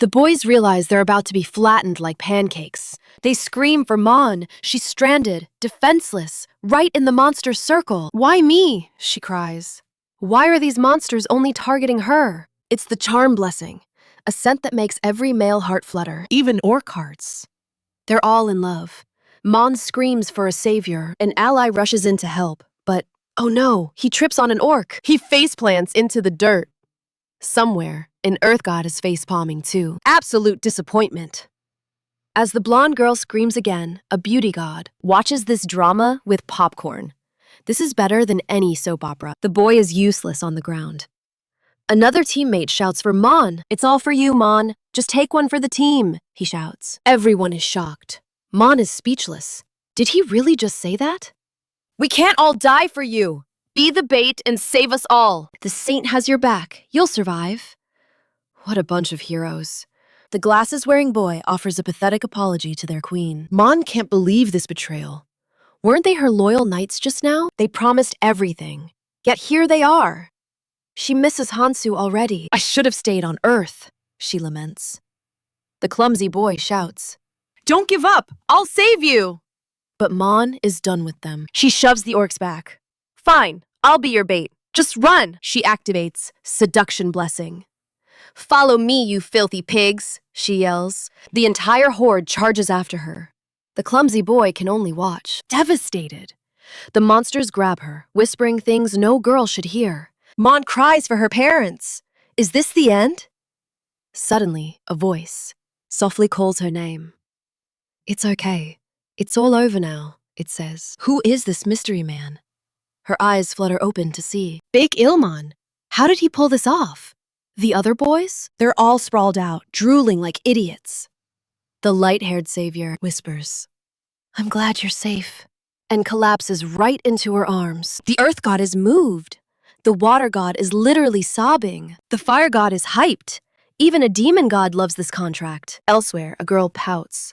The boys realize they're about to be flattened like pancakes. They scream for Mon. She's stranded, defenseless, right in the monster's circle. Why me? She cries. Why are these monsters only targeting her? It's the charm blessing, a scent that makes every male heart flutter, even orc hearts. They're all in love. Mon screams for a savior. An ally rushes in to help, but oh no, he trips on an orc. He faceplants into the dirt. Somewhere, an earth god is facepalming too. Absolute disappointment. As the blonde girl screams again, a beauty god watches this drama with popcorn. This is better than any soap opera. The boy is useless on the ground. Another teammate shouts for Mon. It's all for you, Mon. Just take one for the team, he shouts. Everyone is shocked. Mon is speechless. Did he really just say that? We can't all die for you. Be the bait and save us all. The saint has your back. You'll survive. What a bunch of heroes. The glasses-wearing boy offers a pathetic apology to their queen. Mon can't believe this betrayal. Weren't they her loyal knights just now? They promised everything. Yet here they are. She misses Hansu already. I should have stayed on Earth, she laments. The clumsy boy shouts, Don't give up! I'll save you! But Mon is done with them. She shoves the orcs back. Fine, I'll be your bait. Just run! She activates Seduction Blessing. Follow me, you filthy pigs, she yells. The entire horde charges after her. The clumsy boy can only watch, devastated. The monsters grab her, whispering things no girl should hear. Mon cries for her parents. Is this the end? Suddenly, a voice softly calls her name. It's okay. It's all over now, it says. Who is this mystery man? Her eyes flutter open to see. Big Ilmon. How did he pull this off? The other boys? They're all sprawled out, drooling like idiots. The light-haired savior whispers, I'm glad you're safe, and collapses right into her arms. The earth god is moved. The water god is literally sobbing. The fire god is hyped. Even a demon god loves this contract. Elsewhere, a girl pouts.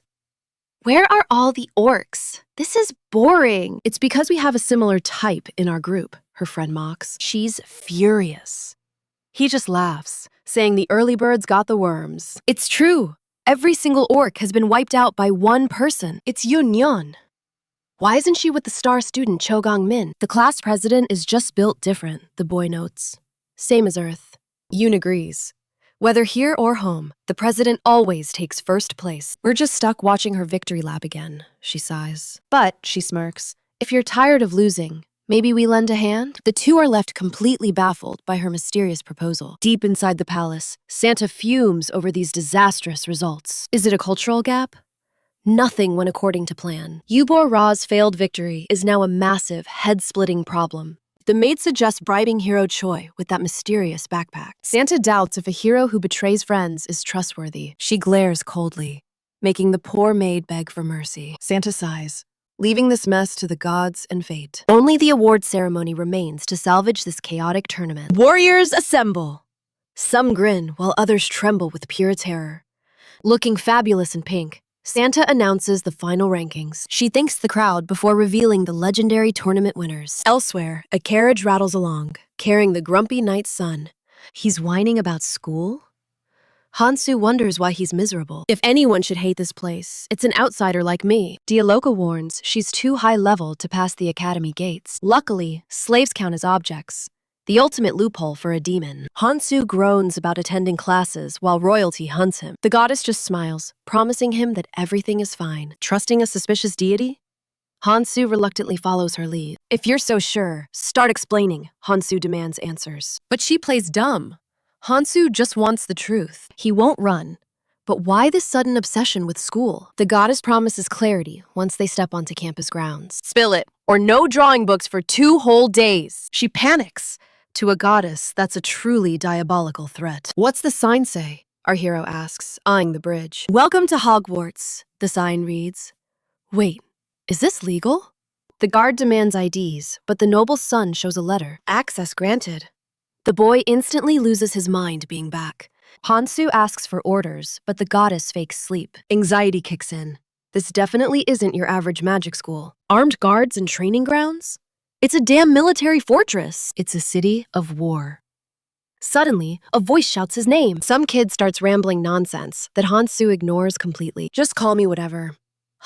Where are all the orcs? This is boring. It's because we have a similar type in our group, her friend mocks. She's furious. He just laughs, saying the early birds got the worms. It's true. Every single orc has been wiped out by one person. It's Yun Yun. Why isn't she with the star student Cho Gong-min? The class president is just built different, the boy notes. Same as Earth. Yun agrees. Whether here or home, the president always takes first place. We're just stuck watching her victory lap again, she sighs. But, she smirks, if you're tired of losing, maybe we lend a hand? The two are left completely baffled by her mysterious proposal. Deep inside the palace, Santa fumes over these disastrous results. Is it a cultural gap? Nothing went according to plan. Yubor Ra's failed victory is now a massive, head-splitting problem. The maid suggests bribing hero Choi with that mysterious backpack. Santa doubts if a hero who betrays friends is trustworthy. She glares coldly, making the poor maid beg for mercy. Santa sighs, leaving this mess to the gods and fate. Only the award ceremony remains to salvage this chaotic tournament. Warriors assemble! Some grin while others tremble with pure terror. Looking fabulous in pink, Santa announces the final rankings. She thanks the crowd before revealing the legendary tournament winners. Elsewhere, a carriage rattles along, carrying the grumpy knight's son. He's whining about school? Hansu wonders why he's miserable. If anyone should hate this place, it's an outsider like me. Dialoka warns she's too high-level to pass the academy gates. Luckily, slaves count as objects. The ultimate loophole for a demon. Hansu groans about attending classes while royalty hunts him. The goddess just smiles, promising him that everything is fine. Trusting a suspicious deity? Hansu reluctantly follows her lead. If you're so sure, start explaining, Hansu demands answers. But she plays dumb. Hansu just wants the truth. He won't run. But why this sudden obsession with school? The goddess promises clarity once they step onto campus grounds. Spill it, or no drawing books for 2 whole days. She panics. To a goddess, that's a truly diabolical threat. What's the sign say? Our hero asks, eyeing the bridge. Welcome to Hogwarts, the sign reads. Wait, is this legal? The guard demands IDs, but the noble's son shows a letter. Access granted. The boy instantly loses his mind being back. Hansu asks for orders, but the goddess fakes sleep. Anxiety kicks in. This definitely isn't your average magic school. Armed guards and training grounds? It's a damn military fortress. It's a city of war. Suddenly, a voice shouts his name. Some kid starts rambling nonsense that Hansu ignores completely. Just call me whatever.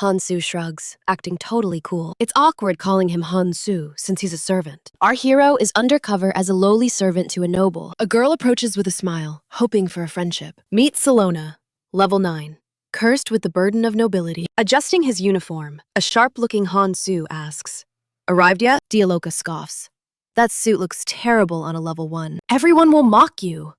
Hansu shrugs, acting totally cool. It's awkward calling him Hansu since he's a servant. Our hero is undercover as a lowly servant to a noble. A girl approaches with a smile, hoping for a friendship. Meet Salona, level 9. Cursed with the burden of nobility. Adjusting his uniform, a sharp-looking Hansu asks, Arrived yet? Dialoka scoffs. That suit looks terrible on a level 1. Everyone will mock you.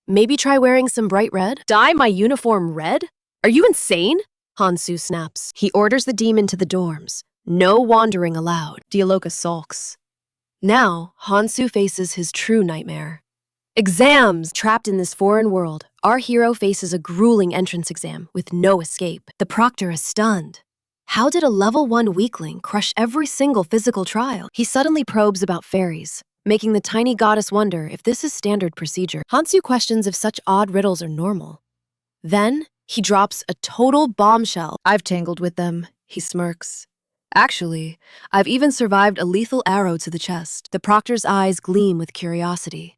Maybe try wearing some bright red? Dye my uniform red? Are you insane? Hansu snaps. He orders the demon to the dorms. No wandering allowed. Dialoka sulks. Now, Hansu faces his true nightmare. Exams! Trapped in this foreign world, our hero faces a grueling entrance exam with no escape. The proctor is stunned. How did a level 1 weakling crush every single physical trial? He suddenly probes about fairies, making the tiny goddess wonder if this is standard procedure. Hansu questions if such odd riddles are normal. Then, he drops a total bombshell. I've tangled with them, he smirks. Actually, I've even survived a lethal arrow to the chest. The proctor's eyes gleam with curiosity.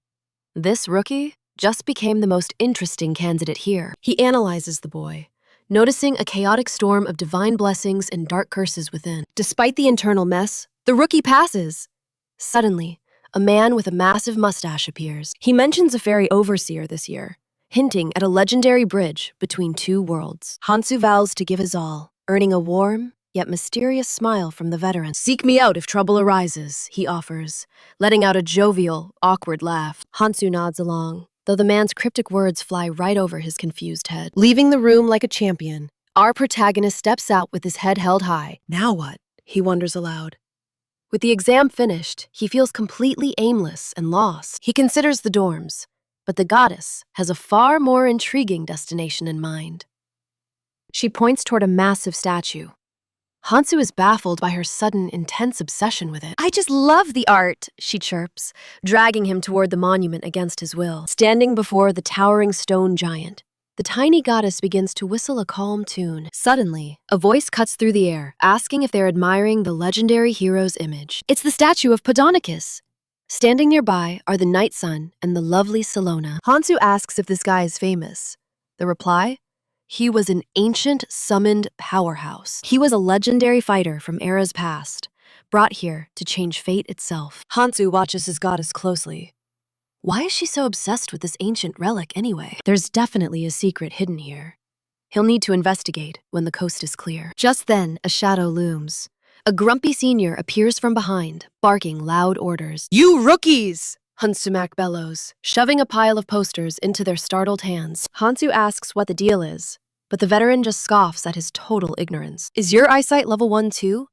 This rookie just became the most interesting candidate here. He analyzes the boy, noticing a chaotic storm of divine blessings and dark curses within. Despite the internal mess, the rookie passes. Suddenly, a man with a massive mustache appears. He mentions a fairy overseer this year, hinting at a legendary bridge between 2 worlds. Hansu vows to give his all, earning a warm, yet mysterious smile from the veteran. Seek me out if trouble arises, he offers, letting out a jovial, awkward laugh. Hansu nods along, though the man's cryptic words fly right over his confused head. Leaving the room like a champion, our protagonist steps out with his head held high. Now what? He wonders aloud. With the exam finished, he feels completely aimless and lost. He considers the dorms, but the goddess has a far more intriguing destination in mind. She points toward a massive statue. Hansu is baffled by her sudden, intense obsession with it. I just love the art, she chirps, dragging him toward the monument against his will. Standing before the towering stone giant, the tiny goddess begins to whistle a calm tune. Suddenly, a voice cuts through the air, asking if they're admiring the legendary hero's image. It's the statue of Podonicus. Standing nearby are the Night Sun and the lovely Salona. Hansu asks if this guy is famous. The reply? He was an ancient, summoned powerhouse. He was a legendary fighter from eras past, brought here to change fate itself. Hansu watches his goddess closely. Why is she so obsessed with this ancient relic anyway? There's definitely a secret hidden here. He'll need to investigate when the coast is clear. Just then, a shadow looms. A grumpy senior appears from behind, barking loud orders. "You rookies!" Hansumak bellows, shoving a pile of posters into their startled hands. Hansu asks what the deal is, but the veteran just scoffs at his total ignorance. "Is your eyesight level 1 too?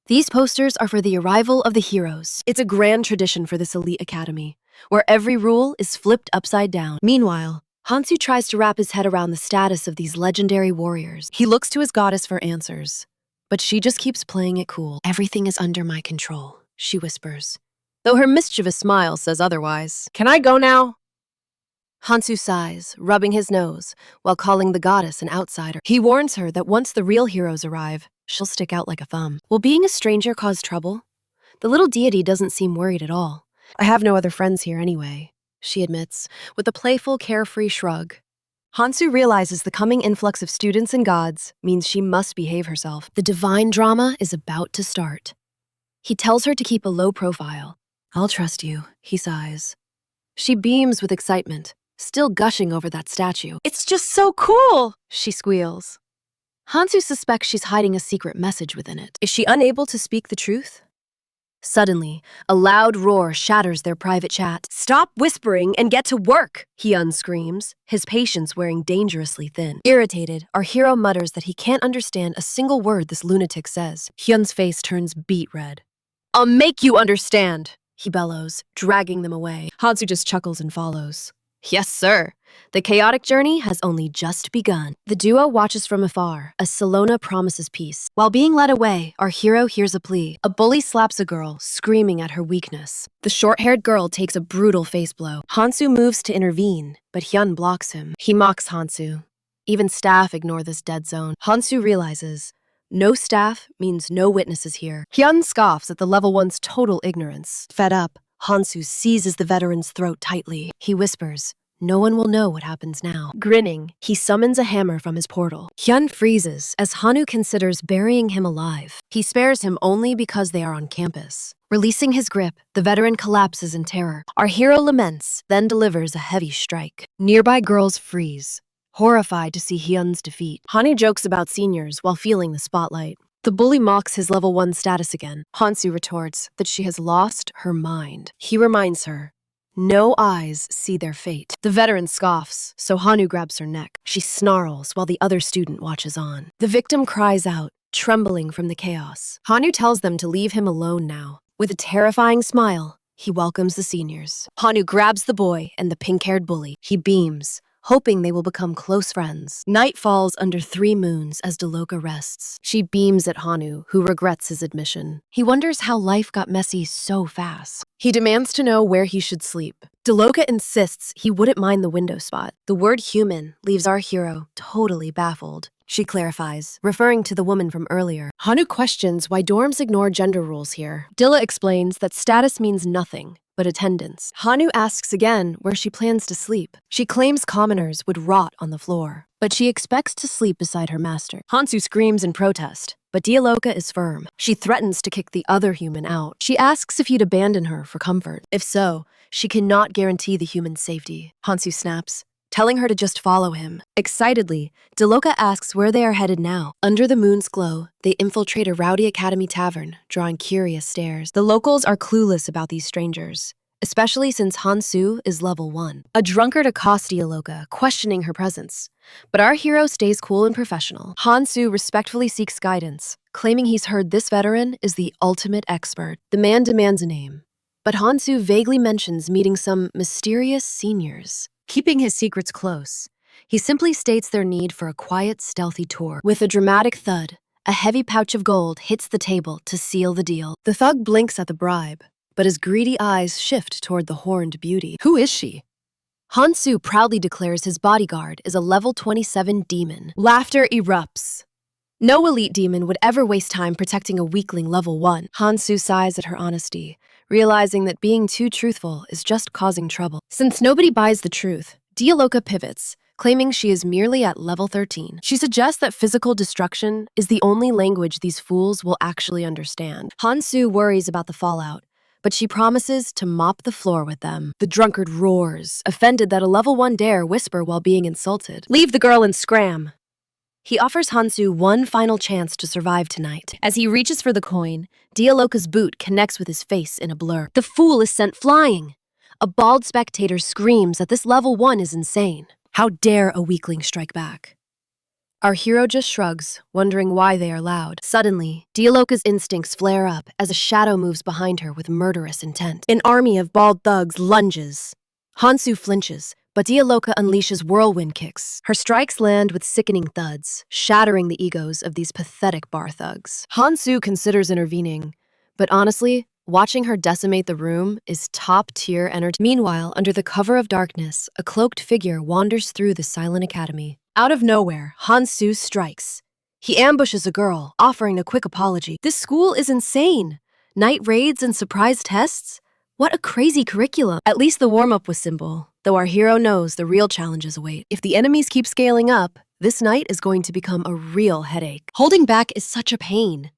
These posters are for the arrival of the heroes. It's a grand tradition for this elite academy, where every rule is flipped upside down." Meanwhile, Hansu tries to wrap his head around the status of these legendary warriors. He looks to his goddess for answers, but she just keeps playing it cool. "Everything is under my control," she whispers, though her mischievous smile says otherwise. "Can I go now?" Hansu sighs, rubbing his nose, while calling the goddess an outsider. He warns her that once the real heroes arrive, she'll stick out like a thumb. Will being a stranger cause trouble? The little deity doesn't seem worried at all. "I have no other friends here anyway," she admits, with a playful, carefree shrug. Hansu realizes the coming influx of students and gods means she must behave herself. The divine drama is about to start. He tells her to keep a low profile. "I'll trust you," he sighs. She beams with excitement, still gushing over that statue. "It's just so cool!" she squeals. Hansu suspects she's hiding a secret message within it. Is she unable to speak the truth? Suddenly, a loud roar shatters their private chat. "Stop whispering and get to work!" Hyun screams, his patience wearing dangerously thin. Irritated, our hero mutters that he can't understand a single word this lunatic says. Hyun's face turns beet red. "I'll make you understand!" he bellows, dragging them away. Hansu just chuckles and follows. Yes, sir. The chaotic journey has only just begun. The duo watches from afar as Salona promises peace. While being led away, our hero hears a plea. A bully slaps a girl, screaming at her weakness. The short-haired girl takes a brutal face blow. Hansu moves to intervene, but Hyun blocks him. He mocks Hansu. Even staff ignore this dead zone. Hansu realizes no staff means no witnesses here. Hyun scoffs at the level 1's total ignorance. Fed up, Hansu seizes the veteran's throat tightly. He whispers, "No one will know what happens now." Grinning, he summons a hammer from his portal. Hyun freezes as Hanu considers burying him alive. He spares him only because they are on campus. Releasing his grip, the veteran collapses in terror. Our hero laments, then delivers a heavy strike. Nearby girls freeze, horrified to see Hyun's defeat. Hanu jokes about seniors while feeling the spotlight. The bully mocks his level 1 status again. Hansu retorts that she has lost her mind. He reminds her, no eyes see their fate. The veteran scoffs, so Hanu grabs her neck. She snarls while the other student watches on. The victim cries out, trembling from the chaos. Hanu tells them to leave him alone now. With a terrifying smile, he welcomes the seniors. Hanu grabs the boy and the pink-haired bully. He beams, hoping they will become close friends. Night falls under 3 moons as Deloka rests. She beams at Hanu, who regrets his admission. He wonders how life got messy so fast. He demands to know where he should sleep. Deloka insists he wouldn't mind the window spot. The word human leaves our hero totally baffled. She clarifies, referring to the woman from earlier. Hanu questions why dorms ignore gender rules here. Dilla explains that status means nothing but attendance. Hanu asks again where she plans to sleep. She claims commoners would rot on the floor, but she expects to sleep beside her master. Hansu screams in protest, but Dialoka is firm. She threatens to kick the other human out. She asks if he'd abandon her for comfort. If so, she cannot guarantee the human's safety. Hansu snaps, telling her to just follow him. Excitedly, Deloka asks where they are headed now. Under the moon's glow, they infiltrate a rowdy academy tavern, drawing curious stares. The locals are clueless about these strangers, especially since Hansu is level 1. A drunkard accosts Deloka, questioning her presence. But our hero stays cool and professional. Hansu respectfully seeks guidance, claiming he's heard this veteran is the ultimate expert. The man demands a name, but Hansu vaguely mentions meeting some mysterious seniors. Keeping his secrets close, he simply states their need for a quiet, stealthy tour. With a dramatic thud, a heavy pouch of gold hits the table to seal the deal. The thug blinks at the bribe, but his greedy eyes shift toward the horned beauty. Who is she? Hansu proudly declares his bodyguard is a level 27 demon. Laughter erupts. No elite demon would ever waste time protecting a weakling level 1. Hansu sighs at her honesty, realizing that being too truthful is just causing trouble. Since nobody buys the truth, Dialoka pivots, claiming she is merely at level 13. She suggests that physical destruction is the only language these fools will actually understand. Hansu worries about the fallout, but she promises to mop the floor with them. The drunkard roars, offended that a level 1 dare whisper while being insulted. Leave the girl and scram. He offers Hansu one final chance to survive tonight. As he reaches for the coin, Dialoka's boot connects with his face in a blur. The fool is sent flying. A bald spectator screams that this level 1 is insane. How dare a weakling strike back? Our hero just shrugs, wondering why they are loud. Suddenly, Dialoka's instincts flare up as a shadow moves behind her with murderous intent. An army of bald thugs lunges. Hansu flinches, but Dialoka unleashes whirlwind kicks. Her strikes land with sickening thuds, shattering the egos of these pathetic bar thugs. Hansu considers intervening, but honestly, watching her decimate the room is top-tier entertainment. Meanwhile, under the cover of darkness, a cloaked figure wanders through the silent academy. Out of nowhere, Hansu strikes. He ambushes a girl, offering a quick apology. This school is insane. Night raids and surprise tests? What a crazy curriculum. At least the warm-up was simple, though our hero knows the real challenges await. If the enemies keep scaling up, this night is going to become a real headache. Holding back is such a pain.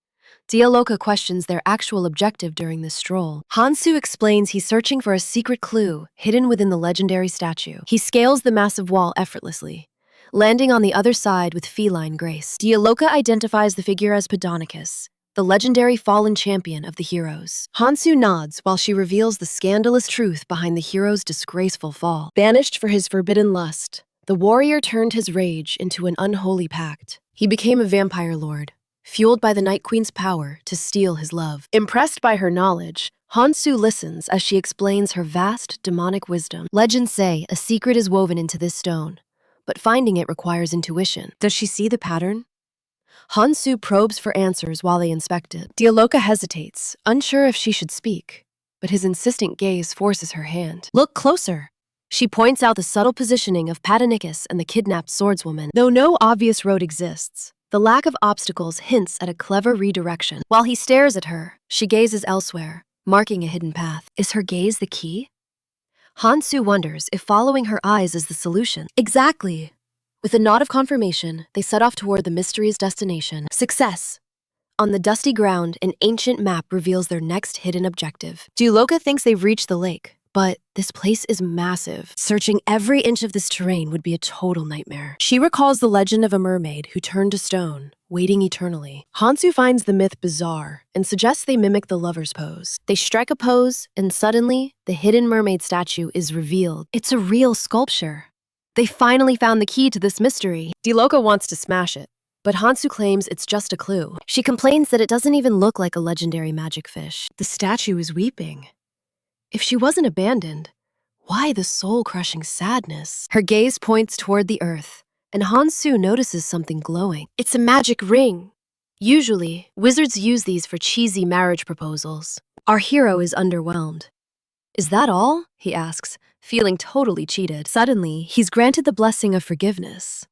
Dialoka questions their actual objective during this stroll. Hansu explains he's searching for a secret clue hidden within the legendary statue. He scales the massive wall effortlessly, landing on the other side with feline grace. Dialoka identifies the figure as Pedonicus, the legendary fallen champion of the heroes. Hansu nods while she reveals the scandalous truth behind the hero's disgraceful fall. Banished for his forbidden lust, the warrior turned his rage into an unholy pact. He became a vampire lord, fueled by the Night Queen's power to steal his love. Impressed by her knowledge, Hansu listens as she explains her vast demonic wisdom. Legends say a secret is woven into this stone, but finding it requires intuition. Does she see the pattern? Hansu probes for answers while they inspect it. Dialoka hesitates, unsure if she should speak, but his insistent gaze forces her hand. Look closer. She points out the subtle positioning of Pedonicus and the kidnapped swordswoman. Though no obvious road exists, the lack of obstacles hints at a clever redirection. While he stares at her, she gazes elsewhere, marking a hidden path. Is her gaze the key? Hansu wonders if following her eyes is the solution. Exactly. With a nod of confirmation, they set off toward the mystery's destination. Success! On the dusty ground, an ancient map reveals their next hidden objective. Dialoka thinks they've reached the lake, but this place is massive. Searching every inch of this terrain would be a total nightmare. She recalls the legend of a mermaid who turned to stone, waiting eternally. Hansu finds the myth bizarre and suggests they mimic the lover's pose. They strike a pose, and suddenly, the hidden mermaid statue is revealed. It's a real sculpture. They finally found the key to this mystery. Dialoka wants to smash it, but Hansu claims it's just a clue. She complains that it doesn't even look like a legendary magic fish. The statue is weeping. If she wasn't abandoned, why the soul-crushing sadness? Her gaze points toward the earth, and Hansu notices something glowing. It's a magic ring. Usually, wizards use these for cheesy marriage proposals. Our hero is underwhelmed. Is that all? He asks, feeling totally cheated. Suddenly, he's granted the blessing of forgiveness.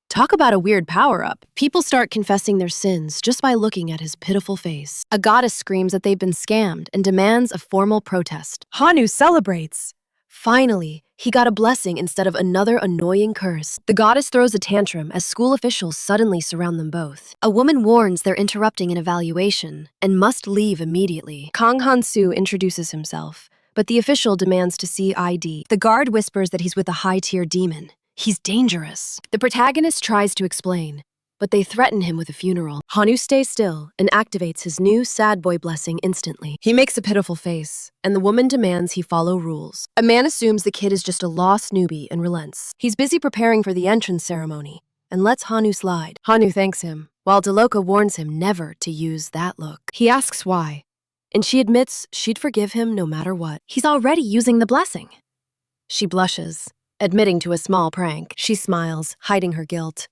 Talk about a weird power-up. People start confessing their sins just by looking at his pitiful face. A goddess screams that they've been scammed and demands a formal protest. Hanu celebrates. Finally, he got a blessing instead of another annoying curse. The goddess throws a tantrum as school officials suddenly surround them both. A woman warns they're interrupting an evaluation and must leave immediately. Kang Hansu introduces himself, but the official demands to see ID. The guard whispers that he's with a high-tier demon. He's dangerous. The protagonist tries to explain, but they threaten him with a funeral. Hanu stays still and activates his new sad boy blessing instantly. He makes a pitiful face, and the woman demands he follow rules. A man assumes the kid is just a lost newbie and relents. He's busy preparing for the entrance ceremony and lets Hanu slide. Hanu thanks him, while Dialoka warns him never to use that look. He asks why, and she admits she'd forgive him no matter what. He's already using the blessing. She blushes, admitting to a small prank. She smiles, hiding her guilt.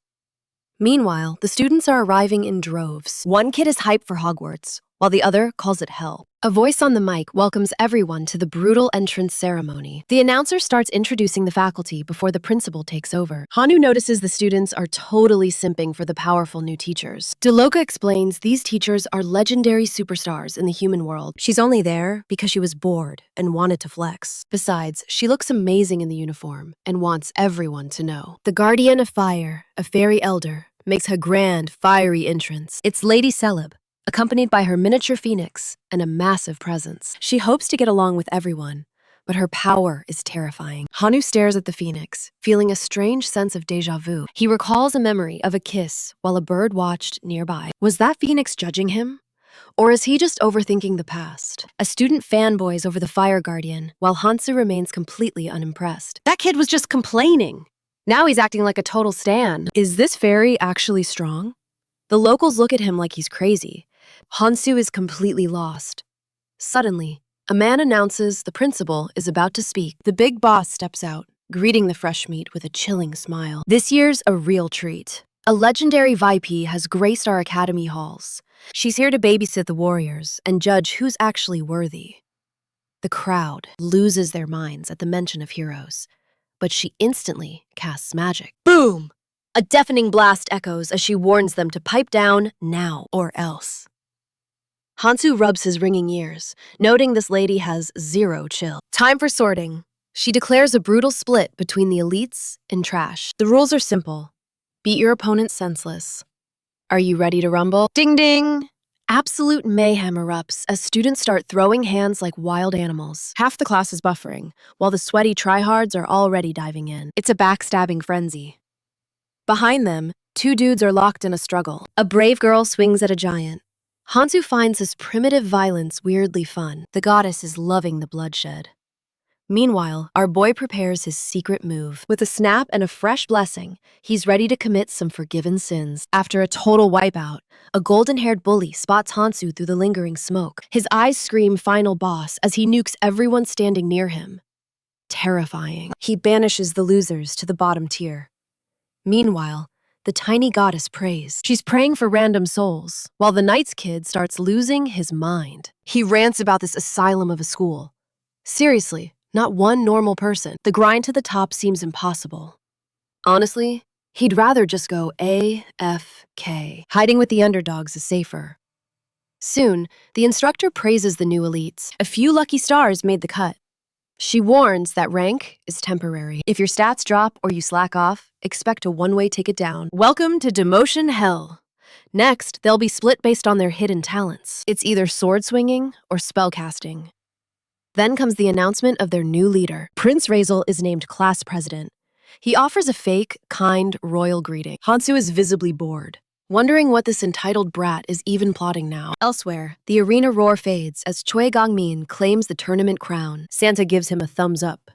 Meanwhile, the students are arriving in droves. One kid is hyped for Hogwarts, while the other calls it hell. A voice on the mic welcomes everyone to the brutal entrance ceremony. The announcer starts introducing the faculty before the principal takes over. Hanu notices the students are totally simping for the powerful new teachers. Deloka explains these teachers are legendary superstars in the human world. She's only there because she was bored and wanted to flex. Besides, she looks amazing in the uniform and wants everyone to know. The Guardian of Fire, a fairy elder, makes her grand, fiery entrance. It's Lady Celeb, accompanied by her miniature phoenix and a massive presence. She hopes to get along with everyone, but her power is terrifying. Hanu stares at the phoenix, feeling a strange sense of déjà vu. He recalls a memory of a kiss while a bird watched nearby. Was that phoenix judging him? Or is he just overthinking the past? A student fanboys over the fire guardian, while Hansu remains completely unimpressed. That kid was just complaining. Now he's acting like a total stan. Is this fairy actually strong? The locals look at him like he's crazy. Hansu is completely lost. Suddenly, a man announces the principal is about to speak. The big boss steps out, greeting the fresh meat with a chilling smile. This year's a real treat. A legendary VP has graced our academy halls. She's here to babysit the warriors and judge who's actually worthy. The crowd loses their minds at the mention of heroes, but she instantly casts magic. Boom! A deafening blast echoes as she warns them to pipe down now or else. Hansu rubs his ringing ears, noting this lady has zero chill. Time for sorting. She declares a brutal split between the elites and trash. The rules are simple. Beat your opponent senseless. Are you ready to rumble? Ding ding! Absolute mayhem erupts as students start throwing hands like wild animals. Half the class is buffering, while the sweaty tryhards are already diving in. It's a backstabbing frenzy. Behind them, two dudes are locked in a struggle. A brave girl swings at a giant. Hansu finds this primitive violence weirdly fun. The goddess is loving the bloodshed. Meanwhile, our boy prepares his secret move. With a snap and a fresh blessing, he's ready to commit some forgiven sins. After a total wipeout, a golden-haired bully spots Hansu through the lingering smoke. His eyes scream final boss as he nukes everyone standing near him. Terrifying. He banishes the losers to the bottom tier. Meanwhile, the tiny goddess prays. She's praying for random souls, while the knight's kid starts losing his mind. He rants about this asylum of a school. Seriously, not one normal person. The grind to the top seems impossible. Honestly, he'd rather just go AFK. Hiding with the underdogs is safer. Soon, the instructor praises the new elites. A few lucky stars made the cut. She warns that rank is temporary. If your stats drop or you slack off, expect a one-way ticket down. Welcome to demotion hell. Next, they'll be split based on their hidden talents. It's either sword swinging or spellcasting. Then comes the announcement of their new leader. Prince Razel is named class president. He offers a fake, kind, royal greeting. Hansu is visibly bored, wondering what this entitled brat is even plotting now. Elsewhere, the arena roar fades as Choi Gongmin claims the tournament crown. Santa gives him a thumbs up.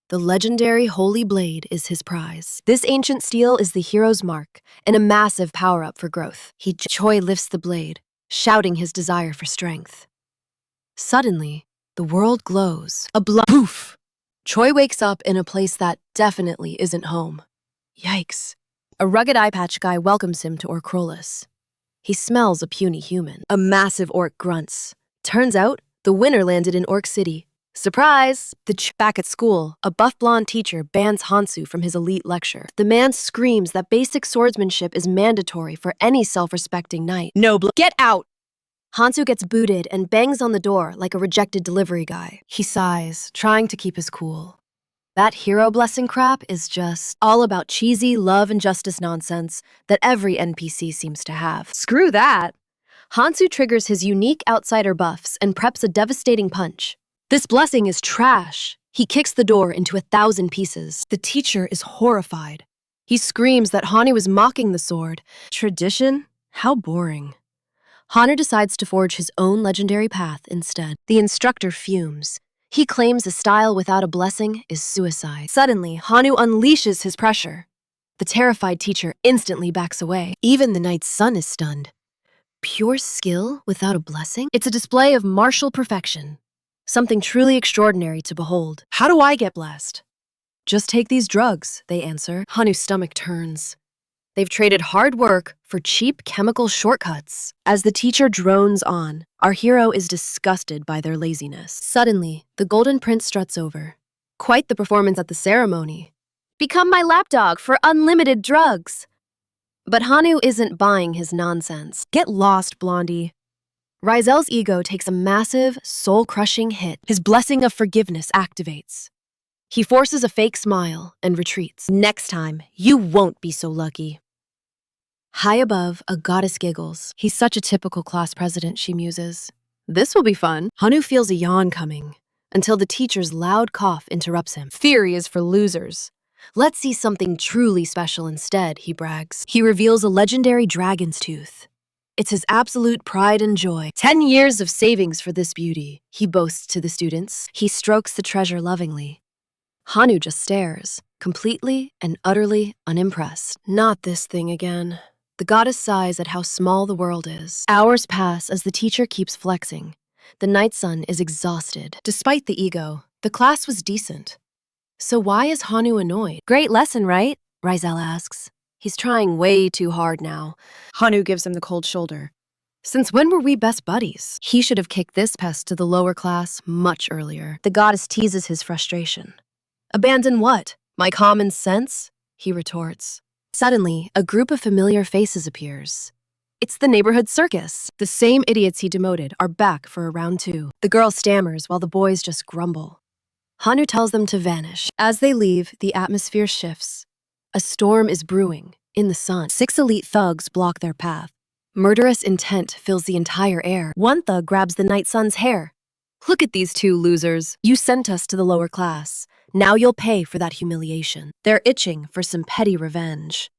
The legendary Holy Blade is his prize. This ancient steel is the hero's mark and a massive power-up for growth. Choi lifts the blade, shouting his desire for strength. Suddenly, the world glows. A poof! Choi wakes up in a place that definitely isn't home. Yikes. A rugged eye patch guy welcomes him to Orcrolis. He smells a puny human. A massive orc grunts. Turns out, the winner landed in Orc City. Surprise! Back at school, a buff blonde teacher bans Hansu from his elite lecture. The man screams that basic swordsmanship is mandatory for any self-respecting knight. Get out! Hansu gets booted and bangs on the door like a rejected delivery guy. He sighs, trying to keep his cool. That hero blessing crap is just all about cheesy love and justice nonsense that every NPC seems to have. Screw that! Hansu triggers his unique outsider buffs and preps a devastating punch. This blessing is trash. He kicks the door into 1,000 pieces. The teacher is horrified. He screams that Hanu is mocking the sword. Tradition? How boring. Hanu decides to forge his own legendary path instead. The instructor fumes. He claims a style without a blessing is suicide. Suddenly, Hanu unleashes his pressure. The terrified teacher instantly backs away. Even the knight's son is stunned. Pure skill without a blessing? It's a display of martial perfection. Something truly extraordinary to behold. How do I get blessed? Just take these drugs, they answer. Hanu's stomach turns. They've traded hard work for cheap chemical shortcuts. As the teacher drones on, our hero is disgusted by their laziness. Suddenly, the Golden Prince struts over. Quite the performance at the ceremony. Become my lapdog for unlimited drugs. But Hanu isn't buying his nonsense. Get lost, Blondie. Rizel's ego takes a massive, soul-crushing hit. His blessing of forgiveness activates. He forces a fake smile and retreats. Next time, you won't be so lucky. High above, a goddess giggles. He's such a typical class president, she muses. This will be fun. Hanu feels a yawn coming, until the teacher's loud cough interrupts him. Theory is for losers. Let's see something truly special instead, he brags. He reveals a legendary dragon's tooth. It's his absolute pride and joy. 10 years of savings for this beauty, he boasts to the students. He strokes the treasure lovingly. Hanu just stares, completely and utterly unimpressed. Not this thing again. The goddess sighs at how small the world is. Hours pass as the teacher keeps flexing. The night sun is exhausted. Despite the ego, the class was decent. So why is Hanu annoyed? Great lesson, right? Rizel asks. He's trying way too hard now. Hanu gives him the cold shoulder. Since when were we best buddies? He should have kicked this pest to the lower class much earlier. The goddess teases his frustration. Abandon what? My common sense? He retorts. Suddenly, a group of familiar faces appears. It's the neighborhood circus. The same idiots he demoted are back for a round 2. The girl stammers while the boys just grumble. Hanu tells them to vanish. As they leave, the atmosphere shifts. A storm is brewing, in the sun. 6 elite thugs block their path. Murderous intent fills the entire air. One thug grabs the night sun's hair. Look at these 2 losers. You sent us to the lower class. Now you'll pay for that humiliation. They're itching for some petty revenge.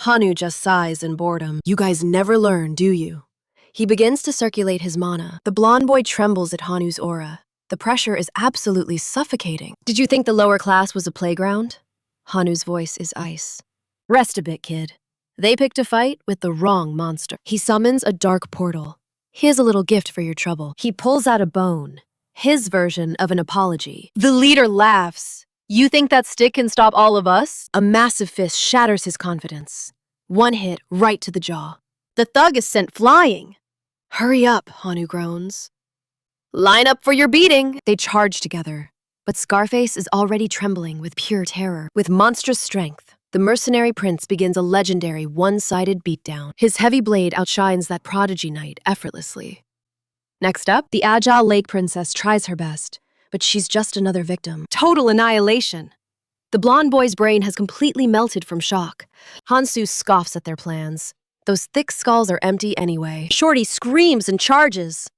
Hanu just sighs in boredom. You guys never learn, do you? He begins to circulate his mana. The blonde boy trembles at Hanu's aura. The pressure is absolutely suffocating. Did you think the lower class was a playground? Hanu's voice is ice. Rest a bit, kid. They picked a fight with the wrong monster. He summons a dark portal. Here's a little gift for your trouble. He pulls out a bone. His version of an apology. The leader laughs. You think that stick can stop all of us? A massive fist shatters his confidence. One hit right to the jaw. The thug is sent flying. Hurry up, Hanu groans. Line up for your beating. They charge together. But Scarface is already trembling with pure terror. With monstrous strength, the mercenary prince begins a legendary one-sided beatdown. His heavy blade outshines that prodigy knight effortlessly. Next up, the agile lake princess tries her best, but she's just another victim. Total annihilation. The blonde boy's brain has completely melted from shock. Hansu scoffs at their plans. Those thick skulls are empty anyway. Shorty screams and charges.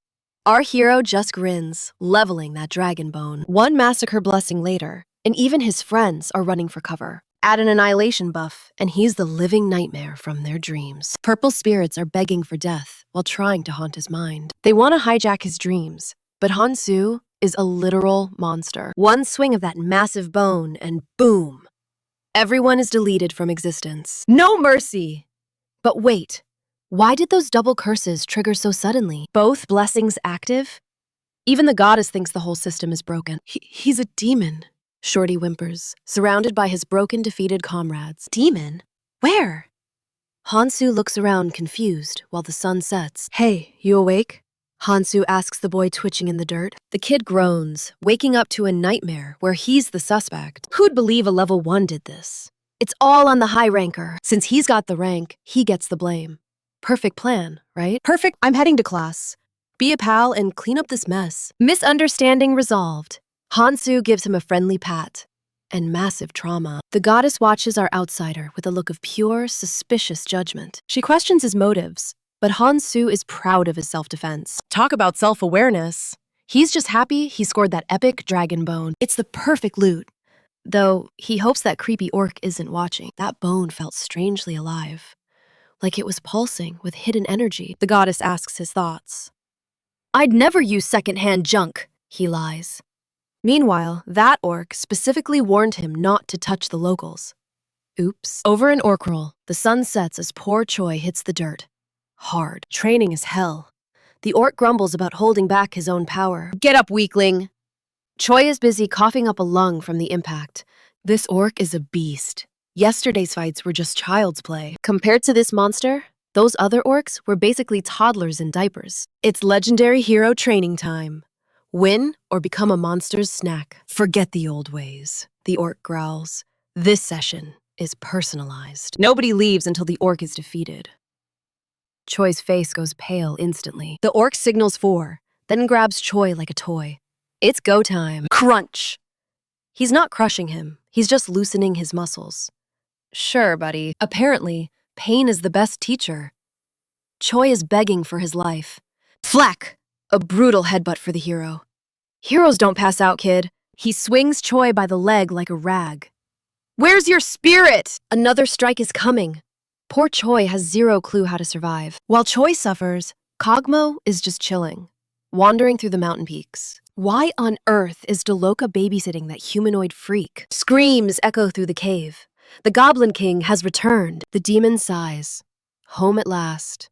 Our hero just grins, leveling that dragon bone. One massacre blessing later, and even his friends are running for cover. Add an annihilation buff, and he's the living nightmare from their dreams. Purple spirits are begging for death while trying to haunt his mind. They want to hijack his dreams, but Hansu is a literal monster. One swing of that massive bone, and boom! Everyone is deleted from existence. No mercy! But wait, why did those double curses trigger so suddenly? Both blessings active? Even the goddess thinks the whole system is broken. He's a demon, Shorty whimpers, surrounded by his broken, defeated comrades. Demon? Where? Hansu looks around confused while the sun sets. Hey, you awake? Hansu asks the boy twitching in the dirt. The kid groans, waking up to a nightmare where he's the suspect. Who'd believe a level 1 did this? It's all on the high ranker. Since he's got the rank, he gets the blame. Perfect plan, right? Perfect. I'm heading to class. Be a pal and clean up this mess. Misunderstanding resolved. Hansu gives him a friendly pat. And massive trauma. The goddess watches our outsider with a look of pure, suspicious judgment. She questions his motives, but Hansu is proud of his self-defense. Talk about self-awareness. He's just happy he scored that epic dragon bone. It's the perfect loot. Though he hopes that creepy orc isn't watching. That bone felt strangely alive. Like it was pulsing with hidden energy. The goddess asks his thoughts. I'd never use secondhand junk, he lies. Meanwhile, that orc specifically warned him not to touch the locals. Oops. Over in Orkrul, the sun sets as poor Choi hits the dirt. Hard. Training is hell. The orc grumbles about holding back his own power. Get up, weakling! Choi is busy coughing up a lung from the impact. This orc is a beast. Yesterday's fights were just child's play. Compared to this monster, Those other orcs were basically toddlers in diapers. It's legendary hero training time. Win or become a monster's snack. Forget the old ways, the orc growls. This session is personalized. Nobody leaves until the orc is defeated. Choi's face goes pale instantly. The orc signals 4, then grabs Choi like a toy. It's go time. Crunch! He's not crushing him, he's just loosening his muscles. Sure, buddy. Apparently, pain is the best teacher. Choi is begging for his life. Flack! A brutal headbutt for the hero. Heroes don't pass out, kid. He swings Choi by the leg like a rag. Where's your spirit? Another strike is coming. Poor Choi has zero clue how to survive. While Choi suffers, Kogmo is just chilling, wandering through the mountain peaks. Why on earth is Doloka babysitting that humanoid freak? Screams echo through the cave. The Goblin King has returned. The demon sighs. Home at last,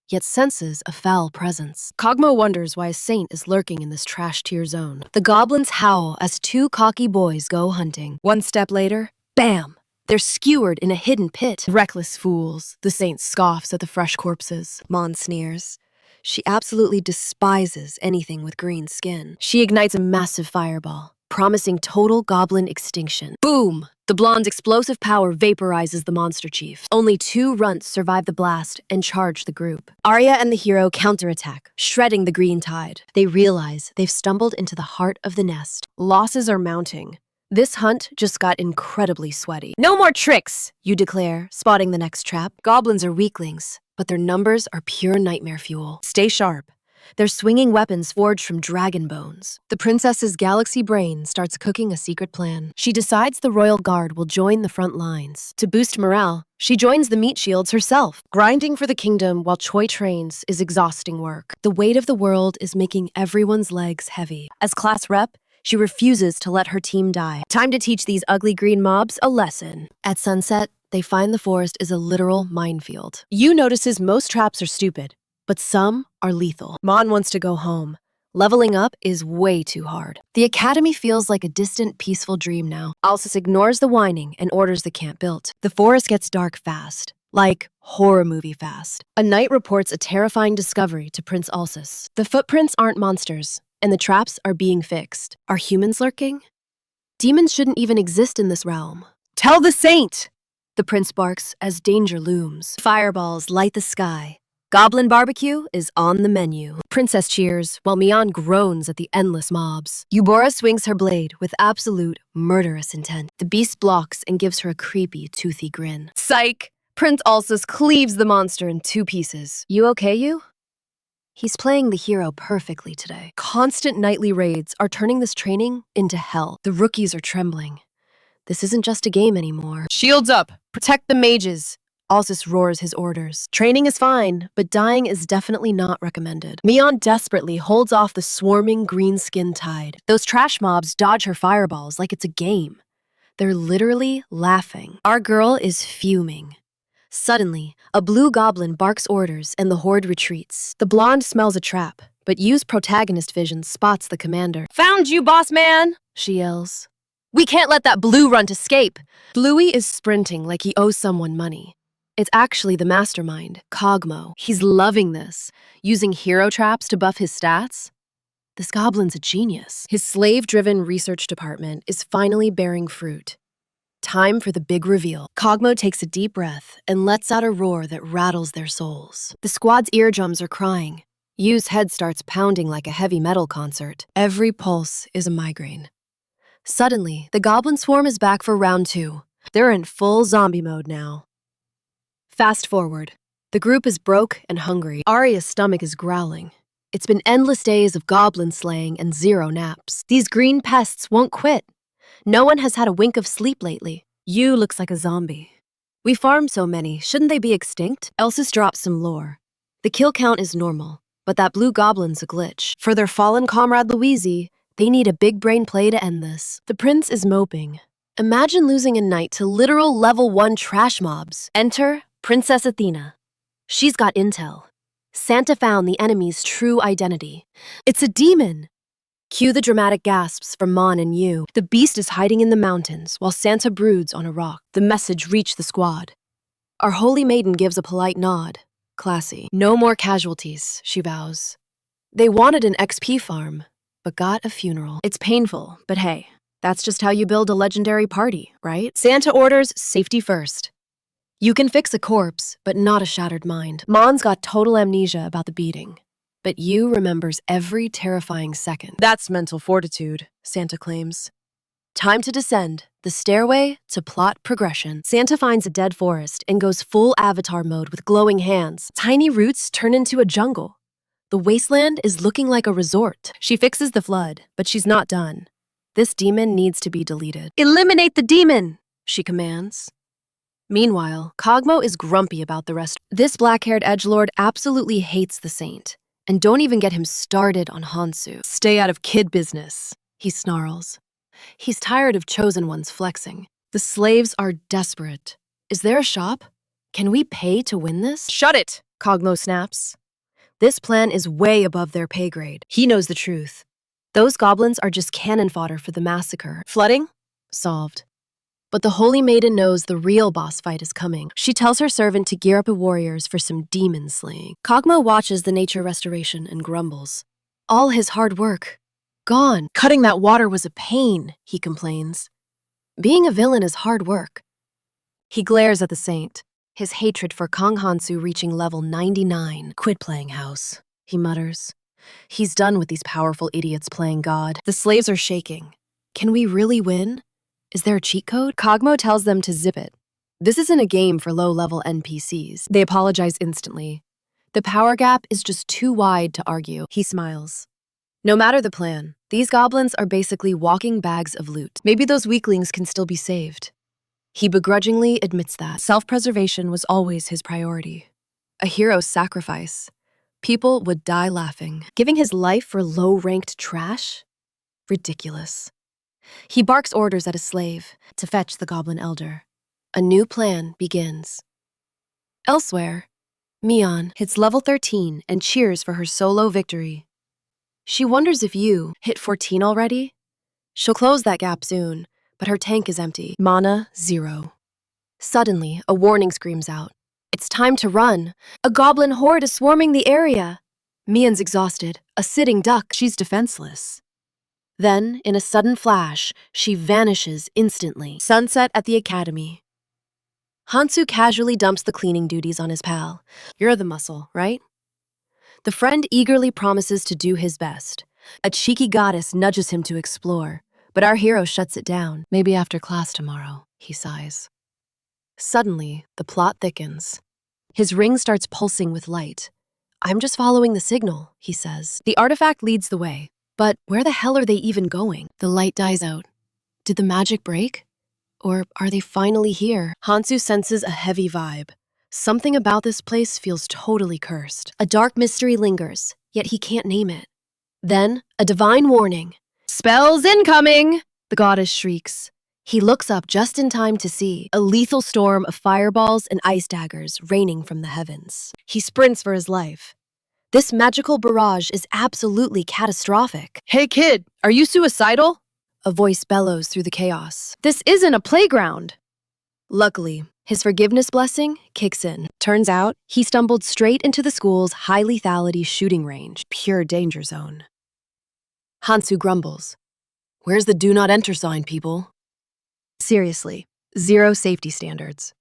yet senses a foul presence. Kogmo wonders why a saint is lurking in this trash-tier zone. The goblins howl as 2 cocky boys go hunting. One step later, bam! They're skewered in a hidden pit. Reckless fools, the saint scoffs at the fresh corpses. Mon sneers. She absolutely despises anything with green skin. She ignites a massive fireball, promising total goblin extinction. Boom! The blonde's explosive power vaporizes the monster chief. Only 2 runts survive the blast and charge the group. Arya and the hero counterattack, shredding the green tide. They realize they've stumbled into the heart of the nest. Losses are mounting. This hunt just got incredibly sweaty. No more tricks, you declare, spotting the next trap. Goblins are weaklings, but their numbers are pure nightmare fuel. Stay sharp. They're swinging weapons forged from dragon bones. The princess's galaxy brain starts cooking a secret plan. She decides the royal guard will join the front lines. To boost morale, she joins the meat shields herself. Grinding for the kingdom while Choi trains is exhausting work. The weight of the world is making everyone's legs heavy. As class rep, she refuses to let her team die. Time to teach these ugly green mobs a lesson. At sunset, they find the forest is a literal minefield. Yu notices most traps are stupid, but some are lethal. Mon wants to go home. Leveling up is way too hard. The academy feels like a distant, peaceful dream now. Alsus ignores the whining and orders the camp built. The forest gets dark fast, like horror movie fast. A knight reports a terrifying discovery to Prince Alsus. The footprints aren't monsters, and the traps are being fixed. Are humans lurking? Demons shouldn't even exist in this realm. Tell the saint! The prince barks as danger looms. Fireballs light the sky. Goblin barbecue is on the menu. Princess cheers, while Mian groans at the endless mobs. Eubora swings her blade with absolute murderous intent. The beast blocks and gives her a creepy, toothy grin. Psych! Prince Alsus cleaves the monster in 2 pieces. You okay, you? He's playing the hero perfectly today. Constant nightly raids are turning this training into hell. The rookies are trembling. This isn't just a game anymore. Shields up! Protect the mages! Alsus roars his orders. Training is fine, but dying is definitely not recommended. Mian desperately holds off the swarming green skin tide. Those trash mobs dodge her fireballs like it's a game. They're literally laughing. Our girl is fuming. Suddenly, a blue goblin barks orders and the horde retreats. The blonde smells a trap, but Yu's protagonist vision spots the commander. Found you, boss man! She yells. We can't let that blue runt escape! Bluey is sprinting like he owes someone money. It's actually the mastermind, Kogmo. He's loving this, using hero traps to buff his stats. This goblin's a genius. His slave-driven research department is finally bearing fruit. Time for the big reveal. Kogmo takes a deep breath and lets out a roar that rattles their souls. The squad's eardrums are crying. Yu's head starts pounding like a heavy metal concert. Every pulse is a migraine. Suddenly, the goblin swarm is back for round 2. They're in full zombie mode now. Fast forward. The group is broke and hungry. Arya's stomach is growling. It's been endless days of goblin slaying and 0 naps. These green pests won't quit. No one has had a wink of sleep lately. Yu looks like a zombie. We farm so many, shouldn't they be extinct? Elsus drops some lore. The kill count is normal, but that blue goblin's a glitch. For their fallen comrade Louisi, they need a big brain play to end this. The prince is moping. Imagine losing a knight to literal level 1 trash mobs. Enter Princess Athena. She's got intel. Santa found the enemy's true identity. It's a demon! Cue the dramatic gasps from Mon and Yu. The beast is hiding in the mountains while Santa broods on a rock. The message reached the squad. Our holy maiden gives a polite nod. Classy. No more casualties, she vows. They wanted an XP farm, but got a funeral. It's painful, but hey, that's just how you build a legendary party, right? Santa orders safety first. You can fix a corpse, but not a shattered mind. Mon's got total amnesia about the beating, but Yu remembers every terrifying second. That's mental fortitude, Santa claims. Time to descend, the stairway to plot progression. Santa finds a dead forest and goes full avatar mode with glowing hands. Tiny roots turn into a jungle. The wasteland is looking like a resort. She fixes the flood, but she's not done. This demon needs to be deleted. Eliminate the demon, she commands. Meanwhile, Kogmo is grumpy about the rest. This black-haired edgelord absolutely hates the saint. And don't even get him started on Hansu. Stay out of kid business, he snarls. He's tired of chosen ones flexing. The slaves are desperate. Is there a shop? Can we pay to win this? Shut it, Kogmo snaps. This plan is way above their pay grade. He knows the truth. Those goblins are just cannon fodder for the massacre. Flooding? Solved. But the Holy Maiden knows the real boss fight is coming. She tells her servant to gear up the warriors for some demon slaying. Kogmo watches the nature restoration and grumbles. All his hard work, gone. Cutting that water was a pain, he complains. Being a villain is hard work. He glares at the saint, his hatred for Kong Hansu reaching level 99. Quit playing house, he mutters. He's done with these powerful idiots playing God. The slaves are shaking. Can we really win? Is there a cheat code? Kogmo tells them to zip it. This isn't a game for low-level NPCs. They apologize instantly. The power gap is just too wide to argue. He smiles. No matter the plan, these goblins are basically walking bags of loot. Maybe those weaklings can still be saved. He begrudgingly admits that. Self-preservation was always his priority. A hero's sacrifice. People would die laughing. Giving his life for low-ranked trash? Ridiculous. He barks orders at a slave to fetch the goblin elder. A new plan begins. Elsewhere, Mion hits level 13 and cheers for her solo victory. She wonders if Yu hit 14 already. She'll close that gap soon, but her tank is empty. Mana, 0. Suddenly, a warning screams out. It's time to run. A goblin horde is swarming the area. Mion's exhausted, a sitting duck. She's defenseless. Then, in a sudden flash, she vanishes instantly. Sunset at the academy. Hansu casually dumps the cleaning duties on his pal. You're the muscle, right? The friend eagerly promises to do his best. A cheeky goddess nudges him to explore, but our hero shuts it down. Maybe after class tomorrow, he sighs. Suddenly, the plot thickens. His ring starts pulsing with light. I'm just following the signal, he says. The artifact leads the way. But where the hell are they even going? The light dies out. Did the magic break? Or are they finally here? Hansu senses a heavy vibe. Something about this place feels totally cursed. A dark mystery lingers, yet he can't name it. Then, a divine warning. Spells incoming! The goddess shrieks. He looks up just in time to see a lethal storm of fireballs and ice daggers raining from the heavens. He sprints for his life. This magical barrage is absolutely catastrophic. Hey kid, are you suicidal? A voice bellows through the chaos. This isn't a playground. Luckily, his forgiveness blessing kicks in. Turns out, he stumbled straight into the school's high lethality shooting range, pure danger zone. Hansu grumbles. Where's the do not enter sign, people? Seriously, 0 safety standards.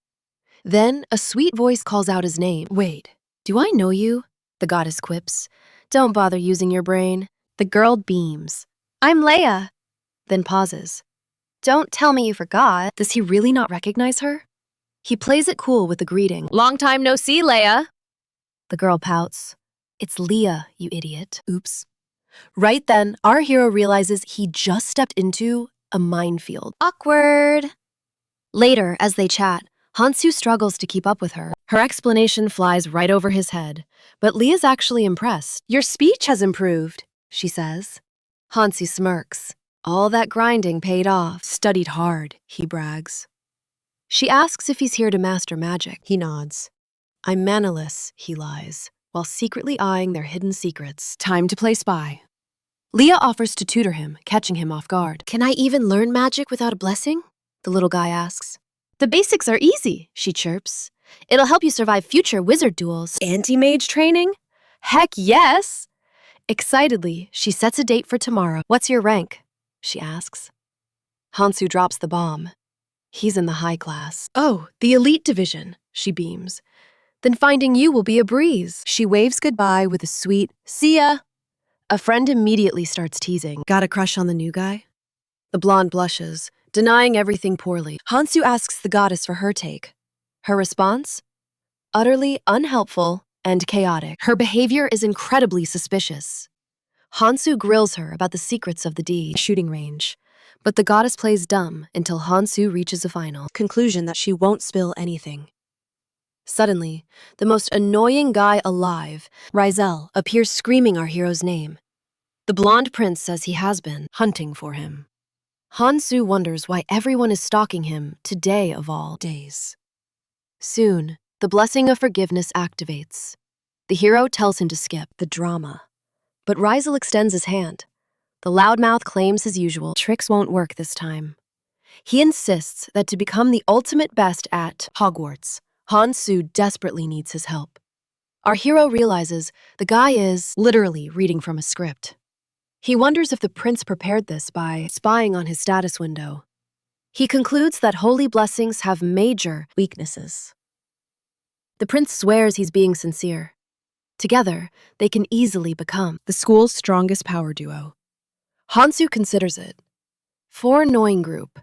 Then, a sweet voice calls out his name. Wait, do I know you? The goddess quips. Don't bother using your brain. The girl beams. I'm Leia. Then pauses. Don't tell me you forgot. Does he really not recognize her? He plays it cool with the greeting. Long time no see, Leia. The girl pouts. It's Leah, you idiot. Oops. Right then, our hero realizes he just stepped into a minefield. Awkward. Later, as they chat, Hansu struggles to keep up with her. Her explanation flies right over his head, but Leah's actually impressed. Your speech has improved, she says. Hansu smirks. All that grinding paid off. Studied hard, he brags. She asks if he's here to master magic. He nods. I'm manaless, he lies, while secretly eyeing their hidden secrets. Time to play spy. Leah offers to tutor him, catching him off guard. Can I even learn magic without a blessing? The little guy asks. The basics are easy, she chirps. It'll help you survive future wizard duels. Anti-mage training? Heck yes! Excitedly, she sets a date for tomorrow. What's your rank? She asks. Hansu drops the bomb. He's in the high class. Oh, the elite division, she beams. Then finding you will be a breeze. She waves goodbye with a sweet, see ya. A friend immediately starts teasing. Got a crush on the new guy? The blonde blushes, denying everything poorly. Hansu asks the goddess for her take. Her response? Utterly unhelpful and chaotic. Her behavior is incredibly suspicious. Hansu grills her about the secrets of the shooting range, but the goddess plays dumb until Hansu reaches a final conclusion that she won't spill anything. Suddenly, the most annoying guy alive, Rizel, appears screaming our hero's name. The blonde prince says he has been hunting for him. Hansu wonders why everyone is stalking him today of all days. Soon, the blessing of forgiveness activates. The hero tells him to skip the drama. But Rizel extends his hand. The loudmouth claims his usual tricks won't work this time. He insists that to become the ultimate best at Hogwarts, Hansu desperately needs his help. Our hero realizes the guy is literally reading from a script. He wonders if the prince prepared this by spying on his status window. He concludes that holy blessings have major weaknesses. The prince swears he's being sincere. Together, they can easily become the school's strongest power duo. Hansu considers it. For a annoying group,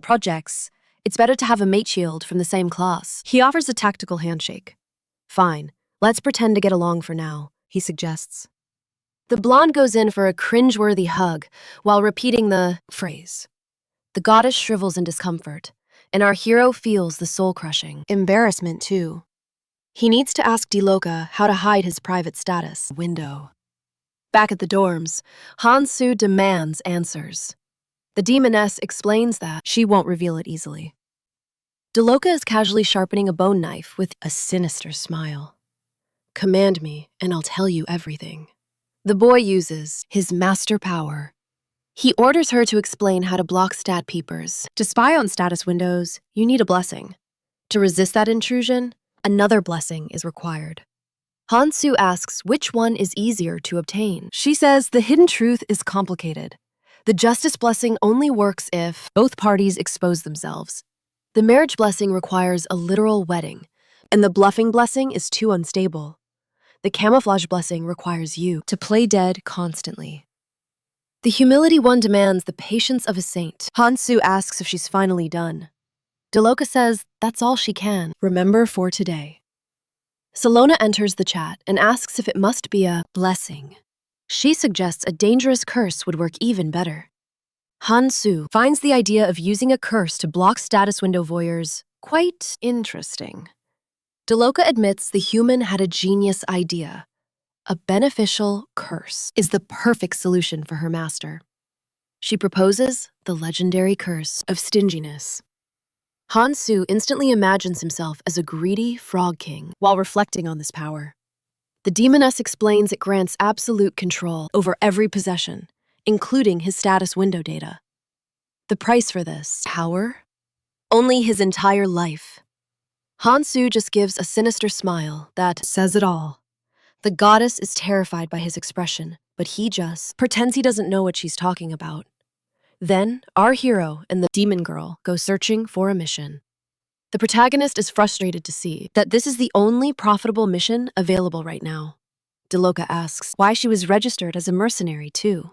projects, it's better to have a mate shield from the same class. He offers a tactical handshake. Fine, let's pretend to get along for now, he suggests. The blonde goes in for a cringeworthy hug while repeating the phrase. The goddess shrivels in discomfort, and our hero feels the soul-crushing embarrassment too. He needs to ask Diloka how to hide his private status window. Back at the dorms, Hansu demands answers. The demoness explains that she won't reveal it easily. Diloka is casually sharpening a bone knife with a sinister smile. Command me, and I'll tell you everything. The boy uses his master power. He orders her to explain how to block stat peepers. To spy on status windows, you need a blessing. To resist that intrusion, another blessing is required. Hansu asks which one is easier to obtain. She says the hidden truth is complicated. The justice blessing only works if both parties expose themselves. The marriage blessing requires a literal wedding, and the bluffing blessing is too unstable. The camouflage blessing requires you to play dead constantly. The humility one demands the patience of a saint. Hansu asks if she's finally done. Diloka says that's all she can remember for today. Salona enters the chat and asks if it must be a blessing. She suggests a dangerous curse would work even better. Hansu finds the idea of using a curse to block status window voyeurs quite interesting. Diloka admits the human had a genius idea. A beneficial curse is the perfect solution for her master. She proposes the legendary curse of stinginess. Hansu instantly imagines himself as a greedy frog king while reflecting on this power. The demoness explains it grants absolute control over every possession, including his status window data. The price for this power? Only his entire life. Hansu just gives a sinister smile that says it all. The goddess is terrified by his expression, but he just pretends he doesn't know what she's talking about. Then, our hero and the demon girl go searching for a mission. The protagonist is frustrated to see that this is the only profitable mission available right now. Diloka asks why she was registered as a mercenary, too.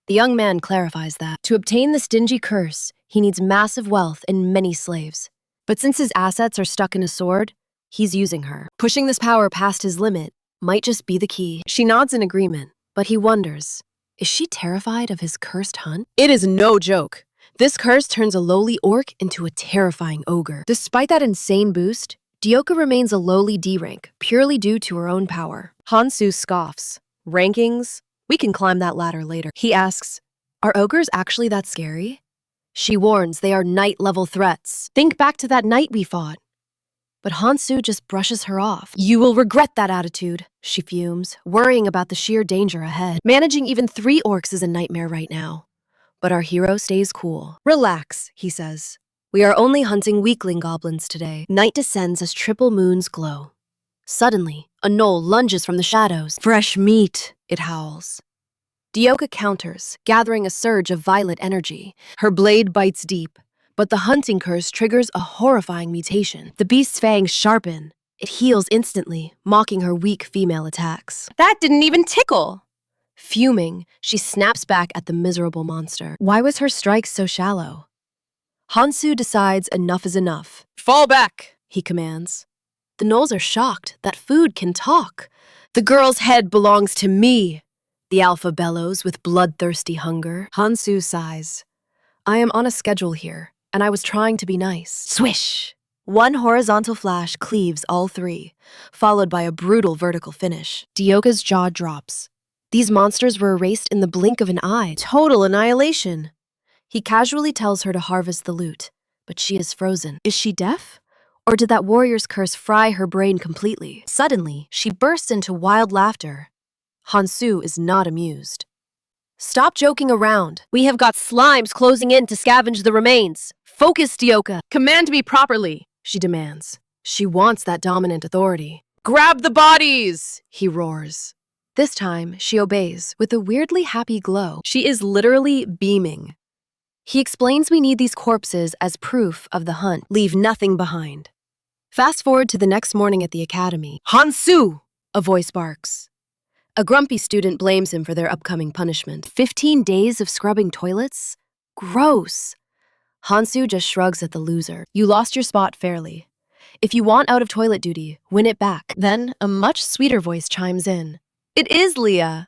The young man clarifies that to obtain the stingy curse, he needs massive wealth and many slaves. But since his assets are stuck in a sword, he's using her. Pushing this power past his limit might just be the key. She nods in agreement, but he wonders, is she terrified of his cursed hunt? It is no joke. This curse turns a lowly orc into a terrifying ogre. Despite that insane boost, Dioka remains a lowly D rank, purely due to her own power. Hansu scoffs. Rankings? We can climb that ladder later. He asks, are ogres actually that scary? She warns they are knight-level threats. Think back to that knight we fought. But Hansu just brushes her off. You will regret that attitude, she fumes, worrying about the sheer danger ahead. Managing even 3 orcs is a nightmare right now. But our hero stays cool. Relax, he says. We are only hunting weakling goblins today. Night descends as triple moons glow. Suddenly, a gnoll lunges from the shadows. Fresh meat, it howls. Dioka counters, gathering a surge of violet energy. Her blade bites deep, but the hunting curse triggers a horrifying mutation. The beast's fangs sharpen. It heals instantly, mocking her weak female attacks. That didn't even tickle! Fuming, she snaps back at the miserable monster. Why was her strike so shallow? Hansu decides enough is enough. Fall back, He commands. The gnolls are shocked that food can talk. The girl's head belongs to me, the alpha bellows with bloodthirsty hunger. Hansu sighs. I am on a schedule here, and I was trying to be nice. Swish! One horizontal flash cleaves all three, followed by a brutal vertical finish. Dioka's jaw drops. These monsters were erased in the blink of an eye. Total annihilation. He casually tells her to harvest the loot, but she is frozen. Is she deaf? Or did that warrior's curse fry her brain completely? Suddenly, she bursts into wild laughter. Hansu is not amused. Stop joking around. We have got slimes closing in to scavenge the remains. Focus, Dioka, command me properly. she demands. She wants that dominant authority. Grab the bodies! He roars. This time, she obeys with a weirdly happy glow. She is literally beaming. He explains we need these corpses as proof of the hunt. Leave nothing behind. Fast forward to the next morning at the academy. Hansu! A voice barks. A grumpy student blames him for their upcoming punishment. 15 days of scrubbing toilets? Gross. Hansu just shrugs at the loser. You lost your spot fairly. If you want out of toilet duty, win it back. Then a much sweeter voice chimes in. It is Leah.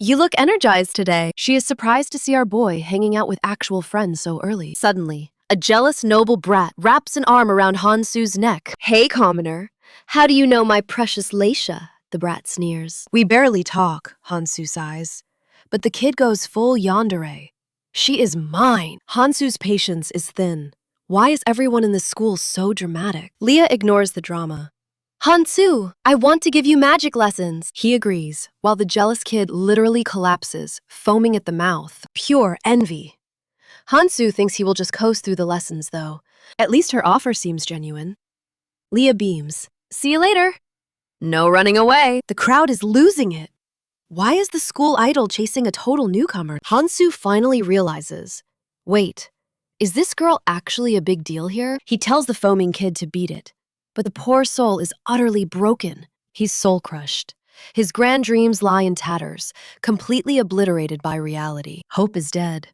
You look energized today. She is surprised to see our boy hanging out with actual friends so early. Suddenly, a jealous noble brat wraps an arm around Hansu's neck. Hey, commoner. How do you know my precious Leisha? The brat sneers. We barely talk, Hansu sighs. But the kid goes full yandere. She is mine. Hansu's patience is thin. Why is everyone in this school so dramatic? Leah ignores the drama. Hansu, I want to give you magic lessons. He agrees, while the jealous kid literally collapses, foaming at the mouth. Pure envy. Hansu thinks he will just coast through the lessons, though. At least her offer seems genuine. Leah beams. See you later. No running away. The crowd is losing it. Why is the school idol chasing a total newcomer? Hansu finally realizes. Wait, is this girl actually a big deal here? He tells the foaming kid to beat it. But the poor soul is utterly broken. He's soul-crushed. His grand dreams lie in tatters, completely obliterated by reality. Hope is dead.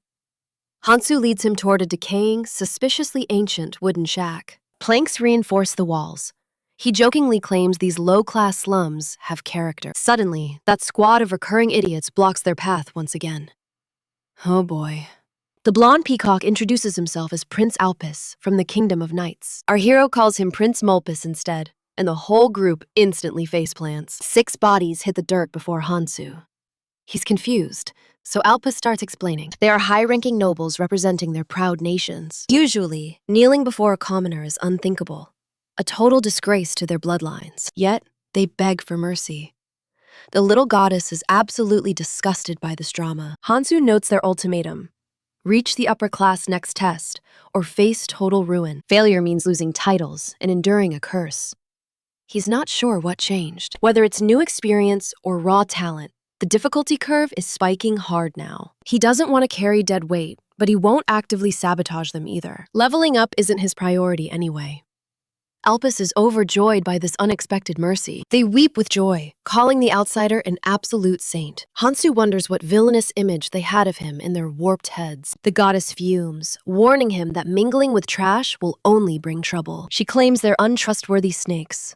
Hansu leads him toward a decaying, suspiciously ancient wooden shack. Planks reinforce the walls. He jokingly claims these low-class slums have character. Suddenly, that squad of recurring idiots blocks their path once again. Oh boy. The blonde peacock introduces himself as Prince Alpis from the Kingdom of Knights. Our hero calls him Prince Mulpus instead, and the whole group instantly faceplants. 6 bodies hit the dirt before Hansu. He's confused, so Alpis starts explaining. They are high-ranking nobles representing their proud nations. Usually, kneeling before a commoner is unthinkable. A total disgrace to their bloodlines. Yet, they beg for mercy. The little goddess is absolutely disgusted by this drama. Hansu notes their ultimatum. Reach the upper class next test, or face total ruin. Failure means losing titles and enduring a curse. He's not sure what changed. Whether it's new experience or raw talent, the difficulty curve is spiking hard now. He doesn't want to carry dead weight, but he won't actively sabotage them either. Leveling up isn't his priority anyway. Alpis is overjoyed by this unexpected mercy. They weep with joy, calling the outsider an absolute saint. Hansu wonders what villainous image they had of him in their warped heads. The goddess fumes, warning him that mingling with trash will only bring trouble. She claims they're untrustworthy snakes.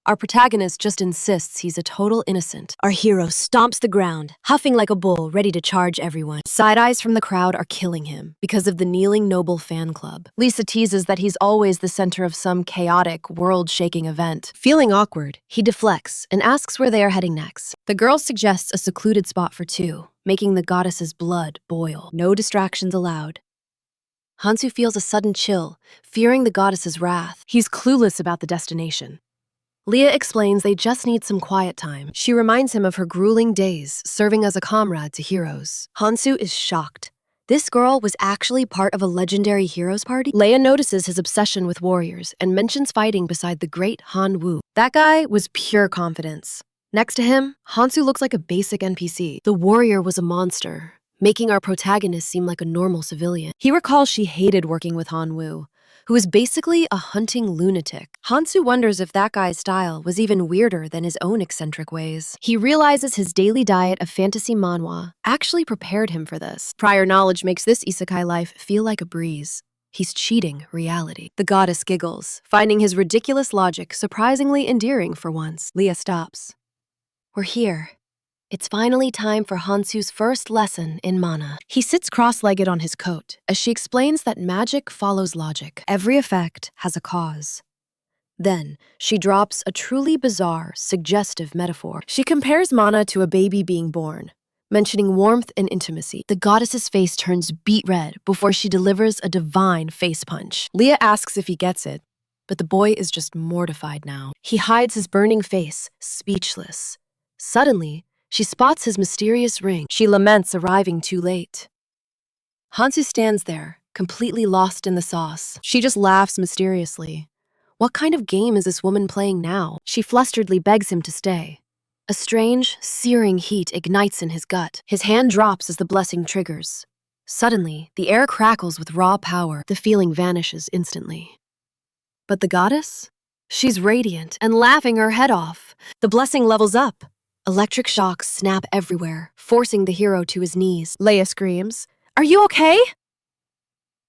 Our protagonist just insists he's a total innocent. Our hero stomps the ground, huffing like a bull, ready to charge everyone. Side eyes from the crowd are killing him because of the kneeling noble fan club. Lisa teases that he's always the center of some chaotic, world-shaking event. Feeling awkward, he deflects and asks where they are heading next. The girl suggests a secluded spot for 2, making the goddess's blood boil. No distractions allowed. Hansu feels a sudden chill, fearing the goddess's wrath. He's clueless about the destination. Leah explains they just need some quiet time. She reminds him of her grueling days serving as a comrade to heroes. Hansu is shocked. This girl was actually part of a legendary heroes party? Leia notices his obsession with warriors and mentions fighting beside the great Hanu. That guy was pure confidence. Next to him, Hansu looks like a basic NPC. The warrior was a monster, making our protagonist seem like a normal civilian. He recalls she hated working with Hanwoo, who is basically a hunting lunatic. Hansu wonders if that guy's style was even weirder than his own eccentric ways. He realizes his daily diet of fantasy manhwa actually prepared him for this. Prior knowledge makes this isekai life feel like a breeze. He's cheating reality. The goddess giggles, finding his ridiculous logic surprisingly endearing for once. Leah stops. We're here. It's finally time for Hansu's first lesson in mana. He sits cross-legged on his coat as she explains that magic follows logic. Every effect has a cause. Then, she drops a truly bizarre, suggestive metaphor. She compares mana to a baby being born, mentioning warmth and intimacy. The goddess's face turns beet red before she delivers a divine face punch. Leah asks if he gets it, but the boy is just mortified now. He hides his burning face, speechless. Suddenly, she spots his mysterious ring. She laments arriving too late. Hansu stands there, completely lost in the sauce. She just laughs mysteriously. What kind of game is this woman playing now? She flusteredly begs him to stay. A strange, searing heat ignites in his gut. His hand drops as the blessing triggers. Suddenly, the air crackles with raw power. The feeling vanishes instantly. But the goddess? She's radiant and laughing her head off. The blessing levels up. Electric shocks snap everywhere, forcing the hero to his knees. Leia screams, "Are you okay?"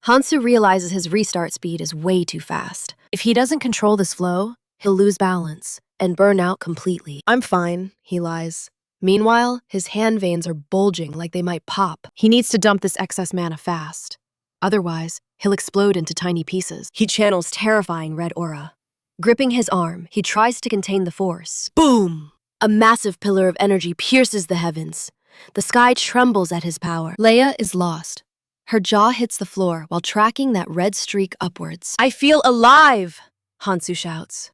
Hansu realizes his restart speed is way too fast. If he doesn't control this flow, he'll lose balance and burn out completely. "I'm fine," he lies. Meanwhile, his hand veins are bulging like they might pop. He needs to dump this excess mana fast. Otherwise, he'll explode into tiny pieces. He channels terrifying red aura. Gripping his arm, he tries to contain the force. Boom! A massive pillar of energy pierces the heavens. The sky trembles at his power. Leia is lost. Her jaw hits the floor while tracking that red streak upwards. "I feel alive!" Hansu shouts.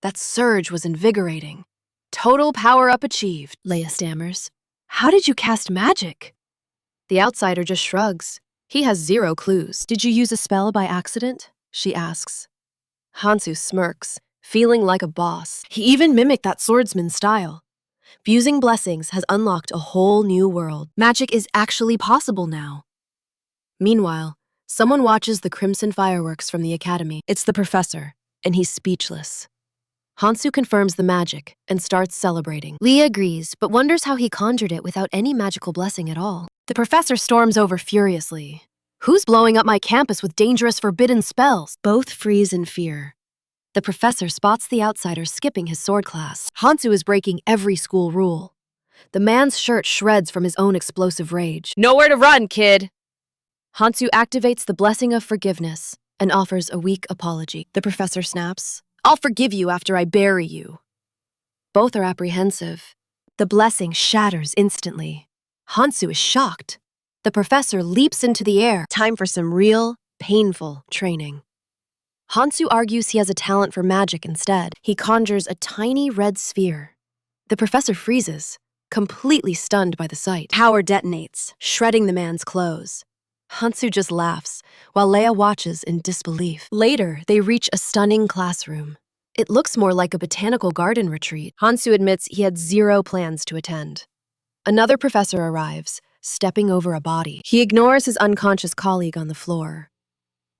That surge was invigorating. "Total power-up achieved," Leia stammers. "How did you cast magic?" The outsider just shrugs. He has zero clues. "Did you use a spell by accident?" she asks. Hansu smirks, feeling like a boss. He even mimicked that swordsman's style. Fusing blessings has unlocked a whole new world. Magic is actually possible now. Meanwhile, someone watches the crimson fireworks from the academy. It's the professor, and he's speechless. Hansu confirms the magic and starts celebrating. Leah agrees, but wonders how he conjured it without any magical blessing at all. The professor storms over furiously. "Who's blowing up my campus with dangerous forbidden spells?" Both freeze in fear. The professor spots the outsider skipping his sword class. Hansu is breaking every school rule. The man's shirt shreds from his own explosive rage. "Nowhere to run, kid!" Hansu activates the blessing of forgiveness and offers a weak apology. The professor snaps, "I'll forgive you after I bury you." Both are apprehensive. The blessing shatters instantly. Hansu is shocked. The professor leaps into the air. Time for some real, painful training. Hansu argues he has a talent for magic instead. He conjures a tiny red sphere. The professor freezes, completely stunned by the sight. Power detonates, shredding the man's clothes. Hansu just laughs, while Leia watches in disbelief. Later, they reach a stunning classroom. It looks more like a botanical garden retreat. Hansu admits he had zero plans to attend. Another professor arrives, stepping over a body. He ignores his unconscious colleague on the floor.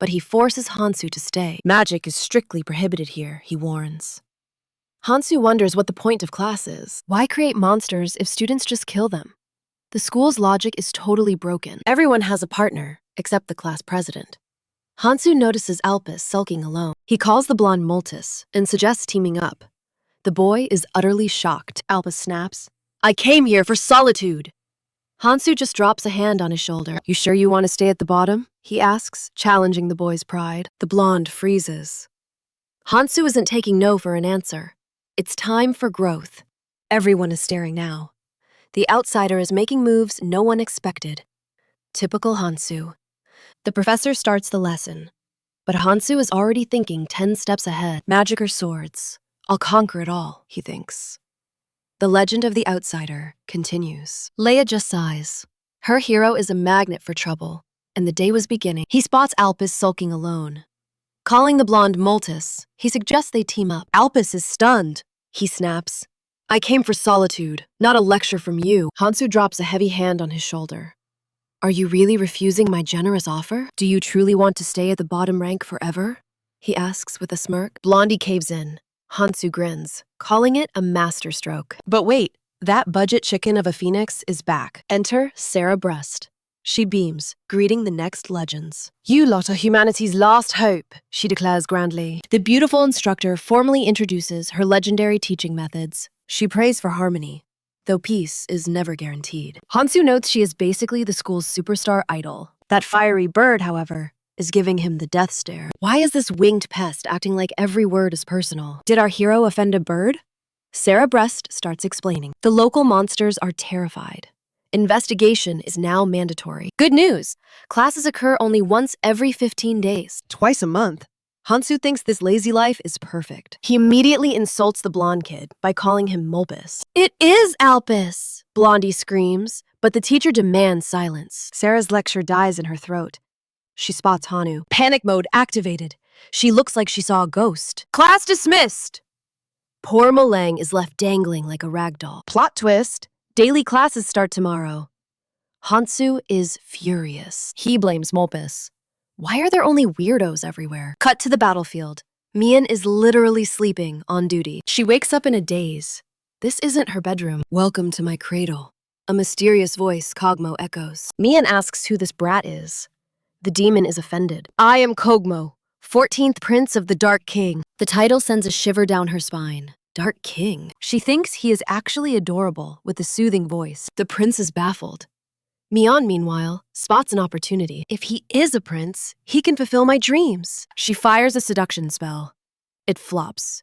But he forces Hansu to stay. "Magic is strictly prohibited here," he warns. Hansu wonders what the point of class is. Why create monsters if students just kill them? The school's logic is totally broken. Everyone has a partner, except the class president. Hansu notices Alpus sulking alone. He calls the blonde Multus and suggests teaming up. The boy is utterly shocked. Alpus snaps, "I came here for solitude." Hansu just drops a hand on his shoulder. "You sure you want to stay at the bottom?" he asks, challenging the boy's pride. The blonde freezes. Hansu isn't taking no for an answer. It's time for growth. Everyone is staring now. The outsider is making moves no one expected. Typical Hansu. The professor starts the lesson. But Hansu is already thinking 10 steps ahead. Magic or swords? I'll conquer it all, he thinks. The legend of the outsider continues. Leia just sighs. Her hero is a magnet for trouble, and the day was beginning. He spots Alpis sulking alone. Calling the blonde Multus, he suggests they team up. Alpis is stunned. He snaps, "I came for solitude, not a lecture from you." Hansu drops a heavy hand on his shoulder. "Are you really refusing my generous offer? Do you truly want to stay at the bottom rank forever?" he asks with a smirk. Blondie caves in. Hansu grins, calling it a masterstroke. But wait, that budget chicken of a phoenix is back. Enter Sarah Breast. She beams, greeting the next legends. "You lot are humanity's last hope," she declares grandly. The beautiful instructor formally introduces her legendary teaching methods. She prays for harmony, though peace is never guaranteed. Hansu notes she is basically the school's superstar idol. That fiery bird, however, is giving him the death stare. Why is this winged pest acting like every word is personal? Did our hero offend a bird? Sarah Breast starts explaining. The local monsters are terrified. Investigation is now mandatory. Good news! Classes occur only once every 15 days. Twice a month. Hansu thinks this lazy life is perfect. He immediately insults the blonde kid by calling him Mulpus. "It is Alpis!" Blondie screams, but the teacher demands silence. Sarah's lecture dies in her throat. She spots Hanu. Panic mode activated. She looks like she saw a ghost. "Class dismissed!" Poor Molang is left dangling like a ragdoll. Plot twist. Daily classes start tomorrow. Hansu is furious. He blames Mulpus. Why are there only weirdos everywhere? Cut to the battlefield. Mian is literally sleeping on duty. She wakes up in a daze. This isn't her bedroom. "Welcome to my cradle." A mysterious voice Kogmo echoes. Mian asks who this brat is. The demon is offended. "I am Kogmo, 14th Prince of the Dark King." The title sends a shiver down her spine. Dark King. She thinks he is actually adorable with a soothing voice. The prince is baffled. Mian, meanwhile, spots an opportunity. If he is a prince, he can fulfill my dreams. She fires a seduction spell. It flops.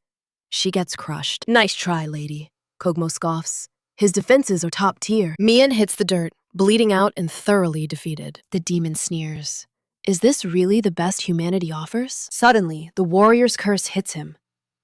She gets crushed. "Nice try, lady," Kogmo scoffs. His defenses are top tier. Mian hits the dirt, bleeding out and thoroughly defeated. The demon sneers. Is this really the best humanity offers? Suddenly, the warrior's curse hits him.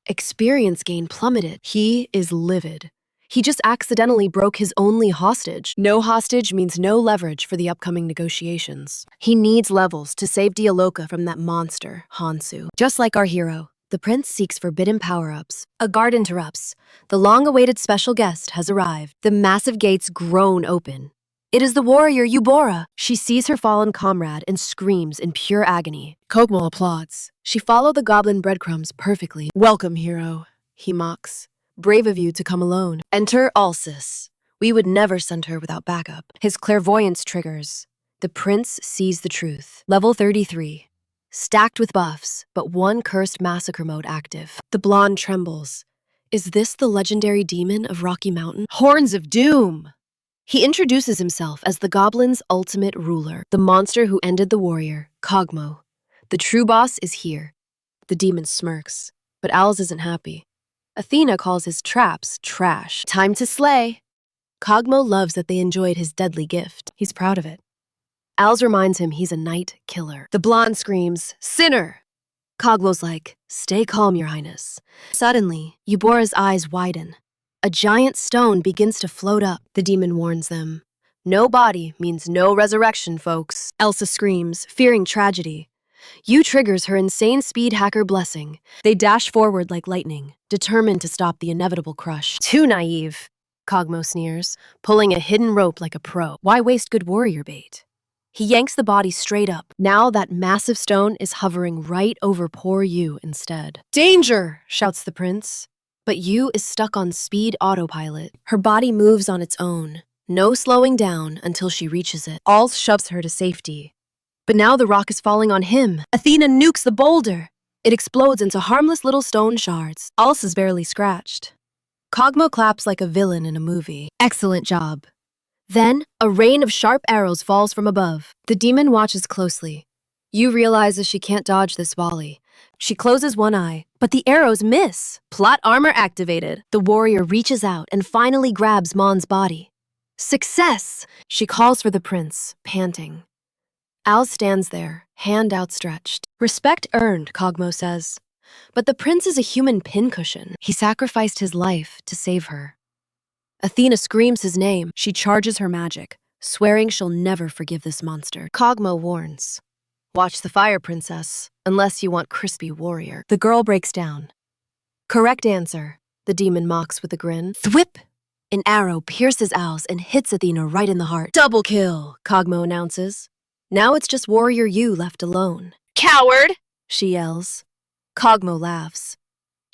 Experience gain plummeted. He is livid. He just accidentally broke his only hostage. No hostage means no leverage for the upcoming negotiations. He needs levels to save Dialoka from that monster, Hansu. Just like our hero, the prince seeks forbidden power-ups. A guard interrupts. The long-awaited special guest has arrived. The massive gates groan open. It is the warrior Eubora. She sees her fallen comrade and screams in pure agony. Kogmo applauds. She followed the goblin breadcrumbs perfectly. "Welcome, hero," he mocks. "Brave of you to come alone." Enter Alsis. We would never send her without backup. His clairvoyance triggers. The prince sees the truth. Level 33. Stacked with buffs, but one cursed massacre mode active. The blonde trembles. Is this the legendary demon of Rocky Mountain? Horns of Doom! He introduces himself as the goblin's ultimate ruler, the monster who ended the warrior, Kogmo. The true boss is here. The demon smirks, but Owls isn't happy. Athena calls his traps trash. Time to slay. Kogmo loves that they enjoyed his deadly gift. He's proud of it. Owls reminds him he's a night killer. The blonde screams, "Sinner!" Kogmo's like, "Stay calm, your highness." Suddenly, Eubora's eyes widen. A giant stone begins to float up. The demon warns them. No body means no resurrection, folks. Elsa screams, fearing tragedy. Yu triggers her insane speed hacker blessing. They dash forward like lightning, determined to stop the inevitable crush. Too naive, Kogmo sneers, pulling a hidden rope like a pro. Why waste good warrior bait? He yanks the body straight up. Now that massive stone is hovering right over poor Yu instead. "Danger!" shouts the prince. But Yu is stuck on speed autopilot. Her body moves on its own. No slowing down until she reaches it. Alls shoves her to safety. But now the rock is falling on him. Athena nukes the boulder. It explodes into harmless little stone shards. Alls is barely scratched. Kogmo claps like a villain in a movie. Excellent job. Then, a rain of sharp arrows falls from above. The demon watches closely. Yu realizes she can't dodge this volley. She closes one eye, but the arrows miss. Plot armor activated. The warrior reaches out and finally grabs Mon's body. Success! She calls for the prince, panting. Al stands there, hand outstretched. Respect earned, Kogmo says. But the prince is a human pincushion. He sacrificed his life to save her. Athena screams his name. She charges her magic, swearing she'll never forgive this monster. Kogmo warns. Watch the fire, princess, unless you want crispy warrior. The girl breaks down. Correct answer, the demon mocks with a grin. Thwip! An arrow pierces Owls and hits Athena right in the heart. Double kill, Kogmo announces. Now it's just warrior you left alone. Coward! She yells. Kogmo laughs.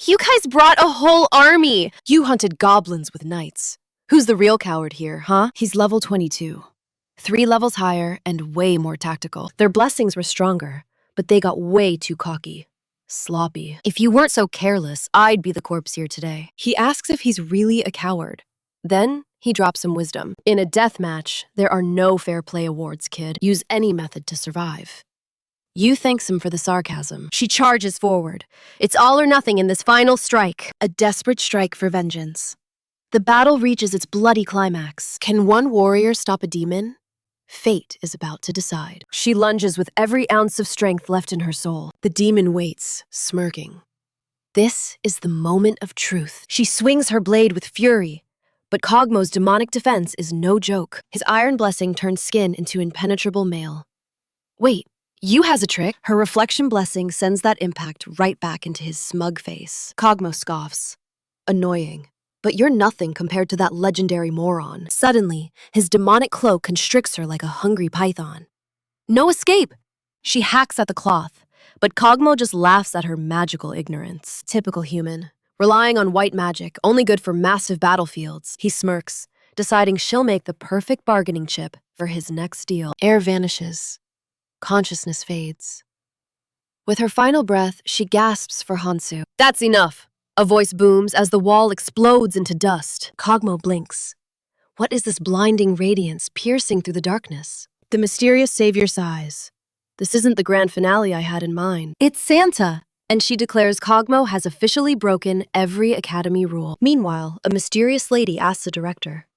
You guys brought a whole army! You hunted goblins with knights. Who's the real coward here, huh? He's level 22. 3 levels higher and way more tactical. Their blessings were stronger, but they got way too cocky. Sloppy. If you weren't so careless, I'd be the corpse here today. He asks if he's really a coward. Then he drops some wisdom. In a death match, there are no fair play awards, kid. Use any method to survive. You thanks him for the sarcasm. She charges forward. It's all or nothing in this final strike. A desperate strike for vengeance. The battle reaches its bloody climax. Can one warrior stop a demon? Fate is about to decide. She lunges with every ounce of strength left in her soul. The demon waits, smirking. This is the moment of truth. She swings her blade with fury, but Kogmo's demonic defense is no joke. His iron blessing turns skin into impenetrable mail. Wait, you has a trick. Her reflection blessing sends that impact right back into his smug face. Kogmo scoffs. Annoying. But you're nothing compared to that legendary moron. Suddenly, his demonic cloak constricts her like a hungry python. No escape! She hacks at the cloth, but Kogmo just laughs at her magical ignorance. Typical human, relying on white magic, only good for massive battlefields. He smirks, deciding she'll make the perfect bargaining chip for his next deal. Air vanishes. Consciousness fades. With her final breath, she gasps for Hansu. That's enough! A voice booms as the wall explodes into dust. Kogmo blinks. What is this blinding radiance piercing through the darkness? The mysterious savior sighs. This isn't the grand finale I had in mind. It's Santa! And she declares Kogmo has officially broken every academy rule. Meanwhile, a mysterious lady asks the director,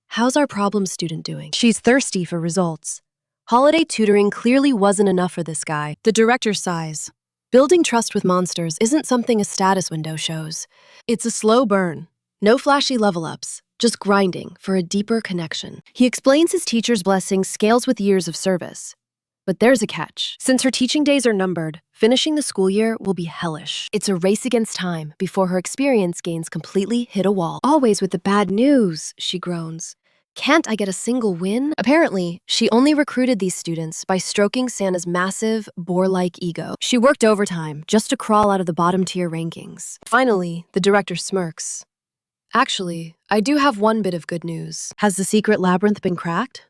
"How's our problem student doing?" She's thirsty for results. Holiday tutoring clearly wasn't enough for this guy. The director sighs. Building trust with monsters isn't something a status window shows. It's a slow burn. No flashy level-ups, just grinding for a deeper connection. He explains his teacher's blessing scales with years of service. But there's a catch. Since her teaching days are numbered, finishing the school year will be hellish. It's a race against time before her experience gains completely hit a wall. Always with the bad news, she groans. Can't I get a single win? Apparently, she only recruited these students by stroking Santa's massive, boar-like ego. She worked overtime just to crawl out of the bottom-tier rankings. Finally, the director smirks. Actually, I do have one bit of good news. Has the secret labyrinth been cracked?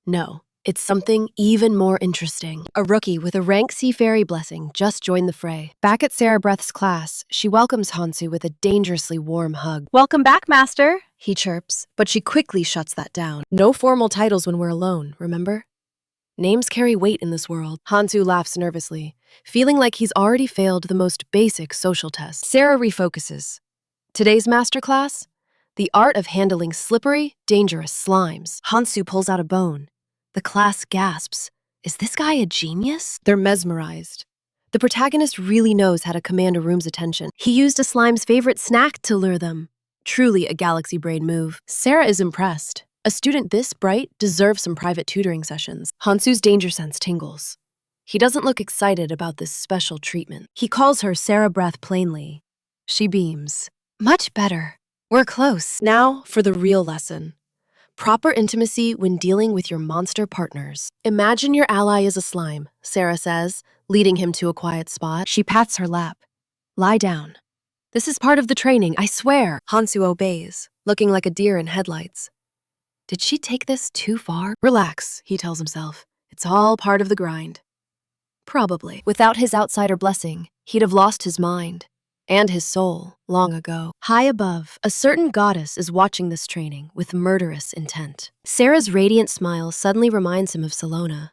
No. It's something even more interesting. A rookie with a rank sea fairy blessing just joined the fray. Back at Sarah Breath's class, she welcomes Hansu with a dangerously warm hug. Welcome back, Master. He chirps, but she quickly shuts that down. No formal titles when we're alone, remember? Names carry weight in this world. Hansu laughs nervously, feeling like he's already failed the most basic social test. Sarah refocuses. Today's masterclass? The art of handling slippery, dangerous slimes. Hansu pulls out a bone. The class gasps. Is this guy a genius? They're mesmerized. The protagonist really knows how to command a room's attention. He used a slime's favorite snack to lure them. Truly a galaxy brain move. Sarah is impressed. A student this bright deserves some private tutoring sessions. Hansu's danger sense tingles. He doesn't look excited about this special treatment. He calls her Sarah Breath plainly. She beams. Much better. We're close. Now for the real lesson. Proper intimacy when dealing with your monster partners. Imagine your ally is a slime, Sarah says, leading him to a quiet spot. She pats her lap. Lie down. This is part of the training, I swear. Hansu obeys, looking like a deer in headlights. Did she take this too far? Relax, he tells himself. It's all part of the grind. Probably. Without his outsider blessing, he'd have lost his mind. And his soul, long ago. High above, a certain goddess is watching this training with murderous intent. Sarah's radiant smile suddenly reminds him of Salona.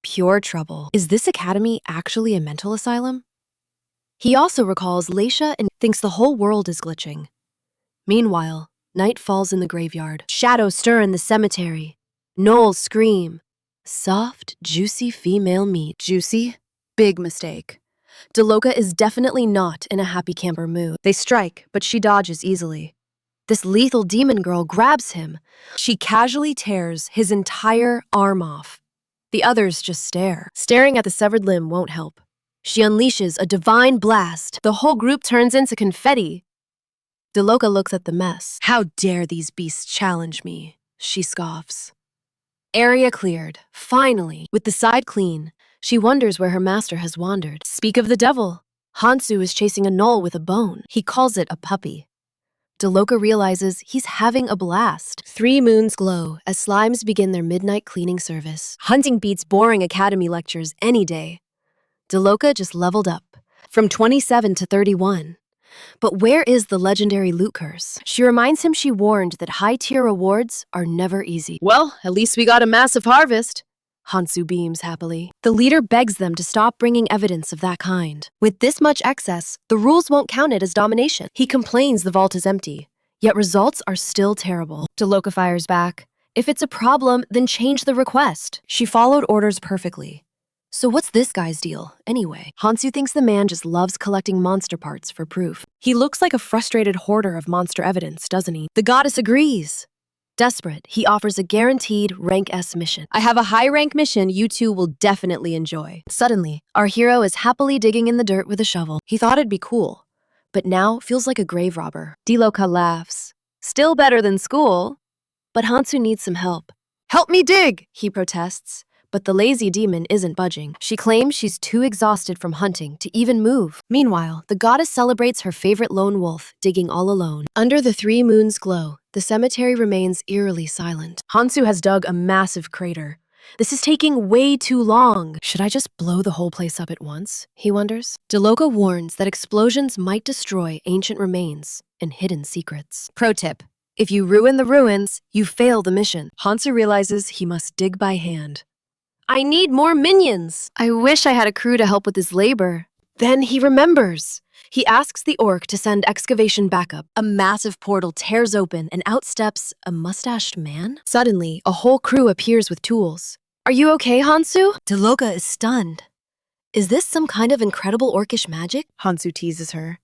Pure trouble. Is this academy actually a mental asylum? He also recalls Leisha and thinks the whole world is glitching. Meanwhile, night falls in the graveyard. Shadows stir in the cemetery. Gnolls scream. Soft, juicy female meat. Juicy? Big mistake. Deloka is definitely not in a happy camper mood. They strike, but she dodges easily. This lethal demon girl grabs him. She casually tears his entire arm off. The others just stare. Staring at the severed limb won't help. She unleashes a divine blast. The whole group turns into confetti. Deloka looks at the mess. How dare these beasts challenge me? She scoffs. Area cleared. Finally. With the side clean, she wonders where her master has wandered. Speak of the devil. Hansu is chasing a gnoll with a bone. He calls it a puppy. Deloka realizes he's having a blast. 3 moons glow as slimes begin their midnight cleaning service. Hunting beats boring academy lectures any day. Deloka just leveled up, from 27 to 31. But where is the legendary loot curse? She reminds him she warned that high-tier rewards are never easy. Well, at least we got a massive harvest. Hansu beams happily. The leader begs them to stop bringing evidence of that kind. With this much excess, the rules won't count it as domination. He complains the vault is empty, yet results are still terrible. Deloka fires back. If it's a problem, then change the request. She followed orders perfectly. So what's this guy's deal, anyway? Hansu thinks the man just loves collecting monster parts for proof. He looks like a frustrated hoarder of monster evidence, doesn't he? The goddess agrees. Desperate, he offers a guaranteed rank S mission. I have a high-rank mission you two will definitely enjoy. Suddenly, our hero is happily digging in the dirt with a shovel. He thought it'd be cool, but now feels like a grave robber. Deloka laughs. Still better than school. But Hansu needs some help. Help me dig, he protests. But the lazy demon isn't budging. She claims she's too exhausted from hunting to even move. Meanwhile, the goddess celebrates her favorite lone wolf, digging all alone. Under the 3 moons' glow, the cemetery remains eerily silent. Hansu has dug a massive crater. This is taking way too long. Should I just blow the whole place up at once? He wonders. Deloka warns that explosions might destroy ancient remains and hidden secrets. Pro tip: if you ruin the ruins, you fail the mission. Hansu realizes he must dig by hand. I need more minions. I wish I had a crew to help with his labor. Then he remembers. He asks the orc to send excavation backup. A massive portal tears open and out steps a mustached man. Suddenly, a whole crew appears with tools. Are you okay, Hansu? Deloka is stunned. Is this some kind of incredible orcish magic? Hansu teases her.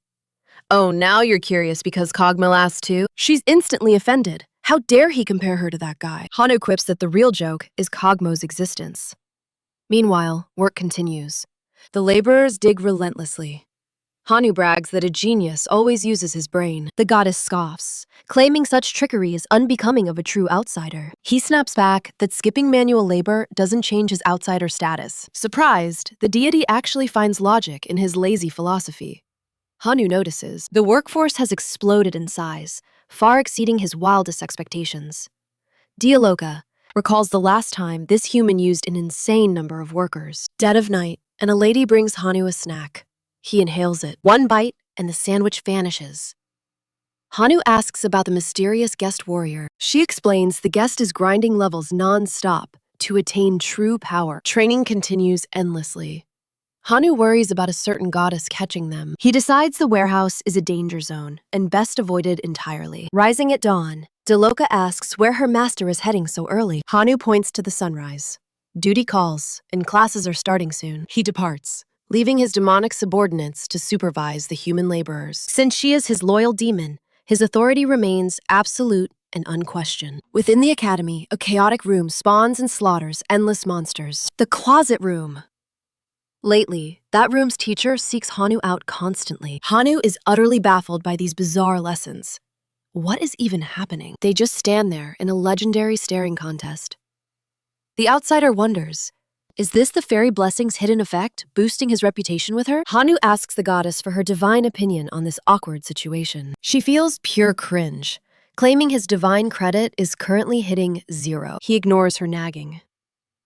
Oh, now you're curious because Kog'Maw asked too? She's instantly offended. How dare he compare her to that guy? Hanu quips that the real joke is Kog'Maw's existence. Meanwhile, work continues. The laborers dig relentlessly. Hanu brags that a genius always uses his brain. The goddess scoffs, claiming such trickery is unbecoming of a true outsider. He snaps back that skipping manual labor doesn't change his outsider status. Surprised, the deity actually finds logic in his lazy philosophy. Hanu notices the workforce has exploded in size, far exceeding his wildest expectations. Deloka recalls the last time this human used an insane number of workers. Dead of night, and a lady brings Hanu a snack. He inhales it. 1 bite, and the sandwich vanishes. Hanu asks about the mysterious guest warrior. She explains the guest is grinding levels non-stop to attain true power. Training continues endlessly. Hanu worries about a certain goddess catching them. He decides the warehouse is a danger zone and best avoided entirely. Rising at dawn, Deloka asks where her master is heading so early. Hanu points to the sunrise. Duty calls, and classes are starting soon. He departs, leaving his demonic subordinates to supervise the human laborers. Since she is his loyal demon, his authority remains absolute and unquestioned. Within the academy, a chaotic room spawns and slaughters endless monsters. The closet room. Lately, that room's teacher seeks Hanu out constantly. Hanu is utterly baffled by these bizarre lessons. What is even happening? They just stand there in a legendary staring contest. The outsider wonders, is this the fairy blessing's hidden effect, boosting his reputation with her? Hanu asks the goddess for her divine opinion on this awkward situation. She feels pure cringe, claiming his divine credit is currently hitting 0. He ignores her nagging.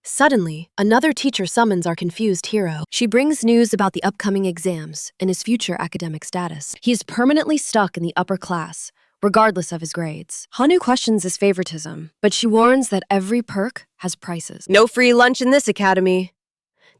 Suddenly, another teacher summons our confused hero. She brings news about the upcoming exams and his future academic status. He is permanently stuck in the upper class, regardless of his grades. Hanu questions his favoritism, but she warns that every perk has prices. No free lunch in this academy.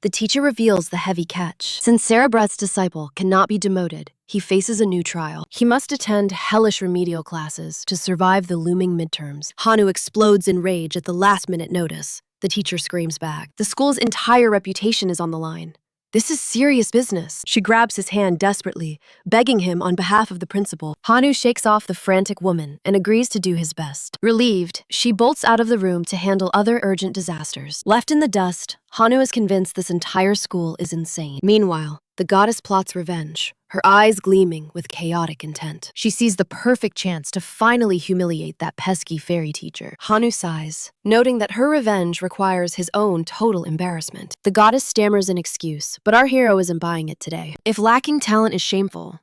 The teacher reveals the heavy catch. Since Cerebreth's disciple cannot be demoted, he faces a new trial. He must attend hellish remedial classes to survive the looming midterms. Hanu explodes in rage at the last-minute notice. The teacher screams back. The school's entire reputation is on the line. This is serious business. She grabs his hand desperately, begging him on behalf of the principal. Hanu shakes off the frantic woman and agrees to do his best. Relieved, she bolts out of the room to handle other urgent disasters. Left in the dust, Hanu is convinced this entire school is insane. Meanwhile, the goddess plots revenge, her eyes gleaming with chaotic intent. She sees the perfect chance to finally humiliate that pesky fairy teacher. Hanu sighs, noting that her revenge requires his own total embarrassment. The goddess stammers an excuse, but our hero isn't buying it today. If lacking talent is shameful,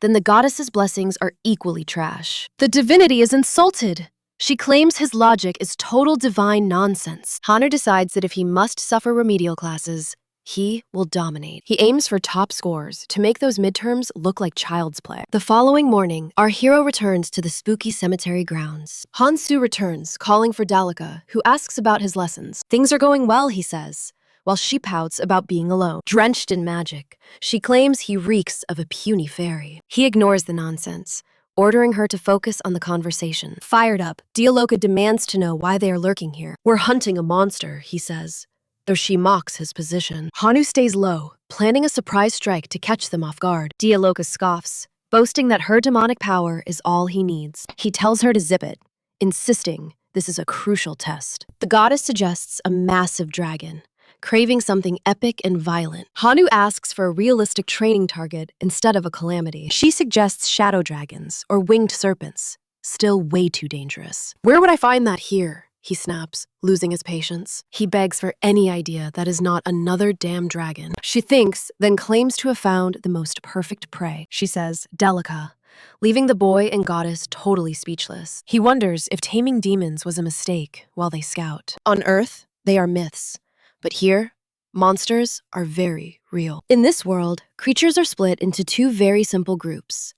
then the goddess's blessings are equally trash. The divinity is insulted. She claims his logic is total divine nonsense. Hanu decides that if he must suffer remedial classes, he will dominate. He aims for top scores to make those midterms look like child's play. The following morning, our hero returns to the spooky cemetery grounds. Hansu returns, calling for Dalika, who asks about his lessons. Things are going well, he says, while she pouts about being alone. Drenched in magic, she claims he reeks of a puny fairy. He ignores the nonsense, ordering her to focus on the conversation. Fired up, Dialoka demands to know why they are lurking here. We're hunting a monster, he says, though she mocks his position. Hanu stays low, planning a surprise strike to catch them off guard. Dialoka scoffs, boasting that her demonic power is all he needs. He tells her to zip it, insisting this is a crucial test. The goddess suggests a massive dragon, craving something epic and violent. Hanu asks for a realistic training target instead of a calamity. She suggests shadow dragons or winged serpents, still way too dangerous. Where would I find that here? He snaps, losing his patience. He begs for any idea that is not another damn dragon. She thinks, then claims to have found the most perfect prey. She says, Delica, leaving the boy and goddess totally speechless. He wonders if taming demons was a mistake while they scout. On Earth, they are myths. But here, monsters are very real. In this world, creatures are split into two very simple groups: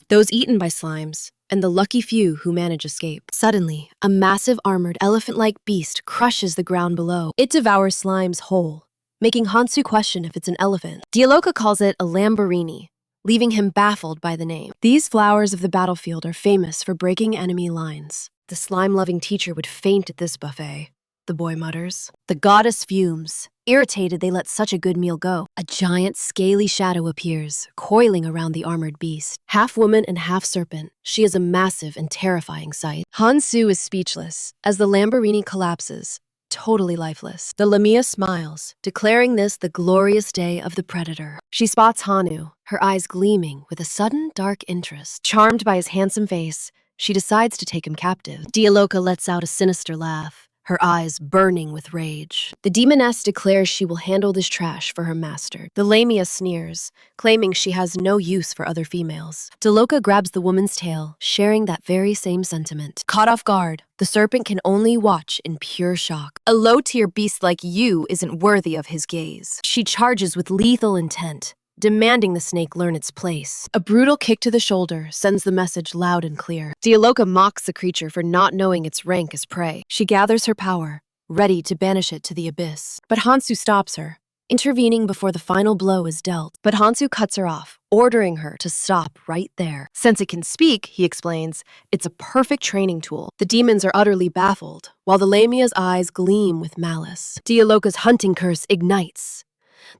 those eaten by slimes, and the lucky few who manage escape. Suddenly, a massive armored elephant-like beast crushes the ground below. It devours slimes whole, making Hansu question if it's an elephant. Dialoka calls it a lamborghini, leaving him baffled by the name. These flowers of the battlefield are famous for breaking enemy lines. The slime-loving teacher would faint at this buffet, the boy mutters. The goddess fumes. Irritated they let such a good meal go. A giant, scaly shadow appears, coiling around the armored beast. Half woman and half serpent, she is a massive and terrifying sight. Hansu is speechless as the Lamborghini collapses, totally lifeless. The Lamia smiles, declaring this the glorious day of the predator. She spots Hanu, her eyes gleaming with a sudden dark interest. Charmed by his handsome face, she decides to take him captive. Dialoka lets out a sinister laugh, her eyes burning with rage. The demoness declares she will handle this trash for her master. The Lamia sneers, claiming she has no use for other females. Dialoka grabs the woman's tail, sharing that very same sentiment. Caught off guard, the serpent can only watch in pure shock. A low-tier beast like you isn't worthy of his gaze. She charges with lethal intent, demanding the snake learn its place. A brutal kick to the shoulder sends the message loud and clear. Dialoka mocks the creature for not knowing its rank as prey. She gathers her power, ready to banish it to the abyss. But Hansu stops her, intervening before the final blow is dealt. But Hansu cuts her off, ordering her to stop right there. Since it can speak, he explains, it's a perfect training tool. The demons are utterly baffled, while the Lamia's eyes gleam with malice. Dialoka's hunting curse ignites.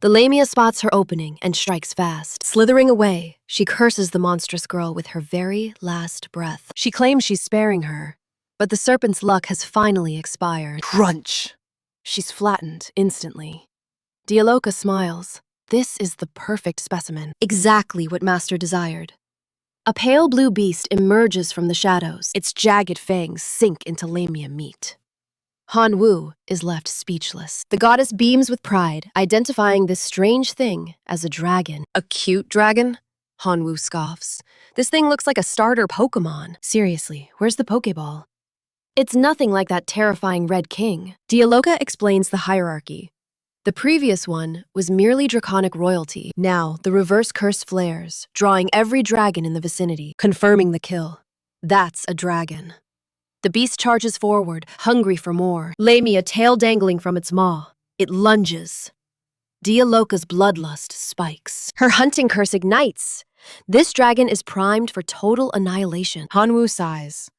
The Lamia spots her opening and strikes fast. Slithering away, she curses the monstrous girl with her very last breath. She claims she's sparing her, but the serpent's luck has finally expired. Crunch! She's flattened instantly. Dialoka smiles. This is the perfect specimen. Exactly what Master desired. A pale blue beast emerges from the shadows. Its jagged fangs sink into Lamia meat. Hanwu is left speechless. The goddess beams with pride, identifying this strange thing as a dragon. A cute dragon? Hanwu scoffs. This thing looks like a starter Pokemon. Seriously, where's the Pokeball? It's nothing like that terrifying Red King. Dialoka explains the hierarchy. The previous one was merely draconic royalty. Now, the reverse curse flares, drawing every dragon in the vicinity, confirming the kill. That's a dragon. The beast charges forward, hungry for more. Lamia tail dangling from its maw. It lunges. Dialoka's bloodlust spikes. Her hunting curse ignites. This dragon is primed for total annihilation. Hanwu sighs,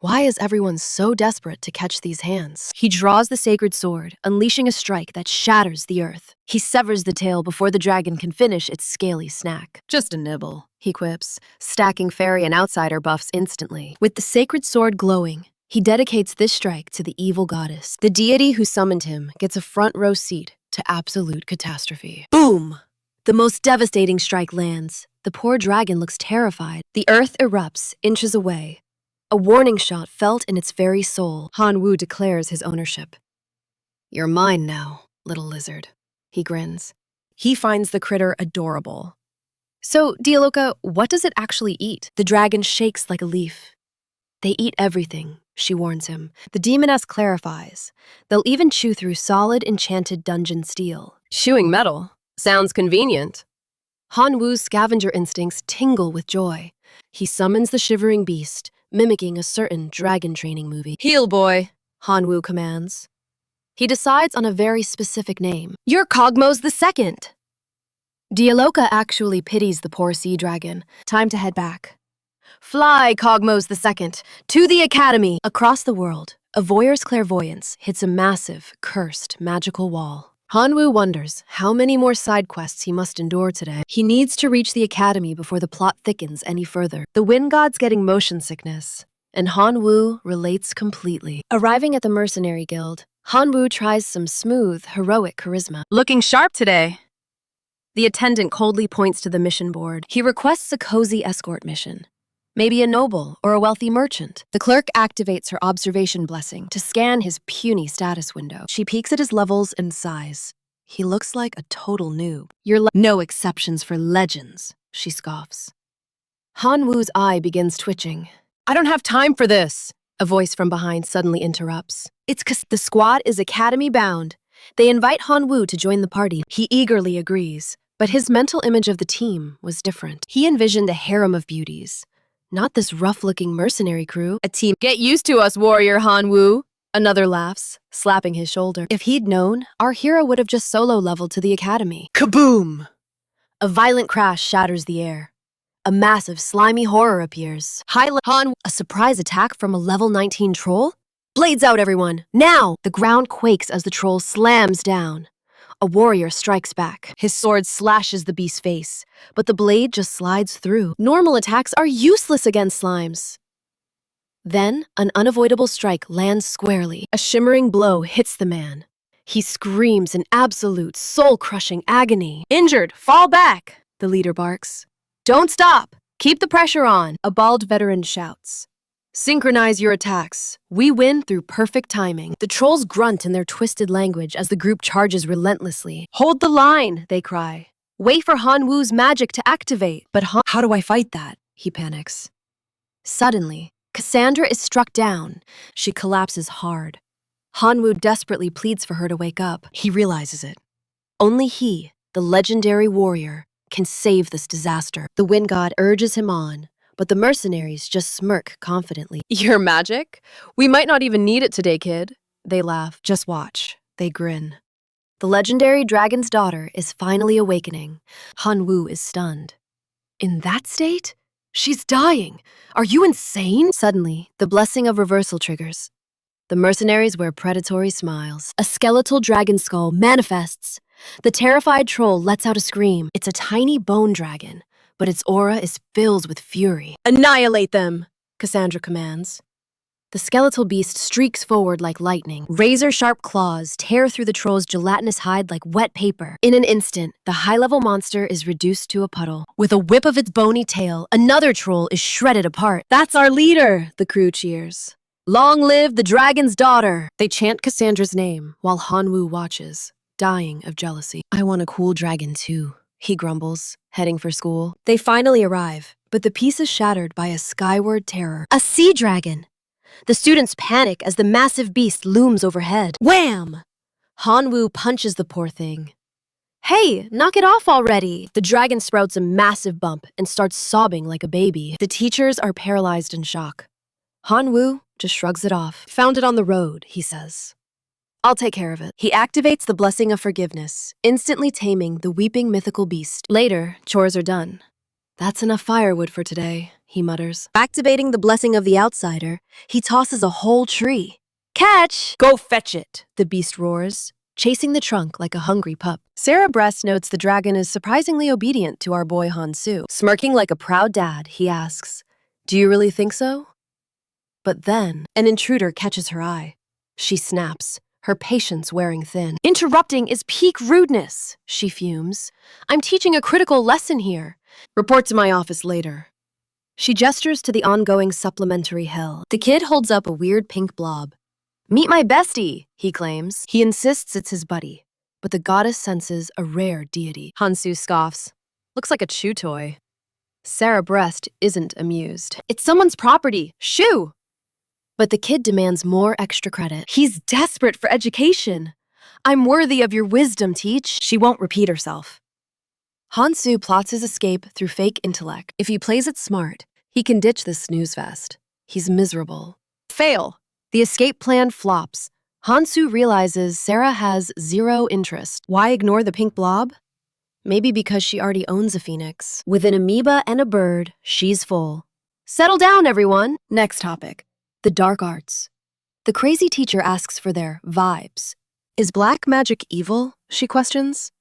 Why is everyone so desperate to catch these hands? He draws the sacred sword, unleashing a strike that shatters the earth. He severs the tail before the dragon can finish its scaly snack. Just a nibble. He quips, stacking fairy and outsider buffs instantly. With the sacred sword glowing, he dedicates this strike to the evil goddess. The deity who summoned him gets a front row seat to absolute catastrophe. Boom! The most devastating strike lands. The poor dragon looks terrified. The earth erupts inches away. A warning shot felt in its very soul. Hanu declares his ownership. You're mine now, little lizard. He grins. He finds the critter adorable. So, Dialoka, what does it actually eat? The dragon shakes like a leaf. They eat everything, she warns him. The demoness clarifies. They'll even chew through solid, enchanted dungeon steel. Chewing metal? Sounds convenient. Hanwu's scavenger instincts tingle with joy. He summons the shivering beast, mimicking a certain dragon training movie. Heel, boy, Hanwu commands. He decides on a very specific name. You're Cogmos the Second. Dialoka actually pities the poor sea dragon. Time to head back. Fly, Cogmos the Second, to the academy. Across the world, a voyeur's clairvoyance hits a massive, cursed, magical wall. Hanwu wonders how many more side quests he must endure today. He needs to reach the academy before the plot thickens any further. The wind god's getting motion sickness, and Hanwu relates completely. Arriving at the mercenary guild, Hanwu tries some smooth, heroic charisma. looking sharp today. The attendant coldly points to the mission board. He requests a cozy escort mission. Maybe a noble or a wealthy merchant. The clerk activates her observation blessing to scan his puny status window. She peeks at his levels and sighs. He looks like a total noob. No exceptions for legends, she scoffs. Hanwu's eye begins twitching. I don't have time for this, a voice from behind suddenly interrupts. It's 'cause the squad is academy bound. They invite Hanwu to join the party. He eagerly agrees, but his mental image of the team was different. He envisioned a harem of beauties. Not this rough-looking mercenary crew. A team. Get used to us, warrior Hanwu. Another laughs, slapping his shoulder. If he'd known, our hero would have just solo-leveled to the academy. Kaboom! A violent crash shatters the air. A massive, slimy horror appears. A surprise attack from a level 19 troll? Blades out, everyone! Now! The ground quakes as the troll slams down. A warrior strikes back. His sword slashes the beast's face, but the blade just slides through. Normal attacks are useless against slimes. Then, an unavoidable strike lands squarely. A shimmering blow hits the man. He screams in absolute, soul-crushing agony. Injured! Fall back! The leader barks. Don't stop! Keep the pressure on! A bald veteran shouts. Synchronize your attacks. We win through perfect timing. The trolls grunt in their twisted language as the group charges relentlessly. Hold the line, they cry. Wait for Hanwu's magic to activate. But how do I fight that? He panics. Suddenly, Cassandra is struck down. She collapses hard. Hanwu desperately pleads for her to wake up. He realizes it. Only he, the legendary warrior, can save this disaster. The wind god urges him on, but the mercenaries just smirk confidently. Your magic? We might not even need it today, kid. They laugh. Just watch. They grin. The legendary dragon's daughter is finally awakening. Hanwu is stunned. In that state? She's dying. Are you insane? Suddenly, the blessing of reversal triggers. The mercenaries wear predatory smiles. A skeletal dragon skull manifests. The terrified troll lets out a scream. It's a tiny bone dragon, but its aura is filled with fury. Annihilate them, Cassandra commands. The skeletal beast streaks forward like lightning. Razor-sharp claws tear through the troll's gelatinous hide like wet paper. In an instant, the high-level monster is reduced to a puddle. With a whip of its bony tail, another troll is shredded apart. That's our leader, the crew cheers. Long live the dragon's daughter! They chant Cassandra's name while Hanwu watches, dying of jealousy. I want a cool dragon too, he grumbles, heading for school. They finally arrive, but the peace is shattered by a skyward terror. A sea dragon! The students panic as the massive beast looms overhead. Wham! Hanwu punches the poor thing. Hey, knock it off already! The dragon sprouts a massive bump and starts sobbing like a baby. The teachers are paralyzed in shock. Hanwu just shrugs it off. Found it on the road, he says. I'll take care of it. He activates the blessing of forgiveness, instantly taming the weeping mythical beast. Later, chores are done. That's enough firewood for today, he mutters. Activating the blessing of the outsider, he tosses a whole tree. Catch! Go fetch it, the beast roars, chasing the trunk like a hungry pup. Sarah Brest notes the dragon is surprisingly obedient to our boy Hansu. Smirking like a proud dad, he asks, "Do you really think so?" But then, an intruder catches her eye. She snaps, her patience wearing thin. Interrupting is peak rudeness, she fumes. I'm teaching a critical lesson here. Report to my office later. She gestures to the ongoing supplementary hell. The kid holds up a weird pink blob. Meet my bestie, he claims. He insists it's his buddy, but the goddess senses a rare deity. Hansu scoffs. Looks like a chew toy. Sarah Brest isn't amused. It's someone's property. Shoo! But the kid demands more extra credit. He's desperate for education. I'm worthy of your wisdom, teach. She won't repeat herself. Hansu plots his escape through fake intellect. If he plays it smart, he can ditch this snooze fest. He's miserable. Fail. The escape plan flops. Hansu realizes Sarah has zero interest. Why ignore the pink blob? Maybe because she already owns a phoenix. With an amoeba and a bird, she's full. Settle down, everyone. Next topic. The dark arts. The crazy teacher asks for their vibes. Is black magic evil? She questions.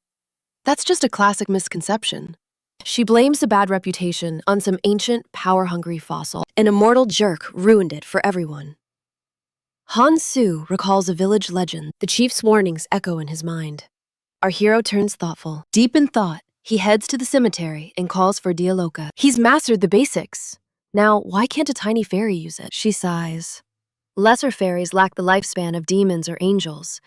That's just a classic misconception. She blames a bad reputation on some ancient, power-hungry fossil. An immortal jerk ruined it for everyone. Hansu recalls a village legend. The chief's warnings echo in his mind. Our hero turns thoughtful. Deep in thought, he heads to the cemetery and calls for Dialoka. He's mastered the basics. Now, why can't a tiny fairy use it? She sighs. Lesser fairies lack the lifespan of demons or angels.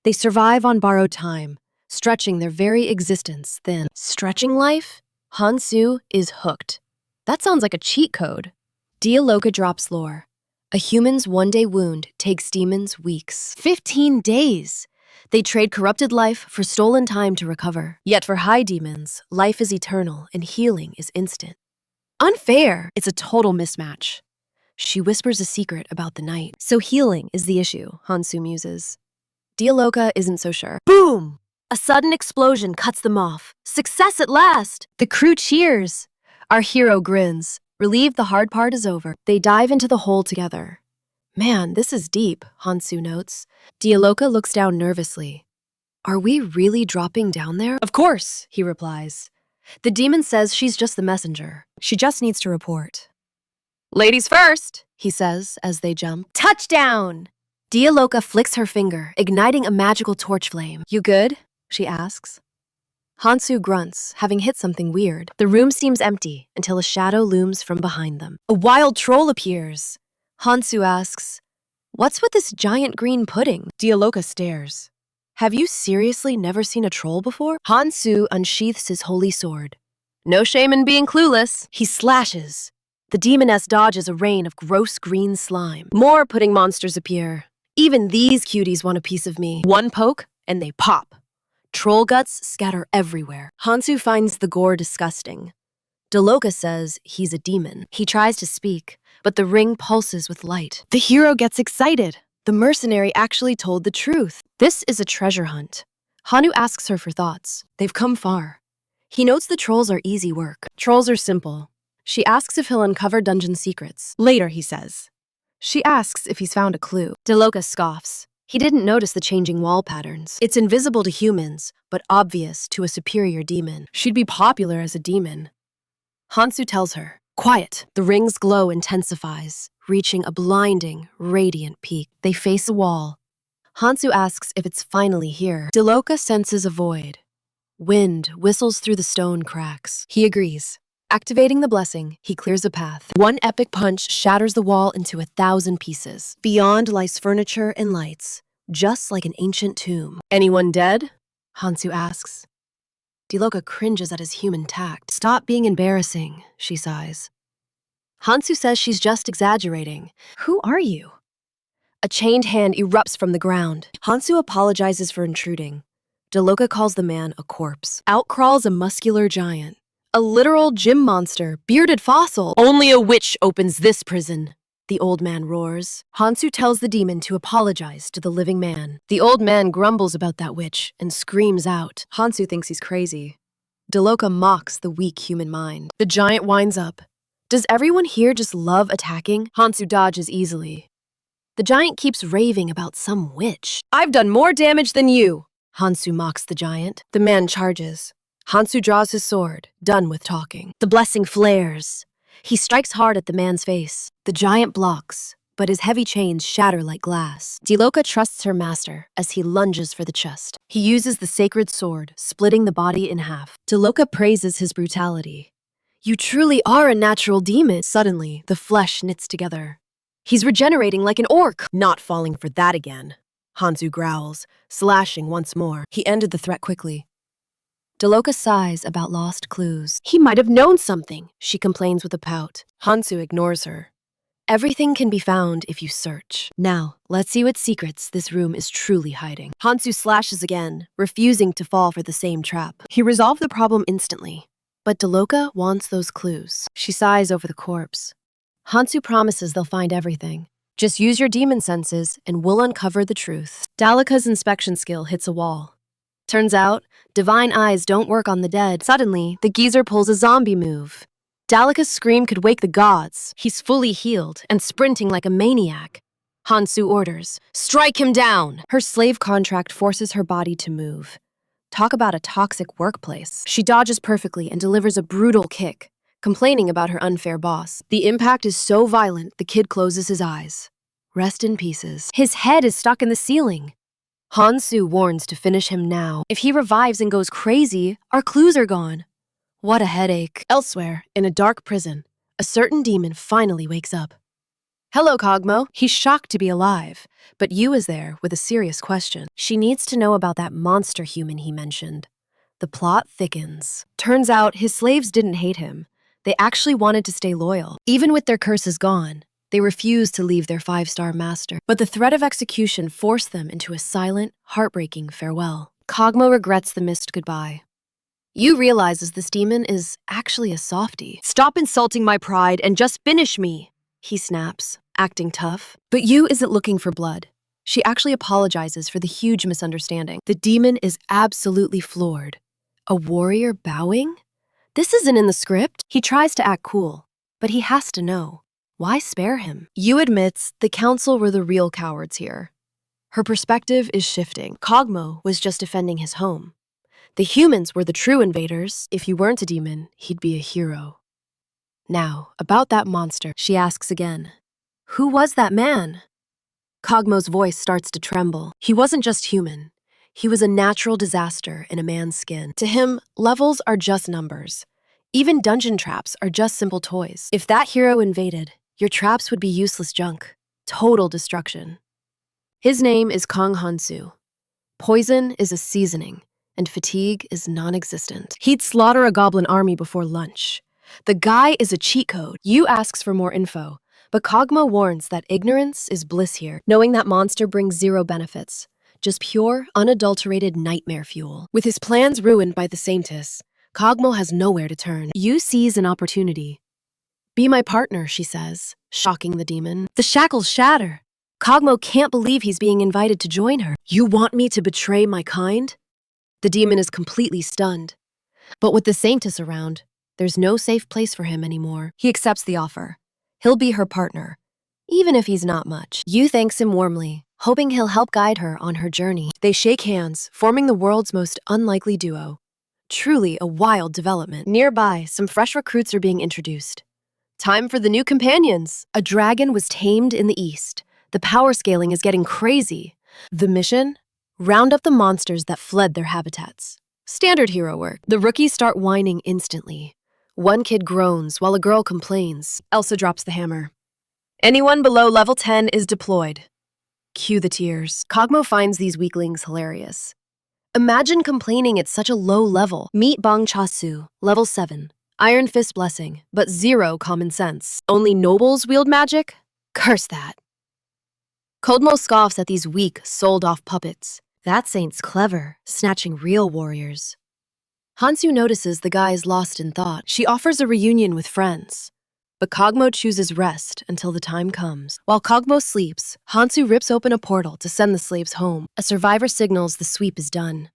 They survive on borrowed time, stretching their very existence thin. Stretching life? Hansu is hooked. That sounds like a cheat code. Dialoka drops lore. A human's one-day wound takes demons weeks. 15 days! They trade corrupted life for stolen time to recover. Yet for high demons, life is eternal and healing is instant. Unfair! It's a total mismatch. She whispers a secret about the night. So healing is the issue, Hansu muses. Dialoka isn't so sure. Boom! A sudden explosion cuts them off. Success at last! The crew cheers. Our hero grins. Relieved the hard part is over. They dive into the hole together. Man, this is deep, Hansu notes. Dialoka looks down nervously. Are we really dropping down there? Of course, he replies. The demon says she's just the messenger. She just needs to report. Ladies first, he says as they jump. Touchdown! Dialoka flicks her finger, igniting a magical torch flame. You good? She asks. Hansu grunts, having hit something weird. The room seems empty until a shadow looms from behind them. A wild troll appears. Hansu asks, "What's with this giant green pudding?" Dialoka stares. Have you seriously never seen a troll before? Hansu unsheaths his holy sword. No shame in being clueless. He slashes. The demoness dodges a rain of gross green slime. More pudding monsters appear. Even these cuties want a piece of me. One poke, and they pop. Troll guts scatter everywhere. Hansu finds the gore disgusting. Dialoka says he's a demon. He tries to speak, but the ring pulses with light. The hero gets excited. The mercenary actually told the truth. This is a treasure hunt. Hanu asks her for thoughts. They've come far. He notes the trolls are easy work. Trolls are simple. She asks if he'll uncover dungeon secrets. Later, he says. She asks if he's found a clue. Dialoka scoffs. He didn't notice the changing wall patterns. It's invisible to humans, but obvious to a superior demon. She'd be popular as a demon. Hansu tells her, "Quiet." The ring's glow intensifies, reaching a blinding, radiant peak. They face a wall. Hansu asks if it's finally here. Dialoka senses a void. Wind whistles through the stone cracks. He agrees. Activating the blessing, he clears a path. One epic punch shatters the wall into 1,000 pieces. Beyond lies furniture and lights, just like an ancient tomb. Anyone dead? Hansu asks. Dialoka cringes at his human tact. Stop being embarrassing, she sighs. Hansu says she's just exaggerating. Who are you? A chained hand erupts from the ground. Hansu apologizes for intruding. Dialoka calls the man a corpse. Out crawls a muscular giant. A literal gym monster, bearded fossil. Only a witch opens this prison, the old man roars. Hansu tells the demon to apologize to the living man. The old man grumbles about that witch and screams out. Hansu thinks he's crazy. Deloka mocks the weak human mind. The giant winds up. Does everyone here just love attacking? Hansu dodges easily. The giant keeps raving about some witch. I've done more damage than you, Hansu mocks the giant. The man charges. Hansu draws his sword, done with talking. The blessing flares. He strikes hard at the man's face. The giant blocks, but his heavy chains shatter like glass. Deloka trusts her master as he lunges for the chest. He uses the sacred sword, splitting the body in half. Deloka praises his brutality. You truly are a natural demon. Suddenly, the flesh knits together. He's regenerating like an orc. Not falling for that again. Hansu growls, slashing once more. He ended the threat quickly. Deloka sighs about lost clues. He might have known something, she complains with a pout. Hansu ignores her. Everything can be found if you search. Now, let's see what secrets this room is truly hiding. Hansu slashes again, refusing to fall for the same trap. He resolved the problem instantly. But Deloka wants those clues. She sighs over the corpse. Hansu promises they'll find everything. Just use your demon senses and we'll uncover the truth. Dalika's inspection skill hits a wall. Turns out, divine eyes don't work on the dead. Suddenly, the geezer pulls a zombie move. Dalika's scream could wake the gods. He's fully healed and sprinting like a maniac. Hansu orders, strike him down! Her slave contract forces her body to move. Talk about a toxic workplace. She dodges perfectly and delivers a brutal kick, complaining about her unfair boss. The impact is so violent, the kid closes his eyes. Rest in pieces. His head is stuck in the ceiling. Hansu warns to finish him now. If he revives and goes crazy, our clues are gone. What a headache. Elsewhere, in a dark prison, a certain demon finally wakes up. Hello, Cogmo. He's shocked to be alive, but Yu is there with a serious question. She needs to know about that monster human he mentioned. The plot thickens. Turns out his slaves didn't hate him. They actually wanted to stay loyal. Even with their curses gone, they refused to leave their 5-star master. But the threat of execution forced them into a silent, heartbreaking farewell. Cogmo regrets the missed goodbye. Yu realizes this demon is actually a softie. Stop insulting my pride and just finish me, he snaps, acting tough. But Yu isn't looking for blood. She actually apologizes for the huge misunderstanding. The demon is absolutely floored. A warrior bowing? This isn't in the script. He tries to act cool, but he has to know. Why spare him? Yu admits the council were the real cowards here. Her perspective is shifting. Cogmo was just defending his home. The humans were the true invaders. If he weren't a demon, he'd be a hero. Now, about that monster, she asks again. Who was that man? Cogmo's voice starts to tremble. He wasn't just human. He was a natural disaster in a man's skin. To him, levels are just numbers. Even dungeon traps are just simple toys. If that hero invaded, your traps would be useless junk. Total destruction. His name is Kong Hansu. Poison is a seasoning, and fatigue is non-existent. He'd slaughter a goblin army before lunch. The guy is a cheat code. Yu asks for more info, but Cogmo warns that ignorance is bliss here. Knowing that monster brings zero benefits. Just pure, unadulterated nightmare fuel. With his plans ruined by the Saintess, Cogmo has nowhere to turn. Yu sees an opportunity. Be my partner, she says, shocking the demon. The shackles shatter. Cogmo can't believe he's being invited to join her. You want me to betray my kind? The demon is completely stunned. But with the Saintess around, there's no safe place for him anymore. He accepts the offer. He'll be her partner, even if he's not much. Yu thanks him warmly, hoping he'll help guide her on her journey. They shake hands, forming the world's most unlikely duo. Truly a wild development. Nearby, some fresh recruits are being introduced. Time for the new companions. A dragon was tamed in the east. The power scaling is getting crazy. The mission? Round up the monsters that fled their habitats. Standard hero work. The rookies start whining instantly. One kid groans while a girl complains. Elsa drops the hammer. Anyone below level 10 is deployed. Cue the tears. Cogmo finds these weaklings hilarious. Imagine complaining at such a low level. Meet Bang Chasu, level 7. Iron Fist blessing, but zero common sense. Only nobles wield magic? Curse that. Cogmo scoffs at these weak, sold-off puppets. That saint's clever, snatching real warriors. Hansu notices the guy is lost in thought. She offers a reunion with friends. But Cogmo chooses rest until the time comes. While Cogmo sleeps, Hansu rips open a portal to send the slaves home. A survivor signals the sweep is done.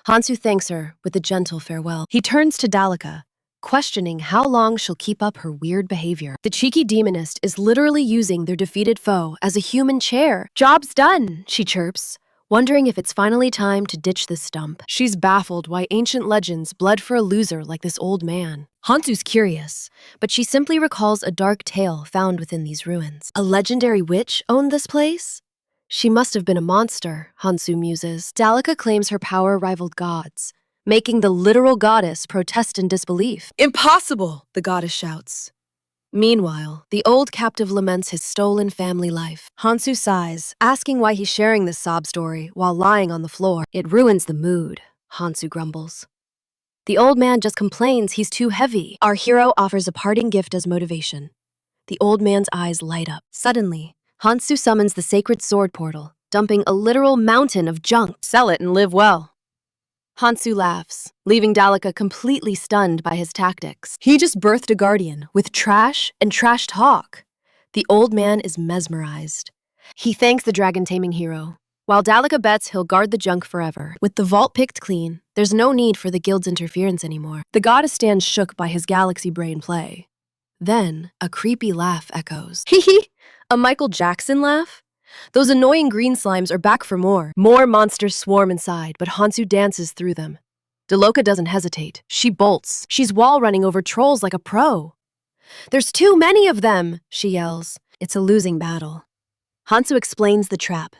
Hansu thanks her with a gentle farewell. He turns to Dalika, questioning how long she'll keep up her weird behavior. The cheeky demonist is literally using their defeated foe as a human chair. "Job's done," she chirps, wondering if it's finally time to ditch this stump. She's baffled why ancient legends bled for a loser like this old man. Hansu's curious, but she simply recalls a dark tale found within these ruins. A legendary witch owned this place? She must have been a monster, Hansu muses. Dalika claims her power rivaled gods, making the literal goddess protest in disbelief. "Impossible!" the goddess shouts. Meanwhile, the old captive laments his stolen family life. Hansu sighs, asking why he's sharing this sob story while lying on the floor. "It ruins the mood," Hansu grumbles. The old man just complains he's too heavy. Our hero offers a parting gift as motivation. The old man's eyes light up. Suddenly, Hansu summons the sacred sword portal, dumping a literal mountain of junk. "Sell it and live well." Hansu laughs, leaving Dalika completely stunned by his tactics. He just birthed a guardian with trash and trash talk. The old man is mesmerized. He thanks the dragon-taming hero, while Dalika bets he'll guard the junk forever. With the vault picked clean, there's no need for the guild's interference anymore. The goddess stands shook by his galaxy brain play. Then, a creepy laugh echoes. Hee hee! A Michael Jackson laugh? Those annoying green slimes are back for more. More monsters swarm inside, but Hansu dances through them. Deloka doesn't hesitate. She bolts. She's wall running over trolls like a pro. "There's too many of them," she yells. It's a losing battle. Hansu explains the trap.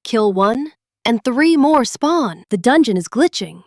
Kill one, and 3 more spawn. The dungeon is glitching.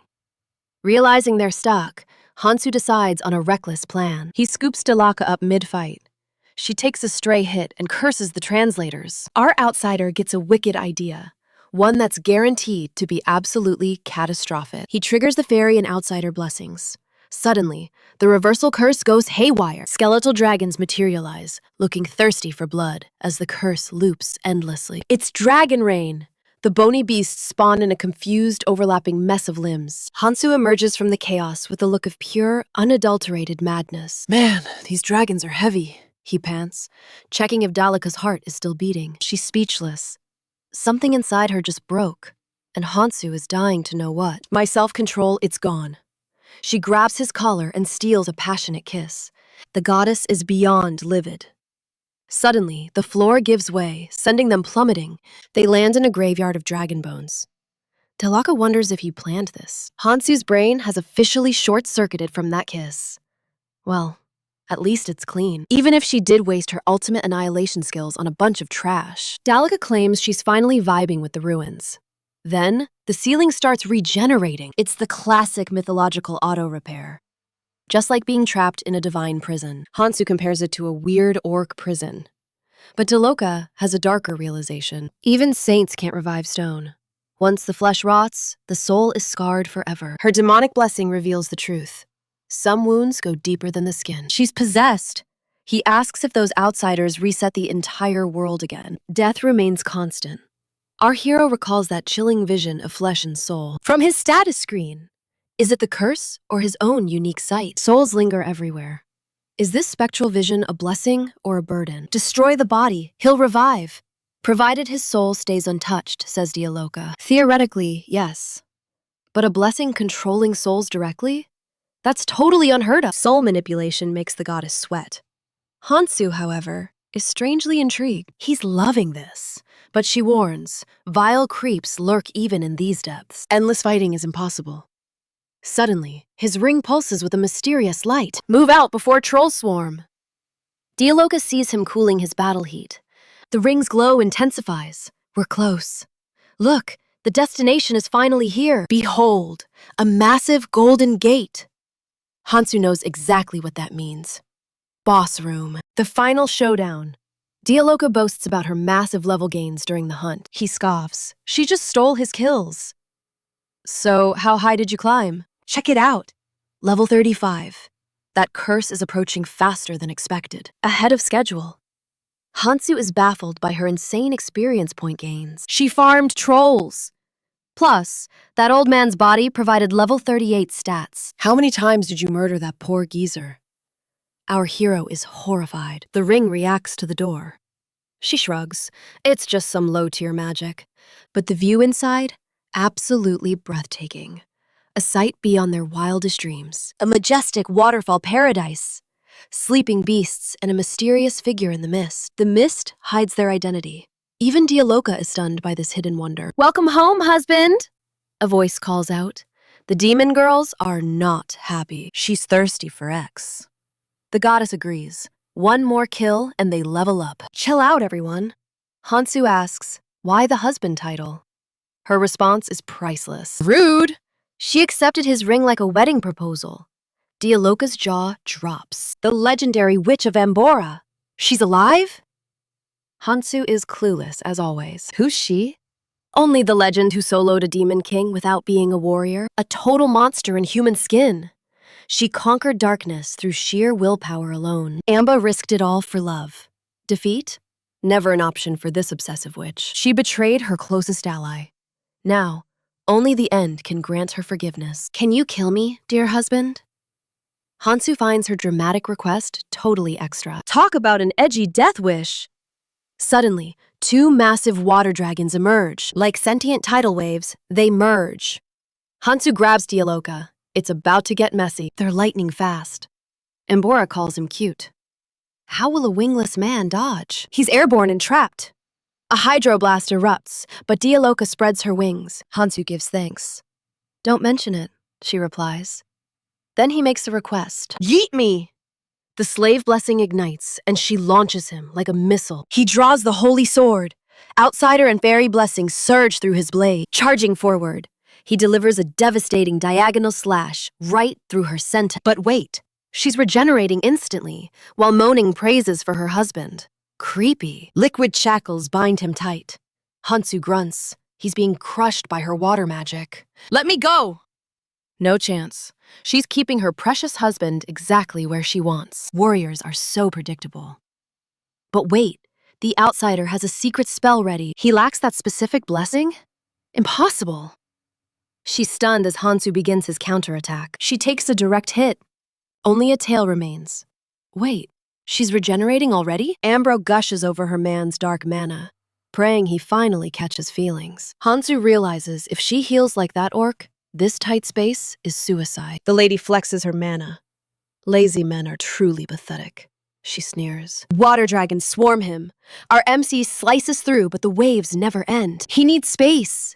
Realizing they're stuck, Hansu decides on a reckless plan. He scoops Delaka up mid-fight. She takes a stray hit and curses the translators. Our outsider gets a wicked idea, one that's guaranteed to be absolutely catastrophic. He triggers the fairy and outsider blessings. Suddenly, the reversal curse goes haywire. Skeletal dragons materialize, looking thirsty for blood as the curse loops endlessly. It's dragon rain! The bony beasts spawn in a confused, overlapping mess of limbs. Hansu emerges from the chaos with a look of pure, unadulterated madness. "Man, these dragons are heavy," he pants, checking if Dalika's heart is still beating. She's speechless. Something inside her just broke, and Hansu is dying to know what. My self-control, it's gone. She grabs his collar and steals a passionate kiss. The goddess is beyond livid. Suddenly, the floor gives way, sending them plummeting. They land in a graveyard of dragon bones. Dalaka wonders if he planned this. Hansu's brain has officially short-circuited from that kiss. Well, at least it's clean. Even if she did waste her ultimate annihilation skills on a bunch of trash. Dalika claims she's finally vibing with the ruins. Then, the ceiling starts regenerating. It's the classic mythological auto-repair. Just like being trapped in a divine prison. Hansu compares it to a weird orc prison. But Deloka has a darker realization. Even saints can't revive stone. Once the flesh rots, the soul is scarred forever. Her demonic blessing reveals the truth. Some wounds go deeper than the skin. She's possessed. He asks if those outsiders reset the entire world again. Death remains constant. Our hero recalls that chilling vision of flesh and soul. From his status screen. Is it the curse or his own unique sight? Souls linger everywhere. Is this spectral vision a blessing or a burden? Destroy the body, he'll revive. Provided his soul stays untouched, says Dialoka. Theoretically, yes. But a blessing controlling souls directly? That's totally unheard of. Soul manipulation makes the goddess sweat. Hansu, however, is strangely intrigued. He's loving this. But she warns, vile creeps lurk even in these depths. Endless fighting is impossible. Suddenly, his ring pulses with a mysterious light. Move out before trolls swarm. Dialoka sees him cooling his battle heat. The ring's glow intensifies. We're close. Look, the destination is finally here. Behold, a massive golden gate. Hansu knows exactly what that means. Boss room. The final showdown. Dialoka boasts about her massive level gains during the hunt. He scoffs. She just stole his kills. So, how high did you climb? Check it out. Level 35. That curse is approaching faster than expected. Ahead of schedule. Hansu is baffled by her insane experience point gains. She farmed trolls. Plus, that old man's body provided level 38 stats. How many times did you murder that poor geezer? Our hero is horrified. The ring reacts to the door. She shrugs. It's just some low-tier magic. But the view inside? Absolutely breathtaking. a sight beyond their wildest dreams. A majestic waterfall paradise. Sleeping beasts and a mysterious figure in the mist. The mist hides their identity. Even Dialoka is stunned by this hidden wonder. Welcome home, husband! A voice calls out. The demon girls are not happy. She's thirsty for X. The goddess agrees. One more kill and they level up. Chill out, everyone. Hansu asks, why the husband title? Her response is priceless. Rude! She accepted his ring like a wedding proposal. Dialoka's jaw drops. The legendary witch of Ambora. She's alive? Hansu is clueless, as always. Who's she? Only the legend who soloed a demon king without being a warrior, a total monster in human skin. She conquered darkness through sheer willpower alone. Amba risked it all for love. Defeat? Never an option for this obsessive witch. She betrayed her closest ally. Now, only the end can grant her forgiveness. Can you kill me, dear husband? Hansu finds her dramatic request totally extra. Talk about an edgy death wish! Suddenly, two massive water dragons emerge. Like sentient tidal waves, they merge. Hansu grabs Dialoka. It's about to get messy. They're lightning fast. Ambora calls him cute. How will a wingless man dodge? He's airborne and trapped. A hydroblast erupts, but Dialoka spreads her wings. Hansu gives thanks. Don't mention it, she replies. Then he makes a request. Yeet me! The slave blessing ignites, and she launches him like a missile. He draws the holy sword. Outsider and fairy blessings surge through his blade. Charging forward, he delivers a devastating diagonal slash right through her center. But wait, she's regenerating instantly, while moaning praises for her husband. Creepy. Liquid shackles bind him tight. Hansu grunts. He's being crushed by her water magic. Let me go! No chance. She's keeping her precious husband exactly where she wants. Warriors are so predictable. But wait, the outsider has a secret spell ready. He lacks that specific blessing? Impossible. She's stunned as Hansu begins his counterattack. She takes a direct hit. Only a tail remains. Wait, she's regenerating already? Ambro gushes over her man's dark mana, praying he finally catches feelings. Hansu realizes if she heals like that orc, this tight space is suicide. The lady flexes her mana. Lazy men are truly pathetic. She sneers. Water dragons swarm him. Our MC slices through, but the waves never end. He needs space.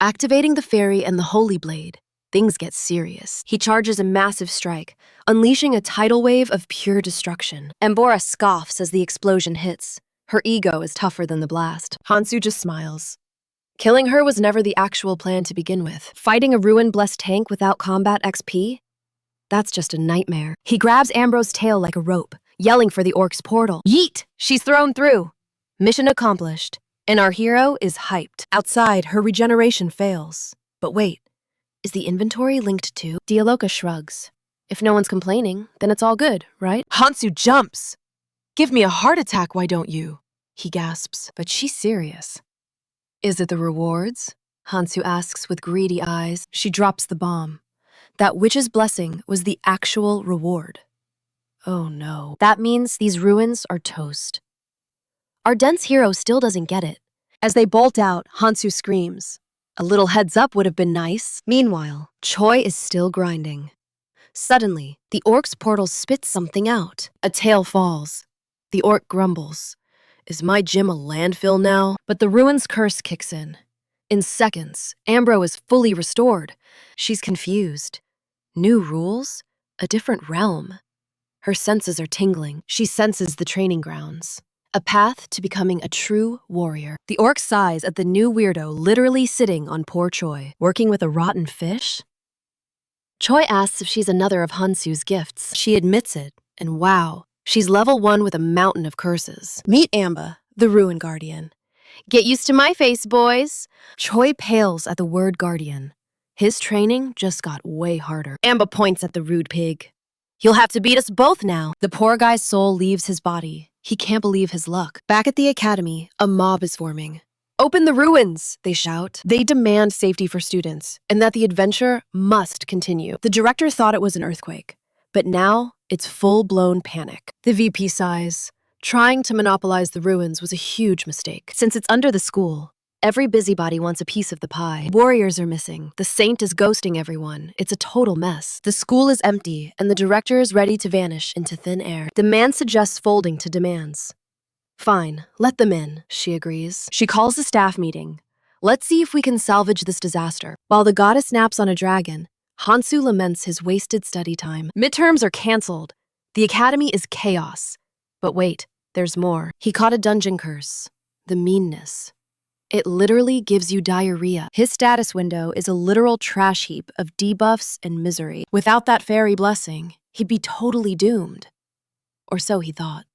Activating the fairy and the holy blade, things get serious. He charges a massive strike, unleashing a tidal wave of pure destruction. Ambora scoffs as the explosion hits. Her ego is tougher than the blast. Hansu just smiles. Killing her was never the actual plan to begin with. Fighting a ruin-blessed tank without combat XP? That's just a nightmare. He grabs Ambro's tail like a rope, yelling for the orc's portal. Yeet! She's thrown through. Mission accomplished. And our hero is hyped. Outside, her regeneration fails. But wait, is the inventory linked to? Dialoka shrugs. If no one's complaining, then it's all good, right? Hansu jumps. Give me a heart attack, why don't you? He gasps, but she's serious. Is it the rewards? Hansu asks with greedy eyes. She drops the bomb. That witch's blessing was the actual reward. Oh no. That means these ruins are toast. Our dense hero still doesn't get it. As they bolt out, Hansu screams. A little heads up would have been nice. Meanwhile, Choi is still grinding. Suddenly, the orc's portal spits something out. A tail falls. The orc grumbles. Is my gym a landfill now? But the ruin's curse kicks in. In seconds, Ambro is fully restored. She's confused. New rules? A different realm. Her senses are tingling. She senses the training grounds. A path to becoming a true warrior. The orc sighs at the new weirdo literally sitting on poor Choi, working with a rotten fish. Choi asks if she's another of Hansu's gifts. She admits it, and wow, she's level 1 with a mountain of curses. Meet Amba, the Ruin Guardian. Get used to my face, boys. Choi pales at the word guardian. His training just got way harder. Amba points at the rude pig. You'll have to beat us both now. The poor guy's soul leaves his body. He can't believe his luck. Back at the academy, a mob is forming. Open the ruins, they shout. They demand safety for students, and that the adventure must continue. The director thought it was an earthquake, but now it's full-blown panic. The VP sighs. Trying to monopolize the ruins was a huge mistake. Since it's under the school, Every busybody wants a piece of the pie. Warriors are missing. The saint is ghosting everyone. It's a total mess. The school is empty, and the director is ready to vanish into thin air. The man suggests folding to demands. Fine, let them in, she agrees. She calls a staff meeting. Let's see if we can salvage this disaster. While the goddess naps on a dragon, Hansu laments his wasted study time. Midterms are canceled. The academy is chaos. But wait, there's more. He caught a dungeon curse. The meanness. It literally gives you diarrhea. His status window is a literal trash heap of debuffs and misery. Without that fairy blessing, he'd be totally doomed. Or so he thought.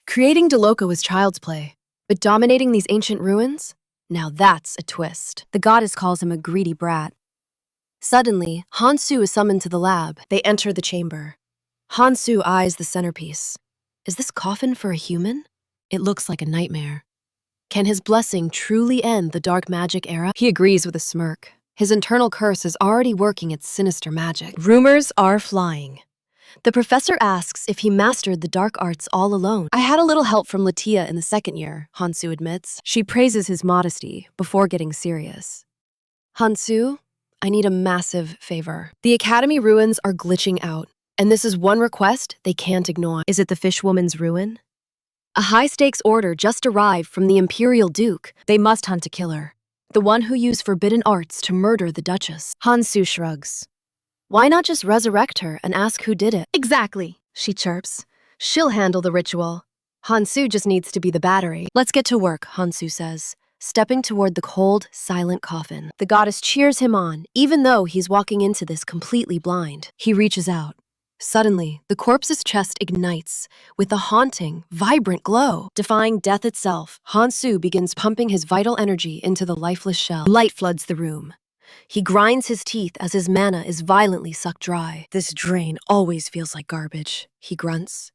Creating Deloka was child's play, but dominating these ancient ruins? Now that's a twist. The goddess calls him a greedy brat. Suddenly, Hansu is summoned to the lab. They enter the chamber. Hansu eyes the centerpiece. Is this coffin for a human? It looks like a nightmare. Can his blessing truly end the dark magic era? He agrees with a smirk. His internal curse is already working its sinister magic. Rumors are flying. The professor asks if he mastered the dark arts all alone. I had a little help from Latia in the second year, Hansu admits. She praises his modesty before getting serious. Hansu, I need a massive favor. The academy ruins are glitching out, and this is one request they can't ignore. Is it the fishwoman's ruin? A high-stakes order just arrived from the Imperial Duke. They must hunt a killer. The one who used forbidden arts to murder the Duchess. Hansu shrugs. Why not just resurrect her and ask who did it? Exactly, she chirps. She'll handle the ritual. Hansu just needs to be the battery. Let's get to work, Hansu says, stepping toward the cold, silent coffin. The goddess cheers him on, even though he's walking into this completely blind. He reaches out. Suddenly, the corpse's chest ignites with a haunting, vibrant glow. Defying death itself, Hansu begins pumping his vital energy into the lifeless shell. Light floods the room. He grinds his teeth as his mana is violently sucked dry. This drain always feels like garbage, he grunts.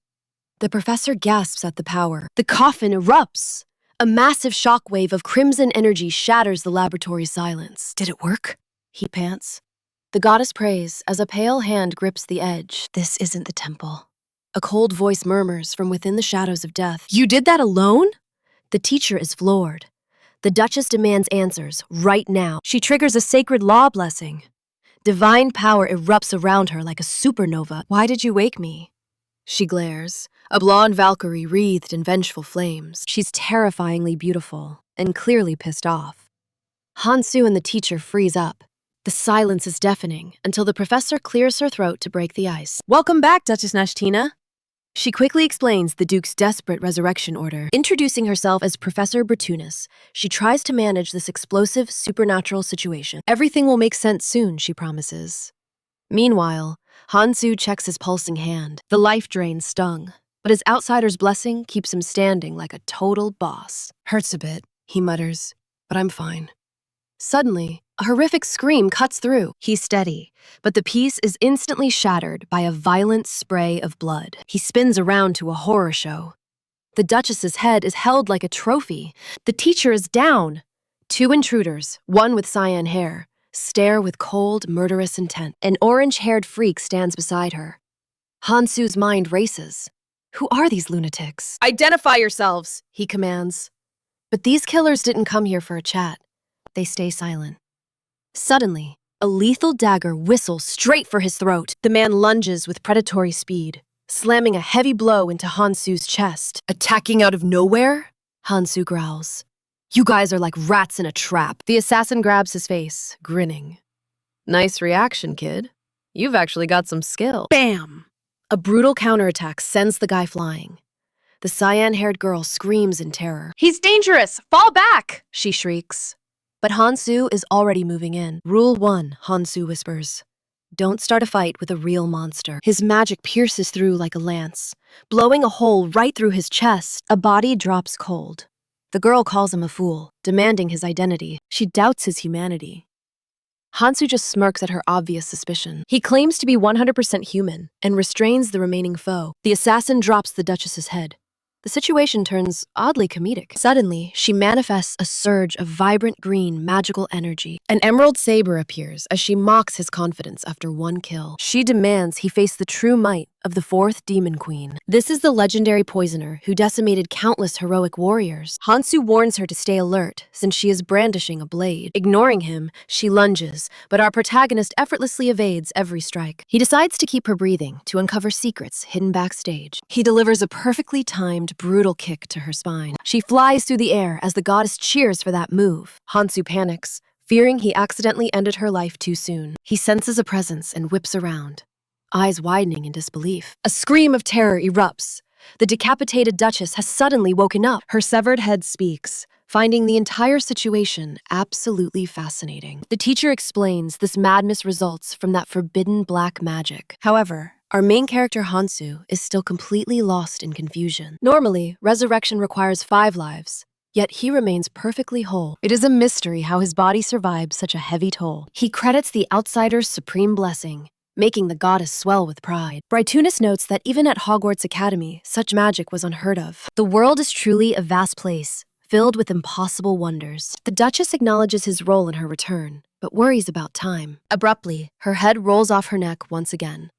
The professor gasps at the power. The coffin erupts. A massive shockwave of crimson energy shatters the laboratory's silence. Did it work? He pants. The goddess prays as a pale hand grips the edge. This isn't the temple. A cold voice murmurs from within the shadows of death. You did that alone? The teacher is floored. The Duchess demands answers right now. She triggers a sacred law blessing. Divine power erupts around her like a supernova. Why did you wake me? She glares, a blonde Valkyrie wreathed in vengeful flames. She's terrifyingly beautiful and clearly pissed off. Hansu and the teacher freeze up. The silence is deafening until the professor clears her throat to break the ice. Welcome back, Duchess Nashtina. She quickly explains the Duke's desperate resurrection order. Introducing herself as Professor Bertunas, she tries to manage this explosive, supernatural situation. Everything will make sense soon, she promises. Meanwhile, Hansu checks his pulsing hand. The life drain stung, but his outsider's blessing keeps him standing like a total boss. Hurts a bit, he mutters, but I'm fine. Suddenly, a horrific scream cuts through. He's steady, but the piece is instantly shattered by a violent spray of blood. He spins around to a horror show. The Duchess's head is held like a trophy. The teacher is down. Two intruders, one with cyan hair, stare with cold, murderous intent. An orange-haired freak stands beside her. Hansu's mind races. Who are these lunatics? Identify yourselves, he commands. But these killers didn't come here for a chat. They stay silent. Suddenly, a lethal dagger whistles straight for his throat. The man lunges with predatory speed, slamming a heavy blow into Hansu's chest. Attacking out of nowhere? Hansu growls. You guys are like rats in a trap. The assassin grabs his face, grinning. Nice reaction, kid. You've actually got some skill. Bam! A brutal counterattack sends the guy flying. The cyan-haired girl screams in terror. He's dangerous! Fall back! She shrieks. But Hansu is already moving in. Rule 1, Hansu whispers. Don't start a fight with a real monster. His magic pierces through like a lance, blowing a hole right through his chest. A body drops cold. The girl calls him a fool, demanding his identity. She doubts his humanity. Hansu just smirks at her obvious suspicion. He claims to be 100% human and restrains the remaining foe. The assassin drops the Duchess's head. The situation turns oddly comedic. Suddenly, she manifests a surge of vibrant green magical energy. An emerald saber appears as she mocks his confidence after one kill. She demands he face the true might of the fourth demon queen. This is the legendary poisoner who decimated countless heroic warriors. Hansu warns her to stay alert since she is brandishing a blade. Ignoring him, she lunges, but our protagonist effortlessly evades every strike. He decides to keep her breathing to uncover secrets hidden backstage. He delivers a perfectly timed, brutal kick to her spine. She flies through the air as the goddess cheers for that move. Hansu panics, fearing he accidentally ended her life too soon. He senses a presence and whips around, eyes widening in disbelief. A scream of terror erupts. The decapitated Duchess has suddenly woken up. Her severed head speaks, finding the entire situation absolutely fascinating. The teacher explains this madness results from that forbidden black magic. However, our main character Hansu is still completely lost in confusion. Normally, resurrection requires 5 lives, yet he remains perfectly whole. It is a mystery how his body survived such a heavy toll. He credits the outsider's supreme blessing, making the goddess swell with pride. Brighttunis notes that even at Hogwarts Academy, such magic was unheard of. The world is truly a vast place, filled with impossible wonders. The Duchess acknowledges his role in her return, but worries about time. Abruptly, her head rolls off her neck once again.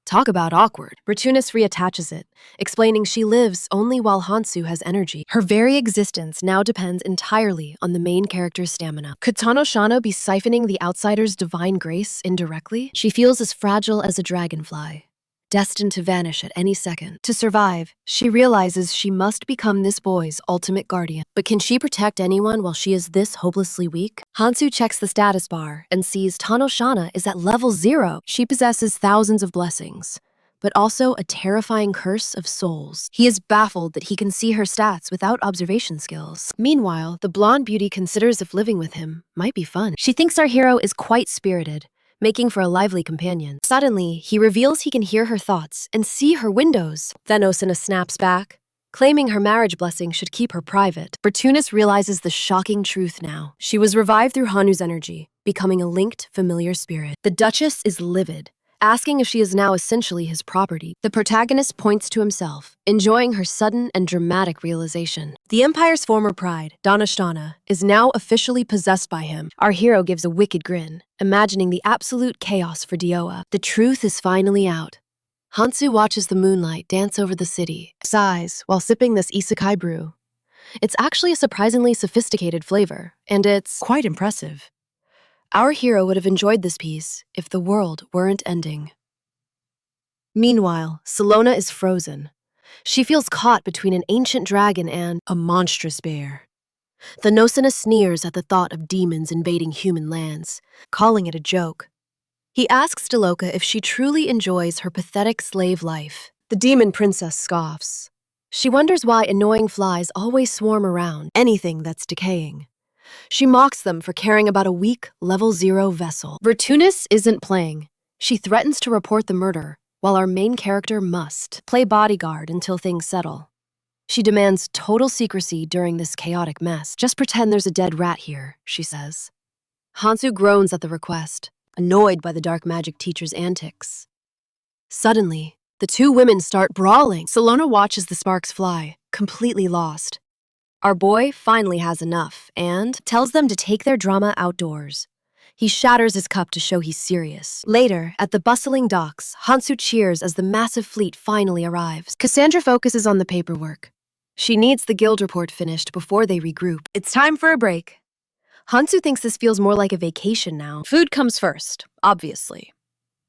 Talk about awkward. Brighttunis reattaches it, explaining she lives only while Hansu has energy. Her very existence now depends entirely on the main character's stamina. Could Tanoshana be siphoning the outsider's divine grace indirectly? She feels as fragile as a dragonfly, destined to vanish at any second. To survive, she realizes she must become this boy's ultimate guardian. But can she protect anyone while she is this hopelessly weak? Hansu checks the status bar and sees Tanoshana is at level 0. She possesses thousands of blessings, but also a terrifying curse of souls. He is baffled that he can see her stats without observation skills. Meanwhile, the blonde beauty considers if living with him might be fun. She thinks our hero is quite spirited, making for a lively companion. Suddenly, he reveals he can hear her thoughts and see her windows. Thenosina snaps back, claiming her marriage blessing should keep her private. Brighttunis realizes the shocking truth now. She was revived through Hanu's energy, becoming a linked, familiar spirit. The Duchess is livid, asking if she is now essentially his property. The protagonist points to himself, enjoying her sudden and dramatic realization. The Empire's former pride, Donashtana, is now officially possessed by him. Our hero gives a wicked grin, imagining the absolute chaos for Dioa. The truth is finally out. Hansu watches the moonlight dance over the city, sighs while sipping this isekai brew. It's actually a surprisingly sophisticated flavor, and it's quite impressive. Our hero would have enjoyed this piece if the world weren't ending. Meanwhile, Salona is frozen. She feels caught between an ancient dragon and a monstrous bear. Thenosina sneers at the thought of demons invading human lands, calling it a joke. He asks Deloka if she truly enjoys her pathetic slave life. The demon princess scoffs. She wonders why annoying flies always swarm around anything that's decaying. She mocks them for caring about a weak, level 0 vessel. Brighttunis isn't playing. She threatens to report the murder, while our main character must play bodyguard until things settle. She demands total secrecy during this chaotic mess. Just pretend there's a dead rat here, she says. Hansu groans at the request, annoyed by the dark magic teacher's antics. Suddenly, the two women start brawling. Salona watches the sparks fly, completely lost. Our boy finally has enough and tells them to take their drama outdoors. He shatters his cup to show he's serious. Later, at the bustling docks, Hansu cheers as the massive fleet finally arrives. Cassandra focuses on the paperwork. She needs the guild report finished before they regroup. It's time for a break. Hansu thinks this feels more like a vacation now. Food comes first, obviously.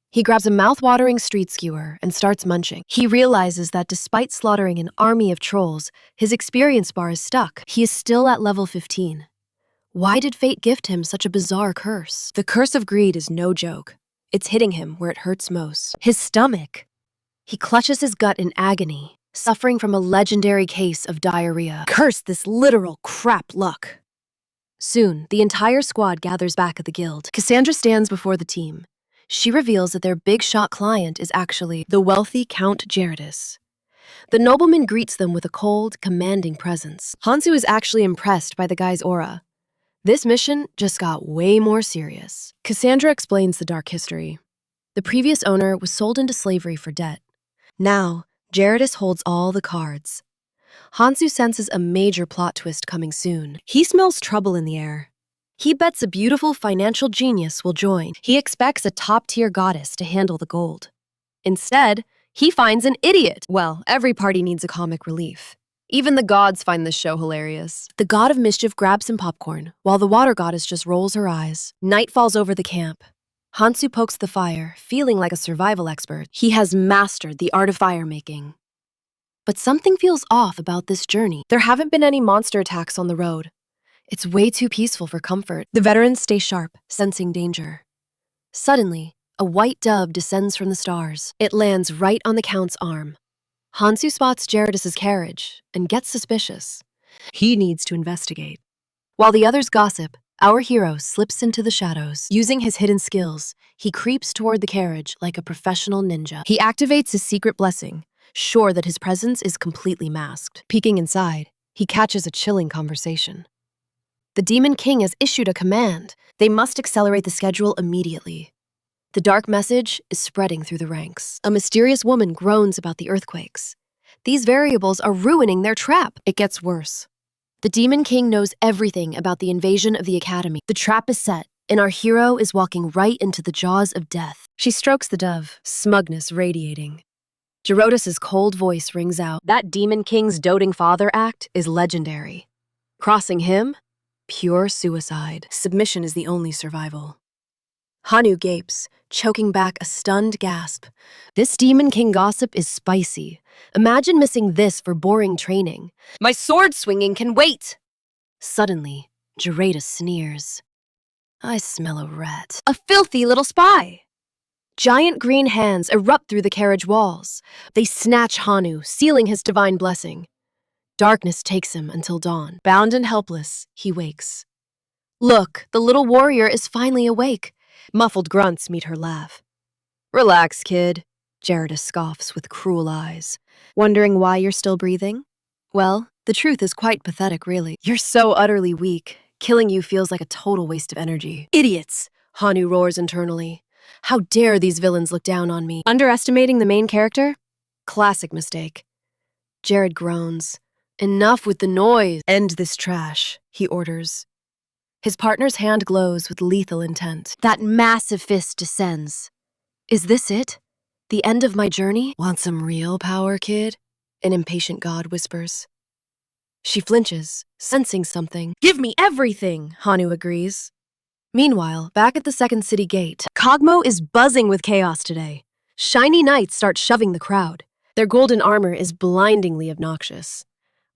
He grabs a mouth-watering street skewer and starts munching. He realizes that despite slaughtering an army of trolls, his experience bar is stuck. He is still at level 15. Why did fate gift him such a bizarre curse? The curse of greed is no joke. It's hitting him where it hurts most. His stomach. He clutches his gut in agony, suffering from a legendary case of diarrhea. Curse this literal crap luck. Soon, the entire squad gathers back at the guild. Cassandra stands before the team. She reveals that their big shot client is actually the wealthy Count Gerardus. The nobleman greets them with a cold, commanding presence. Hansu is actually impressed by the guy's aura. This mission just got way more serious. Cassandra explains the dark history. The previous owner was sold into slavery for debt. Now, Gerardus holds all the cards. Hansu senses a major plot twist coming soon. He smells trouble in the air. He bets a beautiful financial genius will join. He expects a top-tier goddess to handle the gold. Instead, he finds an idiot. Well, every party needs a comic relief. Even the gods find this show hilarious. The god of mischief grabs some popcorn, while the water goddess just rolls her eyes. Night falls over the camp. Hansu pokes the fire, feeling like a survival expert. He has mastered the art of fire making. But something feels off about this journey. There haven't been any monster attacks on the road. It's way too peaceful for comfort. The veterans stay sharp, sensing danger. Suddenly, a white dove descends from the stars. It lands right on the Count's arm. Hansu spots Gerardus's carriage and gets suspicious. He needs to investigate. While the others gossip, our hero slips into the shadows. Using his hidden skills, he creeps toward the carriage like a professional ninja. He activates his secret blessing, sure that his presence is completely masked. Peeking inside, he catches a chilling conversation. The Demon King has issued a command. They must accelerate the schedule immediately. The dark message is spreading through the ranks. A mysterious woman groans about the earthquakes. These variables are ruining their trap. It gets worse. The Demon King knows everything about the invasion of the academy. The trap is set, and our hero is walking right into the jaws of death. She strokes the dove, smugness radiating. Gerardus's cold voice rings out. That Demon King's doting father act is legendary. Crossing him? Pure suicide. Submission is the only survival. Hanu gapes, choking back a stunned gasp. This Demon King gossip is spicy. Imagine missing this for boring training. My sword swinging can wait! Suddenly, Gerardus sneers. I smell a rat. A filthy little spy! Giant green hands erupt through the carriage walls. They snatch Hanu, sealing his divine blessing. Darkness takes him until dawn. Bound and helpless, he wakes. Look, the little warrior is finally awake. Muffled grunts meet her laugh. Relax, kid, Gerardus scoffs with cruel eyes. Wondering why you're still breathing? Well, the truth is quite pathetic, really. You're so utterly weak. Killing you feels like a total waste of energy. Idiots, Hanu roars internally. How dare these villains look down on me? Underestimating the main character? Classic mistake. Jared groans. Enough with the noise. End this trash, he orders. His partner's hand glows with lethal intent. That massive fist descends. Is this it? The end of my journey? Want some real power, kid? An impatient god whispers. She flinches, sensing something. Give me everything, Hanu agrees. Meanwhile, back at the second city gate, Kogmo is buzzing with chaos today. Shiny knights start shoving the crowd. Their golden armor is blindingly obnoxious.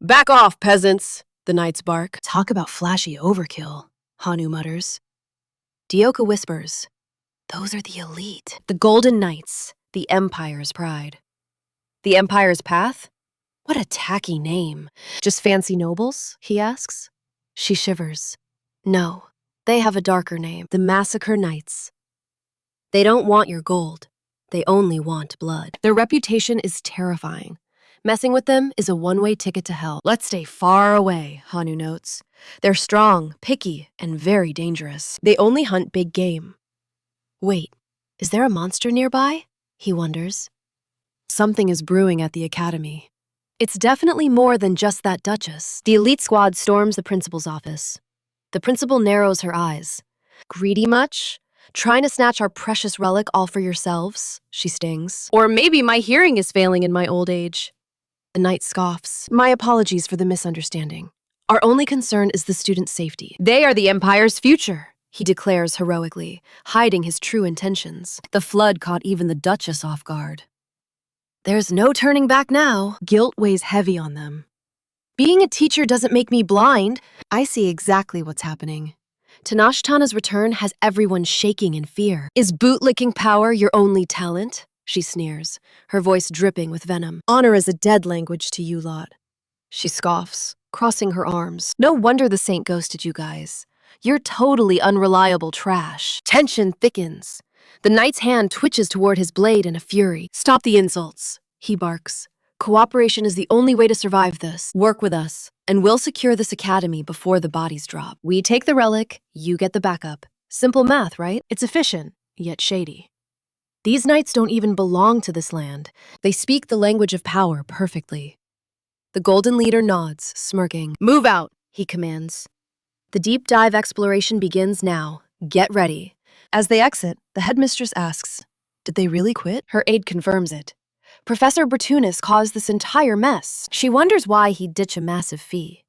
Back off, peasants, the knights bark. Talk about flashy overkill, Hanu mutters. Dioka whispers. Those are the elite. The Golden Knights, the Empire's pride. The Empire's path? What a tacky name. Just fancy nobles, he asks. She shivers. No, they have a darker name. The Massacre Knights. They don't want your gold. They only want blood. Their reputation is terrifying. Messing with them is a one-way ticket to hell. Let's stay far away, Hanu notes. They're strong, picky, and very dangerous. They only hunt big game. Wait, is there a monster nearby? He wonders. Something is brewing at the academy. It's definitely more than just that duchess. The elite squad storms the principal's office. The principal narrows her eyes. Greedy much? Trying to snatch our precious relic all for yourselves? She stings. Or maybe my hearing is failing in my old age. The knight scoffs. My apologies for the misunderstanding. Our only concern is the student's safety. They are the Empire's future, he declares heroically, hiding his true intentions. The flood caught even the Duchess off guard. There's no turning back now. Guilt weighs heavy on them. Being a teacher doesn't make me blind. I see exactly what's happening. Tanashtana's return has everyone shaking in fear. Is bootlicking power your only talent? She sneers, her voice dripping with venom. Honor is a dead language to you lot. She scoffs, crossing her arms. No wonder the saint ghosted you guys. You're totally unreliable trash. Tension thickens. The knight's hand twitches toward his blade in a fury. Stop the insults, he barks. Cooperation is the only way to survive this. Work with us, and we'll secure this academy before the bodies drop. We take the relic, you get the backup. Simple math, right? It's efficient, yet shady. These knights don't even belong to this land. They speak the language of power perfectly. The Golden Leader nods, smirking. Move out, he commands. The deep dive exploration begins now. Get ready. As they exit, the headmistress asks, did they really quit? Her aide confirms it. Professor Bertunis caused this entire mess. She wonders why he'd ditch a massive fee.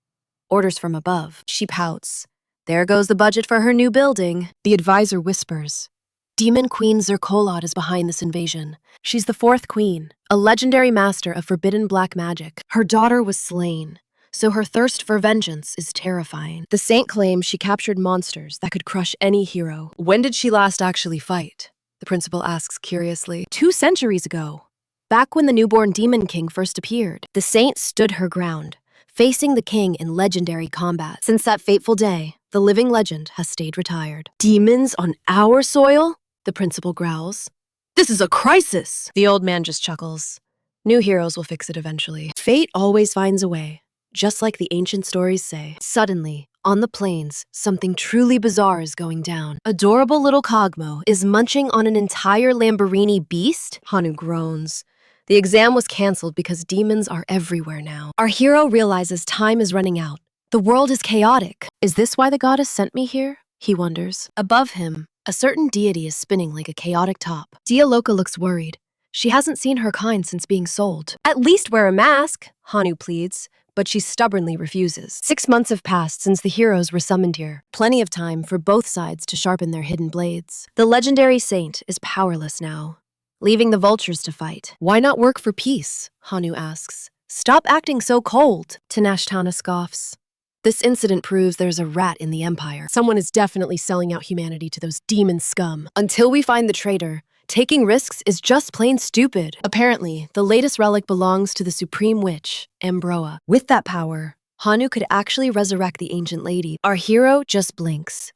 Orders from above. She pouts. There goes the budget for her new building. The advisor whispers. Demon Queen Zerkolot is behind this invasion. She's the fourth queen, a legendary master of forbidden black magic. Her daughter was slain, so her thirst for vengeance is terrifying. The saint claims she captured monsters that could crush any hero. When did she last actually fight? The principal asks curiously. 2 centuries ago. Back when the newborn Demon King first appeared, the saint stood her ground, facing the king in legendary combat. Since that fateful day, the living legend has stayed retired. Demons on our soil? The principal growls. This is a crisis! The old man just chuckles. New heroes will fix it eventually. Fate always finds a way, just like the ancient stories say. Suddenly, on the plains, something truly bizarre is going down. Adorable little Cogmo is munching on an entire Lamborghini beast? Hanu groans. The exam was canceled because demons are everywhere now. Our hero realizes time is running out. The world is chaotic. Is this why the goddess sent me here? He wonders. Above him, a certain deity is spinning like a chaotic top. Dialoka looks worried. She hasn't seen her kind since being sold. At least wear a mask, Hanu pleads, but she stubbornly refuses. 6 months have passed since the heroes were summoned here. Plenty of time for both sides to sharpen their hidden blades. The legendary saint is powerless now, leaving the vultures to fight. Why not work for peace? Hanu asks. Stop acting so cold, Tanashtana scoffs. This incident proves there's a rat in the empire. Someone is definitely selling out humanity to those demon scum. Until we find the traitor, taking risks is just plain stupid. Apparently, the latest relic belongs to the supreme witch, Ambroa. With that power, Hanu could actually resurrect the ancient lady. Our hero just blinks.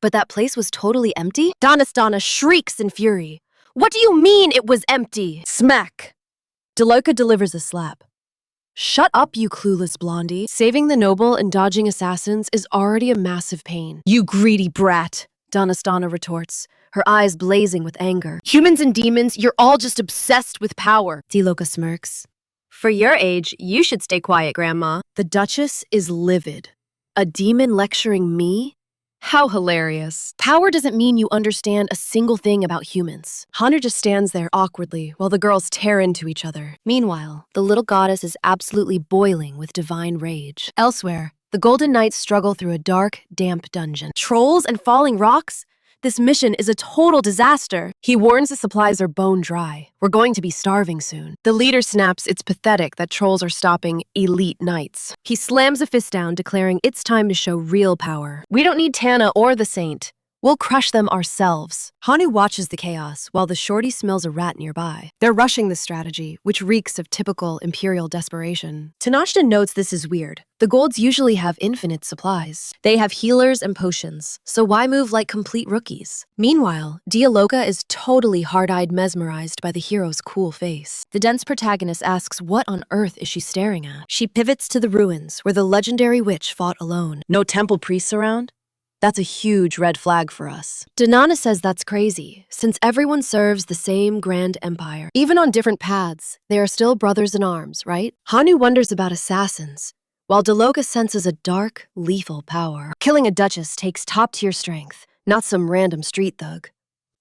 But that place was totally empty? Danastana shrieks in fury. What do you mean it was empty? Smack! Dialoka delivers a slap. Shut up, you clueless blondie. Saving the noble and dodging assassins is already a massive pain. You greedy brat, Danastana retorts, her eyes blazing with anger. Humans and demons, you're all just obsessed with power. Dialoka smirks. For your age, you should stay quiet, Grandma. The Duchess is livid. A demon lecturing me? How hilarious. Power doesn't mean you understand a single thing about humans. Hanu just stands there awkwardly while the girls tear into each other. Meanwhile, the little goddess is absolutely boiling with divine rage. Elsewhere, the Golden Knights struggle through a dark, damp dungeon. Trolls and falling rocks? This mission is a total disaster. He warns the supplies are bone dry. We're going to be starving soon. The leader snaps it's pathetic that trolls are stopping elite knights. He slams a fist down, declaring it's time to show real power. We don't need Tana or the Saint. We'll crush them ourselves. Hanu watches the chaos while the shorty smells a rat nearby. They're rushing this strategy, which reeks of typical imperial desperation. Tanashta notes this is weird. The Golds usually have infinite supplies. They have healers and potions, so why move like complete rookies? Meanwhile, Dialoka is totally hard-eyed mesmerized by the hero's cool face. The dense protagonist asks what on earth is she staring at? She pivots to the ruins where the legendary witch fought alone. No temple priests around? That's a huge red flag for us. Danana says that's crazy, since everyone serves the same grand empire. Even on different paths, they are still brothers in arms, right? Hanu wonders about assassins, while Dialoka senses a dark, lethal power. Killing a duchess takes top-tier strength, not some random street thug.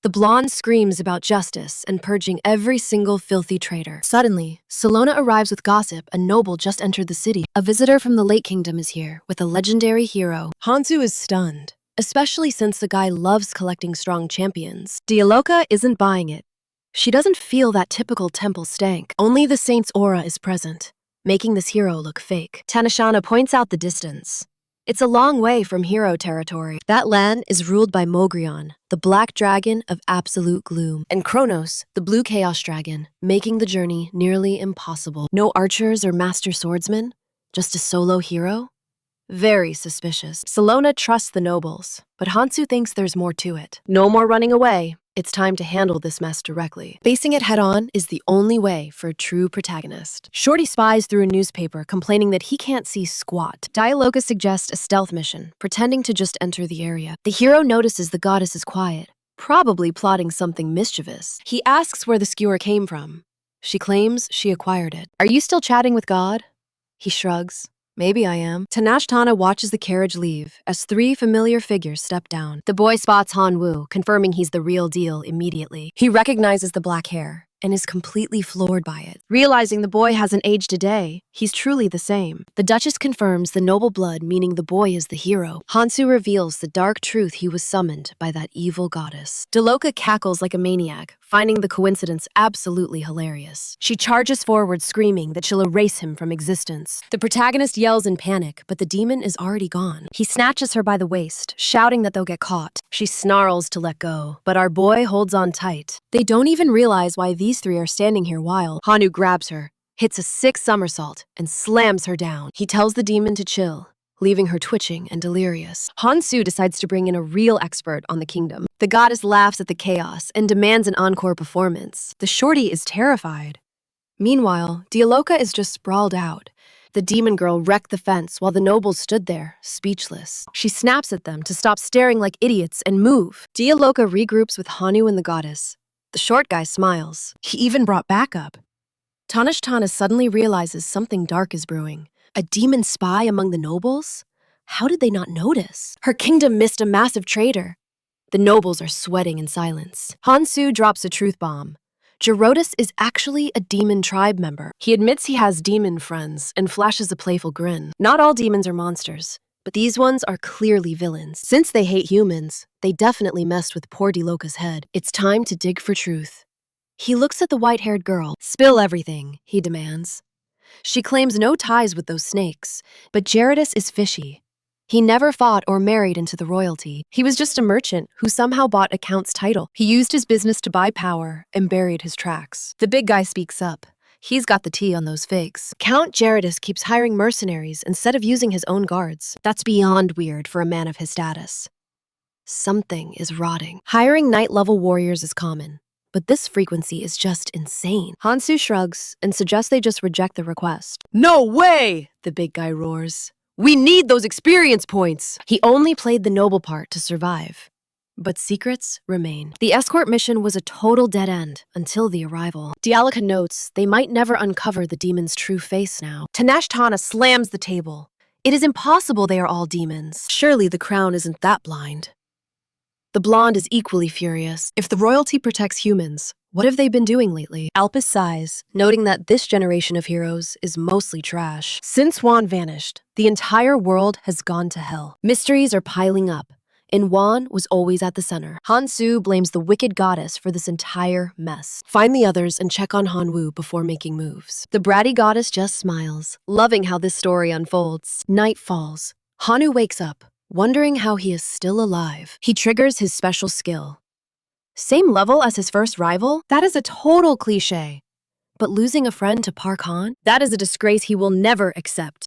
The blonde screams about justice and purging every single filthy traitor. Suddenly, Salona arrives with gossip. A noble just entered the city. A visitor from the Lake Kingdom is here, with a legendary hero. Hansu is stunned, especially since the guy loves collecting strong champions. Dialoka isn't buying it. She doesn't feel that typical temple stank. Only the saint's aura is present, making this hero look fake. Tanashana points out the distance. It's a long way from hero territory. That land is ruled by Mogrion, the black dragon of absolute gloom, and Kronos, the blue chaos dragon, making the journey nearly impossible. No archers or master swordsmen, just a solo hero? Very suspicious. Salona trusts the nobles, but Hansu thinks there's more to it. No more running away. It's time to handle this mess directly. Facing it head-on is the only way for a true protagonist. Shorty spies through a newspaper, complaining that he can't see squat. Dialoka suggests a stealth mission, pretending to just enter the area. The hero notices the goddess is quiet, probably plotting something mischievous. He asks where the skewer came from. She claims she acquired it. Are you still chatting with God? He shrugs. Maybe I am. Tanashtana watches the carriage leave as 3 familiar figures step down. The boy spots Han Wu, confirming he's the real deal immediately. He recognizes the black hair, and is completely floored by it. Realizing the boy hasn't aged a day, he's truly the same. The Duchess confirms the noble blood, meaning the boy is the hero. Hansu reveals the dark truth he was summoned by that evil goddess. Deloka cackles like a maniac, finding the coincidence absolutely hilarious. She charges forward, screaming that she'll erase him from existence. The protagonist yells in panic, but the demon is already gone. He snatches her by the waist, shouting that they'll get caught. She snarls to let go, but our boy holds on tight. They don't even realize why these three are standing here while Hanu grabs her, hits a 6 somersault, and slams her down. He tells the demon to chill, leaving her twitching and delirious. Hansu decides to bring in a real expert on the kingdom. The goddess laughs at the chaos and demands an encore performance. The shorty is terrified. Meanwhile, Dialoka is just sprawled out. The demon girl wrecked the fence while the nobles stood there, speechless. She snaps at them to stop staring like idiots and move. Dialoka regroups with Hanu and the goddess. The short guy smiles. He even brought backup. Tanishtana suddenly realizes something dark is brewing. A demon spy among the nobles? How did they not notice? Her kingdom missed a massive traitor. The nobles are sweating in silence. Hansu drops a truth bomb. Gerotus is actually a demon tribe member. He admits he has demon friends and flashes a playful grin. Not all demons are monsters, but these ones are clearly villains. Since they hate humans, they definitely messed with poor Diloka's head. It's time to dig for truth. He looks at the white-haired girl. Spill everything, he demands. She claims no ties with those snakes, but Gerotus is fishy. He never fought or married into the royalty. He was just a merchant who somehow bought a count's title. He used his business to buy power and buried his tracks. The big guy speaks up. He's got the tea on those figs. Count Gerotus keeps hiring mercenaries instead of using his own guards. That's beyond weird for a man of his status. Something is rotting. Hiring night-level warriors is common, but this frequency is just insane. Hansu shrugs and suggests they just reject the request. No way! The big guy roars. We need those experience points! He only played the noble part to survive. But secrets remain. The escort mission was a total dead end until the arrival. Dialoka notes they might never uncover the demon's true face now. Tanishtana slams the table. It is impossible they are all demons. Surely the crown isn't that blind. The blonde is equally furious. If the royalty protects humans, what have they been doing lately? Alpus sighs, noting that this generation of heroes is mostly trash. Since Juan vanished, the entire world has gone to hell. Mysteries are piling up, and Juan was always at the center. Hansu blames the wicked goddess for this entire mess. Find the others and check on Hanwu before making moves. The bratty goddess just smiles, loving how this story unfolds. Night falls. Hanu wakes up, wondering how he is still alive. He triggers his special skill. Same level as his first rival? That is a total cliché. But losing a friend to Park Han? That is a disgrace he will never accept.